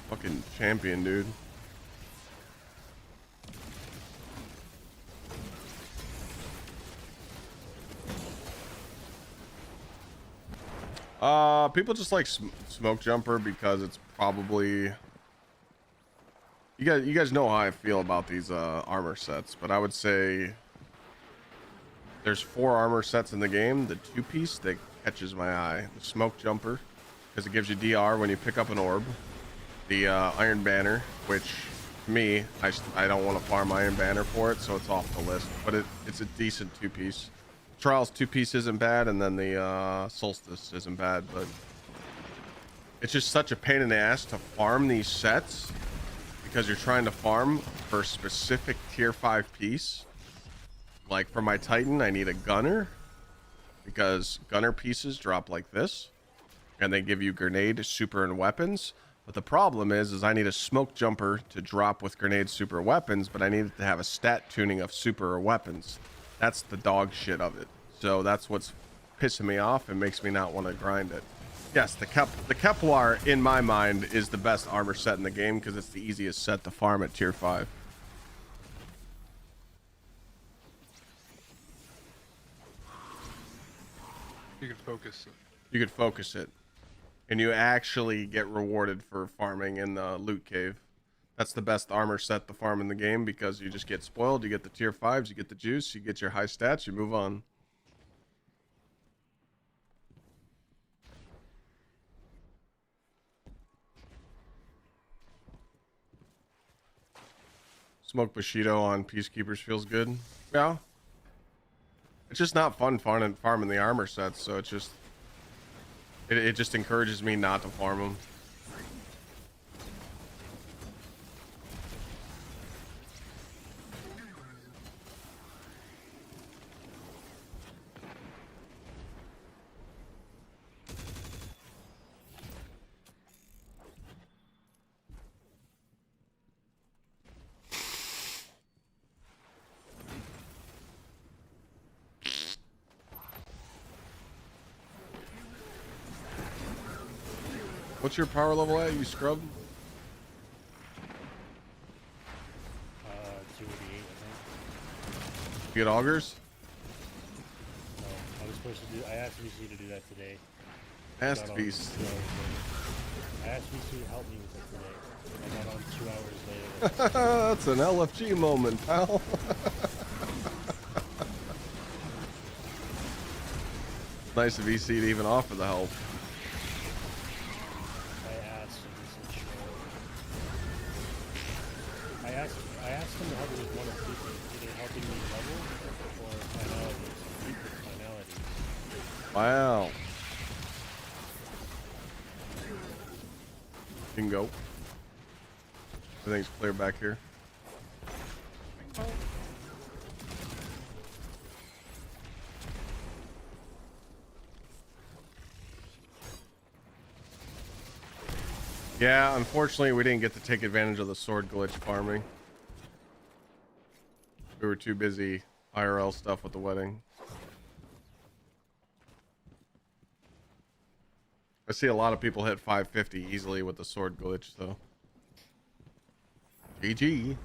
Fucking champion, dude. People just like smoke jumper because it's probably you guys know how I feel about these armor sets, but I would say there's 4 armor sets in the game. The 2-piece that catches my eye, the smoke jumper, because it gives you DR when you pick up an orb. The Iron Banner, which to me, I don't want to farm Iron Banner for it, so it's off the list, but it's a decent 2-piece. Trials 2-piece isn't bad, and then the Solstice isn't bad, but it's just such a pain in the ass to farm these sets because you're trying to farm for a specific tier 5 piece. Like for my Titan, I need a gunner because gunner pieces drop like this, and they give you grenade, super, and weapons. But the problem is I need a smoke jumper to drop with grenade, super, weapons, but I need it to have a stat tuning of super or weapons. That's the dog shit of it. So that's what's pissing me off and makes me not want to grind it. Yes, the Kepler, in my mind, is the best armor set in the game because it's the easiest set to farm at tier 5. focus it. You could focus it, and you actually get rewarded for farming in the loot cave. That's the best armor set to farm in the game because you just get spoiled. You get the tier 5s, you get the juice, you get your high stats, you move on. Smoke Bushido on Peacekeepers feels good. Yeah. It's just not fun farming the armor sets, so it's just... It just encourages me not to farm them. What's your power level at, you scrub? 288, I think. You get augers? No, I was supposed to do. I asked VC to do that today. Asked Got on Beast. 2 hours later. I asked VC to help me with it today. I got on 2 hours later. That's an LFG moment, pal. Nice of VC to even offer the help. I asked him to help me with one of two things, either helping me level or finalities. Keep with finalities. Wow. You can go. Everything's clear back here. Yeah, unfortunately we didn't get to take advantage of the sword glitch farming. We were too busy IRL stuff with the wedding. I see a lot of people hit 550 easily with the sword glitch, though. GG.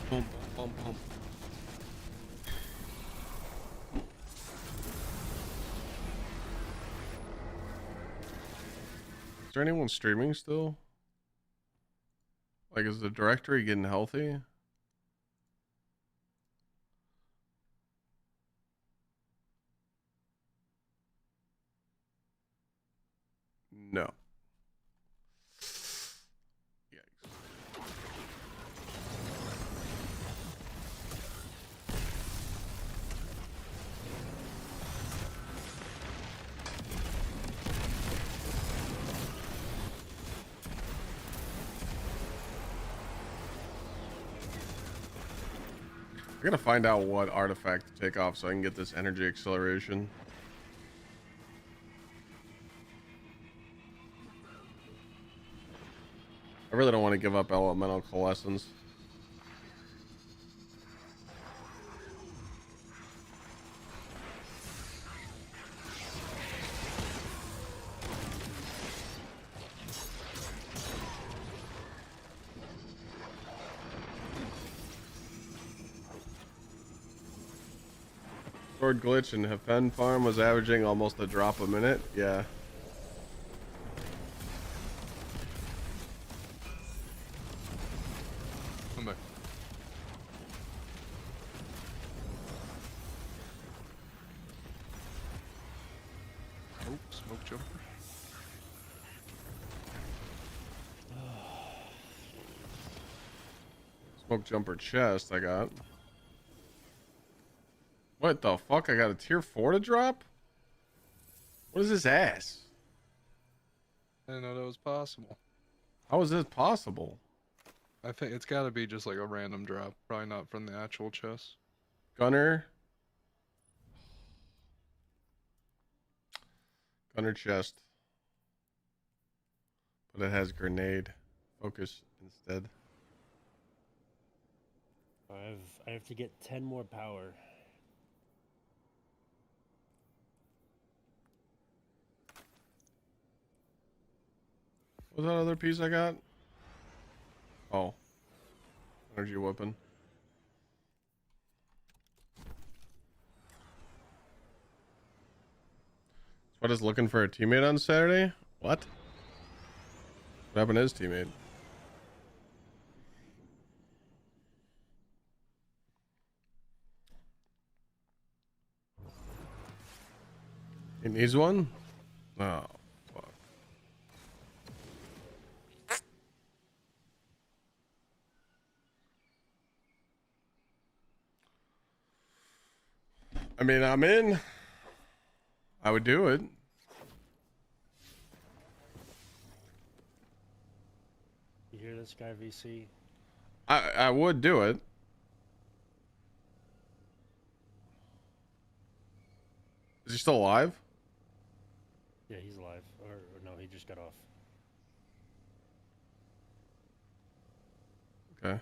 Bum, bum, bum. Is there anyone streaming still? Like, is the directory getting healthy? No. Yikes. We're gonna find out what artifact to take off so I can get this energy acceleration. I really don't want to give up elemental coalescence. Sword glitch and Hefen farm was averaging almost a drop a minute. Yeah. Come back. Oh, smoke jumper. Smoke jumper chest I got. What the fuck? I got a tier 4 to drop? What is this ass? I didn't know that was possible. How is this possible? I think it's got to be just like a random drop, probably not from the actual chest. Gunner Under chest. But it has grenade focus instead. I have to get 10 more power. What's that other piece I got? Oh. Energy weapon. What is looking for a teammate on Saturday? What? What happened to his teammate? He needs one? Oh, fuck. I mean, I'm in. I would do it. You hear this guy, VC? I would do it. Is he still alive? Yeah, he's alive. Or no, he just got off. Okay.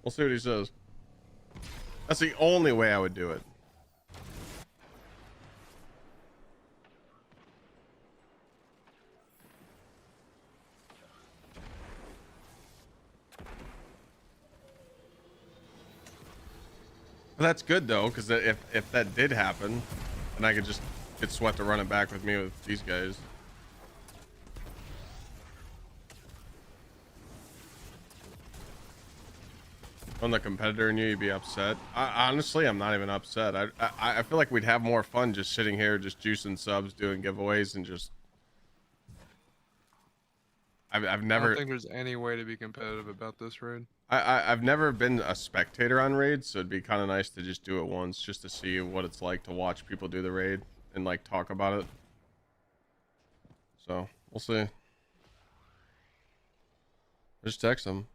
We'll see what he says. That's the only way I would do it. But that's good though, because if that did happen, then I could just get Sweat to run it back with me with these guys. On the competitor in you, you'd be upset. Honestly, I'm not even upset. I feel like we'd have more fun just sitting here, just juicing subs, doing giveaways, and just. I've never. I don't think there's any way to be competitive about this raid. I've never been a spectator on raids, so it'd be kind of nice to just do it once, just to see what it's like to watch people do the raid and like talk about it. So we'll see. Just text them.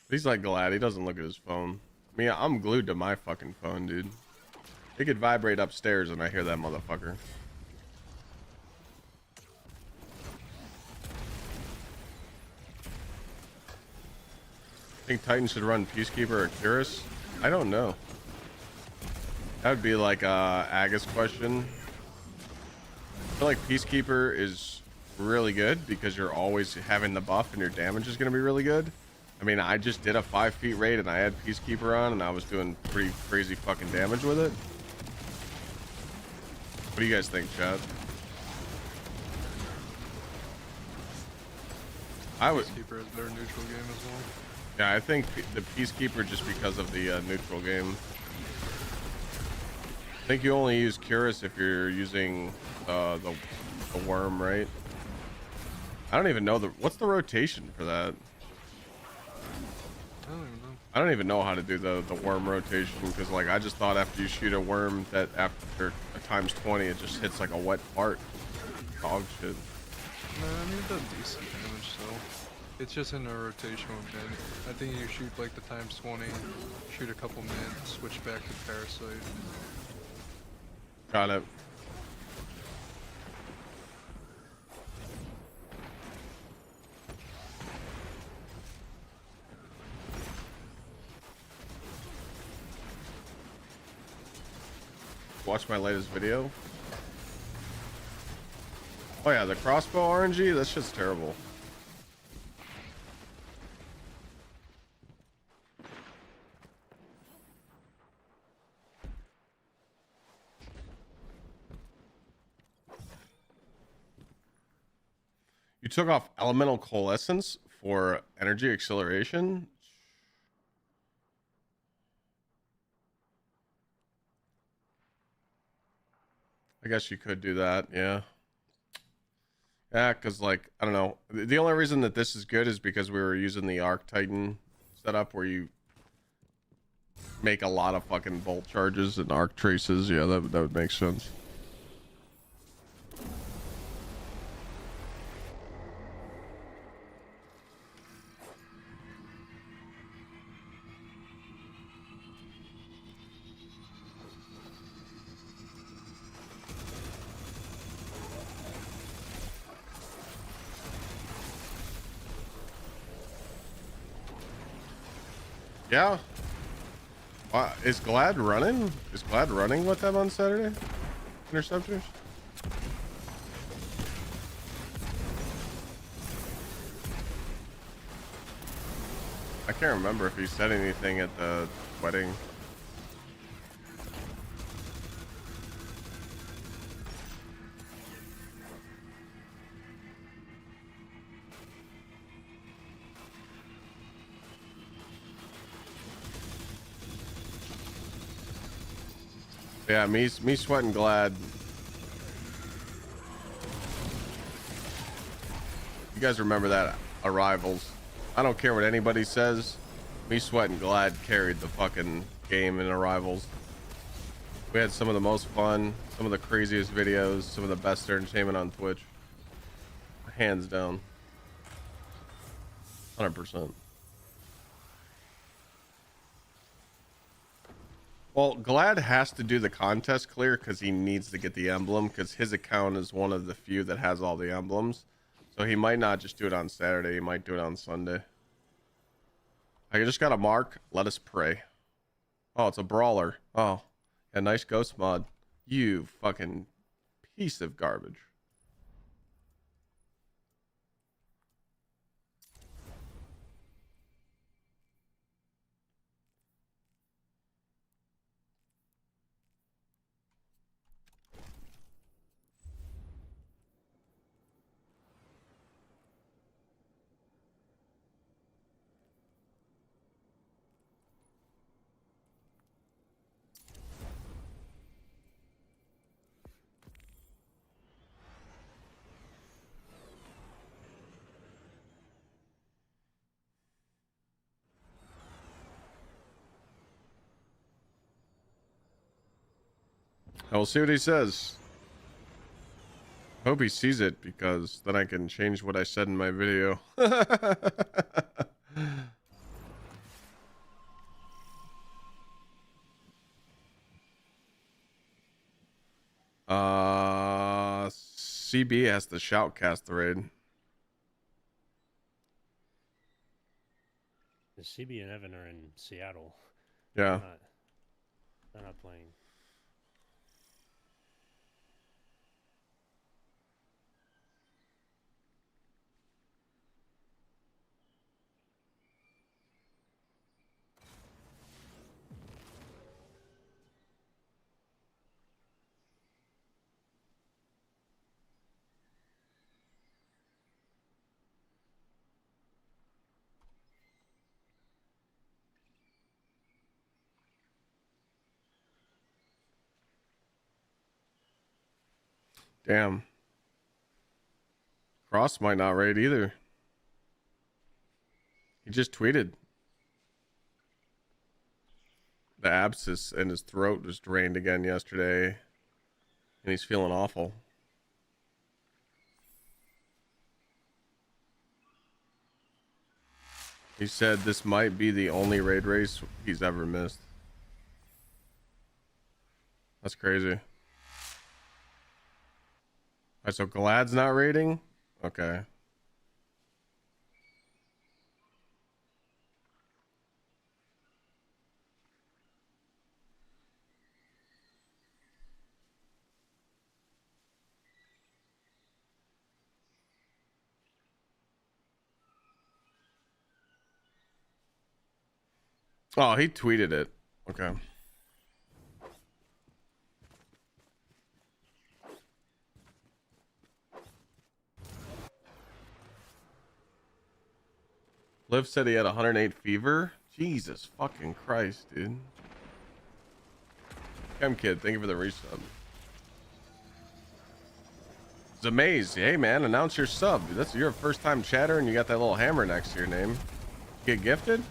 He's like glad he doesn't look at his phone. I mean, I'm glued to my fucking phone, dude. It could vibrate upstairs and I hear that motherfucker. Think Titan should run Peacekeeper or Curus? I don't know. That would be like Aga's question. I feel like Peacekeeper is really good because you're always having the buff and your damage is going to be really good. I mean, I just did a 5 feet raid and I had Peacekeeper on and I was doing pretty crazy fucking damage with it. What do you guys think, chat? Peacekeeper is better neutral game as well. Yeah, I think the Peacekeeper just because of the neutral game. I think you only use Curus if you're using the worm, right? I don't even know what's the rotation for that. I don't even know. I don't even know how to do the worm rotation because like I just thought after you shoot a worm that after a times 20 it just hits like a wet fart. Dog shit. No, I mean it does decent damage, so it's just in a rotational mid. I think you shoot like the times 20, shoot a couple mid, switch back to Parasite. Got it. Watch my latest video. Oh yeah, the crossbow RNG, that shit's terrible. You took off elemental coalescence for energy acceleration? I guess you could do that, yeah. Yeah, because, like, I don't know. The only reason that this is good is because we were using the Arc Titan setup where you make a lot of fucking bolt charges and arc traces. Yeah, that would make sense. Yeah. Is Glad running? Is Glad running with them on Saturday? Interceptors? I can't remember if he said anything at the wedding. Yeah, me sweating Glad. You guys remember that Arrivals? I don't care what anybody says. Me sweating Glad carried the fucking game in Arrivals. We had some of the most fun, some of the craziest videos, some of the best entertainment on Twitch. Hands down. 100%. Well, Glad has to do the contest clear because he needs to get the emblem because his account is one of the few that has all the emblems. So he might not just do it on Saturday. He might do it on Sunday. I just got a mark. Let us pray. Oh, it's a brawler. Oh, a nice ghost mod. You fucking piece of garbage. I'll see what he says. Hope he sees it because then I can change what I said in my video. CB has to shoutcast the raid. The CB and Evan are in Seattle. Yeah. They're not playing. Damn. Cross might not raid either. He just tweeted. The abscess in his throat just drained again yesterday. And he's feeling awful. He said this might be the only raid race he's ever missed. That's crazy. Alright, so Glad's not raiding? Okay. Oh, he tweeted it. Okay. Liv said he had 108 fever. Jesus fucking Christ, dude. Chem Kid, thank you for the resub. It's amazing. Hey man, announce your sub. That's your first time chatter and you got that little hammer next to your name. Get gifted?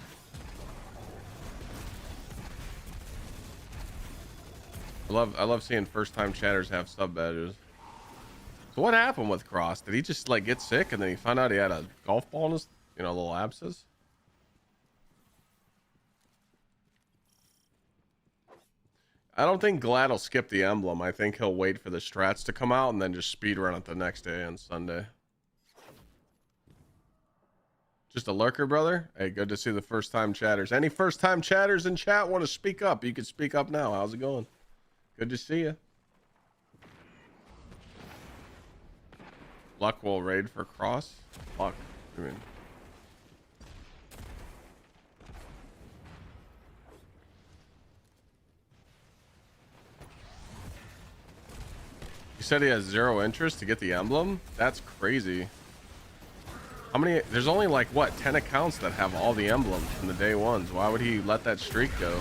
I love seeing first time chatters have sub badges. So what happened with Cross? Did he just like get sick and then he found out he had a golf ball in his, you know, little abscess? I don't think Glad will skip the emblem. I think he'll wait for the strats to come out and then just speed run it the next day on Sunday. Just a lurker, brother? Hey, good to see the first time chatters. Any first time chatters in chat want to speak up? You can speak up now. How's it going? Good to see you. Luck will raid for Cross. Luck. I mean, you said he has 0 interest to get the emblem? That's crazy. How many? There's only like what, 10 accounts that have all the emblems from the day ones. Why would he let that streak go?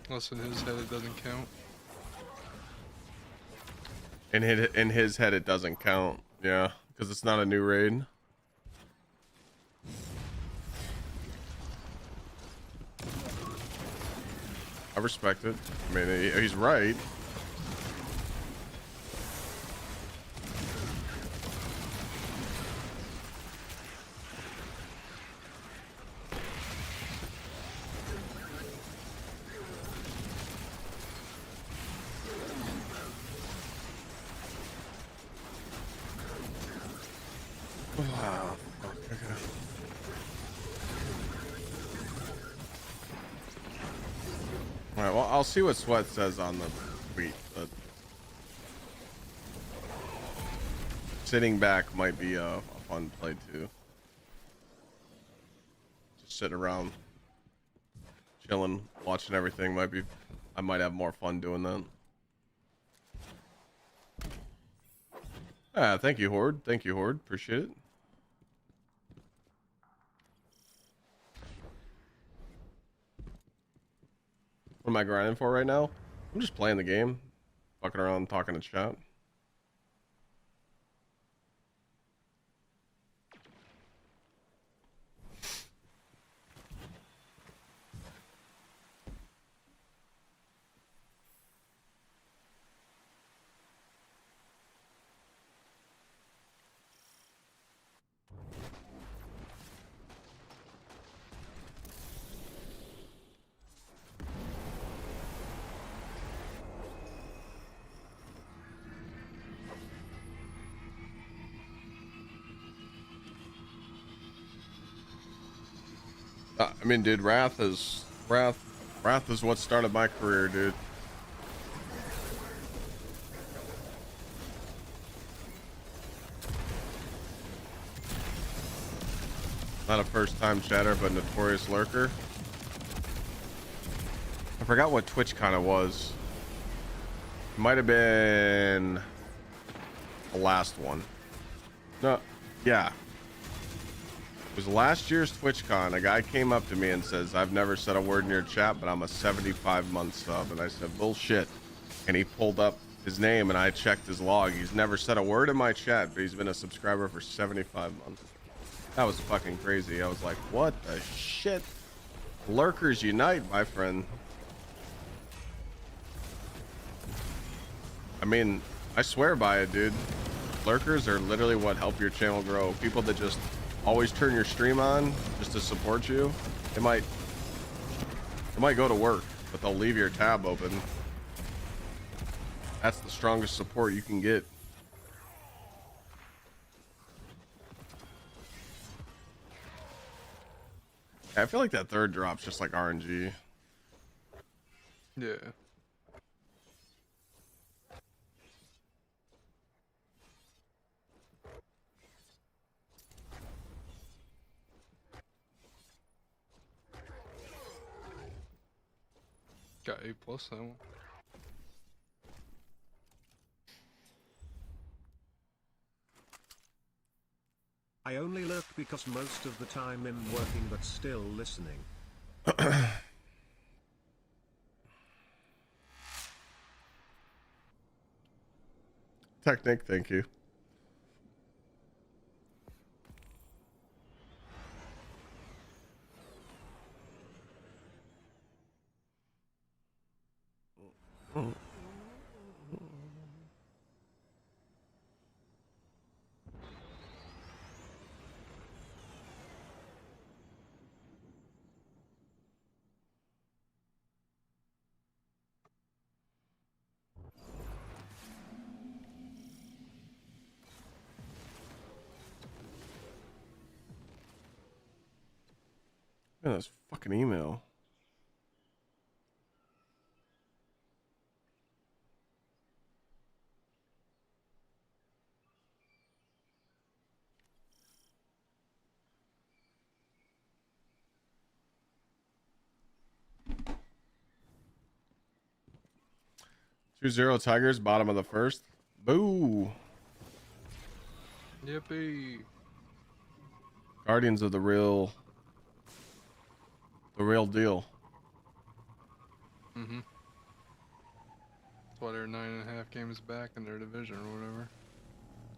Unless in his head it doesn't count. In his head it doesn't count. Yeah, because it's not a new raid. I respect it. I mean, he's right. Wow. Okay. All right, well, I'll see what Sweat says on the tweet, but sitting back might be a fun play too. Just sitting around, chilling, watching everything might be. I might have more fun doing that. Ah, thank you, Horde. Thank you, Horde. Appreciate it. What am I grinding for right now? I'm just playing the game, fucking around, talking to chat. I mean, dude, Wrath is what started my career, dude. Not a first-time chatter, but notorious lurker. I forgot what TwitchCon it was. It might have been the last one. No, yeah. It was last year's TwitchCon. A guy came up to me and says, I've never said a word in your chat, but I'm a 75-month sub. And I said, bullshit. And he pulled up his name and I checked his log. He's never said a word in my chat, but he's been a subscriber for 75 months. That was fucking crazy. I was like, what the shit? Lurkers unite, my friend. I mean, I swear by it, dude. Lurkers are literally what help your channel grow. People that just always turn your stream on just to support you. They might go to work, but they'll leave your tab open. That's the strongest support you can get. I feel like that third drop's just like RNG. Yeah. Got A+ that one. I only lurk because most of the time I'm working but still listening. Technic, thank you. Man, this fucking email. Two zero Tigers, bottom of the first. Boo. Yippee. Guardians of the real deal. Mm-hmm. That's why they're 9.5 games back in their division or whatever.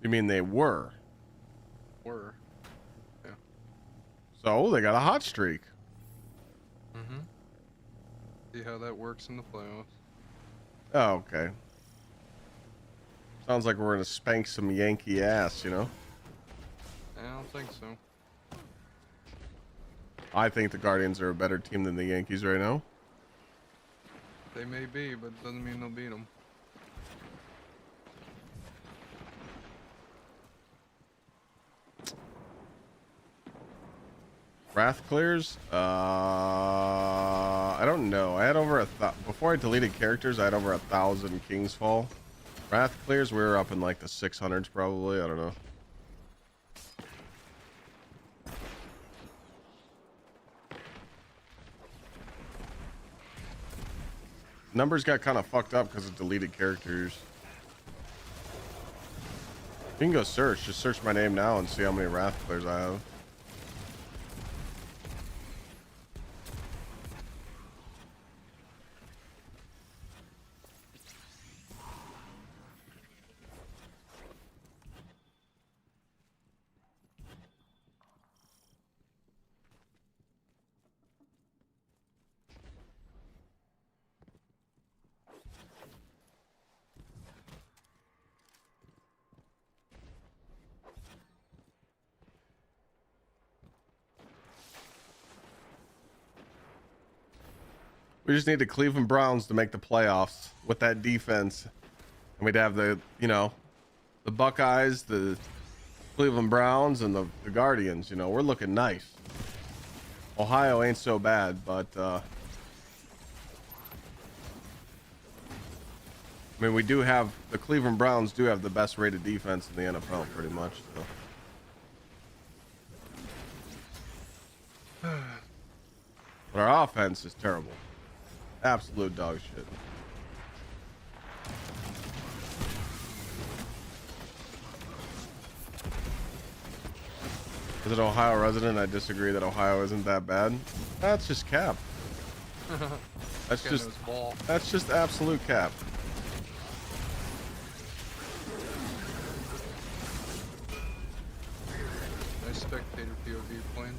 You mean they were? Were. Yeah. So they got a hot streak. Mm-hmm. See how that works in the playoffs. Oh, okay. Sounds like we're gonna spank some Yankee ass, you know? I don't think so. I think the Guardians are a better team than the Yankees right now. They may be, but doesn't mean they'll beat them. Wrath clears? I don't know. I had over before I deleted characters, I had over 1,000 King's Fall. Wrath clears, we were up in like the 600s probably. I don't know. Numbers got kind of fucked up because of deleted characters. You can go search. Just search my name now and see how many Wrath clears I have. We just need the Cleveland Browns to make the playoffs with that defense. And we'd have the, you know, the Buckeyes, the Cleveland Browns, and the Guardians. You know, we're looking nice. Ohio ain't so bad, but, I mean, we do have, the Cleveland Browns do have the best rated defense in the NFL, pretty much. So. But our offense is terrible. Absolute dog shit. As an Ohio resident, I disagree that Ohio isn't that bad. That's just cap. That's just absolute cap. Nice spectator POV playing.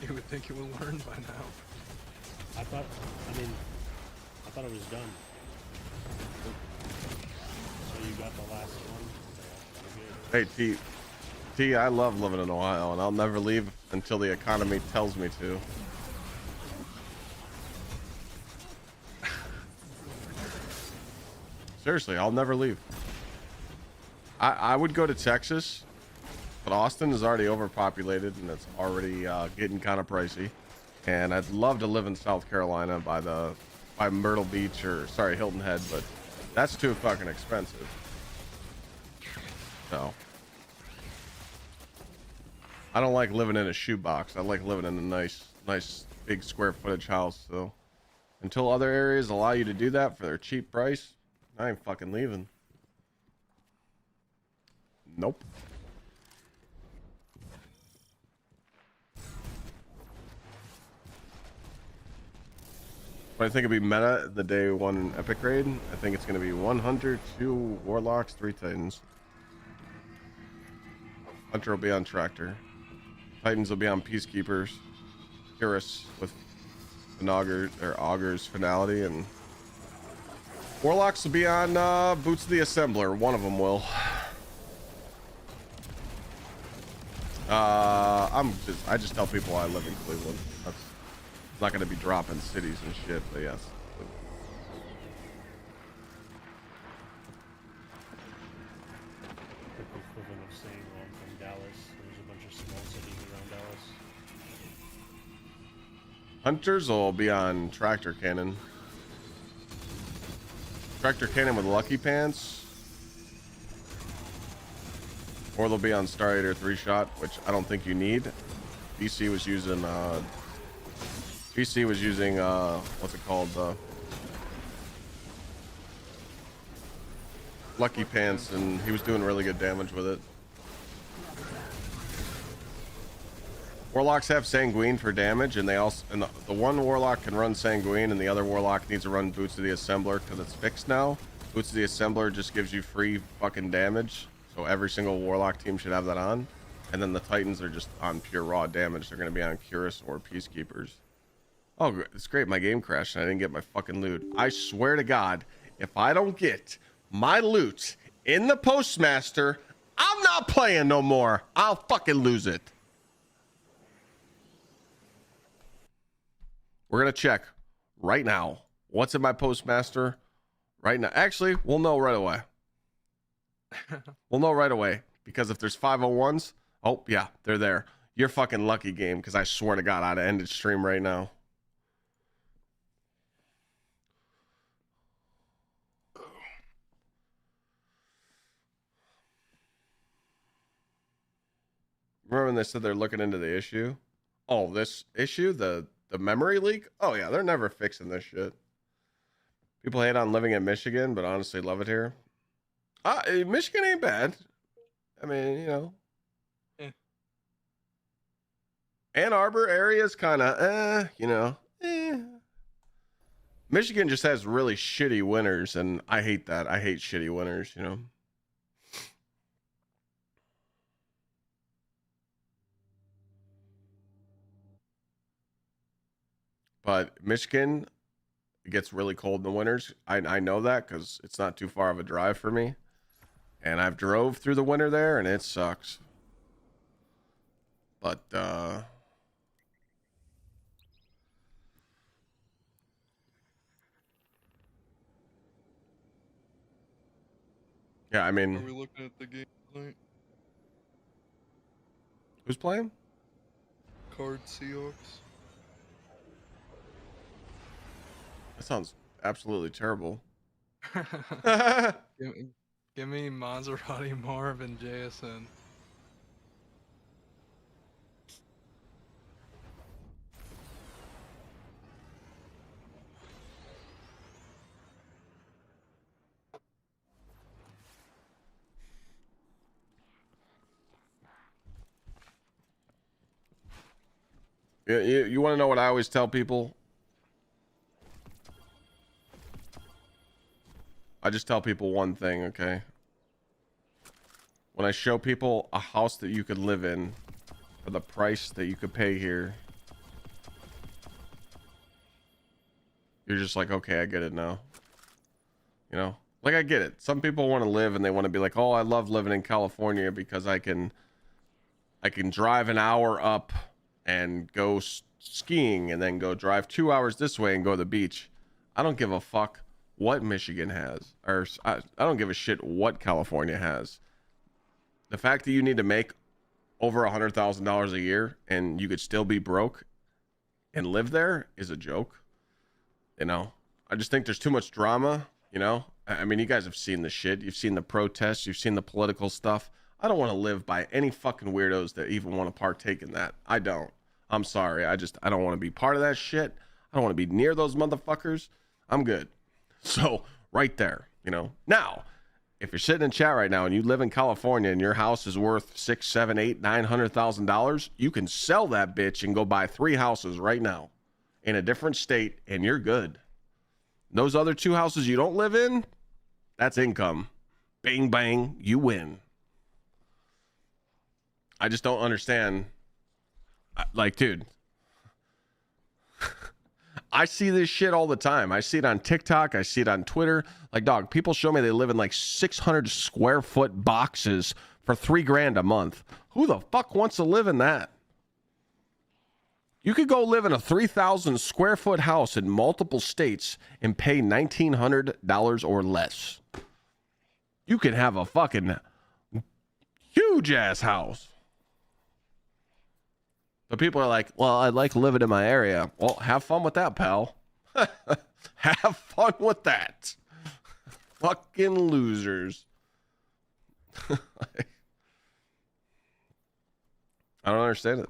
You would think you would learn by now. I thought it was done. So you got the last one? Hey, T, I love living in Ohio, and I'll never leave until the economy tells me to. Seriously, I'll never leave. I would go to Texas, but Austin is already overpopulated, and it's already getting kind of pricey. And I'd love to live in South Carolina by Myrtle Beach, or sorry, Hilton Head, but that's too fucking expensive. So I don't like living in a shoebox. I like living in a nice big square footage house. So until other areas allow you to do that for their cheap price, I ain't fucking leaving. Nope. But I think it'd be meta the day one epic raid. I think it's gonna be 1 hunter, 2 warlocks, 3 titans. Hunter will be on tractor. Titans will be on peacekeepers. Curus with augur's finality, and warlocks will be on boots of the assembler. One of them will. I just tell people I live in Cleveland. That's not going to be dropping cities and shit, but yes. The equivalent of saying, well, I'm from Dallas. There's a bunch of small cities around Dallas. Hunters will be on tractor cannon. Tractor cannon with lucky pants. Or they'll be on Star Eater 3-shot, which I don't think you need. PC was using what's it called? Lucky pants, and he was doing really good damage with it. Warlocks have Sanguine for damage, and they also, and the one warlock can run Sanguine, and the other warlock needs to run Boots of the Assembler because it's fixed now. Boots of the Assembler just gives you free fucking damage, so every single warlock team should have that on. And then the Titans are just on pure raw damage. They're going to be on Curus or Peacekeepers. Oh, it's great. My game crashed and I didn't get my fucking loot. I swear to God, if I don't get my loot in the Postmaster, I'm not playing no more. I'll fucking lose it. We're going to check right now. What's in my Postmaster right now? Actually, we'll know right away. We'll know right away. Because if there's 501s, oh, yeah, they're there. You're fucking lucky, game, because I swear to God, I'd have ended stream right now. Remember when they said they're looking into the issue? Oh, this issue? The memory leak? Oh, yeah, they're never fixing this shit. People hate on living in Michigan, but honestly love it here. Michigan ain't bad. I mean, you know. Ann Arbor area is kind of, you know, Michigan just has really shitty winters, and I hate that. I hate shitty winters, you know. But Michigan, it gets really cold in the winters. I know that because it's not too far of a drive for me. And I've drove through the winter there, and it sucks. But, yeah, I mean... Are we looking at the game tonight? Who's playing? Card Seahawks. That sounds absolutely terrible. Give me Maserati Marv and JSN. You want to know what I always tell people? I just tell people one thing, okay? When I show people a house that you could live in for the price that you could pay here, you're just like, okay, I get it now. You know? Like, I get it. Some people want to live and they want to be like, oh, I love living in California because I can drive an hour up and go skiing and then go drive 2 hours this way and go to the beach. I don't give a fuck what Michigan has, or I don't give a shit what California has. The fact that you need to make over $100,000 a year and you could still be broke and live there is a joke. You know, I just think there's too much drama. You know, I mean, you guys have seen the shit. You've seen the protests. You've seen the political stuff. I don't want to live by any fucking weirdos that even want to partake in that. I don't. I'm sorry. I don't want to be part of that shit. I don't want to be near those motherfuckers. I'm good. So right there, you know. Now, if you're sitting in chat right now and you live in California and your house is worth $600,000, $700,000, $800,000, $900,000, you can sell that bitch and go buy 3 houses right now in a different state, and you're good. Those other 2 houses you don't live in, that's income. Bang bang, you win. I just don't understand. Like, dude, I see this shit all the time. I see it on TikTok. I see it on Twitter. Like, dog, people show me they live in like 600 square foot boxes for $3,000 a month. Who the fuck wants to live in that? You could go live in a 3,000 square foot house in multiple states and pay $1,900 or less. You can have a fucking huge ass house. But people are like, well, I like living in my area. Well, have fun with that, pal. Have fun with that. Fucking losers. I don't understand it.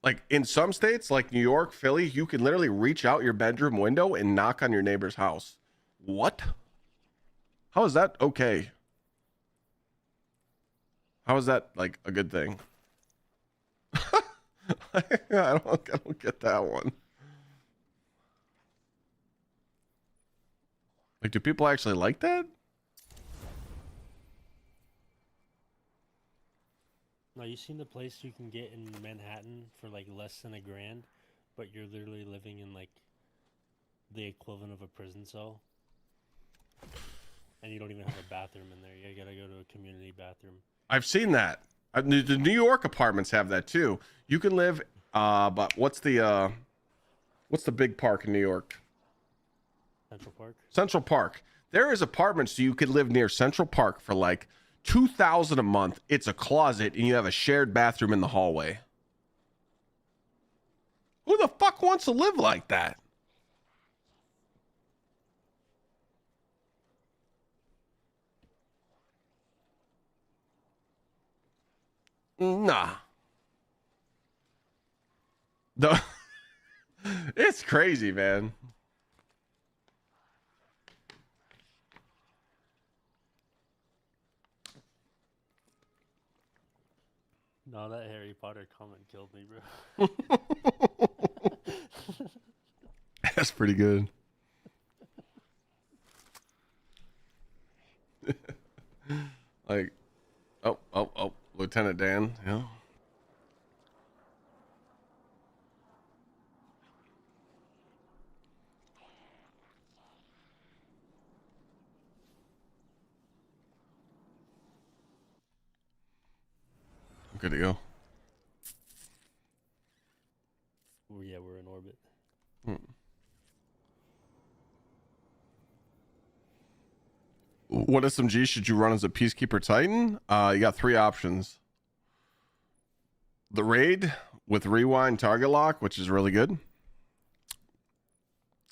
Like in some states, like New York, Philly, you can literally reach out your bedroom window and knock on your neighbor's house. What? How is that okay? How is that like a good thing? I don't get that one. Like, do people actually like that? No, you seen the place you can get in Manhattan for like less than $1,000, but you're literally living in like the equivalent of a prison cell, and you don't even have a bathroom in there. You gotta go to a community bathroom. I've seen that. The New York apartments have that too. You can live, but what's the big park in New York? Central Park. Central Park. There is apartments you could live near Central Park for like $2,000 a month. It's a closet and you have a shared bathroom in the hallway. Who the fuck wants to live like that? Nah. It's crazy, man. No, that Harry Potter comment killed me, bro. That's pretty good. Like, oh, Lieutenant Dan, yeah. I'm good to go. Oh, yeah, we're in orbit. What SMG should you run as a Peacekeeper Titan? You got 3 options. The Raid with Rewind Target Lock, which is really good.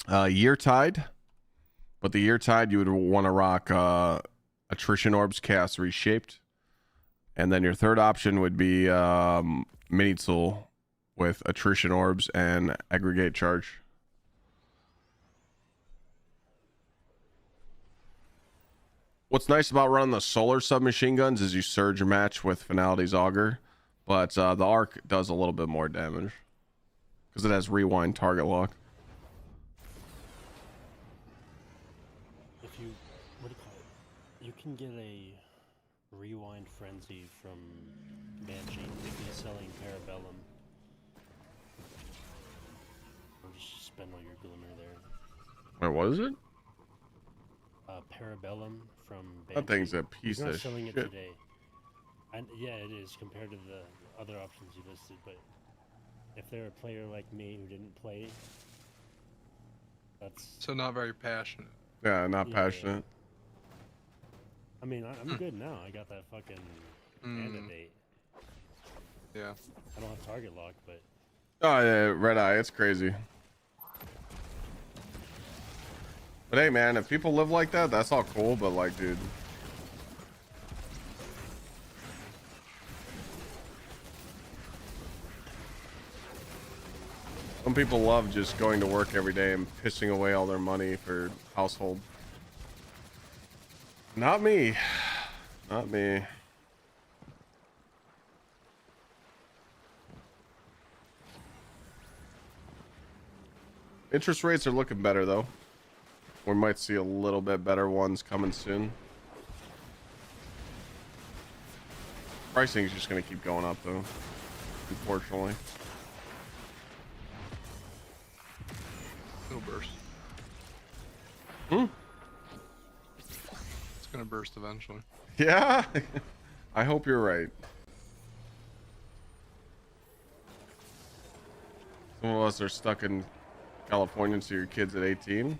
Year Tide. But the Year Tide, you would want to rock Attrition Orbs Chaos Reshaped. And then your third option would be Mini Tool with Attrition Orbs and Aggregate Charge. What's nice about running the solar submachine guns is you surge your match with Finality's Auger, but the arc does a little bit more damage because it has Rewind Target Lock. If you, what do you call it? You can get a Rewind Frenzy from Banshee if he's selling Parabellum. Or just spend all your glimmer there. Wait, what is it? Parabellum from Banshee. That thing's a piece He's not of selling shit. it today. And yeah, it is compared to the other options you listed, but if they're a player like me who didn't play, that's... So not very passionate. Yeah, not passionate. I mean, I'm good now. I got that fucking Andate. Yeah. I don't have target lock, but... Oh, yeah, Red Eye. It's crazy. But hey, man, if people live like that, that's all cool. But like, dude, some people love just going to work every day and pissing away all their money for household. Not me. Not me. Interest rates are looking better though. We might see a little bit better ones coming soon. Pricing is just going to keep going up though, unfortunately. It'll burst. Hmm? It's gonna burst eventually. Yeah. I hope you're right. Some of us are stuck in California, so your kids at 18.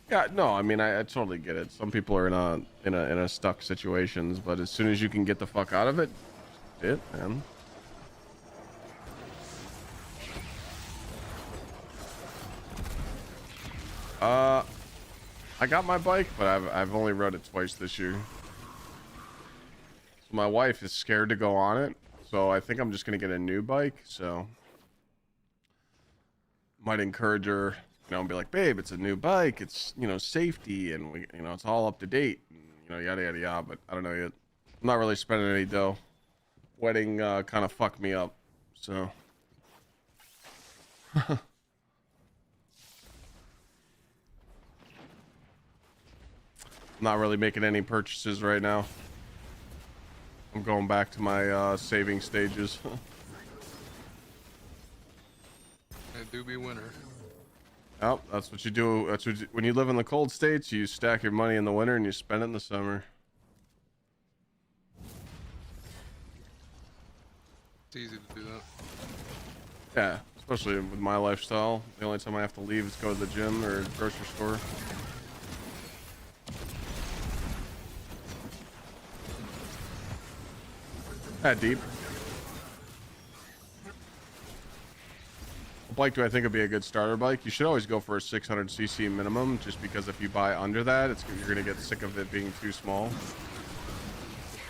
Yeah, no, I mean, I totally get it. Some people are in a stuck situations, but as soon as you can get the fuck out of it, man. I got my bike, but I've only rode it twice this year. So my wife is scared to go on it, so I think I'm just gonna get a new bike. So might encourage her, you know, and be like, babe, it's a new bike, it's, you know, safety, and we, you know, it's all up to date, and, you know, yada yada yada. But I don't know yet. I'm not really spending any dough. Wedding kind of fucked me up, so. Not really making any purchases right now. I'm going back to my saving stages. It do be winter. Oh, that's what you do. That's what when you live in the cold states, you stack your money in the winter and you spend it in the summer. It's easy to do that. Yeah, especially with my lifestyle. The only time I have to leave is go to the gym or grocery store. That deep. What bike do I think would be a good starter bike? You should always go for a 600cc minimum, just because if you buy under that, you're going to get sick of it being too small.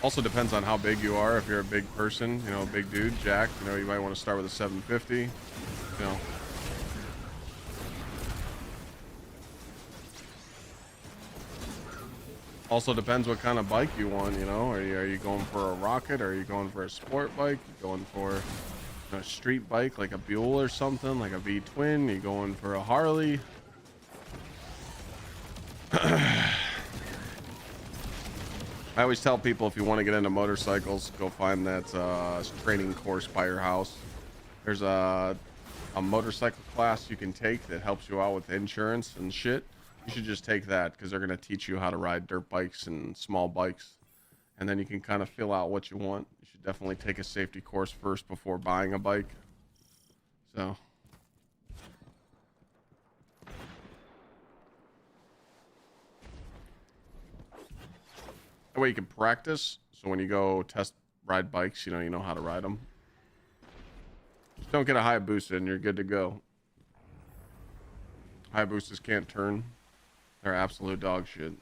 Also depends on how big you are. If you're a big person, you know, a big dude, jacked, you know, you might want to start with a 750, you know. Also depends what kind of bike you want, you know. Are you going for a rocket? Are you going for a sport bike? You going for a street bike like a Buell or something, like a V-twin? You going for a Harley? I always tell people, if you want to get into motorcycles, go find that training course by your house. There's a motorcycle class you can take that helps you out with insurance and shit. You should just take that, because they're going to teach you how to ride dirt bikes and small bikes. And then you can kind of fill out what you want. You should definitely take a safety course first before buying a bike. So. That way you can practice. So when you go test ride bikes, you know how to ride them. Just don't get a Hayabusa and you're good to go. Hayabusas can't turn. They're absolute dog shit.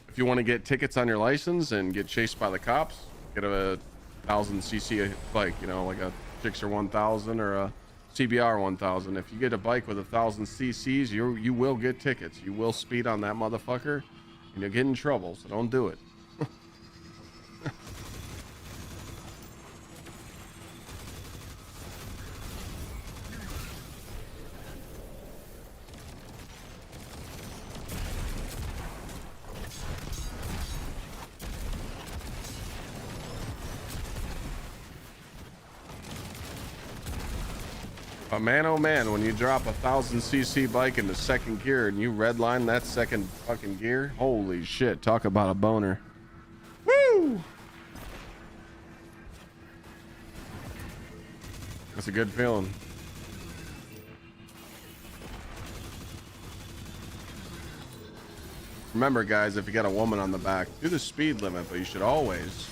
If you want to get tickets on your license and get chased by the cops, get a 1000cc bike, you know, like a GsxrClyde 1000 or a CBR 1000. If you get a bike with 1000 cc's, you will get tickets. You will speed on that motherfucker and you'll get in trouble, so don't do it. But man, oh man, when you drop a 1000cc bike into second gear and you redline that second fucking gear, holy shit, talk about a boner. Woo! That's a good feeling. Remember guys, if you got a woman on the back, do the speed limit, but you should always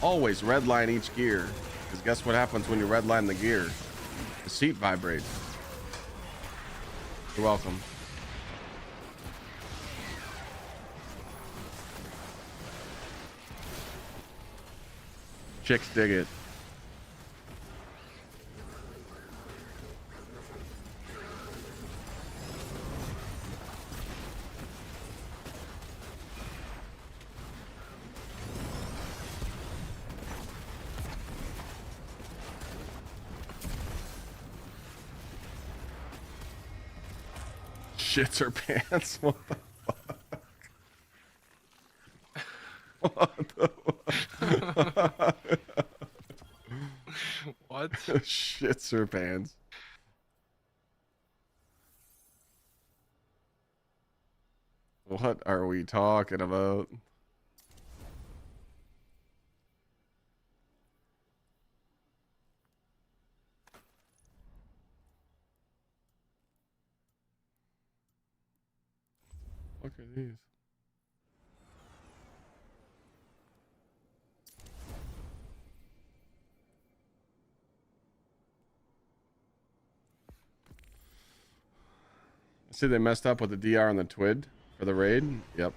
redline each gear. Because guess what happens when you redline the gear? The seat vibrates. You're welcome. Chicks dig it. Shits her pants. What the fuck? What the fuck? What? Shits her pants. What are we talking about? What are these? I see they messed up with the DR on the TWID for the raid. Yep.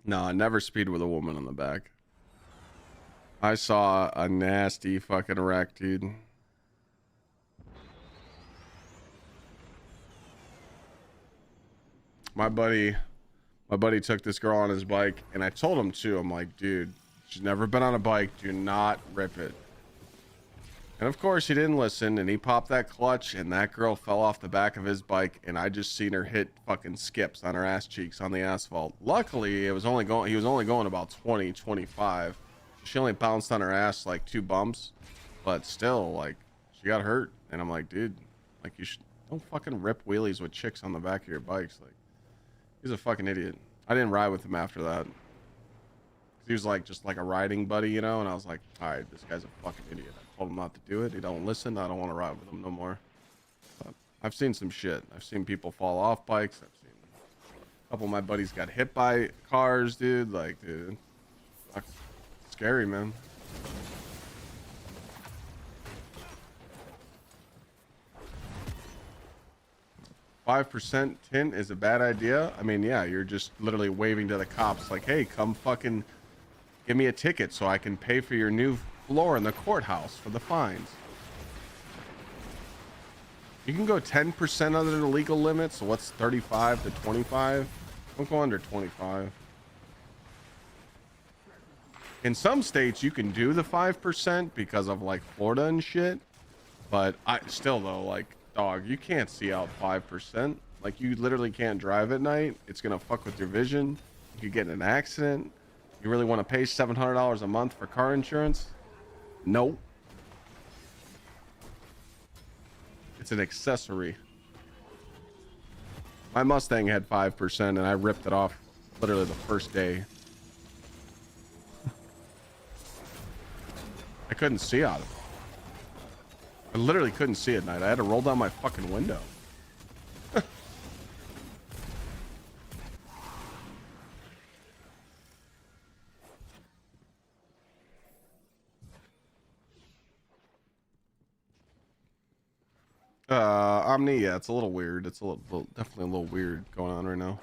No, I never speed with a woman on the back. I saw a nasty fucking wreck, dude. My buddy took this girl on his bike, and I told him too. I'm like, dude, she's never been on a bike. Do not rip it. And of course, he didn't listen, and he popped that clutch, and that girl fell off the back of his bike, and I just seen her hit fucking skips on her ass cheeks on the asphalt. Luckily, he was only going about 20, 25. She only bounced on her ass like 2 bumps, but still, like, she got hurt. And I'm like, dude, like, you should don't fucking rip wheelies with chicks on the back of your bikes. Like, he's a fucking idiot. I didn't ride with him after that. He was like just like a riding buddy, you know, and I was like, all right, this guy's a fucking idiot. I told him not to do it. He don't listen. I don't want to ride with him no more. But I've seen some shit. I've seen people fall off bikes. I've seen a couple of my buddies got hit by cars, dude. Like, dude, fuck, scary, man. $5% tint is a bad idea. I mean, yeah, you're just literally waving to the cops like, hey, come fucking give me a ticket so I can pay for your new floor in the courthouse for the fines. You can go 10% under the legal limit. So what's 35 to 25? Don't go under 25. In some states, you can do the 5% because of like Florida and shit. But I still though, like, dog, you can't see out 5%. Like, you literally can't drive at night. It's gonna fuck with your vision. You could get in an accident. You really want to pay $700 a month for car insurance? No. It's an accessory. My Mustang had 5% and I ripped it off literally the first day. I couldn't see out of it. I literally couldn't see at night. I had to roll down my fucking window. Omni, yeah, it's a little weird. It's definitely a little weird going on right now.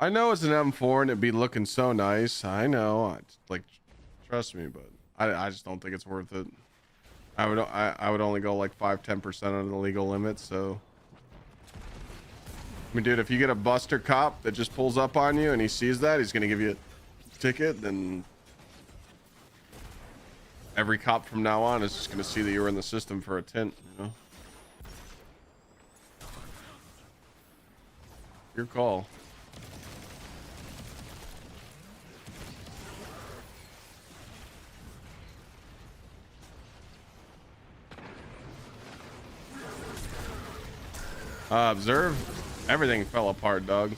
I know it's an M4 and it'd be looking so nice. I know, like, trust me, but I just don't think it's worth it. I would only go like 5-10% under the legal limit. So, I mean, dude, if you get a buster cop that just pulls up on you and he sees that, he's gonna give you a ticket. Then every cop from now on is just gonna see that you were in the system for a tint. You know, your call. Observe. Everything fell apart, dog.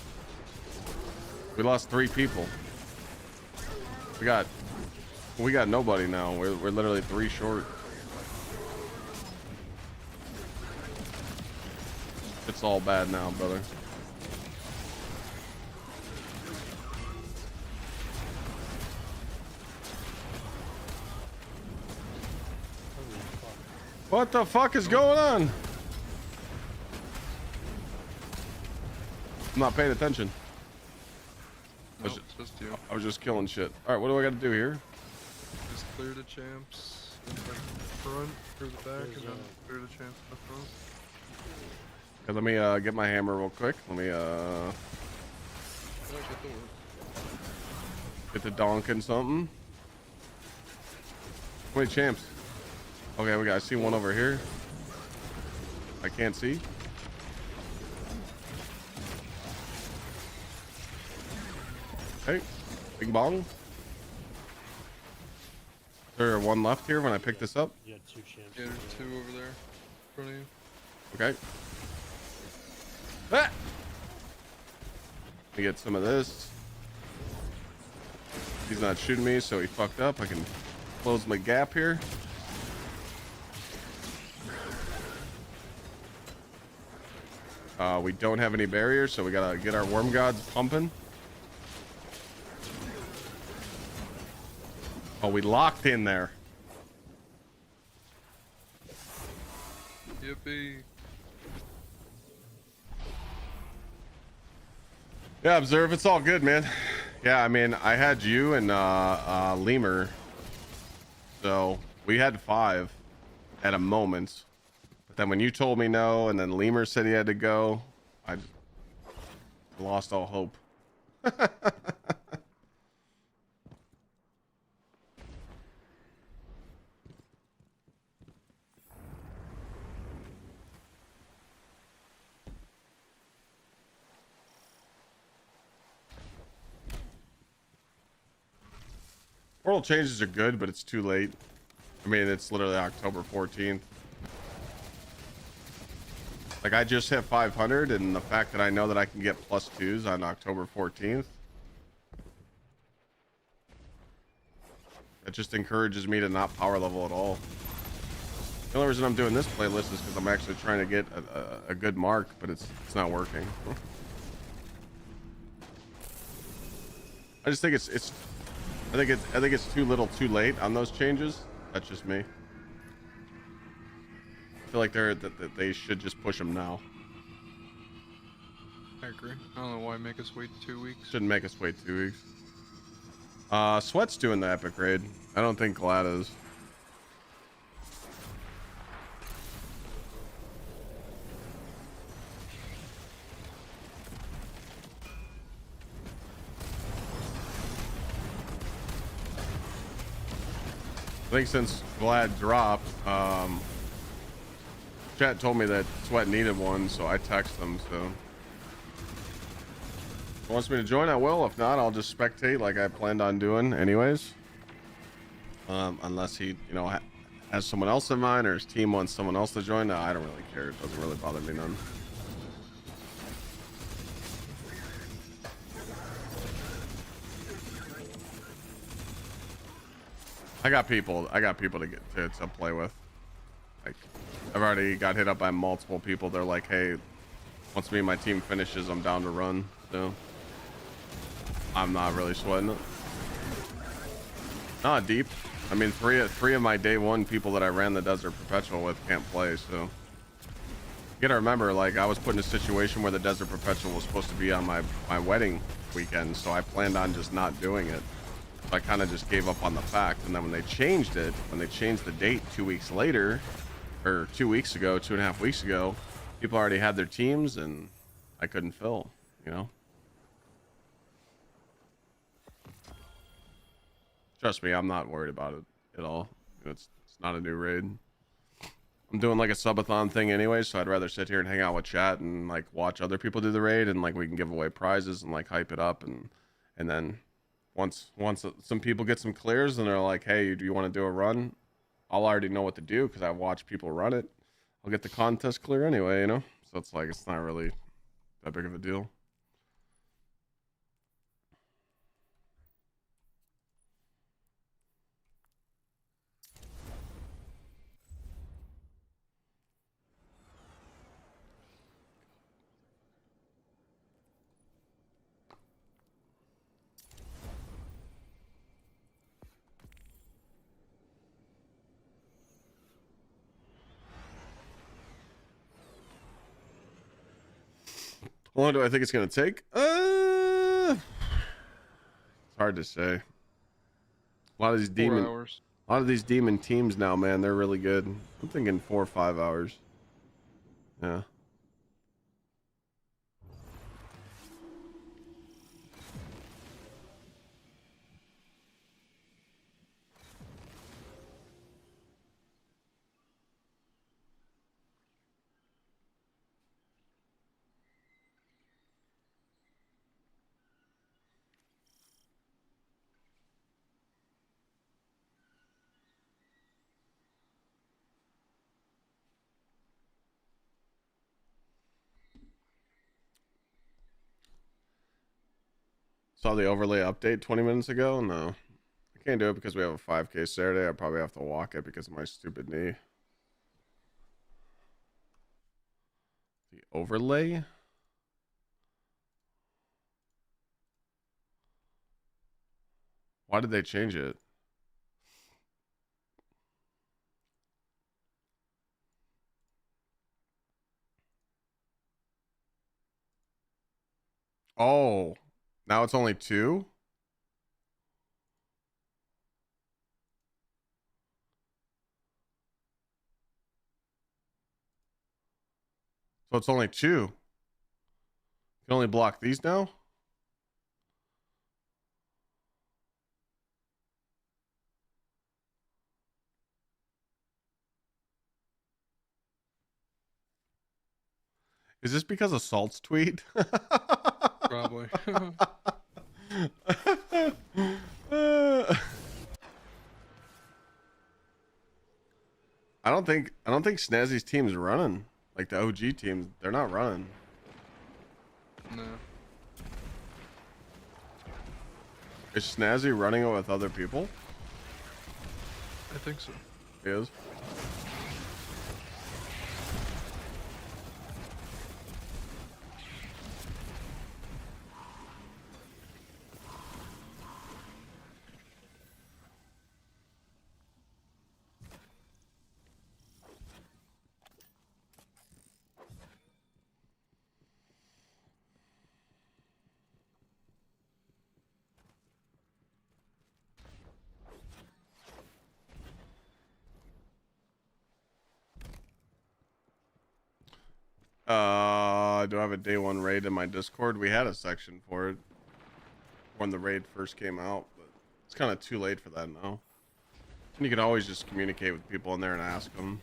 We lost 3 people. We got nobody now. We're literally 3 short. It's all bad now, brother. What the fuck is going on? I'm not paying attention. Nope, it's just you. I was just killing shit. All right, what do I got to do here? Just clear the champs in the front, through the back, and then clear the champs in the front. Okay, let me get my hammer real quick. Let me Oh, shut the door. get the donkin something. How many champs? Okay, I see one over here. I can't see. Hey, bing bong. Is there one left here when I pick this up? You had 2 champs. Yeah, there's 2 over there in front of you. Okay. Ah! Let me get some of this. He's not shooting me, so he fucked up. I can close my gap here. We don't have any barriers, so we gotta get our worm gods pumping. Oh, we locked in there. Yippee. Yeah, Observe, it's all good, man. Yeah, I mean, I had you and Lemur, so we had 5 at a moment. But then when you told me no, and then Lemur said he had to go, I just lost all hope. Portal changes are good, but it's too late. I mean, it's literally October 14th. Like, I just hit 500, and the fact that I know that I can get +2s on October 14th, it just encourages me to not power level at all. The only reason I'm doing this playlist is because I'm actually trying to get a good mark, but it's not working. I just think I think it's too little too late on those changes. That's just me. I feel like they should just push them now. I agree. I don't know why make us wait 2 weeks. Shouldn't make us wait 2 weeks. Sweat's doing the epic raid. I don't think Glad is. I think since Glad dropped, chat told me that Sweat needed one, so I text them. So if he wants me to join, I will. If not, I'll just spectate like I planned on doing anyways. Unless he, has someone else in mind, or his team wants someone else to join. No, I don't really care. It doesn't really bother me none. I got people to get to play with. Like, I've already got hit up by multiple people. They're like, hey, once me and my team finishes, I'm down to run. So I'm not really sweating it. Not deep. I mean, three of my day one people that I ran the Desert Perpetual with can't play. So you gotta remember, like, I was put in a situation where the Desert Perpetual was supposed to be on my wedding weekend, so I planned on just not doing it. I kind of just gave up on the fact, and then when they changed the date 2 weeks later, or 2 weeks ago, 2.5 weeks ago, people already had their teams, and I couldn't fill, Trust me, I'm not worried about it at all. It's not a new raid. I'm doing like a subathon thing anyway, so I'd rather sit here and hang out with chat and like watch other people do the raid, and like we can give away prizes and like hype it up, and then once some people get some clears and they're like, hey, do you want to do a run? I'll already know what to do because I watch people run it. I'll get the contest clear anyway, So it's like, it's not really that big of a deal. How long do I think it's gonna take? It's hard to say. A lot of these 4 demon, hours. a lot of these demon teams now, man, they're really good. I'm thinking 4 or 5 hours. Yeah. Saw the overlay update 20 minutes ago. No, I can't do it because we have a 5K Saturday. I probably have to walk it because of my stupid knee. The overlay? Why did they change it? Oh, now it's only 2? So it's only 2. You can only block these now? Is this because of Salt's tweet? Probably. I don't think Snazzy's team's running. Like the OG teams, they're not running. No. Is Snazzy running it with other people? I think so. He is. Do I have a day 1 raid in my Discord? We had a section for it when the raid first came out, but it's kind of too late for that now. And you can always just communicate with people in there and ask them.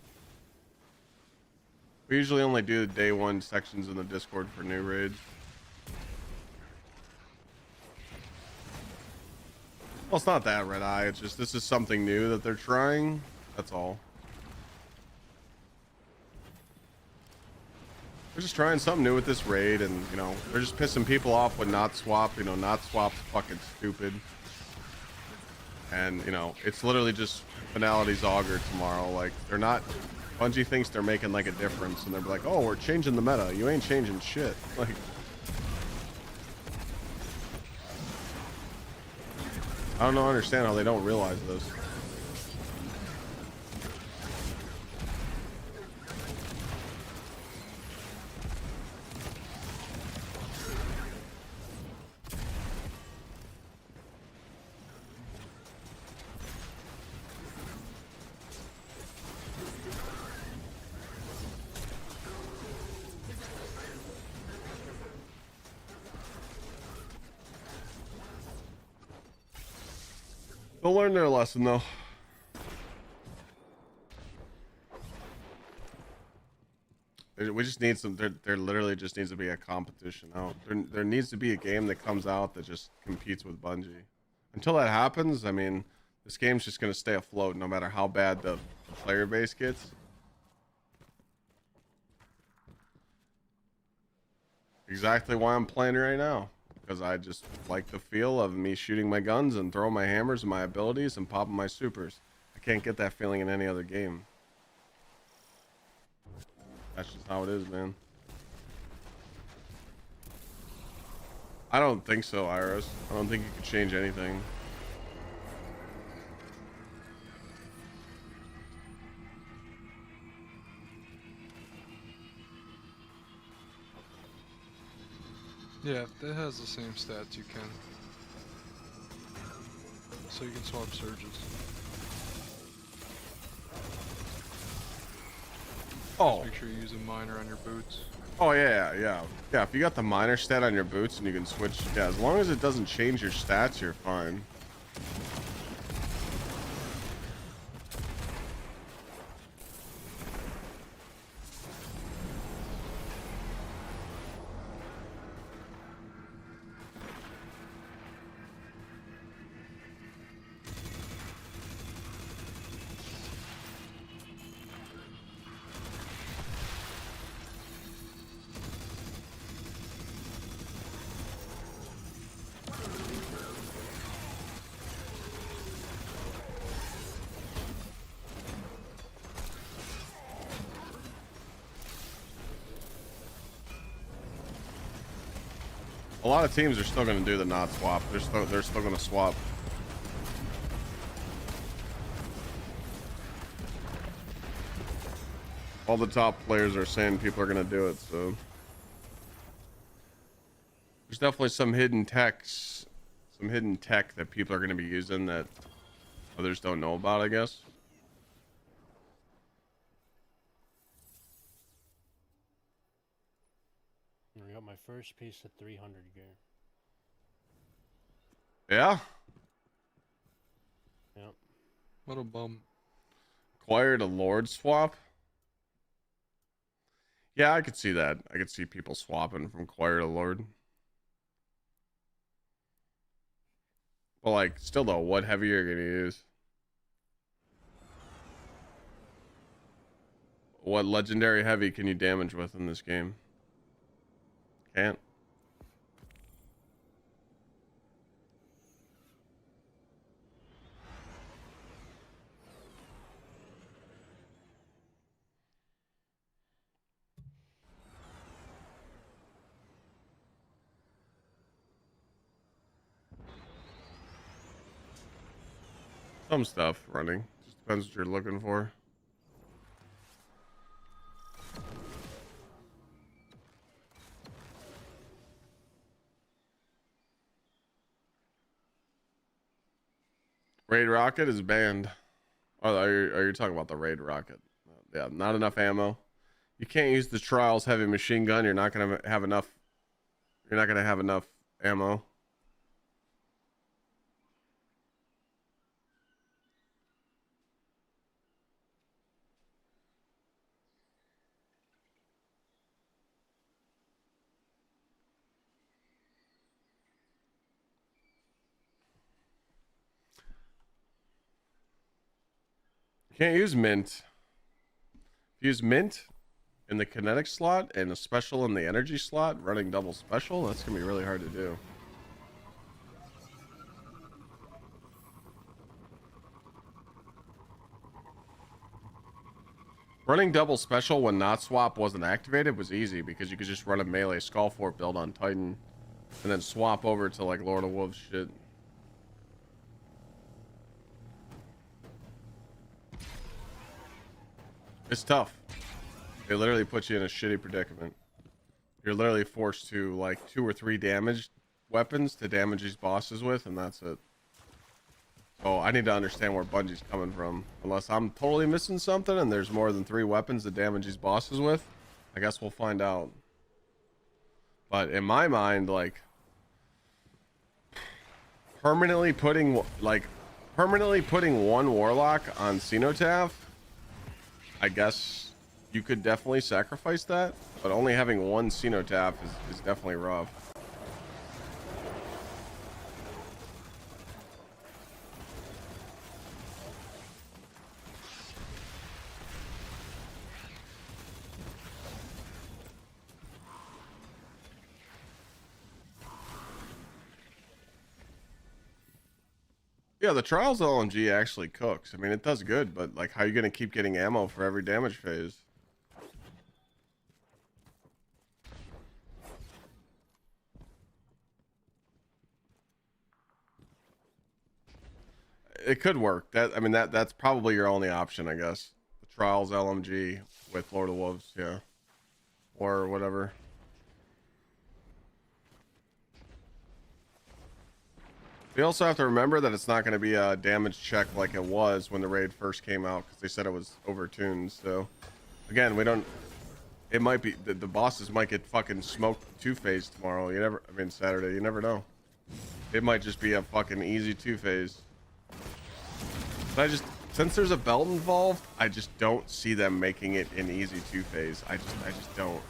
We usually only do the day 1 sections in the Discord for new raids. Well, it's not that, Red Eye. It's just this is something new that they're trying. That's all. They're just trying something new with this raid, and you know, they're just pissing people off with not swap. You know, not swap's fucking stupid. And you know, it's literally just Finality's auger tomorrow. Like they're not. Bungie thinks they're making like a difference, and they're like, "Oh, we're changing the meta." You ain't changing shit. Like, I don't understand how they don't realize this. They'll learn their lesson though. We just need some. There literally just needs to be a competition out. There needs to be a game that comes out that just competes with Bungie. Until that happens, I mean, this game's just gonna stay afloat no matter how bad the player base gets. Exactly why I'm playing right now. Because I just like the feel of me shooting my guns and throwing my hammers and my abilities and popping my supers. I can't get that feeling in any other game. That's just how it is, man. I don't think so, Iris. I don't think you could change anything. Yeah, if it has the same stats, you can. So you can swap surges. Oh. Make sure you use a miner on your boots. Oh yeah. If you got the minor stat on your boots and you can switch, yeah, as long as it doesn't change your stats, you're fine. A lot of teams are still going to do the not swap. They're still going to swap. All the top players are saying people are going to do it, so there's definitely some hidden tech that people are going to be using that others don't know about, I guess. I got my first piece of 300 gear. Yeah. Yep. What a bum. Acquired a Lord swap. Yeah, I could see that. I could see people swapping from Choir to Lord. But like, still though, what heavy are you gonna use? What legendary heavy can you damage with in this game? Can't. Some stuff running. Just depends what you're looking for. Raid rocket is banned. Oh, are you talking about the raid rocket? Yeah, not enough ammo. You can't use the trials heavy machine gun. You're not gonna have enough. You're not gonna have enough ammo. You can't use mint. If you use mint in the kinetic slot and a special in the energy slot, running double special, that's gonna be really hard to do. Running double special when not swap wasn't activated was easy because you could just run a melee skull fort build on Titan and then swap over to like Lord of Wolves shit. It's tough. They literally put you in a shitty predicament. You're literally forced to like 2 or 3 damage weapons to damage these bosses with, and that's it. So I need to understand where Bungie's coming from. Unless I'm totally missing something and there's more than 3 weapons to damage these bosses with, I guess we'll find out. But in my mind, like permanently putting one warlock on Cenotaph, I guess you could definitely sacrifice that, but only having one Cenotaph is definitely rough. Yeah, the Trials LMG actually cooks. I mean, it does good, but like, how are you going to keep getting ammo for every damage phase? It could work. I mean, that's probably your only option, I guess. The Trials LMG with Lord of Wolves, yeah. Or whatever. We also have to remember that it's not going to be a damage check like it was when the raid first came out, because they said it was overtuned. So again, we don't, it might be the bosses might get fucking smoked 2-phase tomorrow. You never, I mean Saturday, you never know. It might just be a fucking easy 2-phase. But I just, since there's a belt involved, I just don't see them making it an easy 2-phase. I just don't.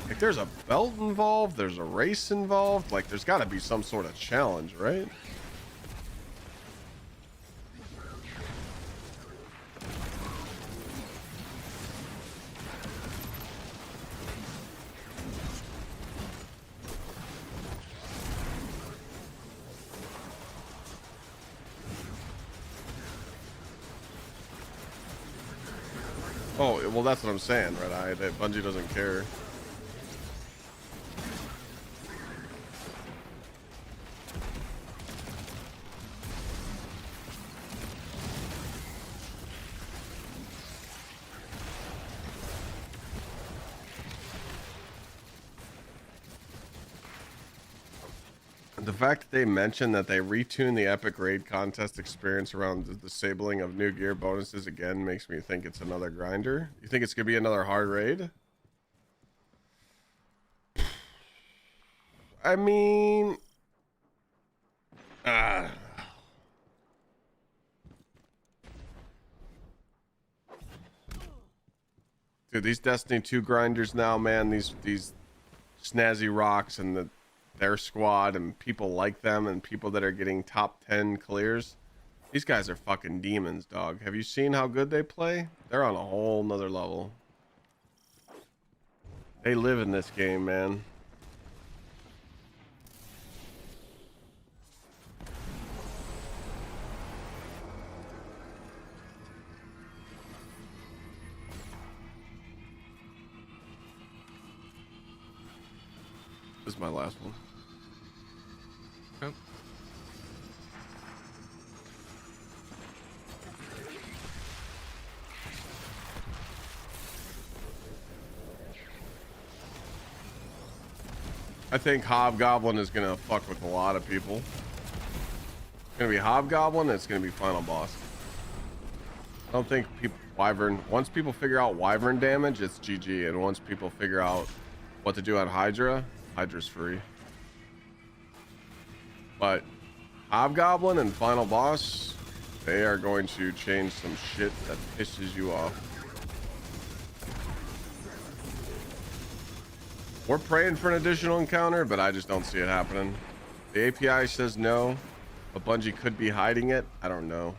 Like, there's a belt involved, there's a race involved, like there's got to be some sort of challenge, right? Oh, well, that's what I'm saying, right? That Bungie doesn't care. The fact that they mentioned that they retune the epic raid contest experience around the disabling of new gear bonuses again makes me think it's another grinder. You think it's gonna be another hard raid? I mean, dude, these Destiny 2 grinders now, man, these snazzy rocks and their squad and people like them and people that are getting top 10 clears, these guys are fucking demons, dog. Have you seen how good they play? They're on a whole nother level. They live in this game, man. This is my last one. Yep. I think Hobgoblin is gonna fuck with a lot of people. It's gonna be Hobgoblin, and it's gonna be Final Boss. I don't think people Wyvern. Once people figure out Wyvern damage, it's GG, and once people figure out what to do on Hydra, Hydra's free. But Hobgoblin and Final Boss, they are going to change some shit that pisses you off. We're praying for an additional encounter, but I just don't see it happening. The API says no, but Bungie could be hiding it. I don't know.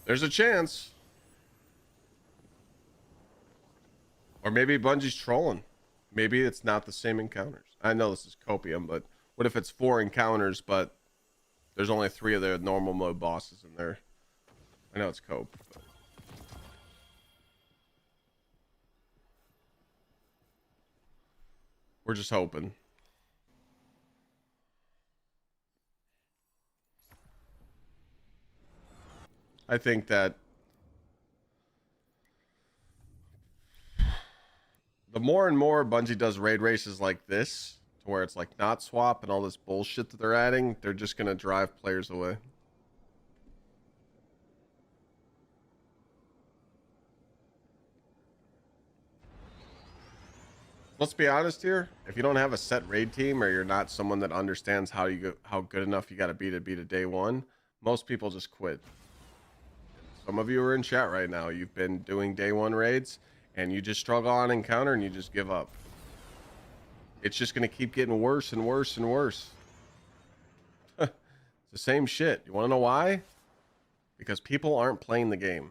There's a chance. Or maybe Bungie's trolling. Maybe it's not the same encounters. I know this is copium, but what if it's 4 encounters, but there's only 3 of the normal mode bosses in there? I know it's cope, but... we're just hoping. I think that the more and more Bungie does raid races like this, to where it's like not swap and all this bullshit that they're adding, they're just going to drive players away. Let's be honest here. If you don't have a set raid team, or you're not someone that understands how good enough you got to be a day one, most people just quit. Some of you are in chat right now. You've been doing day 1 raids and you just struggle on encounter and you just give up. It's just going to keep getting worse and worse and worse. It's the same shit. You want to know why? Because people aren't playing the game.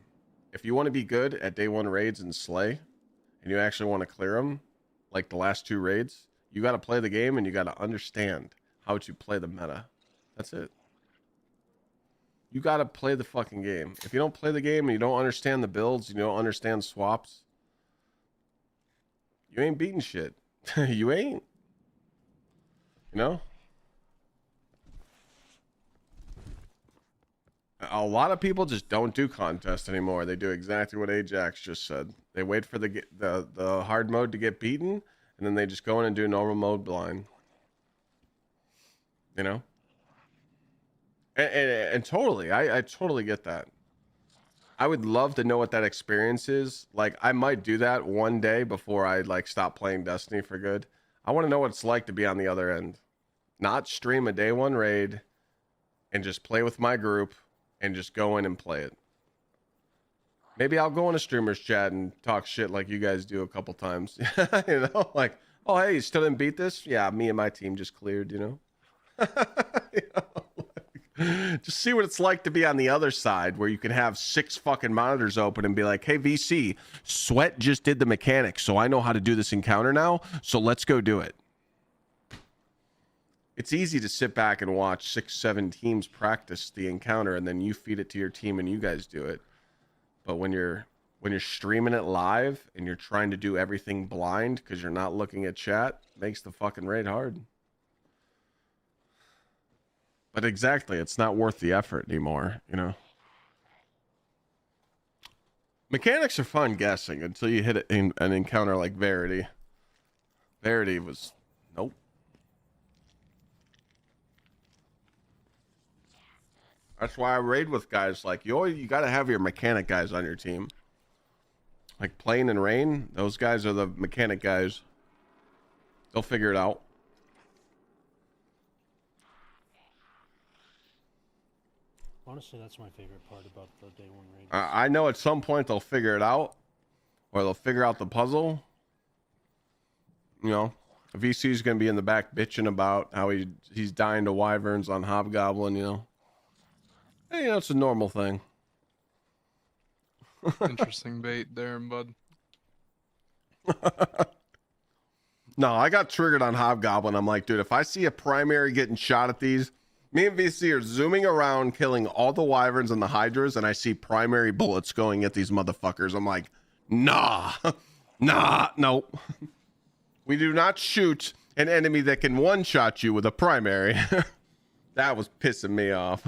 If you want to be good at day 1 raids and slay, and you actually want to clear them, like the last 2 raids, you got to play the game and you got to understand how to play the meta. That's it. You got to play the fucking game. If you don't play the game and you don't understand the builds, you don't understand swaps, you ain't beating shit. You ain't. You know? A lot of people just don't do contests anymore. They do exactly what Ajax just said. They wait for the hard mode to get beaten, and then they just go in and do normal mode blind. You know? And totally, I totally get that. I would love to know what that experience is. Like, I might do that one day before I like stop playing Destiny for good. I want to know what it's like to be on the other end. Not stream a day one raid and just play with my group and just go in and play it. Maybe I'll go in a streamer's chat and talk shit like you guys do a couple times. You know, like, oh, hey, you still didn't beat this? Yeah, me and my team just cleared, you know? You know, like, just see what it's like to be on the other side where you can have 6 fucking monitors open and be like, hey, VC, Sweat just did the mechanics, so I know how to do this encounter now, so let's go do it. It's easy to sit back and watch 6, 7 teams practice the encounter and then you feed it to your team and you guys do it. But when you're streaming it live and you're trying to do everything blind because you're not looking at chat, it makes the fucking raid hard. But exactly, it's not worth the effort anymore, you know? Mechanics are fun guessing until you hit an encounter like Verity. Verity was... nope. That's why I raid with guys like you got to have your mechanic guys on your team. Like Plane and Rain, those guys are the mechanic guys. They'll figure it out. Honestly, that's my favorite part about the day one raid. I know at some point they'll figure it out, or they'll figure out the puzzle. You know, VC's gonna be in the back bitching about how he's dying to wyverns on Hobgoblin. You know, hey, you know, it's a normal thing. Interesting bait there, bud. No, I got triggered on Hobgoblin. I'm like, dude, if I see a primary getting shot at these, me and VC are zooming around, killing all the wyverns and the hydras, and I see primary bullets going at these motherfuckers. I'm like, nah, nope. We do not shoot an enemy that can one-shot you with a primary. That was pissing me off.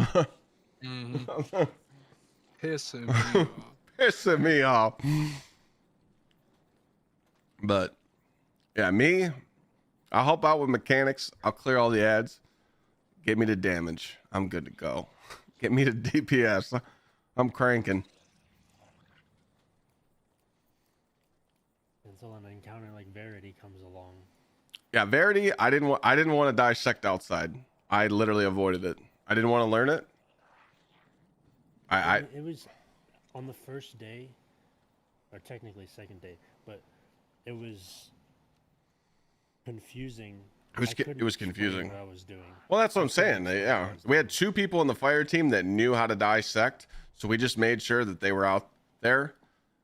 Mm-hmm. Pissing me off. Pissing me off. But yeah, me, I'll help out with mechanics. I'll clear all the ads. Get me to damage. I'm good to go. Get me to DPS. I'm cranking. Until an encounter like Verity comes along. Yeah, Verity, I didn't want to dissect outside. I literally avoided it. I didn't want to learn it. It was on the first day, or technically second day, but it was confusing. It was confusing. What I was doing. Well, that's what I'm saying. Yeah, we had 2 people in the fire team that knew how to dissect, so we just made sure that they were out there.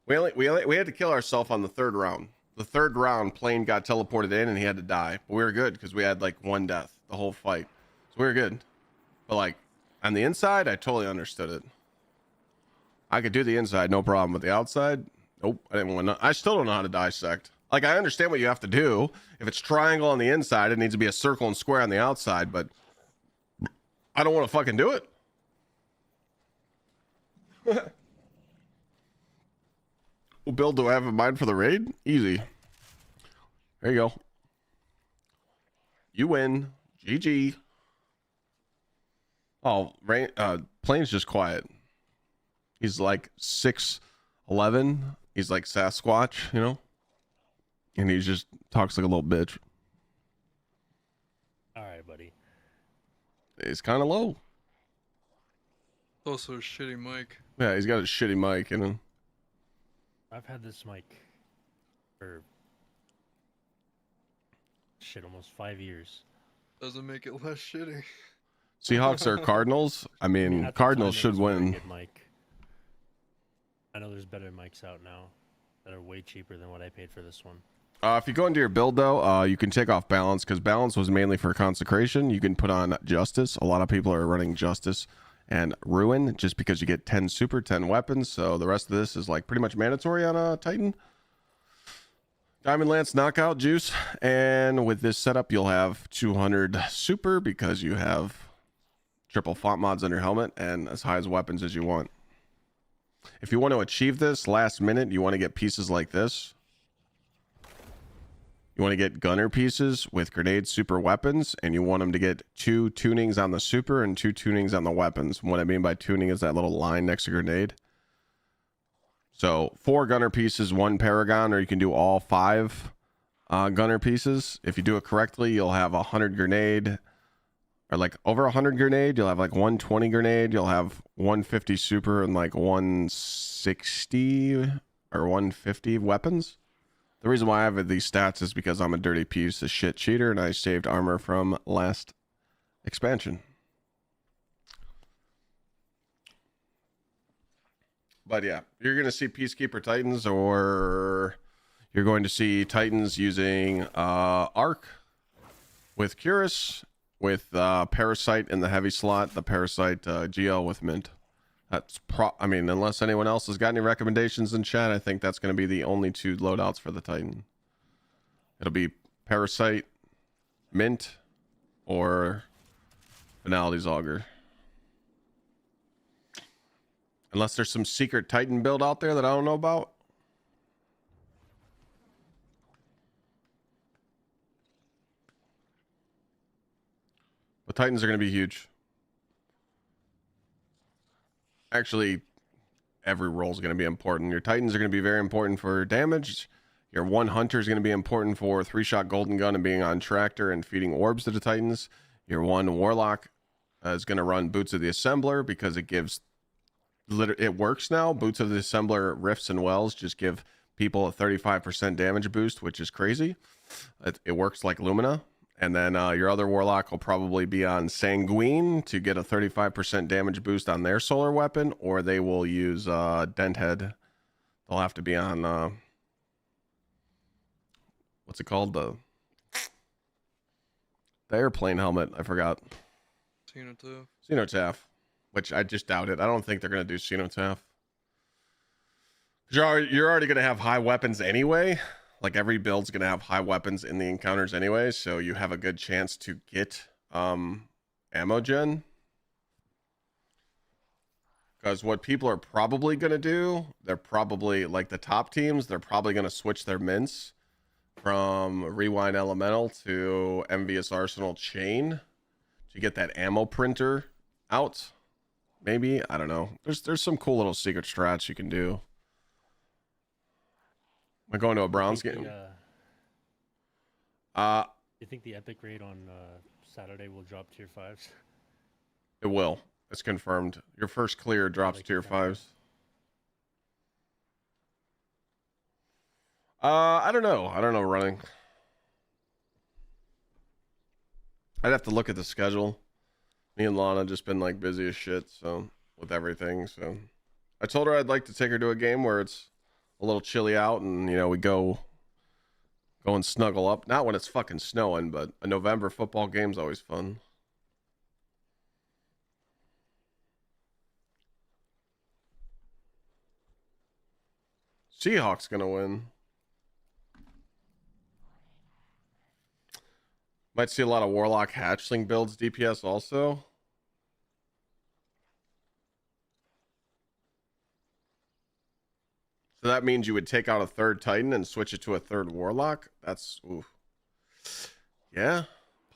We had to kill ourselves on the 3rd round. The 3rd round, Plane got teleported in and he had to die. But we were good because we had like 1 death the whole fight, so we were good. But like on the inside, I totally understood it. I could do the inside, no problem. But the outside, nope. I didn't want to. I still don't know how to dissect. Like, I understand what you have to do. If it's triangle on the inside, it needs to be a circle and square on the outside, but I don't want to fucking do it. What build do I have in mind for the raid? Easy. There you go. You win. GG. Oh, Plane's just quiet. He's like 6'11". He's like Sasquatch, you know? And he just talks like a little bitch. All right, buddy. It's kind of low. Also a shitty mic. Yeah, he's got a shitty mic, you know? I've had this mic for almost 5 years. Doesn't make it less shitty. Seahawks are Cardinals. I mean, At the Cardinals time, it should was a very win. good mic. I know there's better mics out now that are way cheaper than what I paid for this one. If you go into your build, though, you can take off balance because balance was mainly for consecration. You can put on justice. A lot of people are running justice and Ruin, just because you get 10 super, 10 weapons. So the rest of this is like pretty much mandatory on a Titan. Diamond Lance knockout juice, and with this setup you'll have 200 super because you have triple font mods on your helmet and as high as weapons as you want. If you want to achieve this last minute, you want to get pieces like this. You want to get gunner pieces with grenade super weapons, and you want them to get 2 tunings on the super and 2 tunings on the weapons. What I mean by tuning is that little line next to grenade. So 4 gunner pieces, 1 paragon, or you can do all 5 gunner pieces. If you do it correctly, you'll have 100 grenade, or like over 100 grenade. You'll have like 120 grenade. You'll have 150 super and like 160 or 150 weapons. The reason why I have these stats is because I'm a dirty piece of shit cheater and I saved armor from last expansion. But yeah, you're going to see Peacekeeper Titans, or you're going to see Titans using Arc with Curus, with Parasite in the heavy slot, the Parasite GL with Mint. That's I mean, unless anyone else has got any recommendations in chat, I think that's going to be the only 2 loadouts for the Titan. It'll be Parasite, Mint, or Finality's Augur. Unless there's some secret Titan build out there that I don't know about. But Titans are going to be huge. Actually, every role is going to be important. Your Titans are going to be very important for damage. Your 1 Hunter is going to be important for 3-shot golden gun and being on tractor and feeding orbs to the Titans. Your 1 Warlock is going to run Boots of the Assembler because it gives... It works now. Boots of the Assembler rifts and wells just give people a 35% damage boost, which is crazy. It works like Lumina. And then your other Warlock will probably be on Sanguine to get a 35% damage boost on their solar weapon, or they will use Denthead. They'll have to be on what's it called? The airplane helmet. I forgot. Cenotaph. Which I just doubt it. I don't think they're going to do Cenotaph. You're already going to have high weapons anyway. Like every build's going to have high weapons in the encounters anyway. So you have a good chance to get ammo gen. Because what people are probably going to do, they're probably, like the top teams, they're probably going to switch their mints from Rewind Elemental to Envious Arsenal Chain to get that ammo printer out. Maybe, I don't know. There's some cool little secret strats you can do. Am I going to a Browns game? You think the epic raid on Saturday will drop tier 5s? It will. It's confirmed. Your first clear drops tier 5s. I don't know. I don't know running. I'd have to look at the schedule. Me and Lana just been like busy as shit, so with everything. So I told her I'd like to take her to a game where it's a little chilly out and, you know, we go and snuggle up. Not when it's fucking snowing, but a November football game's always fun. Seahawks gonna win. Might see a lot of Warlock Hatchling builds DPS also. So that means you would take out a 3rd Titan and switch it to a 3rd Warlock? That's... oof. Yeah,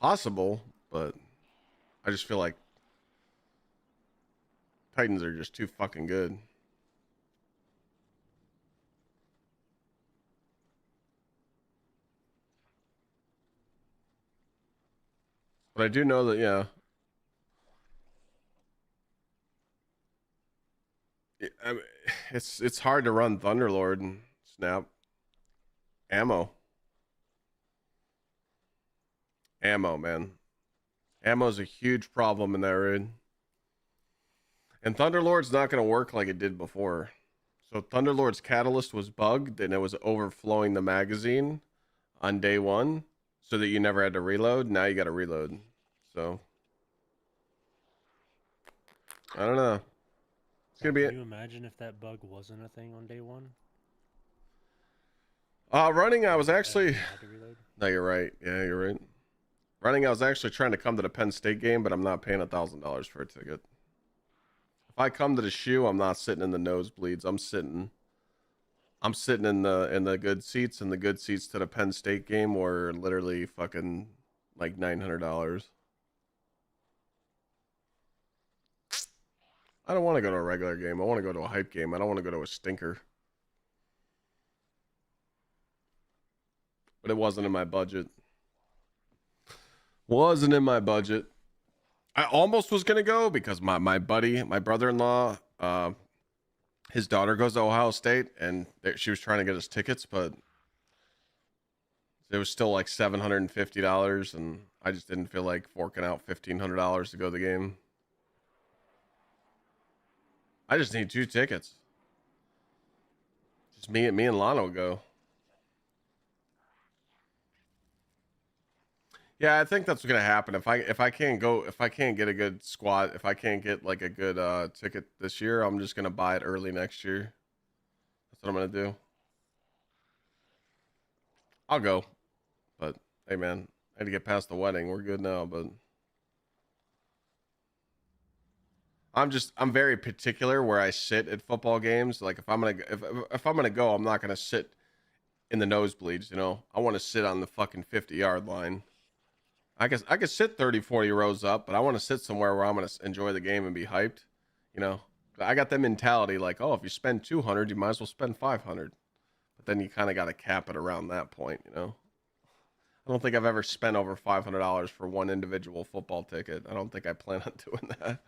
possible, but I just feel like Titans are just too fucking good. But I do know that, yeah. I mean, it's hard to run Thunderlord and snap. Ammo, man. Ammo's a huge problem in that raid. And Thunderlord's not going to work like it did before. So Thunderlord's catalyst was bugged and it was overflowing the magazine on day 1 so that you never had to reload. Now you got to reload. So I don't know. It's gonna be Can you imagine if that bug wasn't a thing on day one? running. I was That actually. you had to reload? No, you're right. Yeah, you're right. Running. I was actually trying to come to the Penn State game, but I'm not paying $1,000 for a ticket. If I come to the shoe, I'm not sitting in the nosebleeds. I'm sitting in the good seats, and the good seats to the Penn State game were literally fucking like $900. I don't want to go to a regular game. I want to go to a hype game. I don't want to go to a stinker. But it wasn't in my budget. Wasn't in my budget. I almost was gonna go because my buddy, my brother-in-law, his daughter goes to Ohio State, and she was trying to get us tickets, but it was still like $750, and I just didn't feel like forking out $1,500 to go to the game. I just need 2 tickets. Just me and Lana will go. Yeah, I think that's what's gonna happen. If I can't go, if I can't get a good squad, if I can't get like a good ticket this year, I'm just gonna buy it early next year. That's what I'm gonna do. I'll go. But hey man, I had to get past the wedding. We're good now, but I'm very particular where I sit at football games. Like if I'm gonna go, I'm not gonna sit in the nosebleeds, you know. I want to sit on the fucking 50-yard line. I guess I could sit 30, 40 rows up, but I want to sit somewhere where I'm going to enjoy the game and be hyped. You know, I got that mentality like, oh, if you spend 200, you might as well spend 500. But then you kind of got to cap it around that point, you know. I don't think I've ever spent over $500 for one individual football ticket. I don't think I plan on doing that.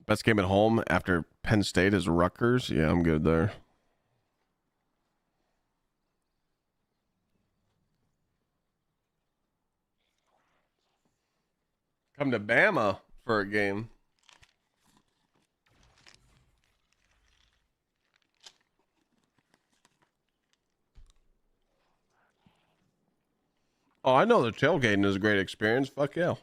Best game at home after Penn State is Rutgers. Yeah, I'm good there. Come to Bama for a game. Oh, I know the tailgating is a great experience. Fuck yeah.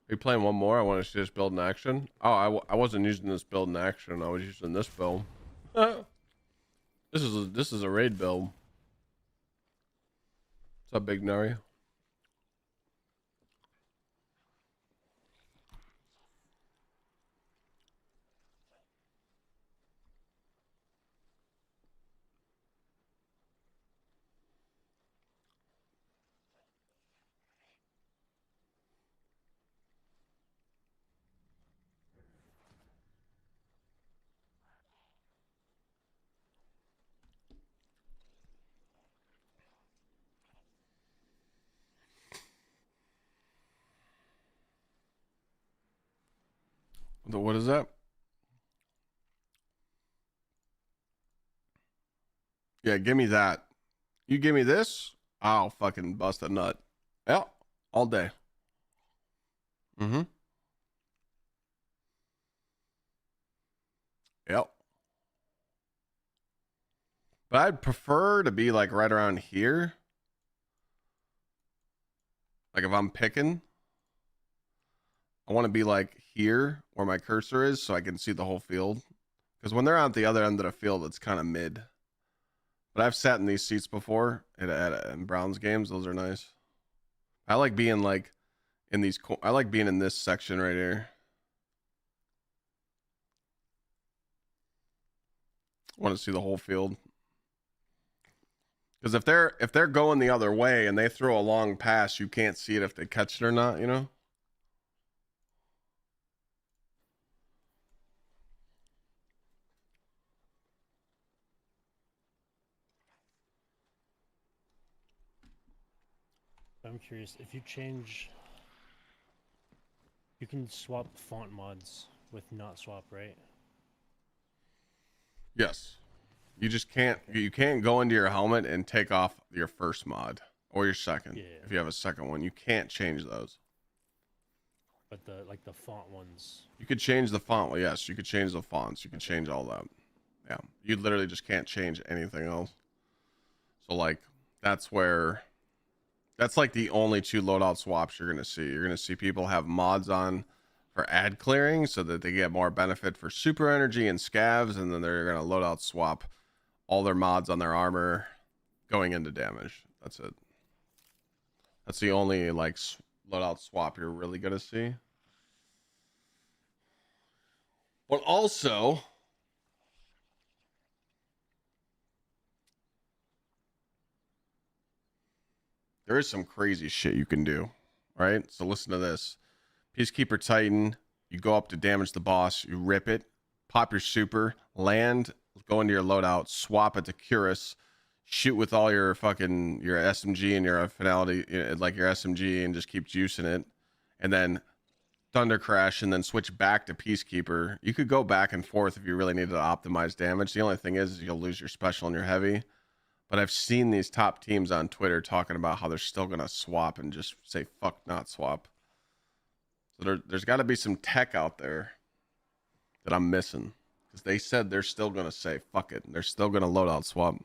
Are you playing one more? I want to just build an action. Oh, I wasn't using this build in action. I was using this build. This is a raid build. What's up, Big Nari? What is that? Yeah, give me that. You give me this, I'll fucking bust a nut. Yeah, all day. Mm-hmm. Yep. But I'd prefer to be like right around here. Like if I'm picking, I want to be like here where my cursor is so I can see the whole field. Because when they're out the other end of the field, it's kind of mid. But I've sat in these seats before in Browns games. Those are nice. I like being like in these. I like being in this section right here. I want to see the whole field. Because if they're going the other way and they throw a long pass, you can't see it if they catch it or not. You know. I'm curious, if you change... You can swap font mods with not swap, right? Yes. You just can't. You can't go into your helmet and take off your first mod. or your second. Yeah. If you have a second one, you can't change those. But the font ones. You could change the font. Well, yes, you could change the fonts. You could change all that. Yeah, you literally just can't change anything else. So like, that's like the only two loadout swaps you're gonna see. You're gonna see people have mods on for ad clearing so that they get more benefit for super energy and scavs, and then they're gonna loadout swap all their mods on their armor going into damage. That's it. That's the only like loadout swap you're really gonna see. But also, there is some crazy shit you can do, right? So listen to this. Peacekeeper Titan, you go up to damage the boss, you rip it, pop your super, land, go into your loadout, swap it to Curus, shoot with all your fucking your SMG and your finality, like your SMG, and just keep juicing it, and then Thunder Crash, and then switch back to Peacekeeper. You could go back and forth if you really needed to optimize damage. The only thing is you'll lose your special and your heavy. But I've seen these top teams on Twitter talking about how they're still gonna swap and just say fuck not swap. So there's got to be some tech out there that I'm missing, because they said they're still gonna say fuck it. They're still gonna loadout swap.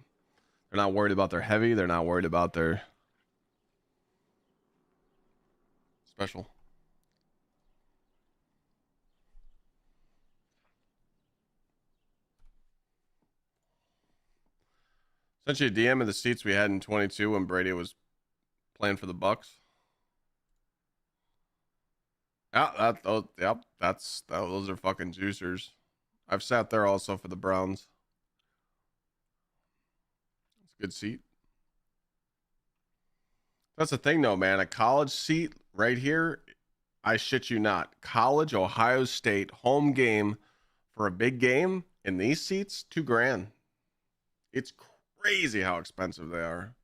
They're not worried about their heavy. They're not worried about their special. Essentially, a DM of the seats we had in 22 when Brady was playing for the Bucks. Yeah, those are fucking juicers. I've sat there also for the Browns. It's a good seat. That's the thing, though, man. A college seat right here, I shit you not. College, Ohio State, home game for a big game in these seats, $2,000. It's crazy how expensive they are.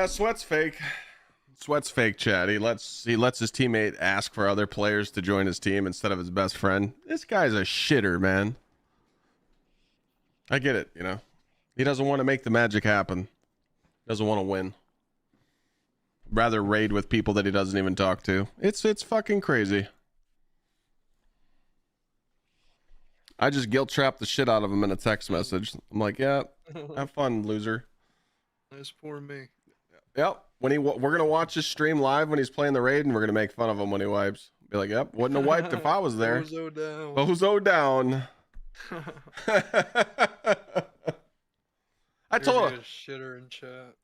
Sweat's fake. Sweat's fake, Chad. He lets his teammate ask for other players to join his team instead of his best friend. This guy's a shitter, man. I get it, you know. He doesn't want to make the magic happen. Doesn't want to win. Rather raid with people that he doesn't even talk to. It's fucking crazy. I just guilt trap the shit out of him in a text message. I'm like, yeah, have fun, loser. That's poor me. Yep. We're gonna watch his stream live when he's playing the raid, and we're gonna make fun of him when he wipes. Be like, yep, wouldn't have wiped if I was there. Bozo down. Bozo down. I told him. Shitter in chat.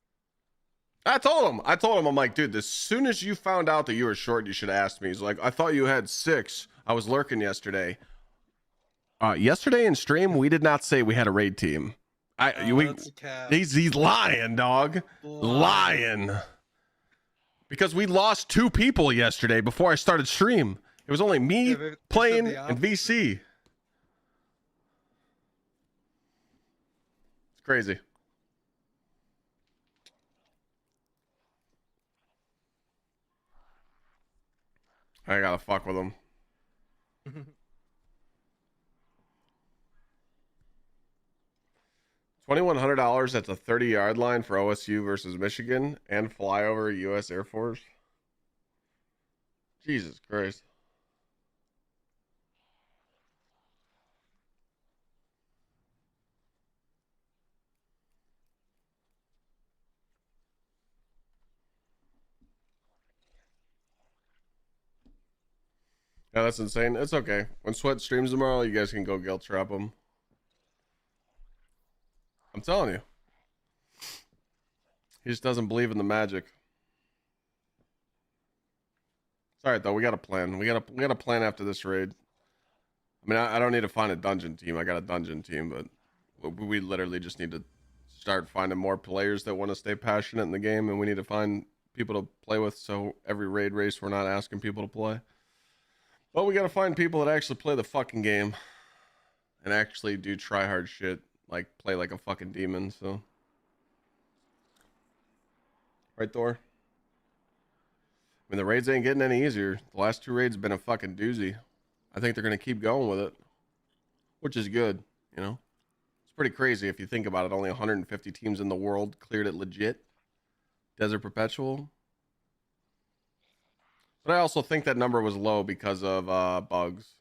I told him, I'm like, dude, as soon as you found out that you were short, you should have asked me. He's like, I thought you had 6. I was lurking yesterday. Yesterday in stream, we did not say we had a raid team. That's a cap. He's lying, dog. Lying. Because we lost 2 people yesterday before I started stream. It was only me playing and VC. It's crazy. I gotta fuck with him. $2,100 at the 30-yard line for OSU versus Michigan and flyover U.S. Air Force. Jesus Christ. Yeah, that's insane. It's okay. When Sweat streams tomorrow, you guys can go guilt trap him. I'm telling you. He just doesn't believe in the magic. It's alright though, we got a plan. We got a plan after this raid. I mean, I don't need to find a dungeon team. I got a dungeon team, but we literally just need to start finding more players that want to stay passionate in the game, and we need to find people to play with, so every raid race we're not asking people to play. But we got to find people that actually play the fucking game and actually do try hard shit, like play like a fucking demon. So right, Thor? I mean, the raids ain't getting any easier. The last 2 raids have been a fucking doozy. I think they're going to keep going with it, which is good, you know? It's pretty crazy if you think about it. Only 150 teams in the world cleared it legit. Desert Perpetual. But I also think that number was low because of bugs.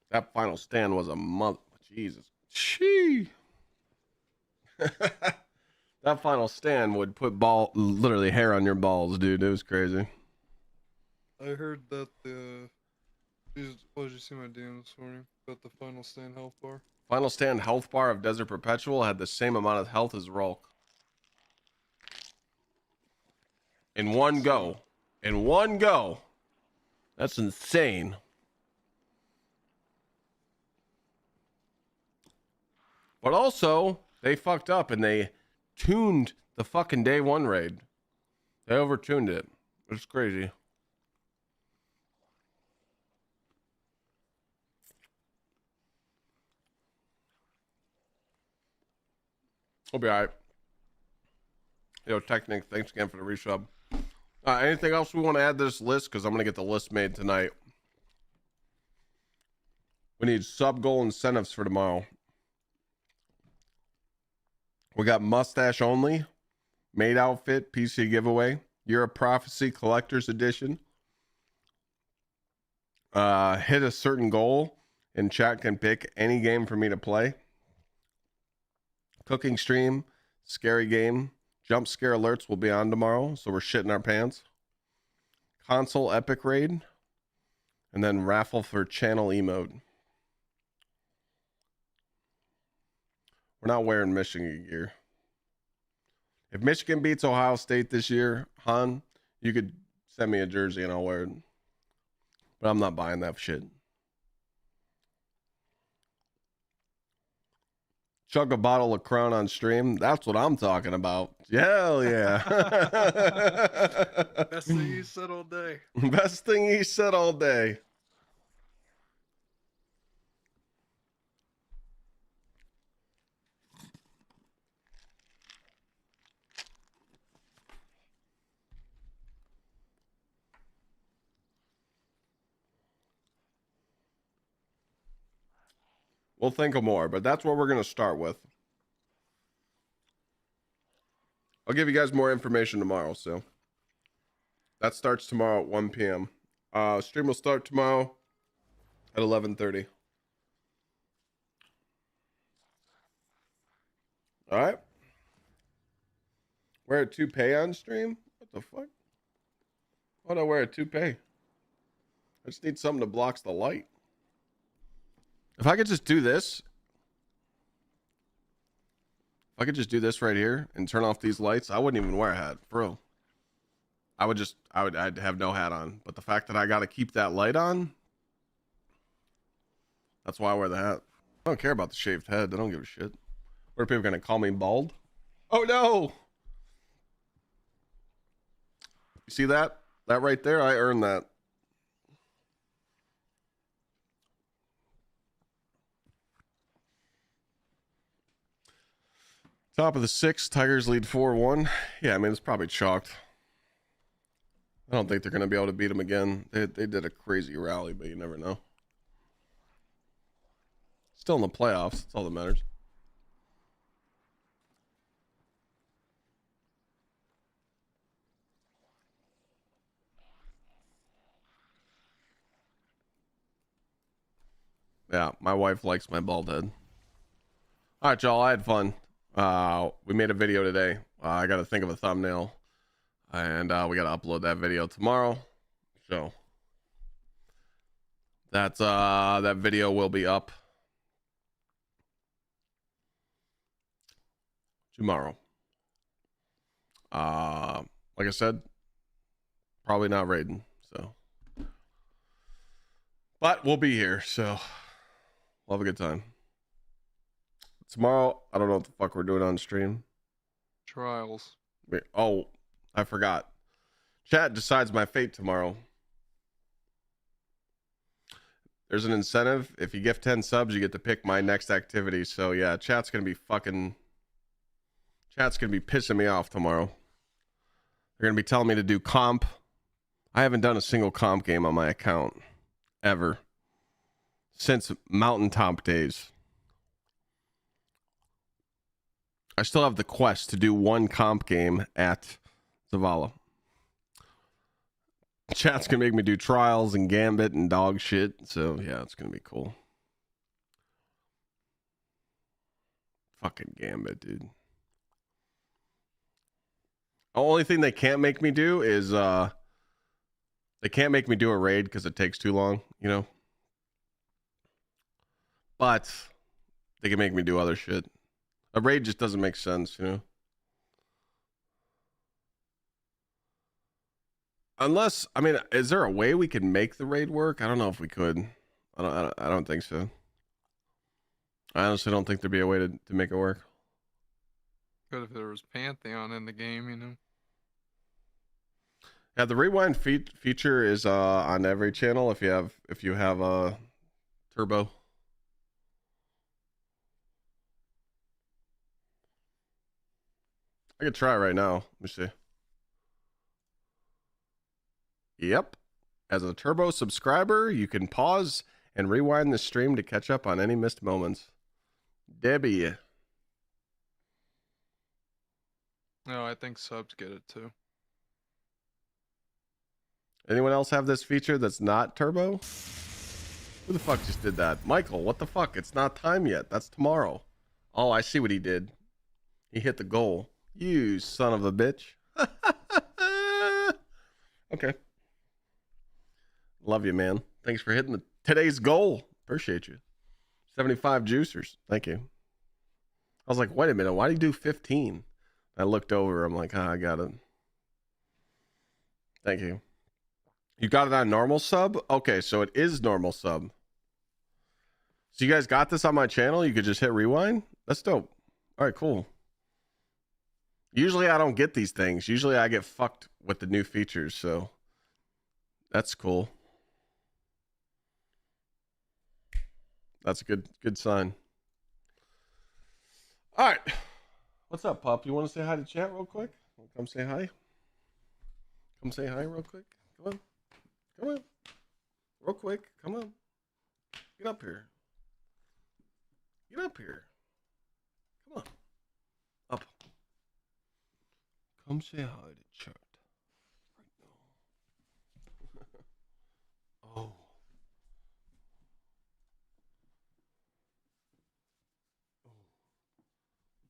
That final stand was a month. Jesus. Shee. That final stand would put literally hair on your balls, dude. It was crazy. I heard that what did you see my DM this morning about the final stand health bar? Final stand health bar of Desert Perpetual had the same amount of health as Rolk. In one go. In one go. That's insane. But also, they fucked up and they tuned the fucking day 1 raid. They overtuned it. It's crazy. We'll be alright. Yo, Technic, thanks again for the resub. Anything else we want to add to this list? Because I'm going to get the list made tonight. We need sub-goal incentives for tomorrow. We got mustache only, maid outfit, PC giveaway, Year of Prophecy Collector's Edition. Hit a certain goal, and chat can pick any game for me to play. Cooking stream, scary game, jump scare alerts will be on tomorrow, so we're shitting our pants. Console epic raid, and then raffle for channel emote. We're not wearing Michigan gear. If Michigan beats Ohio State this year, Han, you could send me a jersey and I'll wear it. But I'm not buying that shit. Chug a bottle of Crown on stream. That's what I'm talking about. Hell yeah. Best thing you said all day. Best thing he said all day. We'll think of more, but that's what we're going to start with. I'll give you guys more information tomorrow, so. That starts tomorrow at 1 p.m. Stream will start tomorrow at 11:30. All right. Wear a toupee on stream? What the fuck? Why would I wear a toupee? I just need something that blocks the light. If I could just do this. If I could just do this right here and turn off these lights, I wouldn't even wear a hat, bro. I'd have no hat on. But the fact that I got to keep that light on, that's why I wear the hat. I don't care about the shaved head. I don't give a shit. What are people going to call me bald? Oh, no. You see that? That right there? I earned that. Top of the 6th, Tigers lead 4-1. Yeah, I mean, it's probably chalked. I don't think they're going to be able to beat them again. They did a crazy rally, but you never know. Still in the playoffs. That's all that matters. Yeah, my wife likes my bald head. All right, y'all. I had fun. We made a video today. I got to think of a thumbnail, and we got to upload that video tomorrow. So that video will be up tomorrow. Like I said, probably not raiding, so, but we'll be here, so we'll have a good time. Tomorrow, I don't know what the fuck we're doing on stream. Trials. Oh, I forgot. Chat decides my fate tomorrow. There's an incentive. If you gift 10 subs, you get to pick my next activity. So yeah, chat's gonna be pissing me off tomorrow. They're gonna be telling me to do comp. I haven't done a single comp game on my account ever since Mountaintop days. I still have the quest to do one comp game at Zavala. Chat's gonna make me do trials and gambit and dog shit. So yeah, it's gonna be cool. Fucking gambit, dude. The only thing they can't make me do is they can't make me do a raid because it takes too long, you know. But they can make me do other shit. A raid just doesn't make sense, you know. Unless, I mean, is there a way we could make the raid work? I don't know if we could. I don't think so. I honestly don't think there'd be a way to make it work. Good if there was Pantheon in the game, you know. Yeah, the rewind feature is on every channel if you have a turbo. I could try it right now. Let me see. Yep. As a turbo subscriber, you can pause and rewind the stream to catch up on any missed moments. Debbie. No, I think subs get it too. Anyone else have this feature that's not turbo? Who the fuck just did that? Michael, what the fuck? It's not time yet. That's tomorrow. Oh, I see what he did. He hit the goal. You son of a bitch. Okay. Love you, man. Thanks for hitting today's goal. Appreciate you. 75 juicers. Thank you. I was like, wait a minute. Why do you do 15? I looked over. I'm like, I got it. Thank you. You got it on normal sub? Okay, so it is normal sub. So you guys got this on my channel? You could just hit rewind? That's dope. All right, cool. Usually I don't get these things. Usually I get fucked with the new features, so that's cool. That's a good sign. All right. What's up, pup? You want to say hi to chat real quick? Come say hi. Come say hi real quick. Come on. Come on. Real quick. Come on. Get up here. Get up here. Come on. Up. Come say hi to chat. Right now. Oh.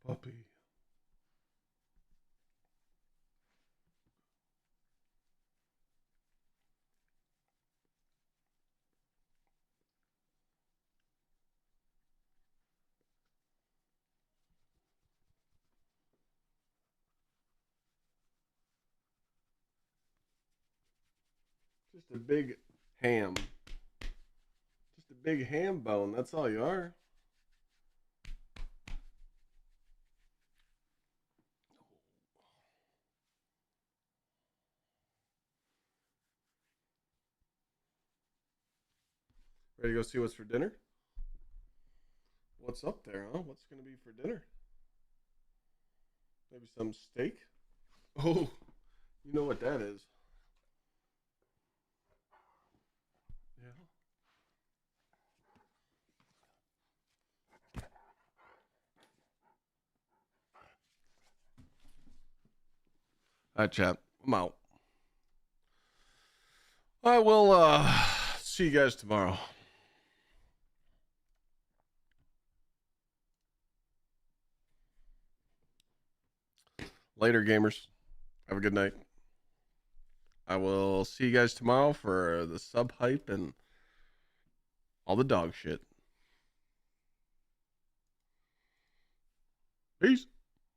Puppy. Just a big ham. Just a big ham bone. That's all you are. Ready to go see what's for dinner? What's up there, huh? What's going to be for dinner? Maybe some steak? Oh, you know what that is. Yeah. All right, chat. I'm out. I will see you guys tomorrow. Later, gamers. Have a good night. I will see you guys tomorrow for the sub hype and All the dog shit. Peace.